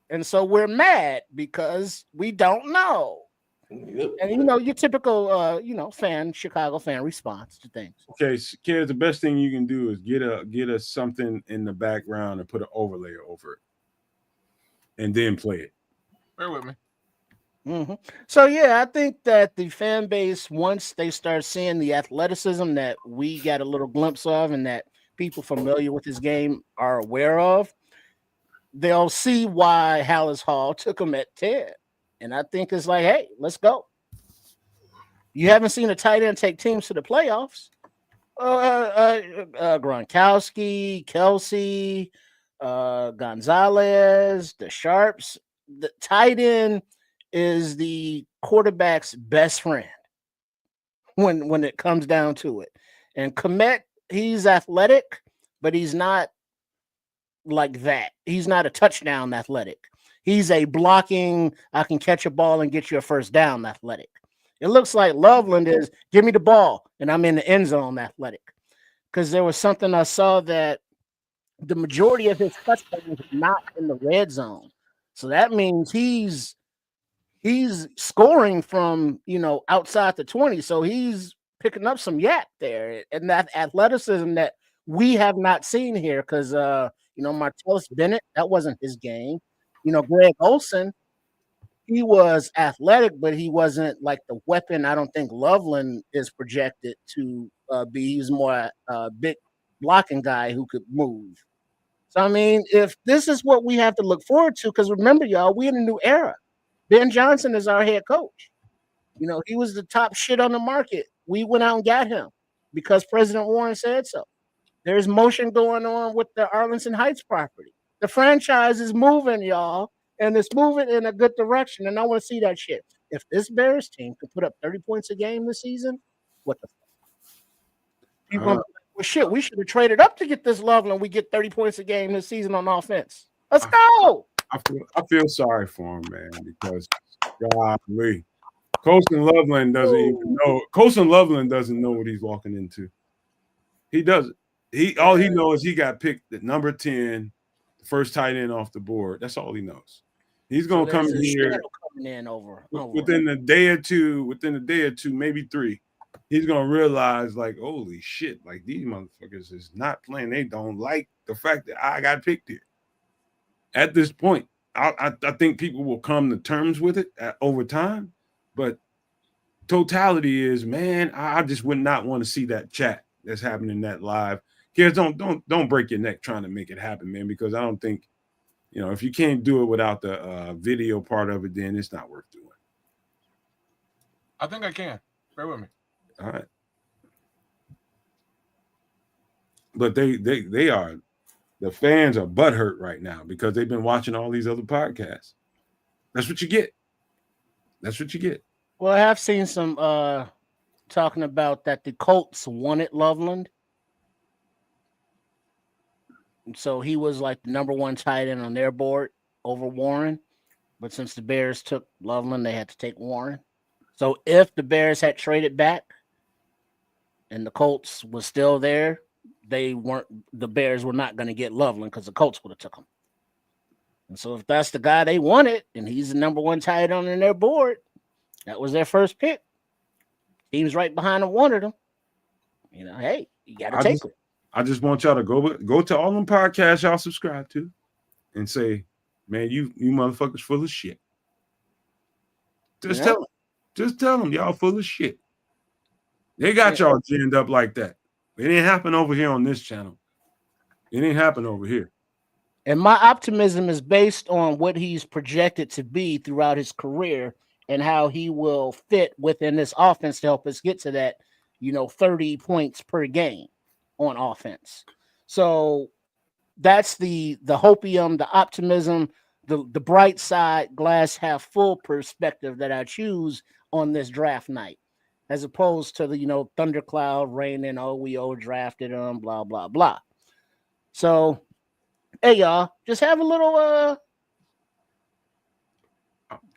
And so we're mad because we don't know. Yep. And your typical Chicago fan response to things. Okay, kids, the best thing you can do is get us something in the background and put an overlay over it, and then play it. Bear with me. Mm-hmm. So I think that the fan base, once they start seeing the athleticism that we got a little glimpse of and that people familiar with this game are aware of, they'll see why Hallis Hall took him at 10. And I think it's like, hey, let's go. You haven't seen a tight end take teams to the playoffs. Gronkowski, Kelsey, Gonzalez, the Sharps. The tight end is the quarterback's best friend when it comes down to it. And Komet, he's athletic, but he's not like that. He's not a touchdown athletic. He's a blocking, I can catch a ball and get you a first down athletic. It looks like Loveland is give me the ball and I'm in the end zone athletic. Because there was something I saw that the majority of his touchdowns are not in the red zone. So that means he's scoring from, outside the 20. So he's picking up some yak there. And that athleticism that we have not seen here because, Martellus Bennett, that wasn't his game. Greg Olsen, he was athletic, but he wasn't like the weapon I don't think Loveland is projected to be. He's more a big blocking guy who could move. So, I mean, if this is what we have to look forward to, because remember, y'all, we're in a new era. Ben Johnson is our head coach. He was the top shit on the market. We went out and got him because President Warren said so. There's motion going on with the Arlington Heights property. The franchise is moving, y'all, and it's moving in a good direction. And I want to see that shit. If this Bears team could put up 30 points a game this season, what the fuck? People gonna be like, well, shit, we should have traded up to get this Loveland. We get 30 points a game this season on offense. Let's go. I feel sorry for him, man, because golly, Colston Loveland doesn't even know. Colston Loveland doesn't know what he's walking into. He doesn't. All he knows he got picked at number 10, the first tight end off the board. That's all he knows. He's gonna come in here within a day or two, maybe 3. He's gonna realize, like, holy shit, like these motherfuckers is not playing. They don't like the fact that I got picked here. At this point, I think people will come to terms with it over time, but totality is, man, I just would not want to see that chat that's happening that live. Kids, don't break your neck trying to make it happen, man, because I don't think, if you can't do it without the video part of it, then it's not worth doing. I think I can. Bear with me. All right. But they are, the fans are butthurt right now because they've been watching all these other podcasts. That's what you get. That's what you get. Well, I have seen some talking about that the Colts wanted Loveland. So he was like the number 1 tight end on their board over Warren. But since the Bears took Loveland, they had to take Warren. So if the Bears had traded back and the Colts was still there, the Bears were not going to get Loveland because the Colts would have took him. And so if that's the guy they wanted and he's the number 1 tight end on their board, that was their first pick. Teams right behind them wanted him. Hey, you got to take him. I just want y'all to go to all them podcasts y'all subscribe to and say, man, you motherfuckers full of shit. Just tell them y'all full of shit. They got y'all ginned up like that. It ain't happen over here on this channel. It ain't happen over here. And my optimism is based on what he's projected to be throughout his career and how he will fit within this offense to help us get to that, 30 points per game on offense. So that's the hopium, the optimism, the bright side, glass half full perspective that I choose on this draft night, as opposed to the, thundercloud raining, we drafted him, blah, blah, blah. So, hey, y'all, just have a little,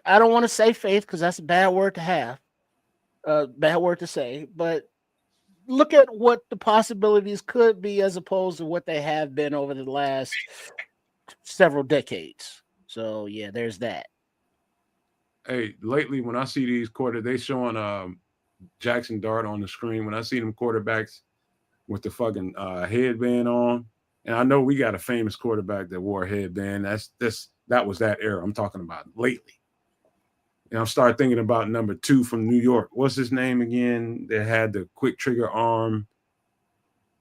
I don't want to say faith because that's a bad word to have, bad word to say, but look at what the possibilities could be as opposed to what they have been over the last several decades. So, yeah, there's that. Hey, lately when I see these they showing Jackson Dart on the screen. When I see them quarterbacks with the fucking headband on, and I know we got a famous quarterback that wore a headband. That was that era I'm talking about lately. And I started thinking about number 2 from New York. What's his name again? That had the quick trigger arm.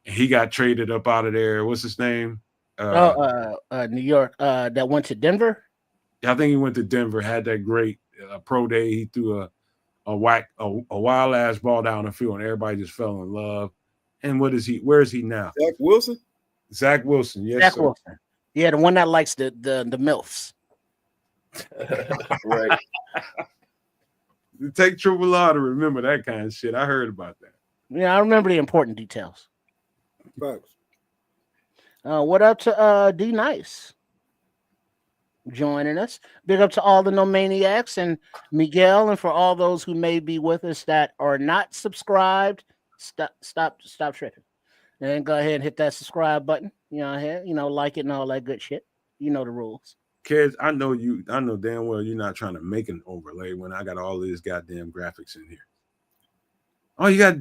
He got traded up out of there. What's his name? New York. That went to Denver. I think he went to Denver. Had that great pro day. He threw a wild ass ball down the field, and everybody just fell in love. And what is he? Where is he now? Zach Wilson. Zach Wilson. Yes, Zach sir. Wilson. Yeah, the one that likes the MILFs. Right. It take tuimoloau to remember that kind of shit. I heard about that. Yeah, I remember the important details. Facts. What up to D Nice joining us? Big up to all the No Maniacs and Miguel, and for all those who may be with us that are not subscribed, stop tripping. And go ahead and hit that subscribe button. Like it and all that good shit. You know the rules. Kids, I know damn well you're not trying to make an overlay when I got all these goddamn graphics in here. Oh, you got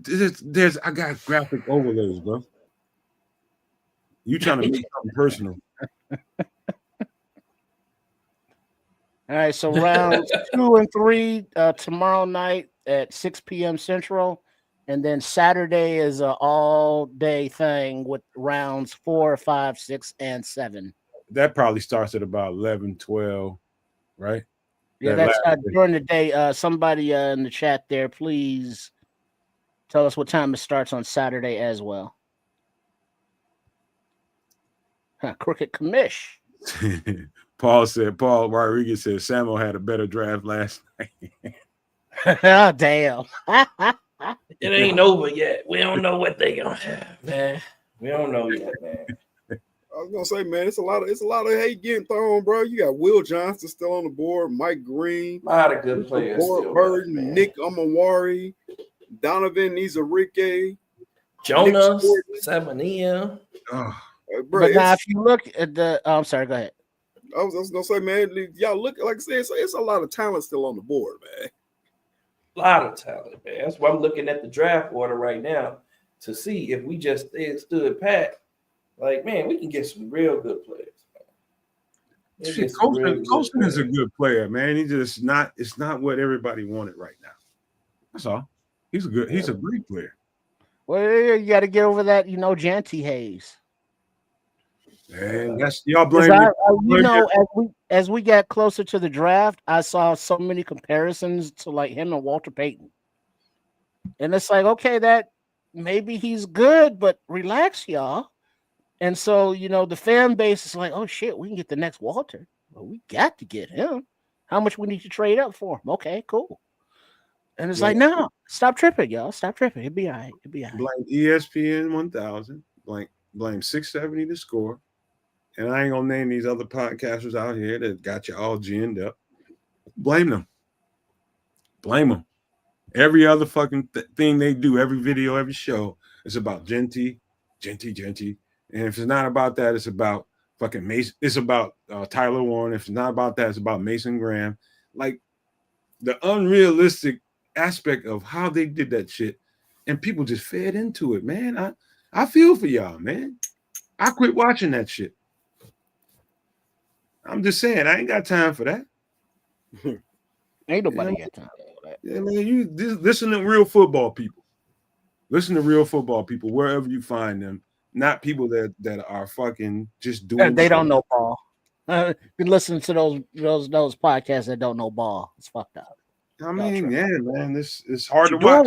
I got graphic overlays, bro. You trying to make something personal. All right, so rounds 2 and 3 tomorrow night at 6 p.m. Central. And then Saturday is an all-day thing with rounds 4, 5, 6, and 7. That probably starts at about 11, 12, right? Yeah, that's during the day. Somebody in the chat there, please tell us what time it starts on Saturday as well. Crooked commish. Paul Rodriguez said Samuel had a better draft last night. Oh, damn. It ain't over yet. We don't know what they gonna have, man. We don't know yet, man. I was gonna say, man, it's a lot of hate getting thrown, bro. You got Will Johnson still on the board, Mike Green, A lot of good players still Burton, left, man. Nick Amawari, Donovan Izarike, Jonah Samania. Oh, bro. But now, if you look at the, I'm sorry, go ahead. I was gonna say, man, y'all look, like I said, it's a lot of talent still on the board, man. A lot of talent, man. That's why I'm looking at the draft order right now to see if we just stood pat. Like, man, we can get some real good players. Colson is a good player, man. He just not. It's not what everybody wanted right now. That's all. He's a great player. Well, you got to get over that, jeanty haze. And that's y'all blame. As we got closer to the draft, I saw so many comparisons to like him and Walter Payton, and it's like, okay, that maybe he's good, but relax, y'all. And so, the fan base is like, oh shit, we can get the next Walter. Well, we got to get him. How much we need to trade up for him? Okay, cool. And it's like, no, stop tripping, y'all. Stop tripping. It'll be all right. It'll be all right. Blame ESPN 1000. Blame 670 to score. And I ain't gonna name these other podcasters out here that got you all ginned up. Blame them. Blame them. Every other fucking thing they do, every video, every show, is about jeanty. And if it's not about that, it's about fucking Mason. It's about Tyler Warren. If it's not about that, it's about Mason Graham. Like the unrealistic aspect of how they did that shit, and people just fed into it, man. I feel for y'all, man. I quit watching that shit. I'm just saying, I ain't got time for that. Ain't nobody got time for that. Yeah, man, you listen to real football people. Listen to real football people wherever you find them, not people that are fucking just doing. They don't know ball. Been listening to those podcasts that don't know ball. It's fucked up. I mean, yeah, man, it's hard to watch.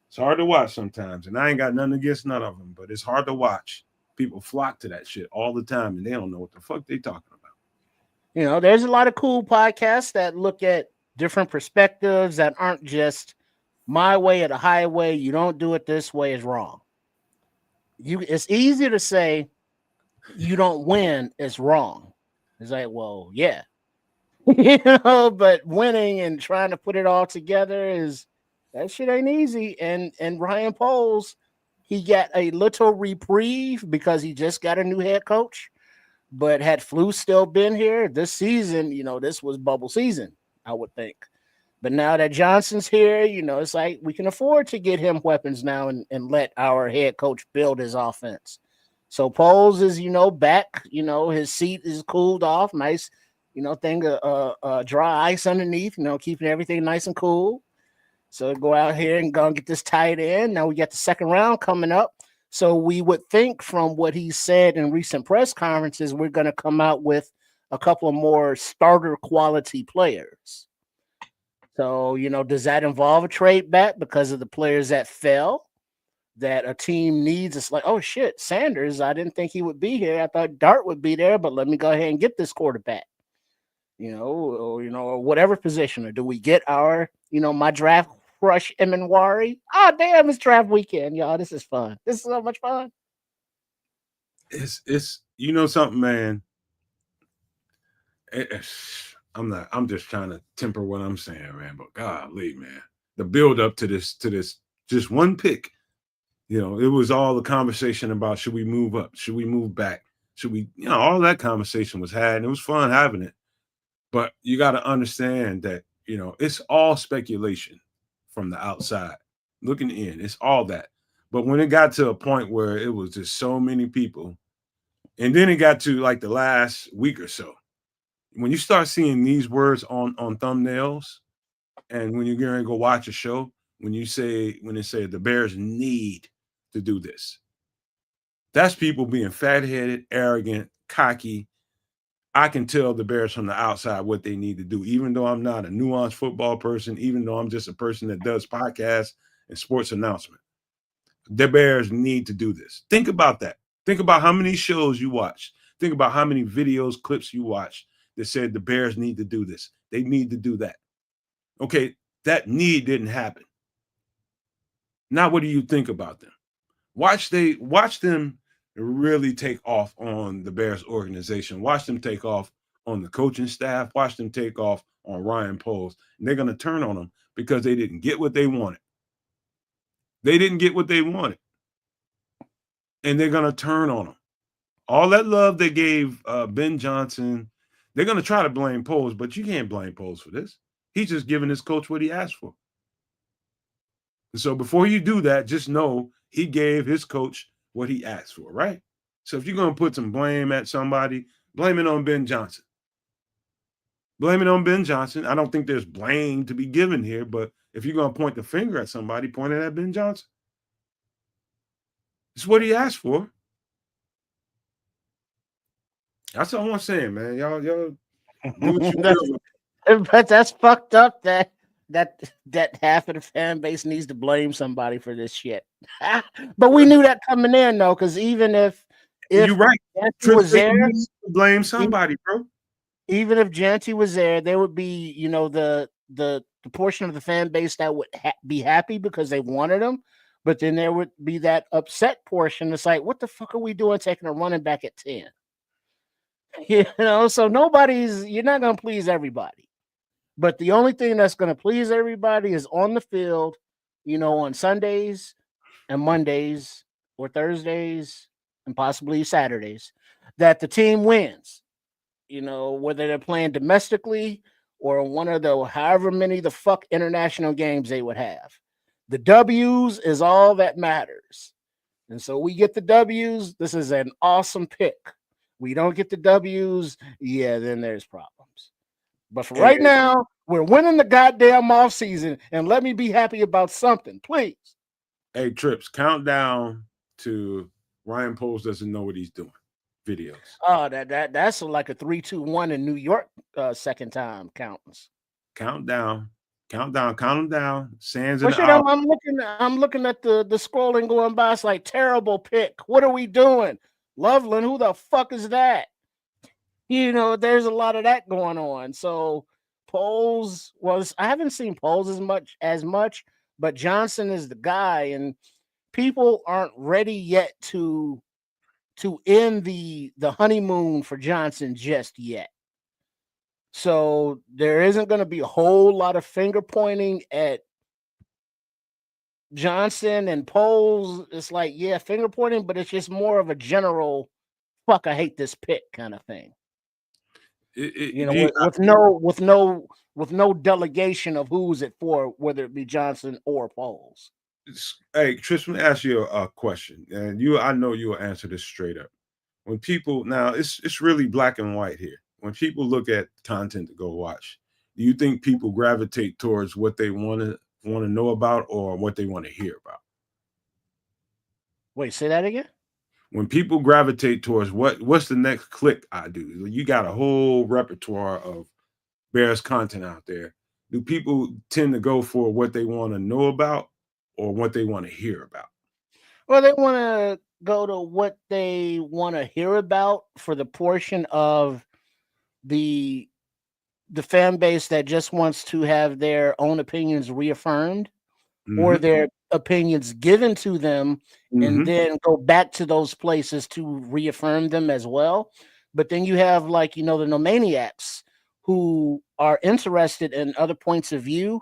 It's hard to watch sometimes, and I ain't got nothing against none of them, but it's hard to watch. People flock to that shit all the time, and they don't know what the fuck they talking about. There's a lot of cool podcasts that look at different perspectives that aren't just my way or the highway. You don't do it this way is wrong. It's easy to say you don't win is wrong. It's like, well, yeah. But winning and trying to put it all together that shit ain't easy. And Ryan Poles, he got a little reprieve because he just got a new head coach. But had Flu still been here this season, this was bubble season, I would think. But now that Johnson's here, it's like we can afford to get him weapons now and let our head coach build his offense. So Poles is, back. His seat is cooled off. Nice, thing of dry ice underneath, keeping everything nice and cool. So go out here and go and get this tight end. Now we got the second round coming up. So we would think from what he said in recent press conferences, we're going to come out with a couple of more starter quality players. So, does that involve a trade back because of the players that fell that a team needs? It's like, oh shit, Sanders, I didn't think he would be here. I thought Dart would be there, but let me go ahead and get this quarterback, or whatever position. Or do we get our, my draft crush Eminwari? Oh, damn, it's draft weekend, y'all. This is fun. This is so much fun. It's something, man. I'm just trying to temper what I'm saying, man. But golly, man, the build up to this just one pick, it was all the conversation about should we move up, should we move back, should we, all that conversation was had, and it was fun having it. But you got to understand that it's all speculation from the outside looking in. It's all that. But when it got to a point where it was just so many people, and then it got to like the last week or so. When you start seeing these words on thumbnails, and when you're going to go watch a show, when they say the Bears need to do this, that's people being fat-headed, arrogant, cocky. I can tell the Bears from the outside what they need to do, even though I'm not a nuanced football person, even though I'm just a person that does podcasts and sports announcement. The Bears need to do this. Think about that. Think about how many shows you watch. Think about how many videos, clips you watch that said the Bears need to do this. They need to do that. Okay, that need didn't happen. Now, what do you think about them? Watch them really take off on the Bears organization. Watch them take off on the coaching staff. Watch them take off on Ryan Poles. And they're going to turn on them because they didn't get what they wanted. They didn't get what they wanted. And they're going to turn on them. All that love they gave Ben Johnson, they're going to try to blame Poles, but you can't blame Poles for this. He's just giving his coach what he asked for. And so before you do that, just know he gave his coach what he asked for, right? So if you're going to put some blame at somebody, blame it on Ben Johnson. Blame it on Ben Johnson. I don't think there's blame to be given here, but if you're going to point the finger at somebody, point it at Ben Johnson. It's what he asked for. That's all I'm saying, man. Y'all do what you do. But that's fucked up that half of the fan base needs to blame somebody for this shit. But we knew that coming in though, because even if you're right, Jeanty was there, blame somebody, bro. Even if Jeanty was there would be, the portion of the fan base that would be happy because they wanted him. But then there would be that upset portion. It's like, what the fuck are we doing taking a running back at 10? So you're not going to please everybody. But the only thing that's going to please everybody is on the field, on Sundays and Mondays or Thursdays and possibly Saturdays, that the team wins, whether they're playing domestically or one of the however many the fuck international games they would have. The W's is all that matters. And so we get the W's. This is an awesome pick. We don't get the W's, then there's problems. But for right now, we're winning the goddamn offseason, and let me be happy about something, please. Hey, Trips, count down to Ryan Poles doesn't know what he's doing. Videos. Oh, that's like a 3-2-1 in New York second time countings. Count them down. Sands in the I'm looking at the scrolling going by. It's like terrible pick. What are we doing? Loveland, who the fuck is that? There's a lot of that going on. So Poles I haven't seen Poles as much, but Johnson is the guy, and people aren't ready yet to end the honeymoon for Johnson just yet. So there isn't going to be a whole lot of finger pointing at Johnson and Poles. It's like, finger pointing, but it's just more of a general fuck, I hate this pick kind of thing. With no delegation of who's it for, whether it be Johnson or Poles. Hey, Tristan, let me ask you a question, and I know you'll answer this straight up. When people now, it's really black and white here. When people look at content to go watch, do you think people gravitate towards what they want to know about or what they want to hear about? Wait, say that again? When people gravitate towards what's the next click I do? You got a whole repertoire of Bears content out there. Do people tend to go for what they want to know about or what they want to hear about? Well, they want to go to what they want to hear about for the portion of the fan base that just wants to have their own opinions reaffirmed, or their opinions given to them, and then go back to those places to reaffirm them as well. But then you have the nomaniacs who are interested in other points of view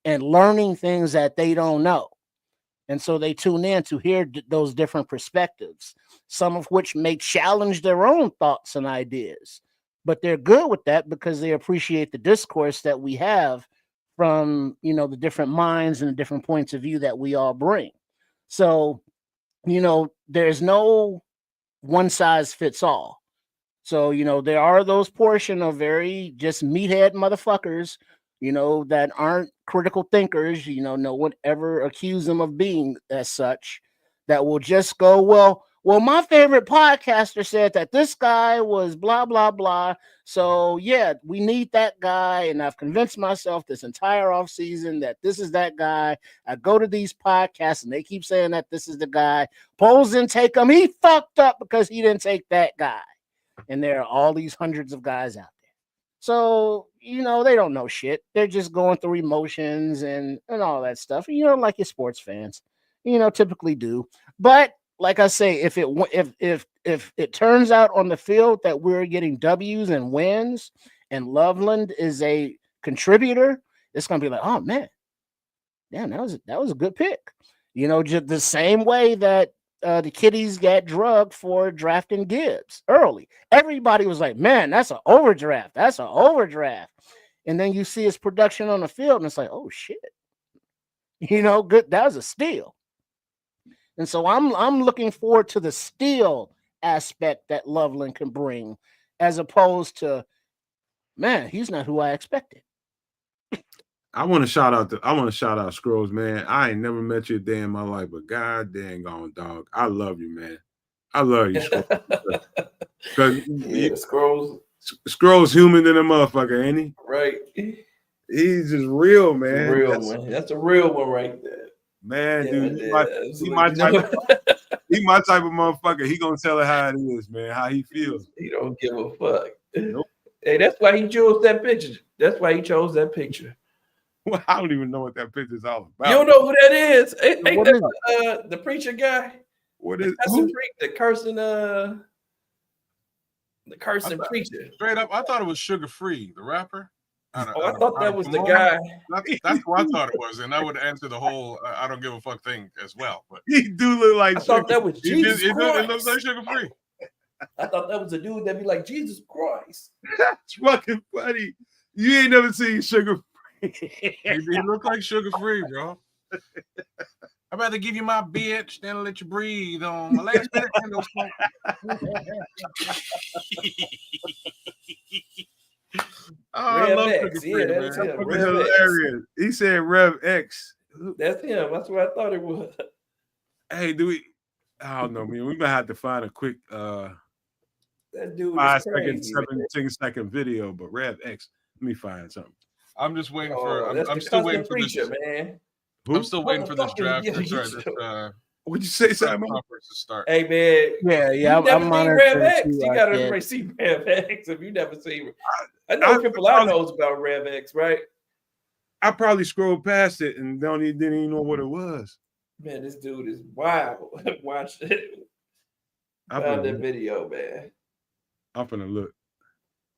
and learning things that they don't know. And so they tune in to hear those different perspectives, some of which may challenge their own thoughts and ideas. But they're good with that because they appreciate the discourse that we have from, the different minds and the different points of view that we all bring. So, there's no one size fits all. So, there are those portion of very just meathead motherfuckers, that aren't critical thinkers, no one ever accused them of being as such, that will just go, well, well, my favorite podcaster said that this guy was blah, blah, blah. So, yeah, we need that guy. And I've convinced myself this entire off season that this is that guy. I go to these podcasts and they keep saying that this is the guy. Polls didn't take him. He fucked up because he didn't take that guy. And there are all these hundreds of guys out there. So, you know, they don't know shit. They're just going through emotions and all that stuff. You know, like your sports fans, you know, typically do. But like I say, if it turns out on the field that we're getting W's and wins and Loveland is a contributor, it's gonna be like, oh man, damn, that was a good pick. You know, just the same way that the kiddies got drugged for drafting Gibbs early. Everybody was like, man, that's an overdraft. That's an overdraft. And then you see his production on the field, and it's like, oh shit. You know, good. That was a steal. And so I'm looking forward to the steal aspect that Loveland can bring, as opposed to, man, he's not who I expected. I want to shout out Scrolls, man. I ain't never met you a day in my life, but god dang on, dog. I love you, man. I love you, Scrolls. Yeah, Scrolls human than a motherfucker, ain't he? Right. He's just real, man. That's a real one right there. Man, Yeah, dude, yeah, he my type of motherfucker. He gonna tell her how it is, man, how he feels. He don't give a fuck. Nope. Hey, that's why he chose that picture. That's why he chose that picture. Well, I don't even know what that picture's all about. You don't know who that is? Ain't What that the preacher guy? What is That's who? the cursing preacher. Straight up, I thought it was Sugar Free, the rapper. I thought that was the guy. That's what I thought it was, and that would answer the whole "I don't give a fuck" thing as well. But He do look like I thought that was Jesus it Christ. looks like Sugar Free. I thought that was a dude that'd be like Jesus Christ. That's fucking funny. You ain't never seen Sugar. He look like Sugar Free, bro. I'd rather give you my bitch than let you breathe on my last minute. Oh, I Rev love X, Sugar Free, yeah, man. that's him. Fucking Rev X. hilarious. He said Rev X. That's him. That's what I thought it was. Hey, I don't know, man. We might have to find a quick That dude 5 is second, crazy. 17-second video, but Rev X. Let me find something. I'm just waiting Oh, for. that's I'm the still cussing waiting for preacher, this. man. I'm still waiting for this Motherfucker, draft. yeah, This What'd you say, Simon? conference to start. Hey man, Yeah, you yeah. never I'm seen monitoring Rev X. too, You I gotta guess. see Rev X if you never seen. I know people I knows about Rev X, right? I probably scrolled past it and didn't even know what it was. Man, this dude is wild. Watch it. Found that video, man. I'm finna look.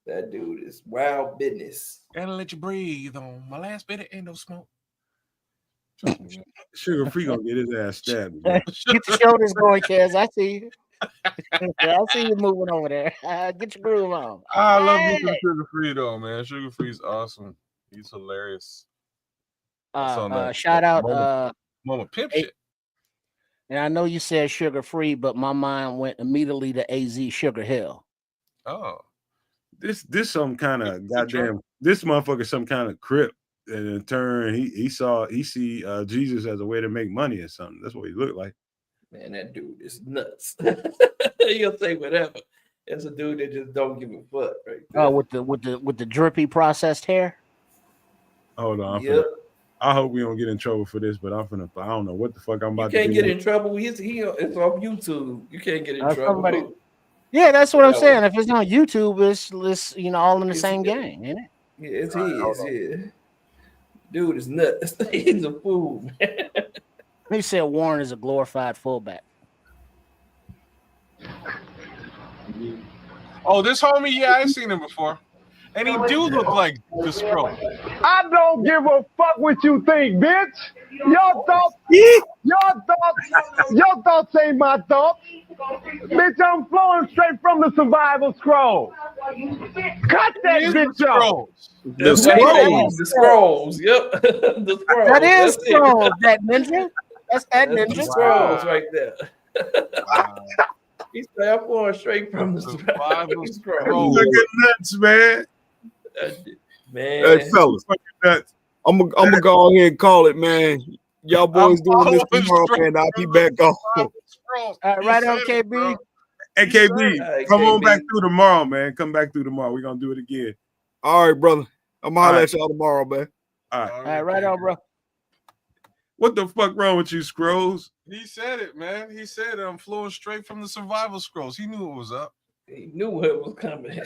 That dude is wild business. Gotta let you breathe on my last bit of ain't no smoke. Sugar Free gonna get his ass stabbed. Man. Get your shoulders going, Kez. I see you. I see you moving over there. Get your groove on. I love me some Sugar Free though, man. Sugar Free's awesome. He's hilarious. Shout out. Moment pimp hey, shit. And I know you said Sugar Free, but my mind went immediately to AZ Sugar Hill. Oh, This some kind of goddamn. This motherfucker some kind of crip. And in turn, he see Jesus as a way to make money or something. That's what he looked like. Man, that dude is nuts. You'll say whatever. It's a dude that just don't give a fuck, right there. Oh, with the drippy processed hair. Hold on. Yep. I hope we don't get in trouble for this, but I don't know what the fuck I'm You about to do. can't get in trouble. It's on YouTube. You can't get in trouble. somebody- Yeah, that's what I'm saying. If it's on YouTube, it's all in the same gang, ain't it? Yeah, it's his. Yeah. Dude is nuts. He's a fool, man. He said Warren is a glorified fullback. Oh, this homie, yeah, I've seen him before. And he do look like the Scroll. I don't give a fuck what you think, bitch. Your thoughts ain't my thoughts. Bitch, I'm flowing straight from the survival scroll. Cut that bitch off. The scrolls. Yep. The scrolls. That is That's it. Scrolls, that ninja. That's that That's the ninja. scrolls right there. He's flowing straight from the survival scroll. Look at nuts, man. Man. Hey, fellas, I'm gonna go ahead and call it, man. Y'all boys doing this following tomorrow, straight man. I'll be back on. Scrolls. All right, right on, said it, KB. bro. Hey, He said KB, it. come on KB. back through tomorrow, man. Come back through tomorrow. We're going to do it again. All right, brother. I'm gonna All holler right. at y'all tomorrow, man. All right. All right, right on, bro. What the fuck wrong with you, Scrolls? He said it, man. He said it. I'm flowing straight from the survival scrolls. He knew what was up. He knew what was coming.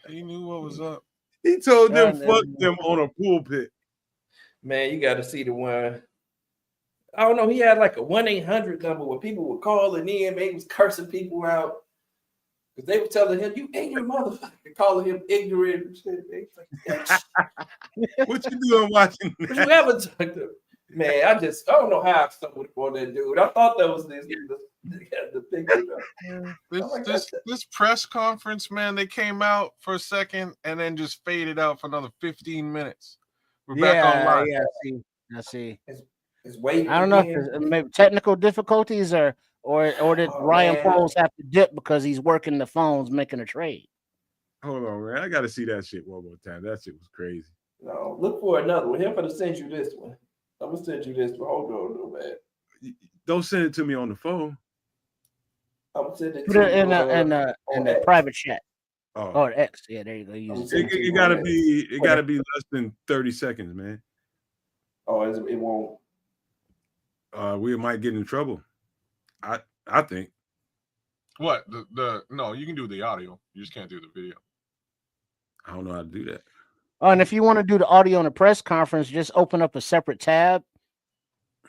He knew what was up. He told them Yeah, fuck them on a pulpit. Man, you got to see the one. I don't know. He had like a 1-800 number where people were calling in. They was cursing people out because they were telling him, "You ignorant motherfucker," calling him ignorant. And shit. They was like, What you doing watching "Would that? you ever talk to?" Man, I don't know how I stumbled upon that dude. I thought that was the picture. This press conference, man, they came out for a second and then just faded out for another 15 minutes. We're back on live. Yeah, I see. It's waiting. I don't know if maybe technical difficulties or did Ryan man. Poles have to dip because he's working the phones making a trade. Hold on, man. I got to see that shit one more time. That shit was crazy. No, look for another one. I'm gonna send you this one. I'm gonna send you this one. Hold on, man. Don't send it to me on the phone. I'm gonna send it Put to it you in on a X. private chat. Oh, Or X. Yeah, there you go. Use it. it gotta be less than 30 seconds, man. Oh, it won't. We might get in trouble. I think. What? No, you can do the audio. You just can't do the video. I don't know how to do that. Oh, and if you want to do the audio in a press conference, just open up a separate tab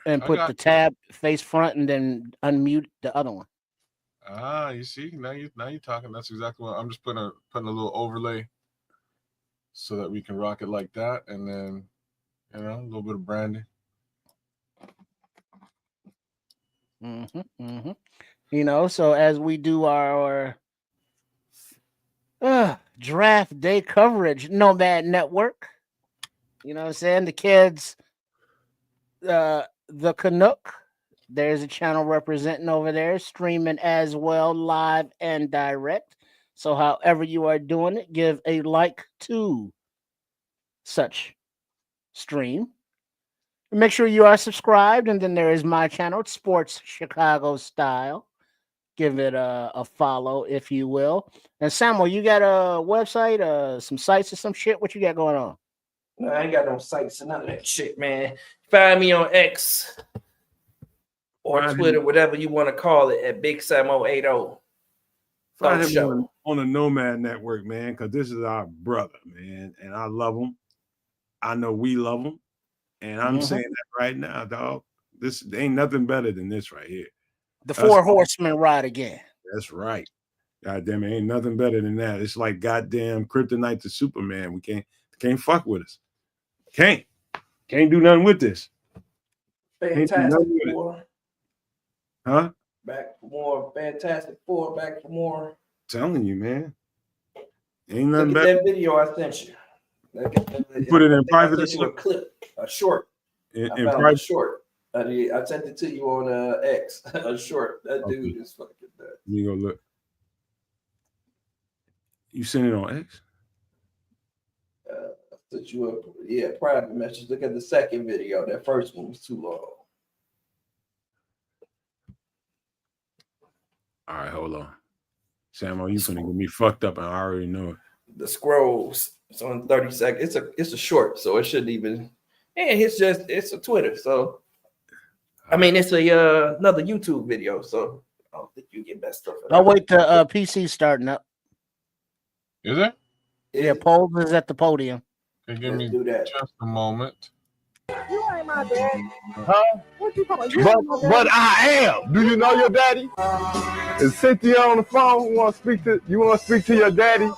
and I put got the you. tab face front and then unmute the other one. Ah, you see, now you're talking. That's exactly what I'm just putting a little overlay so that we can rock it like that, and then a little bit of branding. So as we do our draft day coverage, Nomad Network, you know what I'm saying? The kids, the Canuck, there's a channel representing over there, streaming as well, live and direct. So however you are doing it, give a like to such stream. Make sure you are subscribed, and then there is my channel, it's Sports Chicago Style. Give it a follow, if you will. And Samuel, you got a website, some sites or some shit? What you got going on? No, I ain't got no sites and none of that shit, man. Find me on X or Twitter, whatever you want to call it, at Big Samo 80. Find him on the Nomad Network, man, because this is our brother, man, and I love him. I know we love him, and I'm saying that right now, dog. This ain't nothing better than this right here. The Four Horsemen ride again. That's right. God damn it, ain't nothing better than that. It's like goddamn kryptonite to Superman. We can't fuck with us. Can't do nothing with this. Fantastic Four. Huh? Back for more. Fantastic Four. Back for more. Telling you, man. Ain't nothing Look at better. that video I sent you. You put it in private. I sent you a clip, a short. In I found private. a short. I sent it to you on X. A short. That dude is fucking nuts. Let me go look. You sent it on X? I sent you a private message. Look at the second video. That first one was too long. All right, hold on. Samo, you finna get me fucked up, and I already know it. The scrolls. It's on 30 seconds. It's a short, so it shouldn't even. And it's a Twitter. So I mean, it's another YouTube video. So I don't think you get messed up. I'll wait till PC starting up. Is it? Yeah, Poles is at the podium. Okay, give me just a moment. You ain't my daddy. Huh? What you talking about? But I am. Do you know your daddy? Is Cynthia on the phone? You want to speak to your daddy?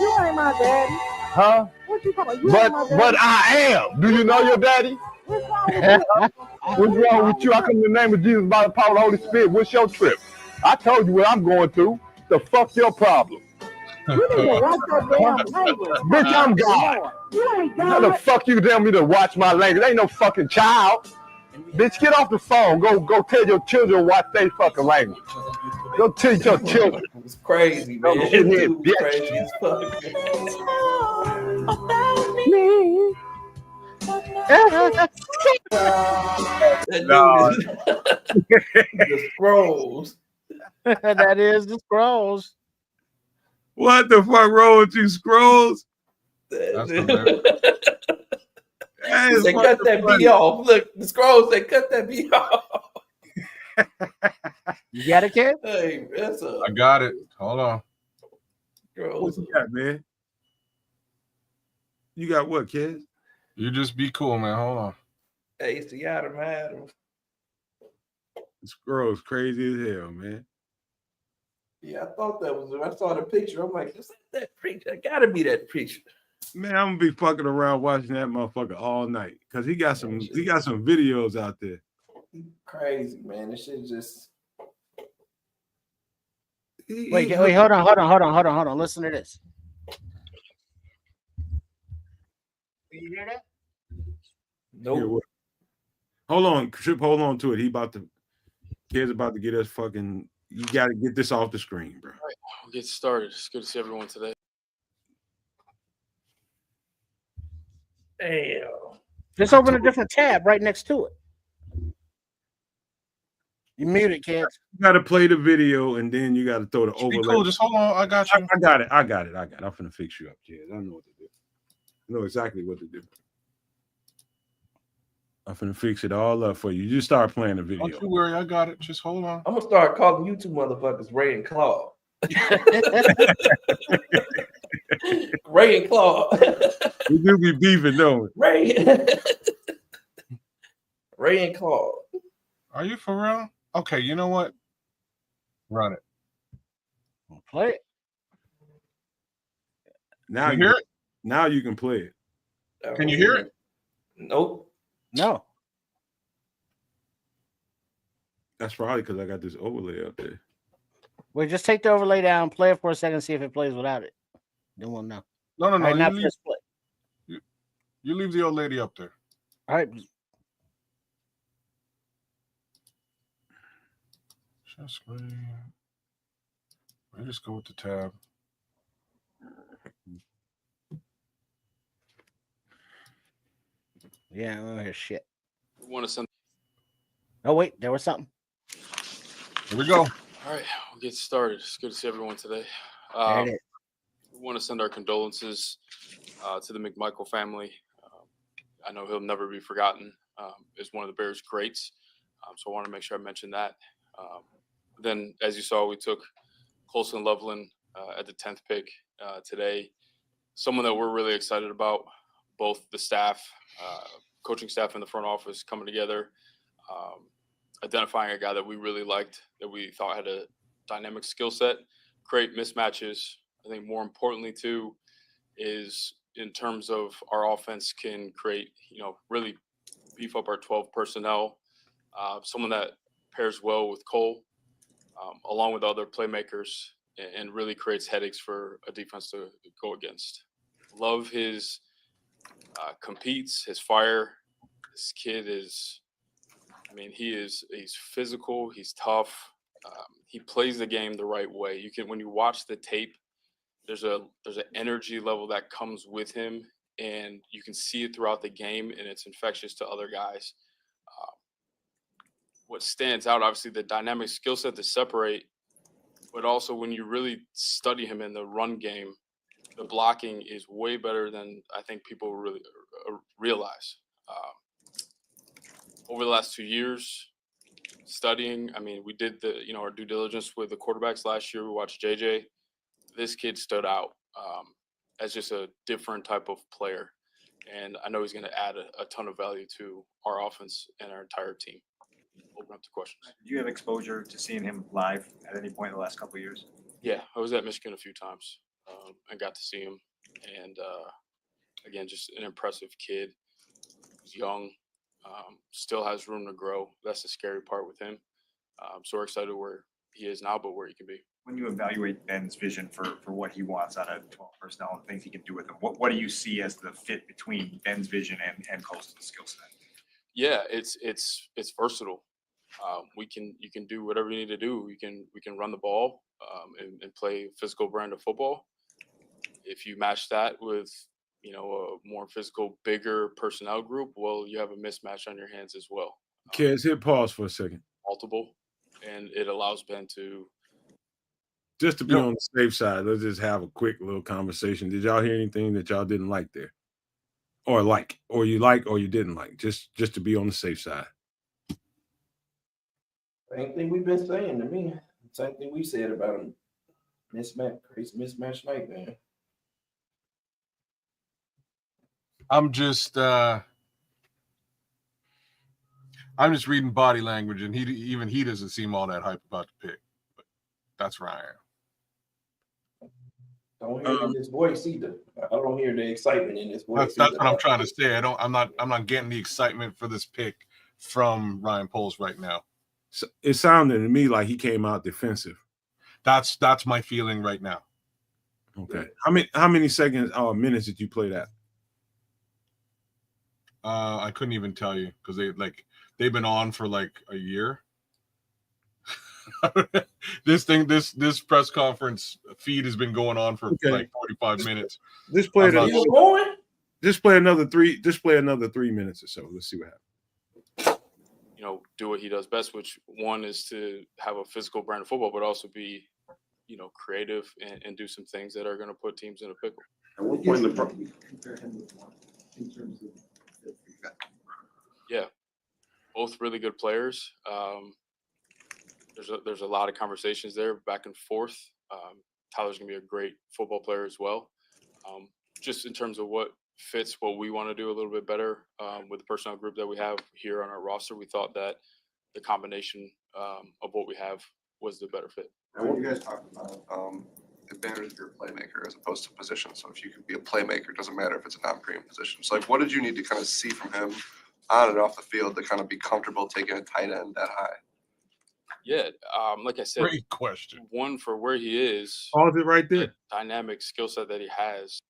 You ain't my daddy. Huh? What you talking about? But I am. Do you know your daddy? What's wrong with you? What's wrong with you? I come in the name of Jesus by the power of the Holy Spirit. What's your trip? I told you what I'm going through. The fuck your problem? You need to watch that damn language. Bitch, I'm God. You ain't God. How the fuck you tell me to watch my language? Ain't no fucking child. Bitch, get off the phone. Go tell your children watch they fucking language. Go teach your children. It's crazy, man. It's crazy as fuck. That No. dude is the scrolls. That is the scrolls. What the fuck wrong with you, Scrolls? That's Dude. hilarious. That is They cut fucking that funny. B off. Look, the scrolls, they cut that B off. You got it, kid? Hey, that's a I got it. Hold on. What scrolls. you got, man? You got what, kid? You just be cool, man. Hold on. Hey, it's the Adam. Scrolls crazy as hell, man. Yeah, I thought that was. I saw the picture. I'm like, is that preacher? It gotta be that preacher. Man, I'm gonna be fucking around watching that motherfucker all night because he got some videos out there. Crazy, man. This shit just. Wait, hold on. Listen to this. Can you hear that? Nope. Here, what? Hold on, Trip. Hold on to it. Kid's about to get us fucking. You got to get this off the screen, bro. All right, we'll get started. It's good to see everyone today. Damn. Just open a different tab right next to it. You muted, kids. You got to play the video and then you got to throw the Be overlay. cool. Just hold on. I got you. I got it. I'm finna fix you up, kids. I know what to do. I know exactly what to do. I'm finna fix it all up for you. You just start playing the video. Don't you worry. I got it. Just hold on. I'm gonna start calling you two motherfuckers Ray and Claw. Ray and Claw. We do be beefing, don't we? Ray. Ray and Claw. Are you for real? Okay. You know what? Run it. Play it. Now You hear it? Now you can play it. Can you hear it? Nope. No. That's probably because I got this overlay up there. Wait, just take the overlay down, play it for a second, see if it plays without it. Then we'll know. No. All right, now You leave, press play. you leave the old lady up there. All right. Share screen. We'll just go with the tab. Yeah, I don't hear shit. We want to send. Oh, wait, there was something. Here we go. All right, we'll get started. It's good to see everyone today. There it is. We want to send our condolences to the McMichael family. I know he'll never be forgotten. Is one of the Bears' greats. So I want to make sure I mention that. Then, as you saw, we took Colson Loveland at the 10th pick today. Someone that we're really excited about. Both the staff, coaching staff, and the front office coming together, identifying a guy that we really liked, that we thought had a dynamic skill set, create mismatches. I think more importantly too is in terms of our offense can create, really beef up our 12 personnel. Someone that pairs well with Cole, along with other playmakers, and really creates headaches for a defense to go against. Love his competes, his fire. This kid is, he's physical, he's tough. He plays the game the right way. When you watch the tape, there's an energy level that comes with him, and you can see it throughout the game, and it's infectious to other guys. What stands out, obviously, the dynamic skill set to separate, but also when you really study him in the run game, the blocking is way better than I think people really realize. Over the last 2 years, studying, we did our due diligence with the quarterbacks last year. We watched JJ. This kid stood out as just a different type of player, and I know he's going to add a ton of value to our offense and our entire team. Open up to questions. Do you have exposure to seeing him live at any point in the last couple of years? Yeah, I was at Michigan a few times and got to see him. And again, just an impressive kid. He's young, still has room to grow. That's the scary part with him. So we're excited where he is now, but where he can be. When you evaluate Ben's vision for what he wants out of 12 personnel and things he can do with them, what do you see as the fit between Ben's vision and Colson's skill set? Yeah, it's versatile. You can do whatever you need to do. We can run the ball and play physical brand of football. If you match that with a more physical, bigger personnel group, well, you have a mismatch on your hands as well. Kids, hit pause for a second. Multiple, and it allows Ben to just to be on the safe side. Let's just have a quick little conversation. Did y'all hear anything that y'all didn't like there, or you didn't like? Just to be on the safe side. Same thing we've been saying to me. Same thing we said about him. Crazy mismatch night, man. I'm just reading body language, and he doesn't seem all that hype about the pick. But that's where I am. Don't hear it in his voice either. I don't hear the excitement in his voice. That's what I'm trying to say. I'm not getting the excitement for this pick from Ryan Poles right now. So it sounded to me like he came out defensive. That's my feeling right now. Okay. How many seconds or minutes did you play that? I couldn't even tell you because they've been on for like a year. This press conference feed has been going on for like 45 minutes. Just play another 3 minutes or so. Let's see what happens. Do what he does best, which one is to have a physical brand of football, but also be, creative and do some things that are going to put teams in a pickle. At what point in the compare him with one in terms of yeah, both really good players. There's a lot of conversations there back and forth. Tyler's gonna be a great football player as well. Just in terms of what fits what we want to do a little bit better with the personnel group that we have here on our roster, we thought that the combination of what we have was the better fit. And what you guys talked about, the advantage of your playmaker as opposed to position. So if you could be a playmaker, it doesn't matter if it's a non-premium position. So what did you need to kind of see from him on and off the field to kind of be comfortable taking a tight end that high? Yeah, like I said, great question. One, for where he is, pause it right there. Dynamic skill set that he has.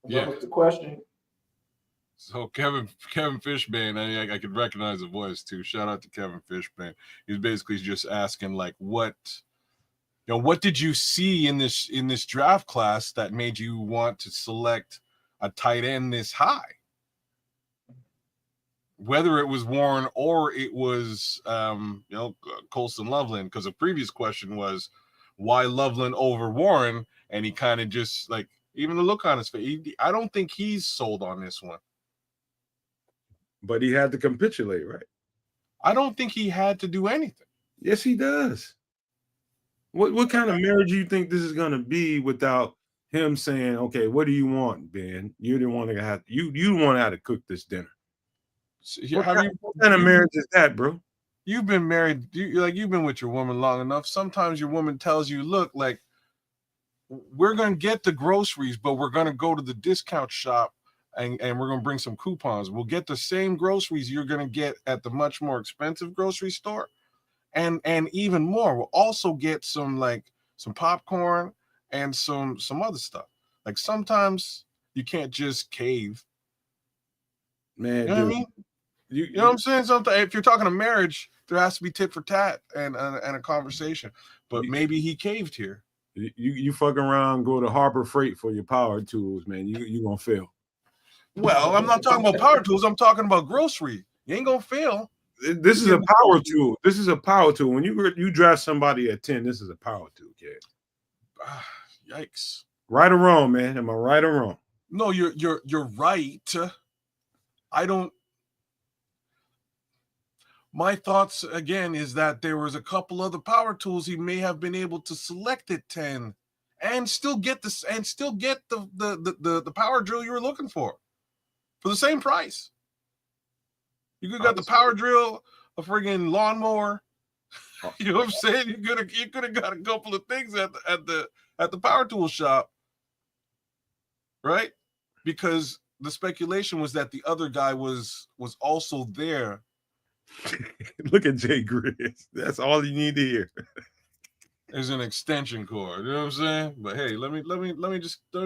Yeah, what's the question? So Kevin Fishbane, I could recognize the voice too. Shout out to Kevin Fishbane. He's basically just asking like, what did you see in this draft class that made you want to select a tight end this high? Whether it was Warren or it was Colston Loveland, because the previous question was why Loveland over Warren, and he kind of just like, even the look on his face, I don't think he's sold on this one. But he had to capitulate, right? I don't think he had to do anything. Yes, he does. What kind of marriage do you think this is going to be without him saying, "Okay, what do you want, Ben? You didn't want to have you want to have to cook this dinner." So, what kind of marriage is that, bro? You've been married, you've been with your woman long enough. Sometimes your woman tells you, "Look, like we're going to get the groceries, but we're going to go to the discount shop and we're going to bring some coupons. We'll get the same groceries you're going to get at the much more expensive grocery store. And even more, we'll also get some popcorn and some other stuff. Like sometimes you can't just cave. Man, you know what I mean? You know what I'm saying? Sometimes if you're talking a marriage, there has to be tit for tat and a conversation. But maybe he caved here. You fuck around, go to Harbor Freight for your power tools, man. You gonna fail. Well, I'm not talking about power tools. I'm talking about grocery. You ain't gonna fail. This is a power tool. This is a power tool. When you draft somebody at 10, this is a power tool, kid. Yikes! Right or wrong, man? Am I right or wrong? No, you're right. I don't. My thoughts again is that there was a couple other power tools he may have been able to select at 10, and still get this and still get the power drill you were looking for the same price. You could have got the power drill, a friggin' lawnmower. You know what I'm saying? You could have got a couple of things at the power tool shop, right? Because the speculation was that the other guy was also there. Look at Jay Grizz. That's all you need to hear. There's an extension cord. You know what I'm saying? But hey, let me play this. I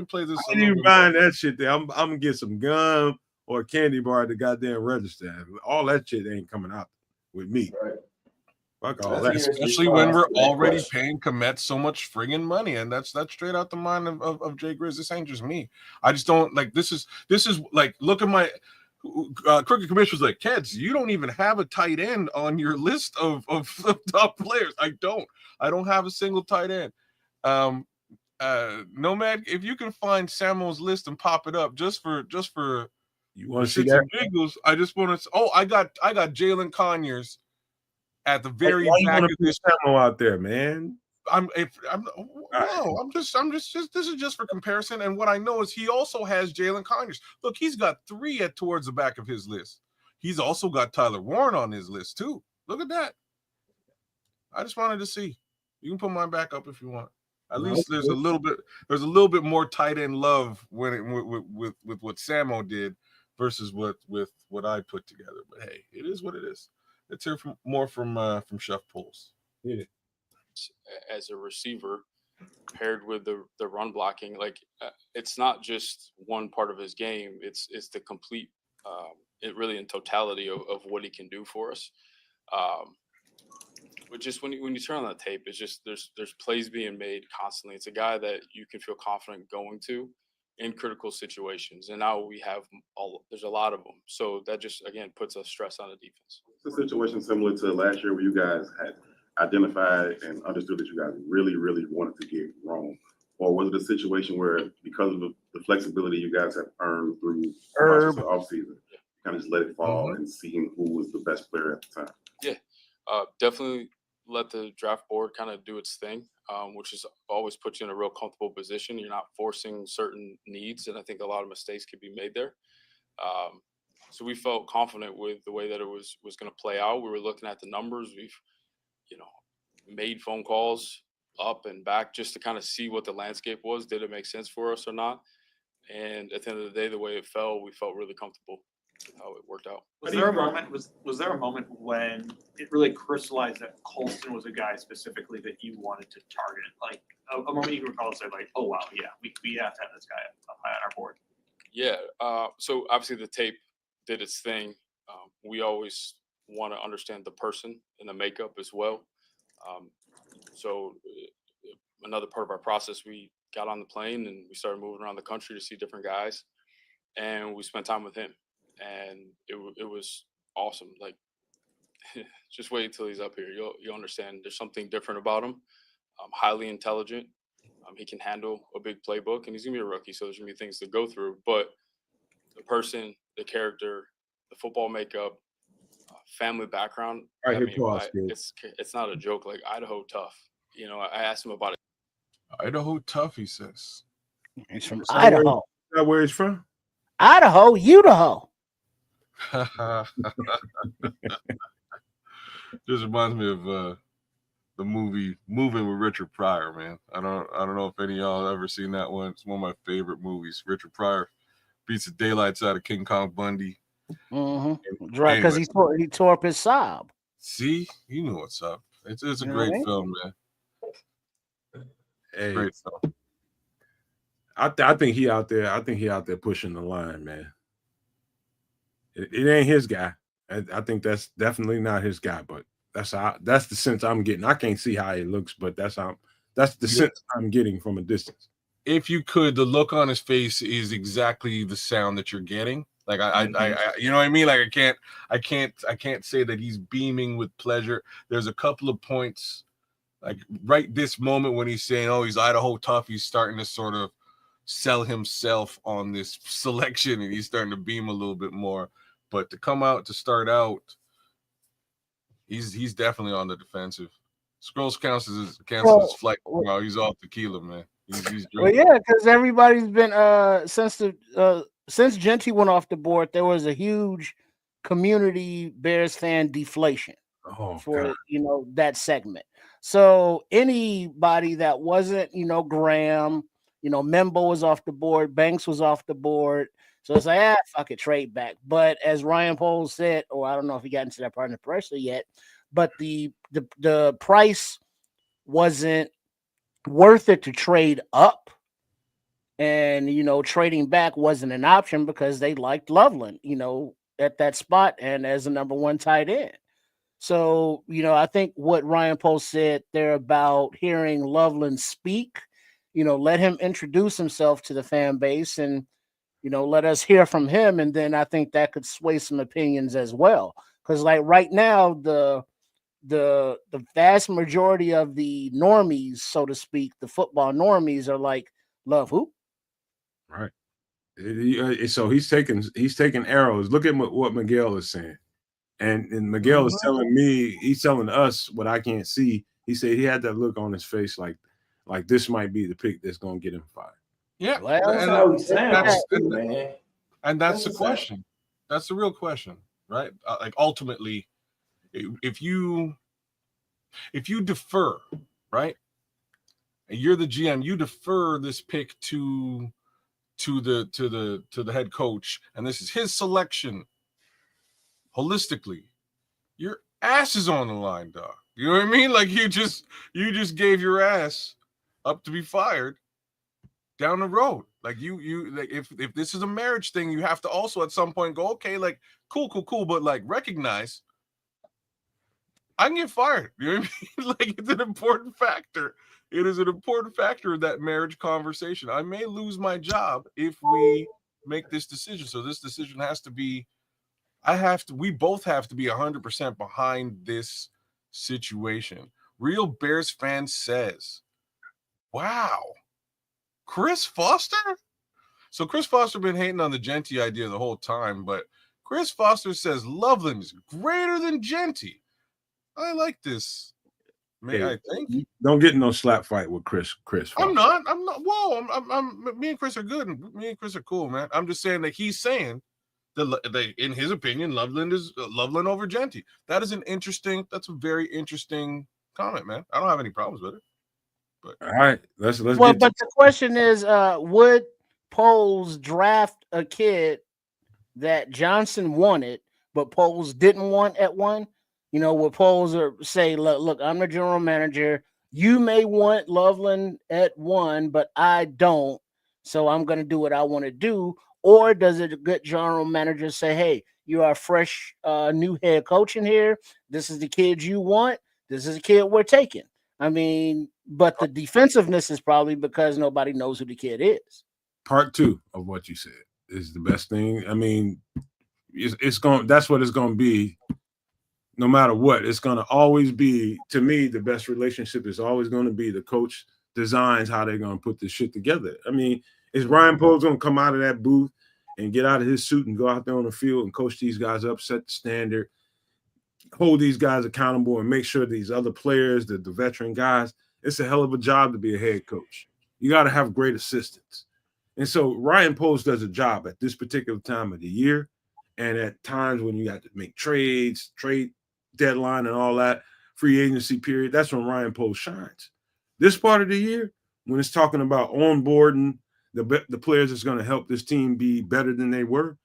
ain't even buying that shit there. I'm gonna get some gum or a candy bar at the goddamn register. All that shit ain't coming out with me. Right. Fuck all that. Especially when we're already paying Komet so much friggin' money, and that's straight out the mind of Jay Grizz. This ain't just me. I just don't like. This is like, look at my Crooked Commissioner's like, Keds, you don't even have a tight end on your list of top players. I don't have a single tight end. Nomad, if you can find Samuel's list and pop it up just for you want to see shits that? and giggles, I just want to. Oh, I got Jalen Conyers at the very back of this. Samuel out there, man. This is just for comparison. And what I know is he also has Jalen Conyers. Look, he's got 3 towards the back of his list. He's also got Tyler Warren on his list too. Look at that. I just wanted to see. You can put mine back up if you want. At least there's a little bit more tight end love with what Samo did versus what I put together. But hey, it is what it is. Let's hear more from Chef Pulse. Yeah. As a receiver, paired with the run blocking, like it's not just one part of his game. It's the complete, it really in totality of what he can do for us. But just when you turn on that tape, it's just there's plays being made constantly. It's a guy that you can feel confident going to in critical situations, and now we have there's a lot of them. So that just again puts a stress on the defense. It's a situation similar to last year where you guys had identified and understood that you guys really, really wanted to get wrong? Or was it a situation where, because of the flexibility you guys have earned through the offseason, you kind of just let it fall and seeing who was the best player at the time? Yeah, definitely let the draft board kind of do its thing, which is always puts you in a real comfortable position. You're not forcing certain needs, and I think a lot of mistakes could be made there. So we felt confident with the way that it was going to play out. We were looking at the numbers. We've made phone calls up and back just to kind of see what the landscape was. Did it make sense for us or not? And at the end of the day, the way it fell, we felt really comfortable with how it worked out. Was there a moment when it really crystallized that Colston was a guy specifically that you wanted to target? Like a moment you can recall and say like, oh wow, yeah, we have to have this guy up high on our board. Yeah. So obviously the tape did its thing. We always want to understand the person and the makeup as well. So another part of our process, we got on the plane and we started moving around the country to see different guys, and we spent time with him, and it was awesome. Like, just wait until he's up here. You'll understand. There's something different about him. Highly intelligent. He can handle a big playbook, and he's gonna be a rookie, so there's gonna be things to go through. But the person, the character, the football makeup, family background. It's not a joke. Like Idaho tough. I asked him about it. Idaho tough, he says. He's from Idaho. Is that where he's from? Idaho, Idaho. Just reminds me of the movie Moving with Richard Pryor, man. I don't know if any of y'all ever seen that one. It's one of my favorite movies. Richard Pryor beats the daylights out of King Kong Bundy. Mm-hmm. Right, because he tore up his sob. See, you know what's up. It's a great film, man. Hey, great film. I think he out there. I think he out there pushing the line, man. It ain't his guy. I think that's definitely not his guy. But that's the sense I'm getting. I can't see how he looks, but that's the sense I'm getting from a distance. If you could, the look on his face is exactly the sound that you're getting. Like I you know what I mean? Like I can't say that he's beaming with pleasure. There's a couple of points, like right this moment when he's saying, "Oh, he's Idaho tough," he's starting to sort of sell himself on this selection, and he's starting to beam a little bit more. But to start out, he's definitely on the defensive. Scrolls cancels his flight. Wow, he's off tequila, man. He's well, yeah, because everybody's been since Jeanty went off the board, there was a huge community Bears fan deflation for that segment. So anybody that wasn't, Graham, Membo was off the board, Banks was off the board. So it's like, fuck it, trade back. But as Ryan Poles said, or I don't know if he got into that part of the pressure yet, but the price wasn't worth it to trade up. And, trading back wasn't an option because they liked Loveland, at that spot and as a number one tight end. So, I think what Ryan Post said there about hearing Loveland speak, let him introduce himself to the fan base and, let us hear from him. And then I think that could sway some opinions as well. Because like right now, the vast majority of the normies, so to speak, the football normies are like, love who? Right. So he's taking arrows. Look at what Miguel is saying. And Miguel is telling me, he's telling us what I can't see. He said he had that look on his face like this might be the pick that's going to get him fired. Yeah, Well, That's how he sounds, man. and that's the That's question. That's the real question, right? Like ultimately, if you defer, right, and you're the GM, you defer this pick to the head coach, and this is his selection. Holistically, your ass is on the line, dog. You know what I mean? Like you just gave your ass up to be fired down the road. Like you like if this is a marriage thing, you have to also at some point go, okay, like cool, but like recognize I can get fired. You know what I mean? Like it's an important factor. It is an important factor of that marriage conversation. I may lose my job if we make this decision. So this decision has to be we both have to be 100% behind this situation. Real Bears fan says, wow, Chris Foster? So Chris Foster been hating on the Jeanty idea the whole time, but Chris Foster says Loveland is greater than Jeanty. I like this. I think don't get in no slap fight with Chris. Foster. I'm not. Whoa, me and Chris are good. Me and Chris are cool, man. I'm just saying that he's saying that in his opinion, Loveland is Loveland over Jeanty. That's a very interesting comment, man. I don't have any problems with it. But all right, let's but the question is, would Poles draft a kid that Johnson wanted, but Poles didn't want at 1? Would Poles say, look, I'm the general manager. You may want Loveland at 1, but I don't. So I'm going to do what I want to do. Or does a good general manager say, hey, you are a fresh new head coach in here. This is the kid you want. This is the kid we're taking. I mean, but the defensive-ness is probably because nobody knows who the kid is. Part 2 of what you said is the best thing. I mean, that's what it's going to be. No matter what, it's going to always be, to me, the best relationship is always going to be the coach designs how they're going to put this shit together. I mean, is Ryan Poles going to come out of that booth and get out of his suit and go out there on the field and coach these guys up, set the standard, hold these guys accountable, and make sure these other players, the veteran guys, it's a hell of a job to be a head coach. You got to have great assistants. And so Ryan Poles does a job at this particular time of the year, and at times when you got to make trade deadline and all that, free agency period, that's when Ryan Poles shines. This part of the year, when it's talking about onboarding the players that's going to help this team be better than they were,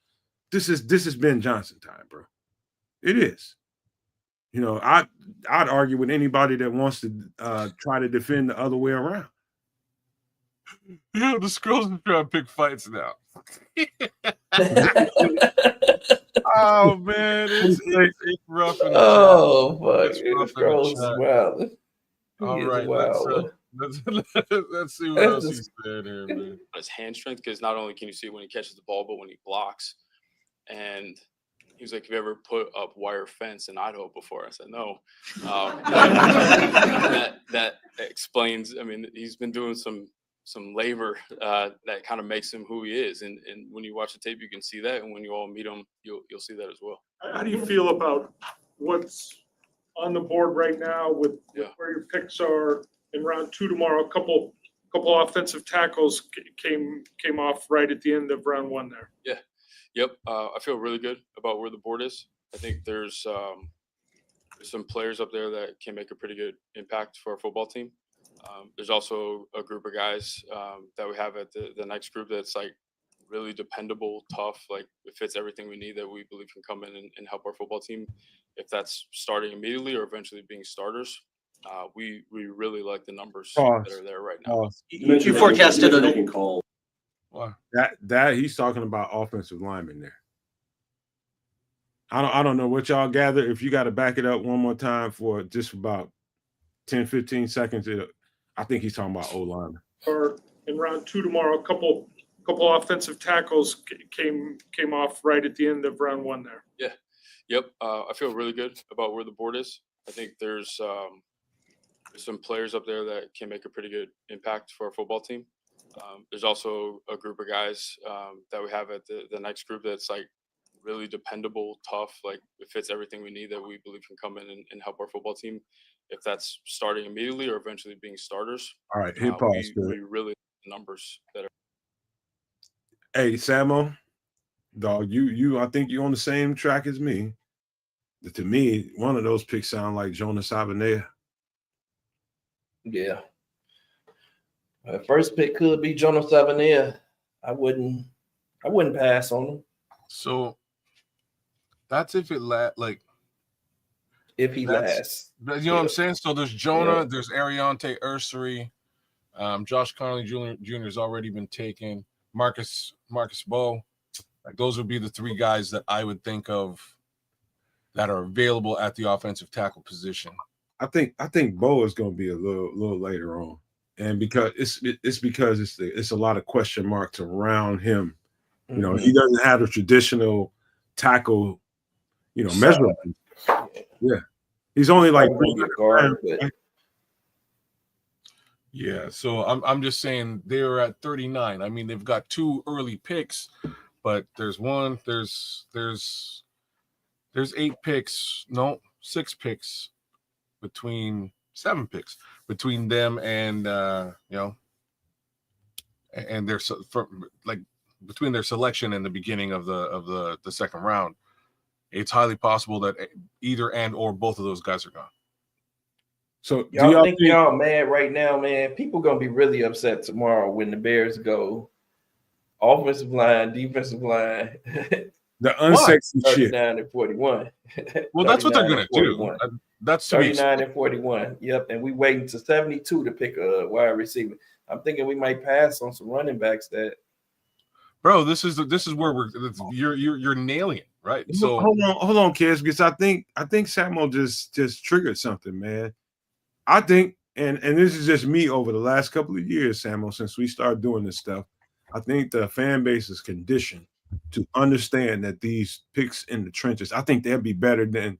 this is Ben Johnson time, bro. It is. I'd argue with anybody that wants to try to defend the other way around. The Skrulls are trying to pick fights now. Oh man, it's rough in the chat. It's rough in the chat. Wild. All right, let's see what else he's saying here, man. His hand strength, because not only can you see it when he catches the ball, but when he blocks. And he was like, "Have you ever put up wire fence in Idaho before?" I said, "No." That explains. I mean, he's been doing some labor that kind of makes him who he is, and when you watch the tape, you can see that, and when you all meet him, you'll see that as well. How do you feel about what's on the board right now with where your picks are in round 2 tomorrow? A couple offensive tackles came off right at the end of round 1 there. Yeah. Yep. I feel really good about where the board is. I think there's some players up there that can make a pretty good impact for our football team. There's also a group of guys that we have at the next group that's like really dependable, tough, like it fits everything we need that we believe can come in and help our football team. If that's starting immediately or eventually being starters, we really like the numbers that are there right now. You forecasted a call. Wow. That he's talking about offensive linemen there. I don't know what y'all gather. If you got to back it up one more time for just about 10, 15 seconds, I think he's talking about O-line. Or in round 2 tomorrow, a couple offensive tackles came off right at the end of round 1 there. Yeah. Yep. I feel really good about where the board is. I think there's some players up there that can make a pretty good impact for our football team. There's also a group of guys that we have at the next group that's like really dependable, tough, like it fits everything we need that we believe can come in and help our football team. If that's starting immediately or eventually being starters. All right, hit pause. We really numbers that are. Hey, Samo, dog, I think you're on the same track as me. To me, one of those picks sound like Jonas Avenea. Yeah. First pick could be Jonas Avenea. I wouldn't pass on him. So that's if it if he lasts. You know what I'm saying? So there's Jonah, there's Ariante Ursary, Josh Connolly Jr. has already been taken. Marcus Bowe. Like those would be the 3 guys that I would think of that are available at the offensive tackle position. I think Bowe is going to be a little later on, and because it's a lot of question marks around him. You know, he doesn't have the traditional tackle, measurement. Yeah, he's only like yeah. So I'm just saying they're at 39. I mean, they've got 2 early picks, but there's 8 picks, 6 picks between 7 picks between them and and their between their selection and the beginning of the second round. It's highly possible that either and or both of those guys are gone. So y'all think y'all mad right now, man? People gonna be really upset tomorrow when the Bears go offensive line, defensive line. The unsexy shit. 39 and 41. Well, that's what they're gonna do. That's 39 and 41. Yep, and we waiting to 72 to pick a wide receiver. I'm thinking we might pass on some running backs that. Bro, this is where you're nailing it, right? So hold on, kids, because I think Samuel just triggered something, man. I think, and this is just me over the last couple of years, Samuel, since we started doing this stuff. I think the fan base is conditioned to understand that these picks in the trenches, I think they'll be better than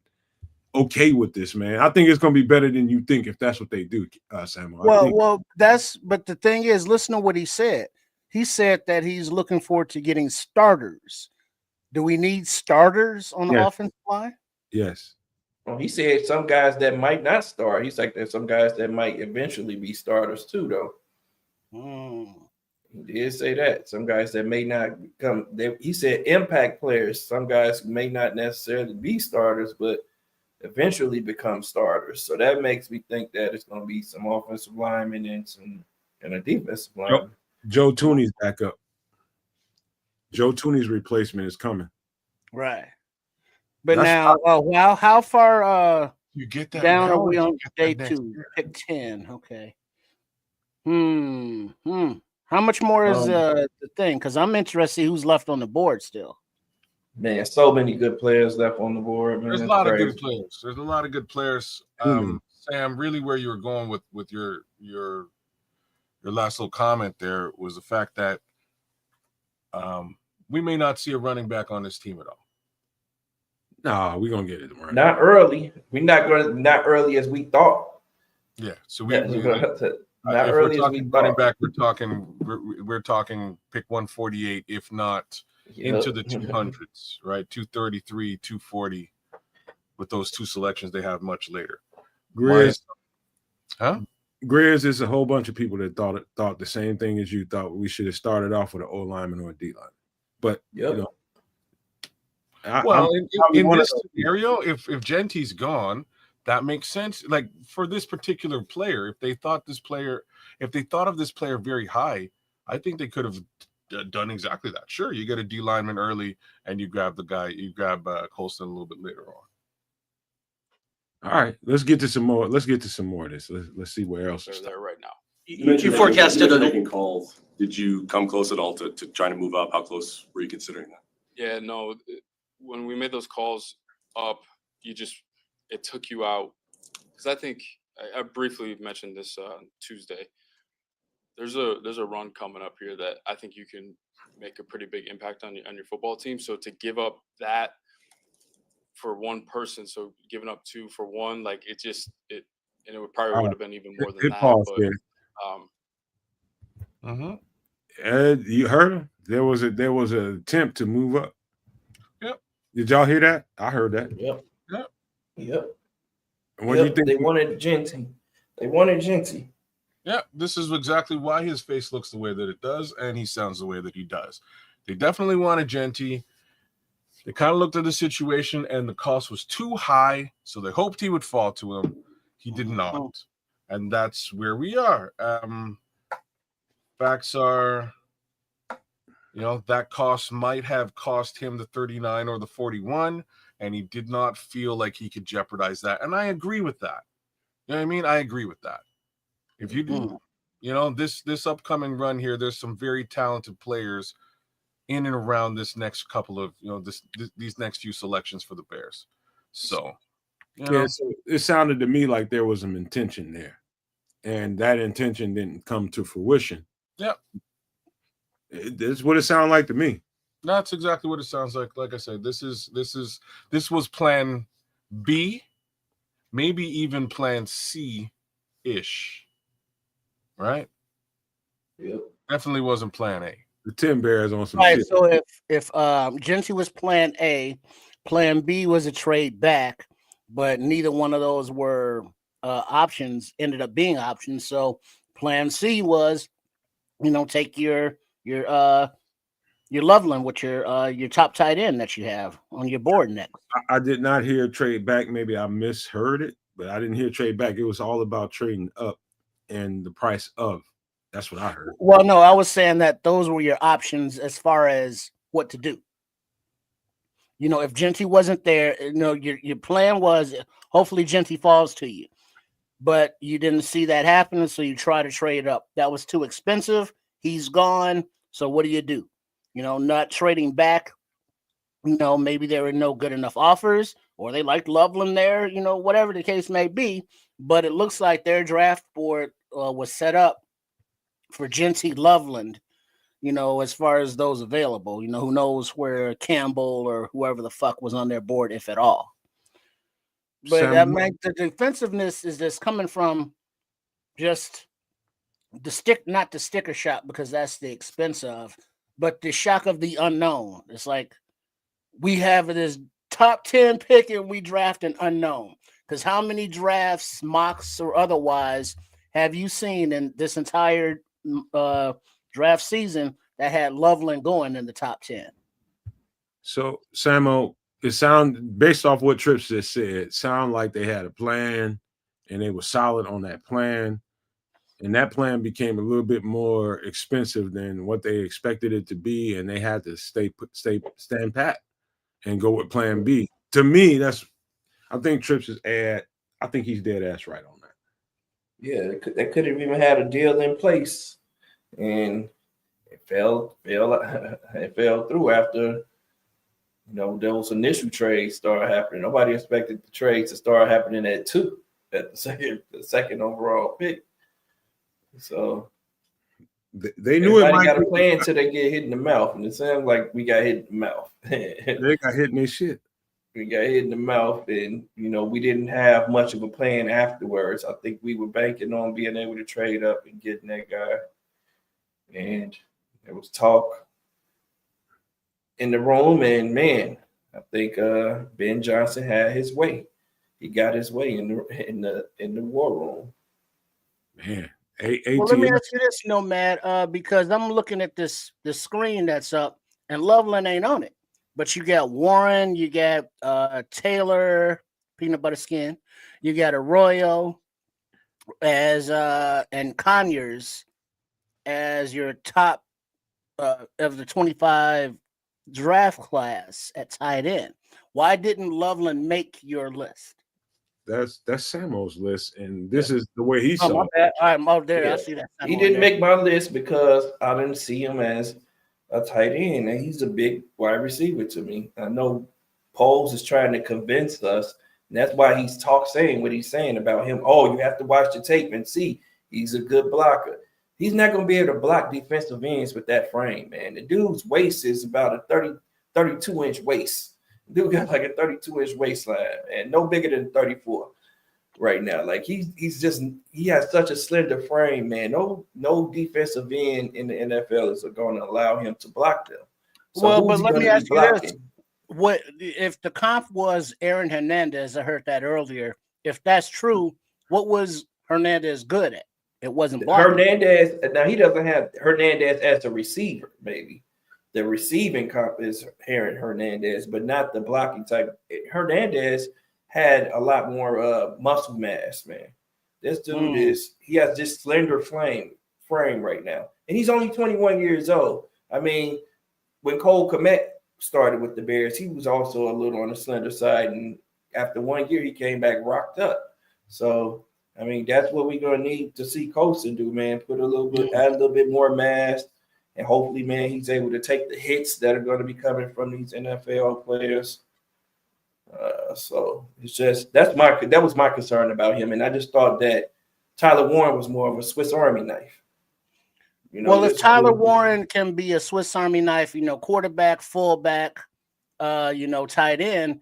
okay with this, man. I think it's going to be better than you think if that's what they do, Samuel. But the thing is, listen to what he said. He said that he's looking forward to getting starters. Do we need starters on the offensive line? Yes. Well, he said some guys that might not start. He's like, there's some guys that might eventually be starters too, though. He did say that. Some guys that may not become, he said impact players. Some guys may not necessarily be starters, but eventually become starters. So that makes me think that it's going to be some offensive linemen and a defensive lineman. Joe Tooney's back up. Joe Tooney's replacement is coming. Right. But now, how far you get that down now, are we on day that 2? Pick 10. Okay. How much more is the thing? Because I'm interested who's left on the board still. Man, so many good players left on the board. Man. There's a lot of good players. There's a lot of good players. Sam, really where you were going with your last little comment there was the fact that we may not see a running back on this team at all. No, we're gonna get it. Right. Not early. We're not early as we thought. Yeah. So not early as we running back. We're talking pick 148, if not into the 200s, right? 233, 240. With those 2 selections they have much later. Grizz, Grizz is a whole bunch of people that thought the same thing as you thought. We should have started off with an O lineman or a D lineman. But in this scenario, if Jeanty's gone, that makes sense. Like for this particular player, if they thought of this player very high, I think they could have done exactly that. Sure, you get a D lineman early, and you grab Colston a little bit later on. All right, let's get to some more. Let's get to some more of this. Let's see where else. They're there right now. You forecasted making calls. Did you come close at all to trying to move up? How close were you considering that? Yeah, no. When we made those calls, up, it took you out. Because I think I briefly mentioned this Tuesday. There's a run coming up here that I think you can make a pretty big impact on your football team. So to give up that for one person, so giving up 2 for 1, like it would probably would have been even more than that. But Ed, you heard him? There was an attempt to move up. Yep. Did y'all hear that? I heard that. Yep. What do you think? They wanted Jeanty. They wanted Jeanty. Yeah, this is exactly why his face looks the way that it does, and he sounds the way that he does. They definitely wanted Jeanty. They kind of looked at the situation, and the cost was too high, so they hoped he would fall to him. He did not, and that's where we are. Facts are, that cost might have cost him the 39 or the 41, and he did not feel like he could jeopardize that. And I agree with that. You know what I mean? I agree with that. If you do, this upcoming run here, there's some very talented players in and around this next couple of, these next few selections for the Bears. So, so it sounded to me like there was some intention there, and that intention didn't come to fruition. Yeah. That's what it sounded like to me. That's exactly what it sounds like. Like I said, this was plan B, maybe even plan C-ish. Right? Yep. Definitely wasn't plan A. The 10 Bears on some Right. shit. So if Jeanty was plan A, plan B was a trade back, but neither one of those were options, ended up being options. So plan C was, take your Loveland with your top tight end that you have on your board next. I did not hear trade back. Maybe I misheard it, but I didn't hear trade back. It was all about trading up and the price of. That's what I heard. Well, no, I was saying that those were your options as far as what to do. If Jeanty wasn't there, your plan was hopefully Jeanty falls to you, but you didn't see that happen, so you try to trade up. That was too expensive. He's gone. So what do? Not trading back. Maybe there were no good enough offers, or they liked Loveland there. Whatever the case may be. But it looks like their draft board was set up for Jeanty, Loveland, as far as those available. Who knows where Campbell or whoever the fuck was on their board, if at all. But the defensiveness is just coming from just not the sticker shock, because that's the expense of, but the shock of the unknown. It's like we have this top 10 pick and we draft an unknown. Because how many drafts, mocks or otherwise, have you seen in this entire draft season that had Loveland going in the top 10? So, Samo, it sound based off what Trips just said, sound like they had a plan and they were solid on that plan. And that plan became a little bit more expensive than what they expected it to be, and they had to stand pat and go with plan B. To me, I think Trips is I think he's dead ass right on that. Yeah, they could have even had a deal in place, and it fell through after those initial trades started happening. Nobody expected the trades to start happening at the second overall pick. So they knew everybody got a plan until they get hit in the mouth, and it sounds like we got hit in the mouth. They got hit in their shit. We got hit in the mouth, and we didn't have much of a plan afterwards. I think we were banking on being able to trade up and getting that guy, and there was talk in the room, and man, I think Ben Johnson had his way. He got his way in the war room. Man. Well, let me ask you this, Nomad, because I'm looking at the screen that's up, and Loveland ain't on it. But you got Warren, you got Taylor, peanut butter skin, you got Arroyo and Conyers as your top of the 25 draft class at tight end. Why didn't Loveland make your list? That's Samo's list, and this is the way he saw it. All right, I'm out there. Yeah. I see that. He didn't make my list because I didn't see him as a tight end, and he's a big wide receiver to me. I know Poles is trying to convince us, and that's why he's saying what he's saying about him. Oh, you have to watch the tape and see he's a good blocker. He's not going to be able to block defensive ends with that frame, man. The dude's waist is about a 32-inch waist. The dude got like a 32-inch waistline and no bigger than 34 right now. Like he has such a slender frame, man. No defensive end in the NFL is going to allow him to block them. So well, but let me ask you this. blocking? What if the comp was Aaron Hernandez? I heard that earlier. If that's true, what was Hernandez good at? It wasn't blocking. Hernandez. Now he doesn't have Hernandez as a receiver. Maybe the receiving comp is Aaron Hernandez, but not the blocking type. Hernandez had a lot more muscle mass, man. This dude he has this slender frame right now, and he's only 21 years old. I mean, when Cole Kmet started with the Bears, he was also a little on the slender side, and after 1 year, he came back rocked up. So, I mean, that's what we're gonna need to see Colston do, man. Add a little bit more mass, and hopefully, man, he's able to take the hits that are going to be coming from these NFL players. So it's just that was my concern about him, and I just thought that Tyler Warren was more of a Swiss Army knife. Well, if Tyler Warren can be a Swiss Army knife, quarterback, fullback, tight end.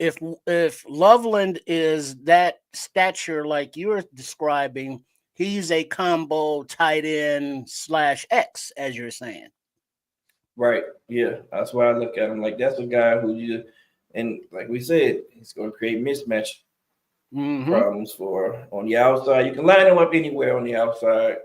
If Loveland is that stature like you're describing, he's a combo tight end / X, as you're saying. Right. Yeah. That's why I look at him like that's a guy who and like we said, he's going to create mismatch problems for on the outside. You can line him up anywhere on the outside.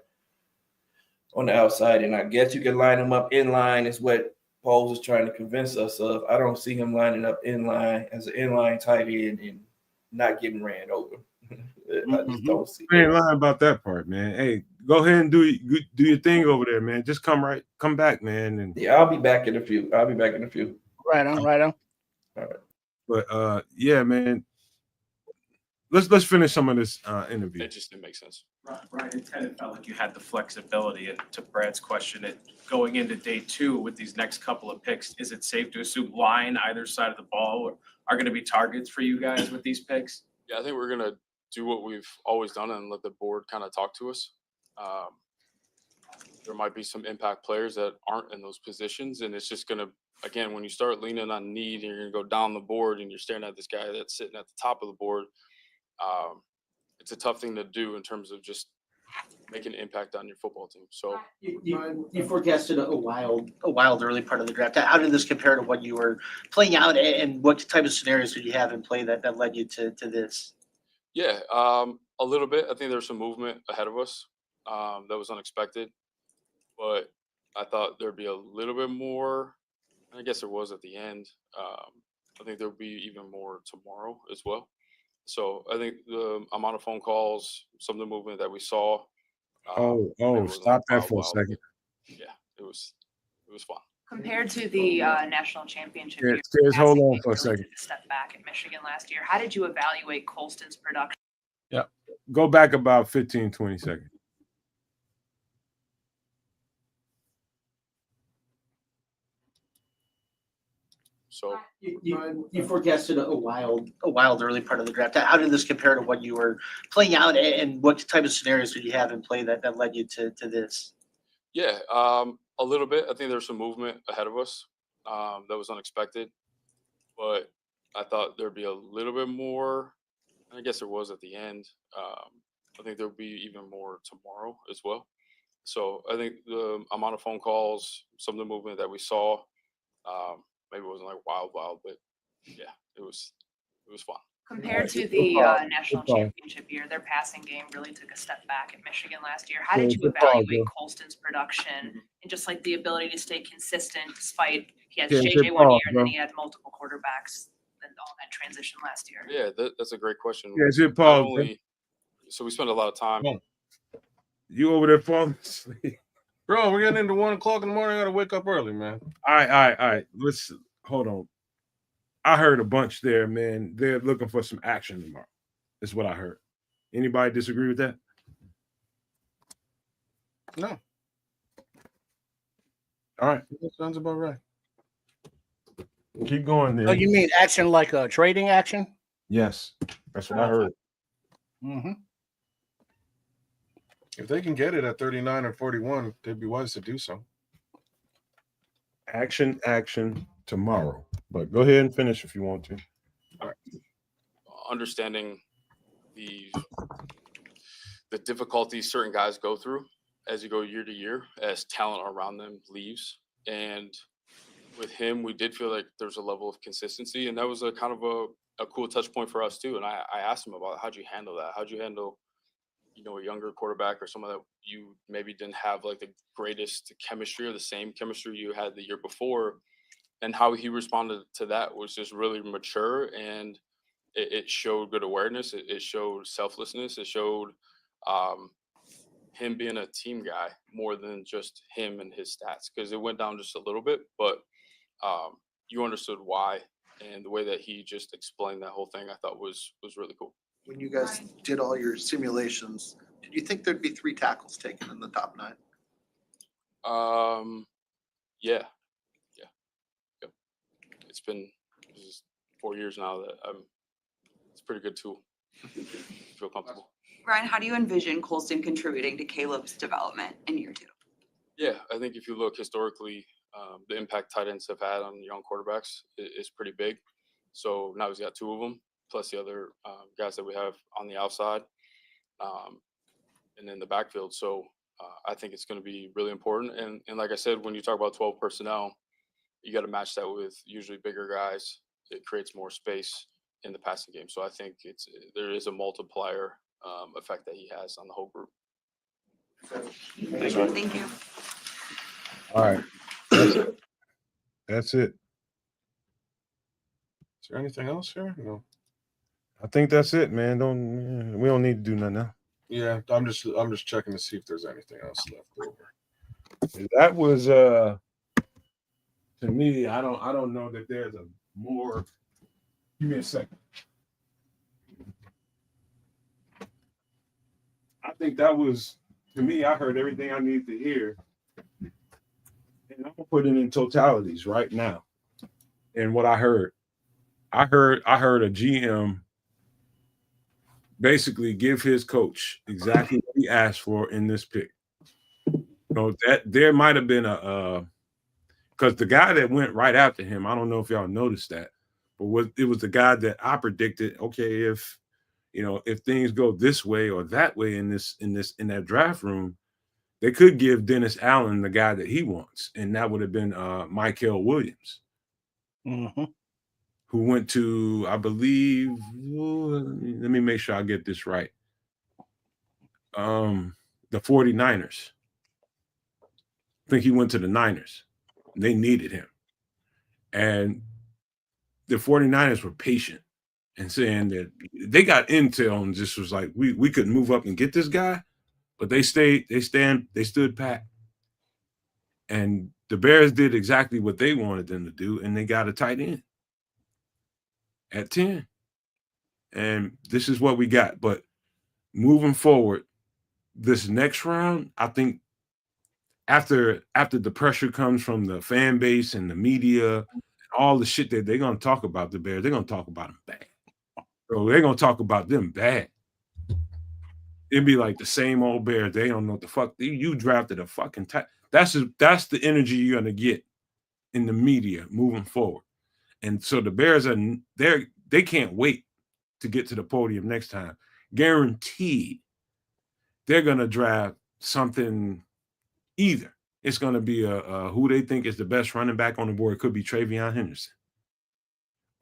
And I guess you can line him up in line is what Poles is trying to convince us of. I don't see him lining up in line as an inline tight end and not getting ran over. I just don't see. I ain't lying about that part, man. Hey, go ahead and do your thing over there, man. Just come back, man. And yeah, I'll be back in a few. Right on. All right. But yeah, man. Let's finish some of this interview. It just didn't make sense. Ryan, it kind of felt like you had the flexibility. And to Brad's question, going into day 2 with these next couple of picks, is it safe to assume line either side of the ball are going to be targets for you guys with these picks? Yeah, I think we're going to do what we've always done and let the board kind of talk to us. There might be some impact players that aren't in those positions, and it's just going to, again, when you start leaning on need and you're going to go down the board and you're staring at this guy that's sitting at the top of the board, it's a tough thing to do in terms of just making an impact on your football team. So you forecasted a wild early part of the draft. How did this compare to what you were playing out, and what type of scenarios did you have in play that led you to this? Yeah, a little bit. I think there's some movement ahead of us that was unexpected, but I thought there'd be a little bit more. I guess there was at the end. I think there'll be even more tomorrow as well. So I think the amount of phone calls, some of the movement that we saw. Stop that for a second. Yeah, it was fun. Compared to the national championship, hold on for a second. Took a step back at Michigan last year. How did you evaluate Colston's production? Yeah, go back about 15, 20 seconds. So you forecasted a wild early part of the draft. How did this compare to what you were playing out, and what type of scenarios did you have in play that led you to this? Yeah, a little bit. I think there's some movement ahead of us that was unexpected, but I thought there'd be a little bit more. I guess there was at the end. I think there'll be even more tomorrow as well. So I think the amount of phone calls, some of the movement that we saw, maybe it wasn't like wild, but yeah, it was fun. Compared to the national championship year, their passing game really took a step back at Michigan last year. How did you evaluate Colston's production and just like the ability to stay consistent despite he has JJ 1 year and then he had multiple quarterbacks and all that transition last year? Yeah, that's a great question. Yeah, it's your Paul. So we spent a lot of time. You over there falling asleep? Bro, we're getting into 1 o'clock in the morning. I gotta wake up early, man. All right. Let's hold on. I heard a bunch there, man. They're looking for some action tomorrow. That's what I heard. Anybody disagree with that? No. All right. That sounds about right. Keep going there. Oh, you mean action like a trading action? Yes, that's what I heard. Mm-hmm. If they can get it at 39 or 41, they'd be wise to do so. Action tomorrow. But go ahead and finish if you want to. All right. Understanding the difficulties certain guys go through as you go year to year, as talent around them leaves. And with him, we did feel like there's a level of consistency, and that was a kind of a cool touch point for us too. And I asked him about how'd you handle that? How'd you handle, a younger quarterback or someone that you maybe didn't have like the greatest chemistry or the same chemistry you had the year before, and how he responded to that was just really mature, and it showed good awareness. It showed selflessness. It showed him being a team guy more than just him and his stats, because it went down just a little bit, but you understood why, and the way that he just explained that whole thing I thought was really cool. When you guys did all your simulations, did you think there'd be 3 tackles taken in the top 9? Yeah. It's been 4 years now that it's a pretty good tool. Feel comfortable. Ryan, how do you envision Colston contributing to Caleb's development in year 2? Yeah, I think if you look historically, the impact tight ends have had on young quarterbacks is pretty big. So now he's got 2 of them, plus the other guys that we have on the outside and in the backfield. So I think it's going to be really important. And like I said, when you talk about 12 personnel, you got to match that with usually bigger guys. It creates more space in the passing game. So I think there is a multiplier effect that he has on the whole group. Thank you. All right. That's it. Is there anything else here? No. I think that's it, man. We don't need to do nothing now. Yeah, I'm just checking to see if there's anything else left over. That was to me, I don't know that there's a more. Give me a second. I think that was, to me, I heard everything I need to hear. And I'm gonna put it in totalities right now. And what I heard a GM basically give his coach exactly what he asked for in this pick. That there might have been because the guy that went right after him, I don't know if y'all noticed that, but it was the guy that I predicted, okay, if things go this way or that way in that draft room, they could give Dennis Allen the guy that he wants, and that would have been Michael Williams, who went to, I believe, let me make sure I get this right, the 49ers. I think he went to the Niners. They needed him. And the 49ers were patient and saying that they got intel and just was like, we could move up and get this guy, but they stood pat. And the Bears did exactly what they wanted them to do, and they got a tight end at 10. And this is what we got. But moving forward, this next round, I think after the pressure comes from the fan base and the media, all the shit that they're going to talk about the Bears, they're going to talk about them bad. So they're going to talk about them bad. It'd be like the same old Bears. They don't know what the fuck. You drafted a fucking tight. That's the energy you're going to get in the media moving forward. And so the Bears they can't wait to get to the podium next time. Guaranteed they're going to draft something. Either it's going to be a who they think is the best running back on the board. It could be Travion Henderson.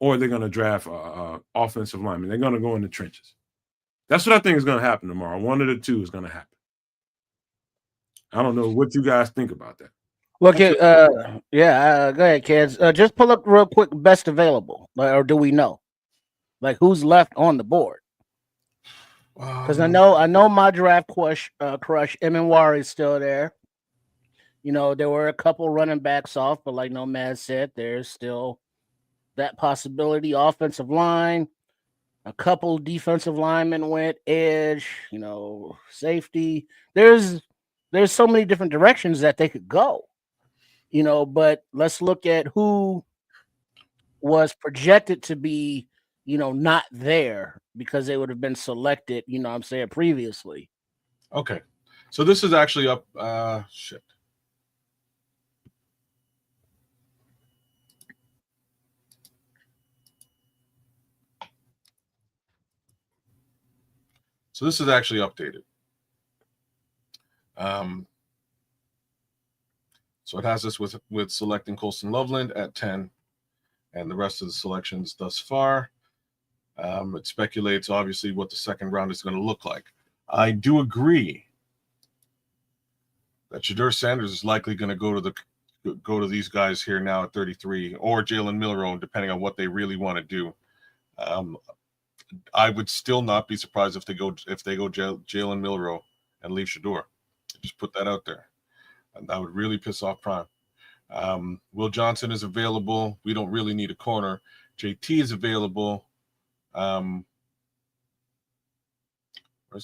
Or they're going to draft offensive lineman. They're going to go in the trenches. That's what I think is going to happen tomorrow. One of the two is going to happen. I don't know what you guys think about that. Look at go ahead, kids. Just pull up real quick best available. Or do we know? Like who's left on the board? Because I know my draft crush Eminwari is still there. There were a couple running backs off, but like Nomad said, there's still that possibility. Offensive line, a couple defensive linemen went, edge, safety. There's so many different directions that they could go. But let's look at who was projected to be, not there because they would have been selected, I'm saying previously. Okay. So this is actually up. Shit. So this is actually updated. So it has us with selecting Colston Loveland at 10, and the rest of the selections thus far. It speculates obviously what the second round is going to look like. I do agree that Shedeur Sanders is likely going to go to these guys here now at 33, or Jalen Milroe, depending on what they really want to do. I would still not be surprised if they go Jalen Milroe and leave Shedeur. Just put that out there, and that would really piss off Prime. Will Johnson is available. We don't really need a corner. JT is available. Where's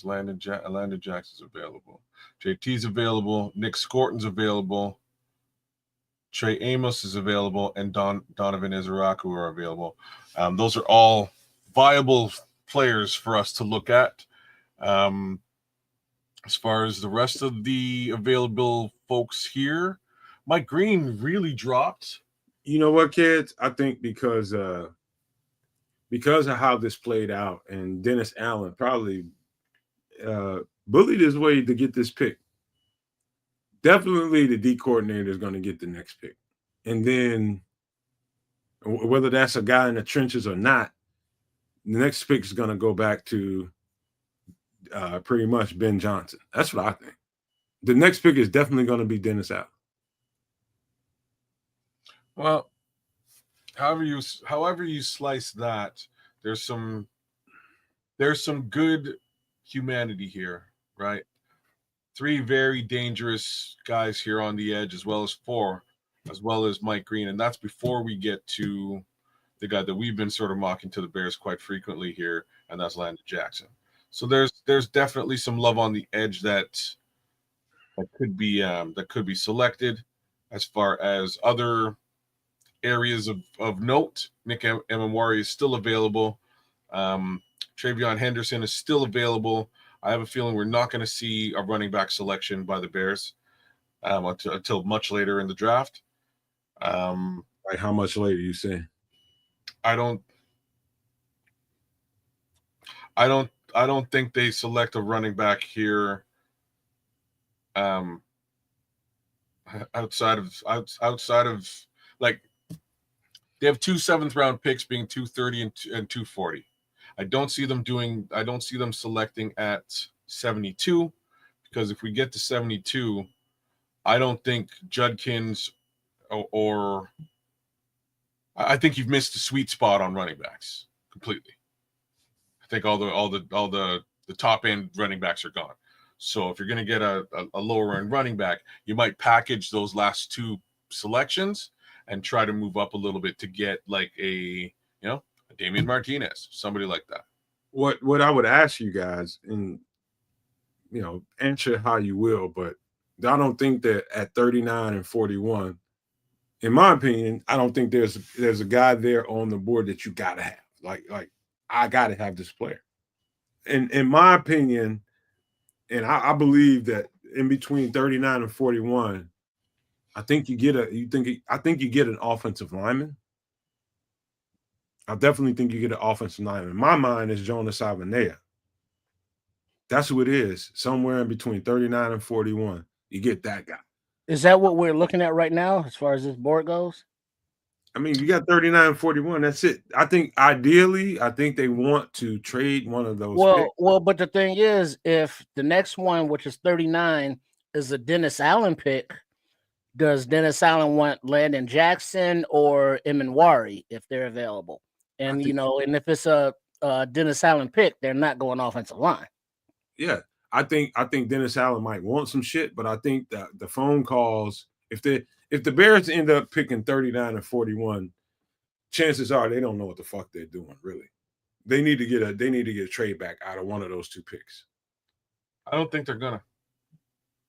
Landon Jackson's available? JT's available. Nick Scorton's available. Trey Amos is available, and Donovan Izaraku are available. Those are all viable players for us to look at. As far as the rest of the available folks here, Mike Green really dropped. You know what, kids? I think because of how this played out, and Dennis Allen probably bullied his way to get this pick. Definitely the D coordinator is going to get the next pick. And then whether that's a guy in the trenches or not, the next pick is going to go back to pretty much Ben Johnson. That's what I think. The next pick is definitely going to be Dennis Allen. Well, however you slice that, there's some good humanity here, right? 3 very dangerous guys here on the edge, as well as Mike Green, and that's before we get to the guy that we've been sort of mocking to the Bears quite frequently here, and that's Landon Jackson. So there's definitely some love on the edge that could be selected. As far as other areas of note, Nick Emamwari is still available. Travion Henderson is still available. I have a feeling we're not going to see a running back selection by the Bears until much later in the draft. Like how much later you saying? I don't think they select a running back here. Outside of like they have 2 7th-round picks, being 230 and 240. I don't see them selecting at 72, because if we get to 72, I don't think Judkins or I think you've missed a sweet spot on running backs completely. I think all the top end running backs are gone. So if you're going to get a lower end running back, you might package those last 2 selections and try to move up a little bit to get like a Damian Martinez, somebody like that. What I would ask you guys, and answer how you will, but I don't think that at 39 and 41, in my opinion, I don't think there's a guy there on the board that you gotta have. Like I gotta have this player. And in my opinion, and I believe that in between 39 and 41, I think you get an offensive lineman. I definitely think you get an offensive lineman. In my mind is Jonas Avenea. That's who it is. Somewhere in between 39 and 41, you get that guy. Is that what we're looking at right now as far as this board goes? I mean, you got 39 and 41. That's it. I think ideally, they want to trade one of those picks. Well, but the thing is, if the next one, which is 39, is a Dennis Allen pick, does Dennis Allen want Landon Jackson or Emmanwari if they're available? And and if it's a Dennis Allen pick, they're not going offensive line. Yeah, I think Dennis Allen might want some shit, but I think that the phone calls, if the Bears end up picking 39 and 41, chances are they don't know what the fuck they're doing. Really, they need to get a trade back out of one of those 2 picks. I don't think they're gonna.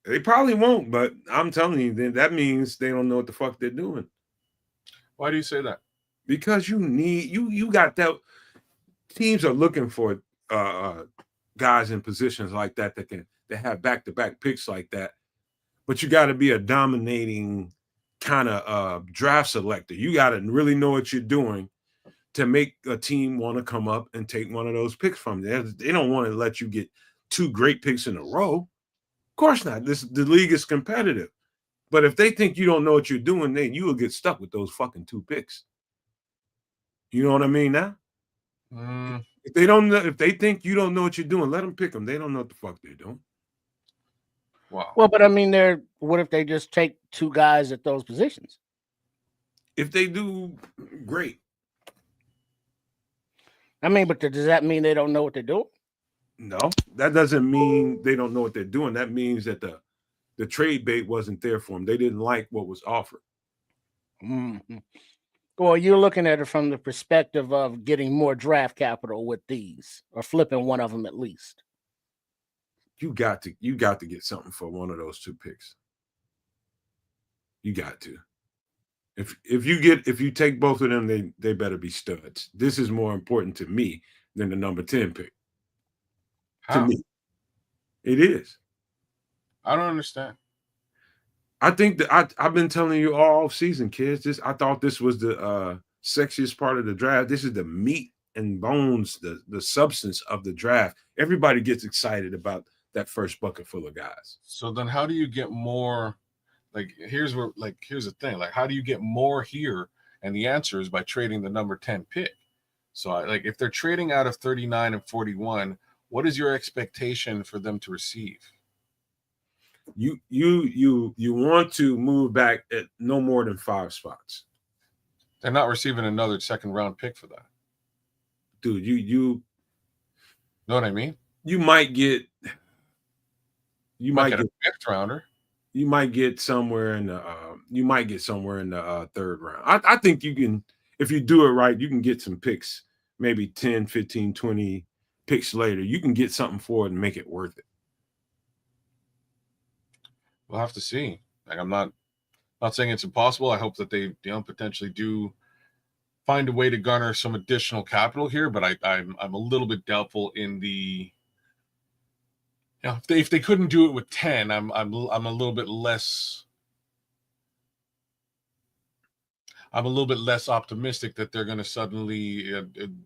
They probably won't, but I'm telling you, that means they don't know what the fuck they're doing. Why do you say that? Because you got that. Teams are looking for guys in positions like that that have back-to-back picks like that. But you got to be a dominating kind of draft selector. You got to really know what you're doing to make a team want to come up and take one of those picks from you. They don't want to let you get 2 great picks in a row. Of course not. The league is competitive. But if they think you don't know what you're doing, then you will get stuck with those fucking 2 picks. You know what I mean now? If they don't know, if they think you don't know what you're doing, let them pick them. They don't know what the fuck they're doing. Wow. Well, but I mean, what if they just take 2 guys at those positions? If they do, great. I mean, but does that mean they don't know what they're doing? No, that doesn't mean they don't know what they're doing. That means that the trade bait wasn't there for them. They didn't like what was offered. Mm-hmm. Well, you're looking at it from the perspective of getting more draft capital with these, or flipping one of them at least. You got to get something for one of those 2 picks. You got to. If you take both of them, they better be studs. This is more important to me than the number 10 pick. How? To me, it is. I don't understand. I think that I've been telling you all season, kids. I thought this was the sexiest part of the draft. This is the meat and bones, the substance of the draft. Everybody gets excited about that first bucket full of guys. So then how do you get more? Here's the thing. Like, how do you get more here? And the answer is by trading the number 10 pick. So if they're trading out of 39 and 41, what is your expectation for them to receive? You want to move back at no more than 5 spots. They're not receiving another second round pick for that. Dude, you know what I mean? You might get a 5th rounder. You might get somewhere in the third round. I think you can, if you do it right, you can get some picks, maybe 10, 15, 20 picks later. You can get something for it and make it worth it. We'll have to see. I'm not saying it's impossible. I hope that they potentially do find a way to garner some additional capital here, but I'm a little bit doubtful in the if they couldn't do it with 10, I'm a little bit less optimistic that they're going to suddenly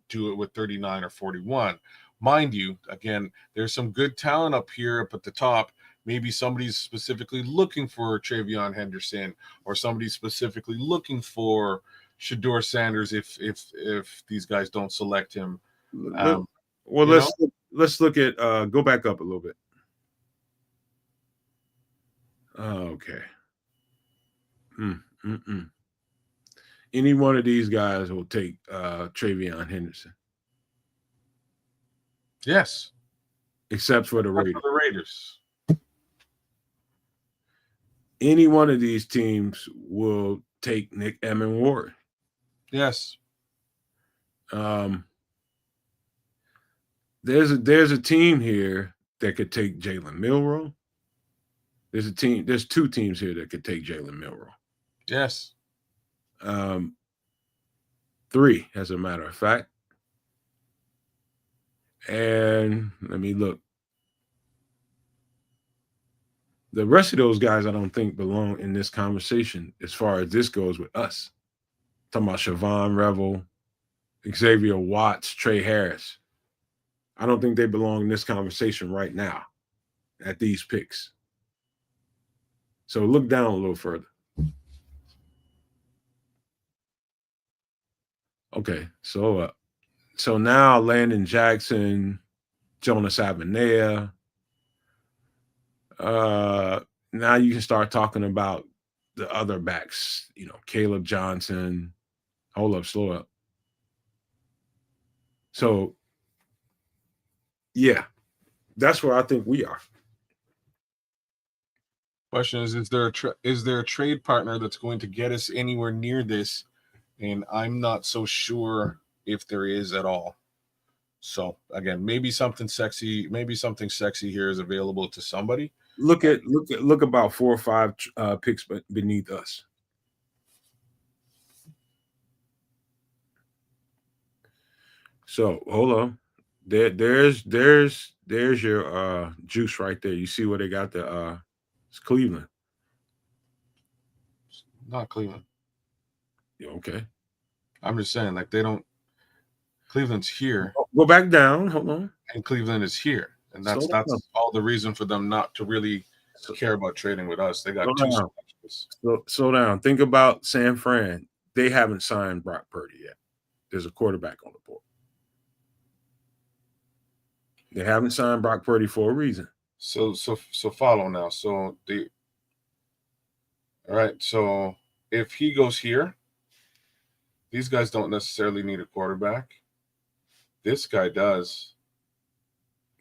do it with 39 or 41. Mind you, again, there's some good talent up here up at the top. Maybe somebody's specifically looking for Travion Henderson, or somebody's specifically looking for Shedeur Sanders if these guys don't select him. Let's look at go back up a little bit. Okay. Any one of these guys will take Travion Henderson. Yes. Except for the Raiders. Any one of these teams will take Nick Ward. Yes. There's a team here that could take Jalen Milroe. There's 2 teams here that could take Jalen Milroe. Yes. 3, as a matter of fact. And let me look. The rest of those guys I don't think belong in this conversation as far as this goes with us. I'm talking about Siobhan Revel, Xavier Watts, Trey Harris. I don't think they belong in this conversation right now at these picks. So look down a little further. Okay, so now Landon Jackson, Jonas Avenea. Now you can start talking about the other backs, Caleb Johnson. Hold up, slow up. So, yeah, that's where I think we are. Question is there a trade partner that's going to get us anywhere near this? And I'm not so sure if there is at all. So again, maybe something sexy here is available to somebody. Look about 4 or 5 picks beneath us. So hold on. There's your juice right there. You see where they got the it's Cleveland. Not Cleveland. Yeah, okay. I'm just saying, like, they don't. Cleveland's here. Go back down. Hold on. And Cleveland is here, and that's Slow down. all the reason for them not to really care about trading with us. They got Slow two down. selections. Slow down. Think about San Fran. They haven't signed Brock Purdy yet. There's a quarterback on the board. They haven't signed Brock Purdy for a reason. So follow now. All right. So if he goes here, these guys don't necessarily need a quarterback. This guy does.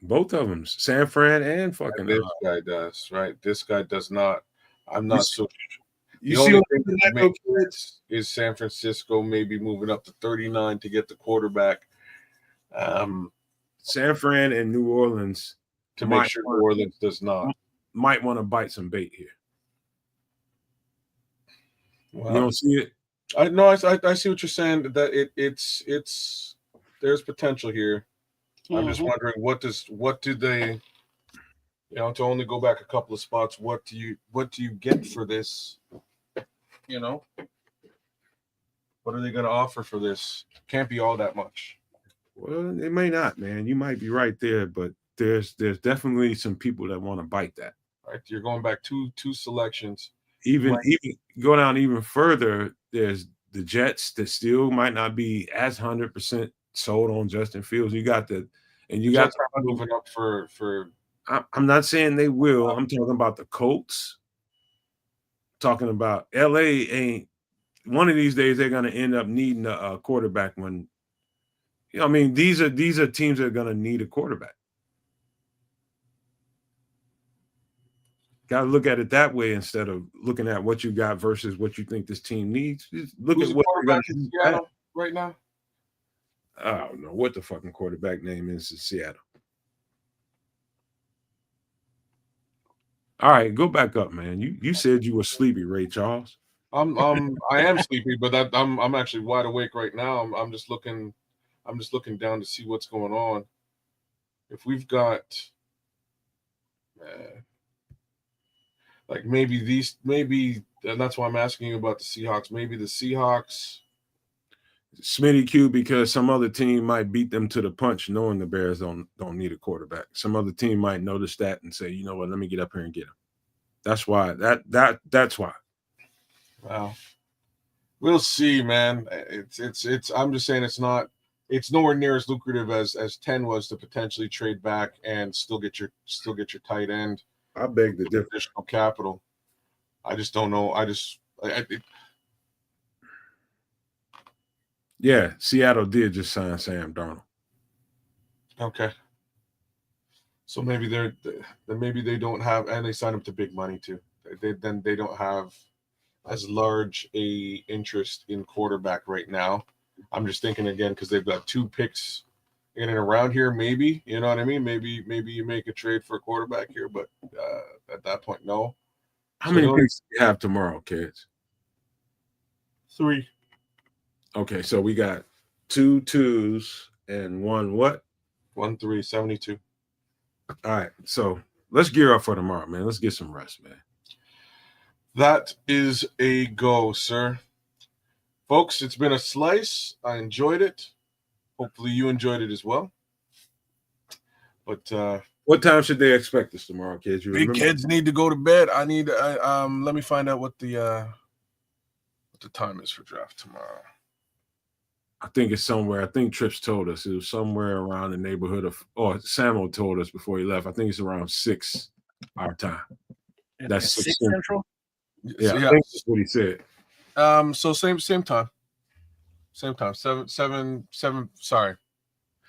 Both of them, San Fran and fucking. And this guy does, right? This guy does not. I'm not so. You The see only what thing that makes sense is San Francisco maybe moving up to 39 to get the quarterback. San Fran and New Orleans to make sure New Orleans does not. Might want to bite some bait here. Well, you don't see it? I see what you're saying. That it's there's potential here. I'm just wondering what do they, to only go back a couple of spots, what do you get for this? What are they going to offer for this? Can't be all that much. Well, it may not, man. You might be right there, but there's definitely some people that want to bite that. Right, you're going back two selections. Even go down even further. There's the Jets that still might not be as 100% sold on Justin Fields. You got Jets are moving up for. I'm not saying they will. I'm talking about the Colts. Talking about LA ain't one of these days they're going to end up needing a quarterback when. I mean, these are teams that are going to need a quarterback. Got to look at it that way instead of looking at what you got versus what you think this team needs. Just look Who's at the what quarterback in Seattle right now. I don't know what the fucking quarterback name is in Seattle. All right, go back up, man. You said you were sleepy, Ray Charles. I am sleepy, but I'm actually wide awake right now. I'm just looking down to see what's going on. If we've got like maybe and that's why I'm asking you about the Seahawks. Maybe the Seahawks. Smitty Q, because some other team might beat them to the punch, knowing the Bears don't need a quarterback. Some other team might notice that and say, you know what, let me get up here and get him. That's why. That's why. Wow. We'll see, man. It's I'm just saying it's nowhere near as lucrative as 10 was to potentially trade back and still get your tight end. I beg the difference. Additional capital. I just don't know. Yeah, Seattle did just sign Sam Darnold. Okay. So maybe they don't have, and they signed him to big money too. They don't have as large a interest in quarterback right now. I'm just thinking again because they've got 2 picks in and around here. Maybe you know what I mean. Maybe you make a trade for a quarterback here, but at that point, no. How many picks do you have tomorrow, kids? 3. Okay, so we got 2 2s and 1 what? 1 3, 72. All right, so let's gear up for tomorrow, man. Let's get some rest, man. That is a go, sir. Folks, it's been a slice. I enjoyed it. Hopefully you enjoyed it as well. But what time should they expect us tomorrow, kids? Big kids need to go to bed. I need let me find out what the time is for draft tomorrow. I think it's somewhere. I think Trips told us it was somewhere around the neighborhood of, or Samuel told us before he left. I think it's around 6 our time. That's 6 Central. Yeah, I think that's what he said. So same time. Same time. 7. Sorry,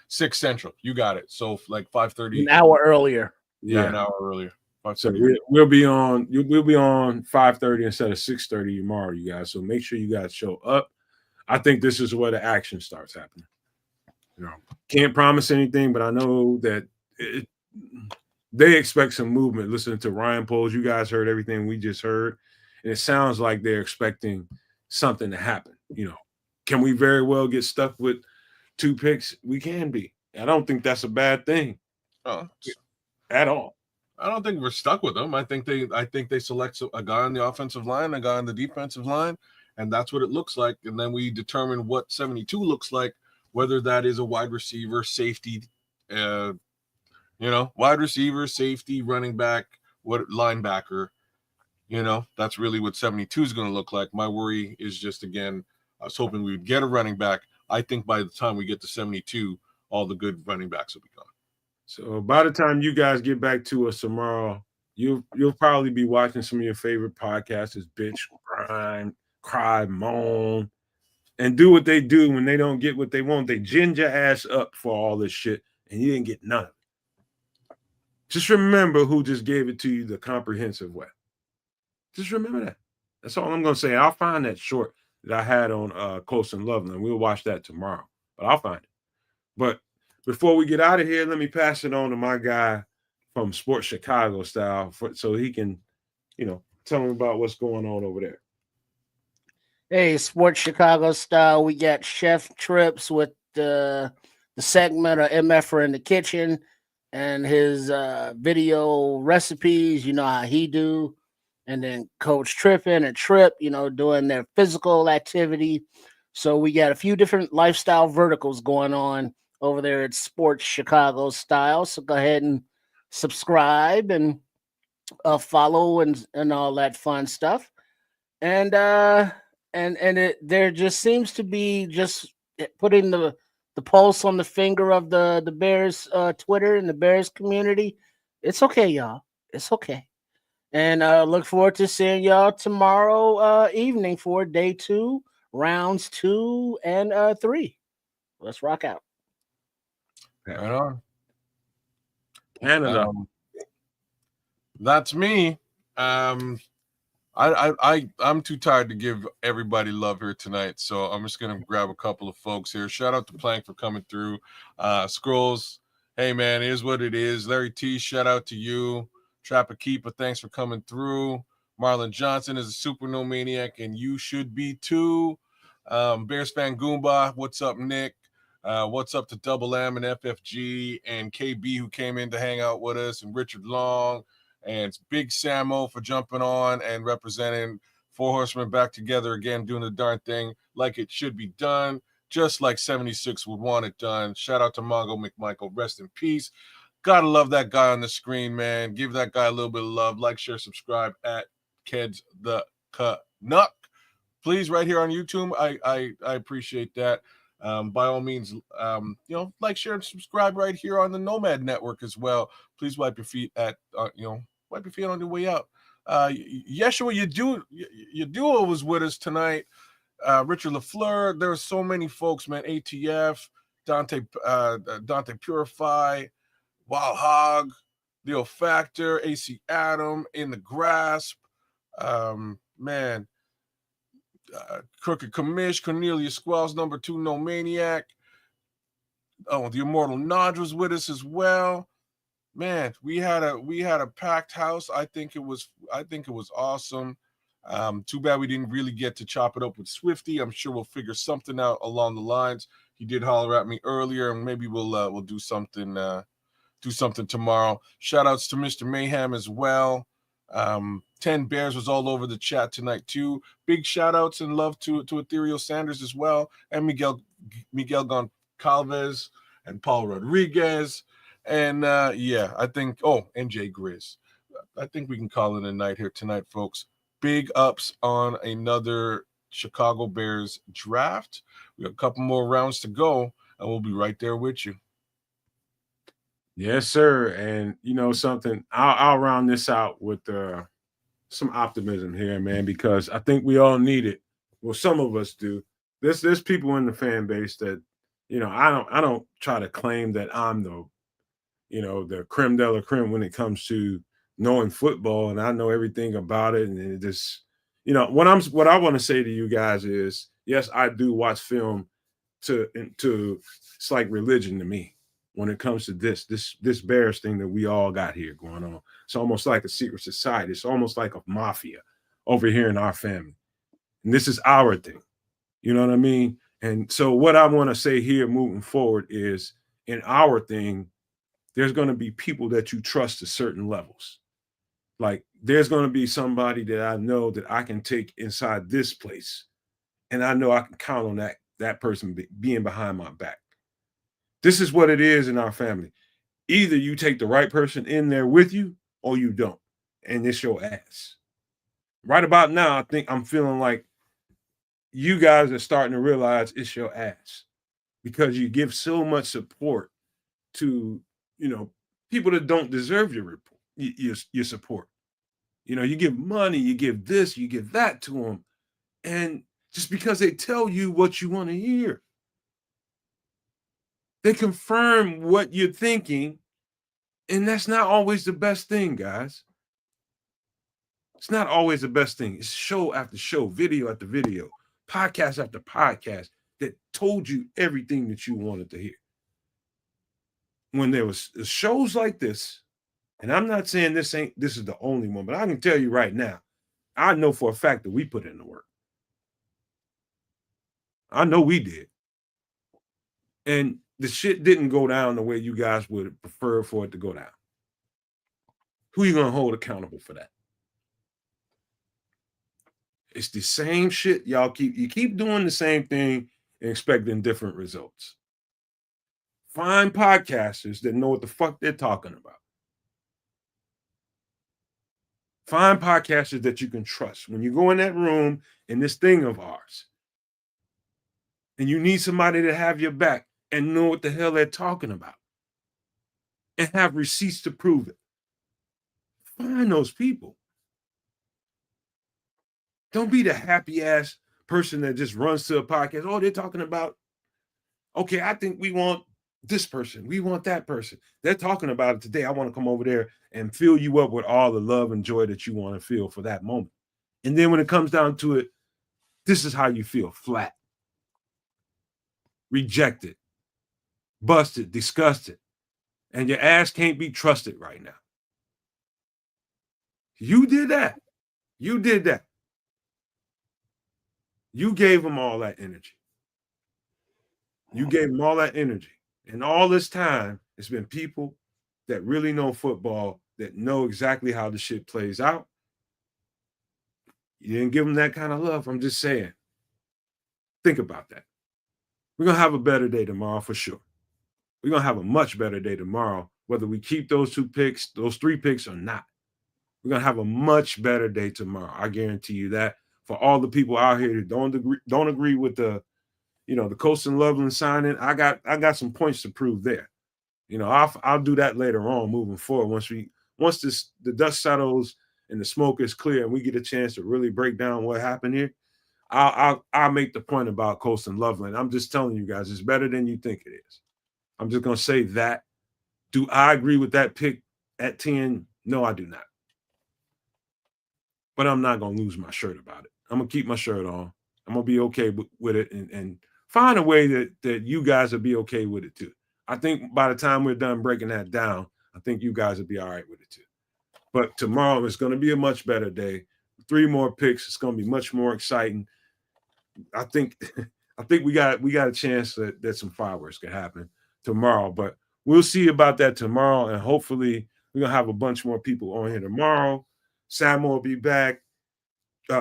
6 Central. You got it. So like 5:30. An hour earlier. Yeah, an hour earlier. So we'll be on 5:30 instead of 6:30 tomorrow, you guys. So make sure you guys show up. I think this is where the action starts happening. Can't promise anything, but I know that they expect some movement. Listening to Ryan Poles, you guys heard everything we just heard, and it sounds like they're expecting something to happen. Can we very well get stuck with 2 picks, we can be. I don't think that's a bad thing at all. I don't think we're stuck with them. I think they select a guy on the offensive line, a guy on the defensive line, and that's what it looks like. And then we determine what 72 looks like, whether that is a wide receiver, safety, wide receiver, safety, running back, what linebacker. That's really what 72 is going to look like. My worry is just, again, I was hoping we would get a running back. I think by the time we get to 72, all the good running backs will be gone. So by the time you guys get back to us tomorrow, you'll probably be watching some of your favorite podcasts, bitch, grind, cry, moan, and do what they do when they don't get what they want. They gin your ass up for all this shit, and you didn't get none of it. Just remember who just gave it to you the comprehensive way. Just remember that. That's all I'm going to say. I'll find that short that I had on Close and Loveland. We'll watch that tomorrow, but I'll find it. But before we get out of here, let me pass it on to my guy from Sports Chicago Style so he can, tell me about what's going on over there. Hey, Sports Chicago Style. We got Chef Trips with the segment of MFer in the kitchen and his video recipes. You know how he do. And then Coach Trippin and Trip, doing their physical activity. So we got a few different lifestyle verticals going on over there at Sports Chicago Style. So go ahead and subscribe and follow and all that fun stuff. And there just seems to be just putting the pulse on the finger of the Bears Twitter and the Bears community. It's okay, y'all. It's okay. And look forward to seeing y'all tomorrow evening for day 2, rounds 2 and 3. Let's rock out. Right on. Canada. That's me. I'm too tired to give everybody love here tonight, so I'm just gonna grab a couple of folks here. Shout out to Plank for coming through. Scrolls, hey man, it is what it is. Larry T, shout out to you. Trapper Keeper, thanks for coming through. Marlon Johnson is a super no maniac, and you should be too. Bears fan Goomba, what's up, Nick? What's up to Double M and FFG and KB who came in to hang out with us, and Richard Long and Big Samo for jumping on and representing Four Horsemen back together again, doing the darn thing like it should be done, just like 76 would want it done. Shout out to Mongo McMichael, rest in peace. Gotta love that guy on the screen, man. Give that guy a little bit of love. Like, share, subscribe at Keds the Canuck. Please, right here on YouTube. I appreciate that. By all means, like, share, and subscribe right here on the Nomad Network as well. Please wipe your feet wipe your feet on your way out. Yeshua, your duo was with us tonight. Richard LaFleur. There were so many folks, man. ATF, Donte Purify, Wild Hog, Leo Factor, AC Adam, In the Grasp, Crooked Commish, Cornelius Squells, number 2, No Maniac. Oh, the Immortal Nodge was with us as well. Man, we had a packed house. I think it was awesome. Too bad we didn't really get to chop it up with Swifty. I'm sure we'll figure something out along the lines. He did holler at me earlier, and maybe we'll do something tomorrow. Shout outs to Mr. Mayhem as well. 10 Bears was all over the chat tonight too. Big shout outs and love to Ethereal Sanders as well, and Miguel Goncalves and Paul Rodriguez. And I think and Jay Grizz. I think we can call it a night here tonight, folks. Big ups on another Chicago Bears draft. We got a couple more rounds to go, and we'll be right there with you. Yes, sir. And something, I'll round this out with some optimism here, man, because I think we all need it. Well, some of us do. There's people in the fan base that, I don't try to claim that I'm the creme de la creme when it comes to knowing football, and I know everything about it. And it just, what I want to say to you guys is, yes, I do watch film to it's like religion to me. When it comes to this Bears thing that we all got here going on. It's almost like a secret society. It's almost like a mafia over here in our family. And this is our thing. You know what I mean? And so what I want to say here moving forward is in our thing, there's going to be people that you trust at certain levels. Like there's going to be somebody that I know that I can take inside this place. And I know I can count on that person being behind my back. This is what it is in our family. Either you take the right person in there with you or you don't. And it's your ass. Right about now, I think I'm feeling like you guys are starting to realize it's your ass because you give so much support to, people that don't deserve your support. You give money, you give this, you give that to them. And just because they tell you what you want to hear, they confirm what you're thinking. And that's not always the best thing, guys. It's not always the best thing. It's show after show, video after video, podcast after podcast that told you everything that you wanted to hear. When there was shows like this, and I'm not saying this is the only one, but I can tell you right now, I know for a fact that we put in the work. I know we did. And the shit didn't go down the way you guys would prefer for it to go down. Who are you going to hold accountable for that? It's the same shit. You keep doing the same thing and expecting different results. Find podcasters that know what the fuck they're talking about. Find podcasters that you can trust. When you go in that room in this thing of ours, and you need somebody to have your back and know what the hell they're talking about and have receipts to prove it. Find those people. Don't be the happy ass person that just runs to a podcast. Oh, they're talking about, okay, I think we want this person. We want that person. They're talking about it today. I want to come over there and fill you up with all the love and joy that you want to feel for that moment. And then when it comes down to it, this is how you feel: flat, rejected, busted, disgusted, and your ass can't be trusted right now. You did that. You did that. You gave them all that energy. You gave them all that energy. And all this time, it's been people that really know football, that know exactly how the shit plays out. You didn't give them that kind of love. I'm just saying. Think about that. We're going to have a better day tomorrow for sure. We're going to have a much better day tomorrow, whether we keep those 2 picks, those 3 picks or not. We're going to have a much better day tomorrow. I guarantee you that. For all the people out here that don't agree with the Colston Loveland signing, I got some points to prove there. I'll do that later on moving forward. Once the dust settles and the smoke is clear and we get a chance to really break down what happened here, I'll make the point about Colston Loveland. I'm just telling you guys, it's better than you think it is. I'm just gonna say that. Do I agree with that pick at 10? No, I do not. But I'm not gonna lose my shirt about it. I'm gonna keep my shirt on. I'm gonna be okay with it and find a way that you guys will be okay with it too. I think by the time we're done breaking that down, I think you guys will be all right with it too. But tomorrow is going to be a much better day. 3 more picks. It's going to be much more exciting. I think we got a chance that some fireworks can happen tomorrow. But we'll see about that tomorrow, and hopefully we're gonna have a bunch more people on here tomorrow. Samuel will be back.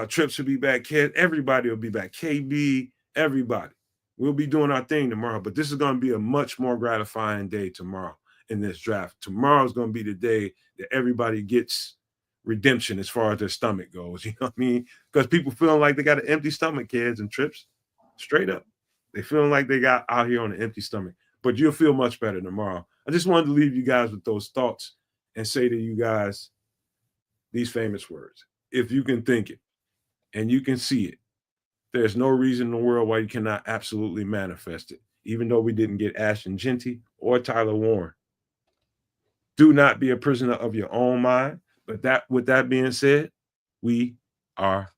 Trips will be back. Everybody will be back. KB, everybody. We'll be doing our thing tomorrow, but this is going to be a much more gratifying day tomorrow in this draft. Tomorrow is going to be the day that everybody gets redemption as far as their stomach goes. You know what I mean? Because people feeling like they got an empty stomach, kids and Trips. Straight up. They feeling like they got out here on an empty stomach. But you'll feel much better tomorrow. I just wanted to leave you guys with those thoughts and say to you guys these famous words. If you can think it and you can see it, there's no reason in the world why you cannot absolutely manifest it, even though we didn't get Ashton Jeanty or Tyler Warren. Do not be a prisoner of your own mind. But with that being said, we are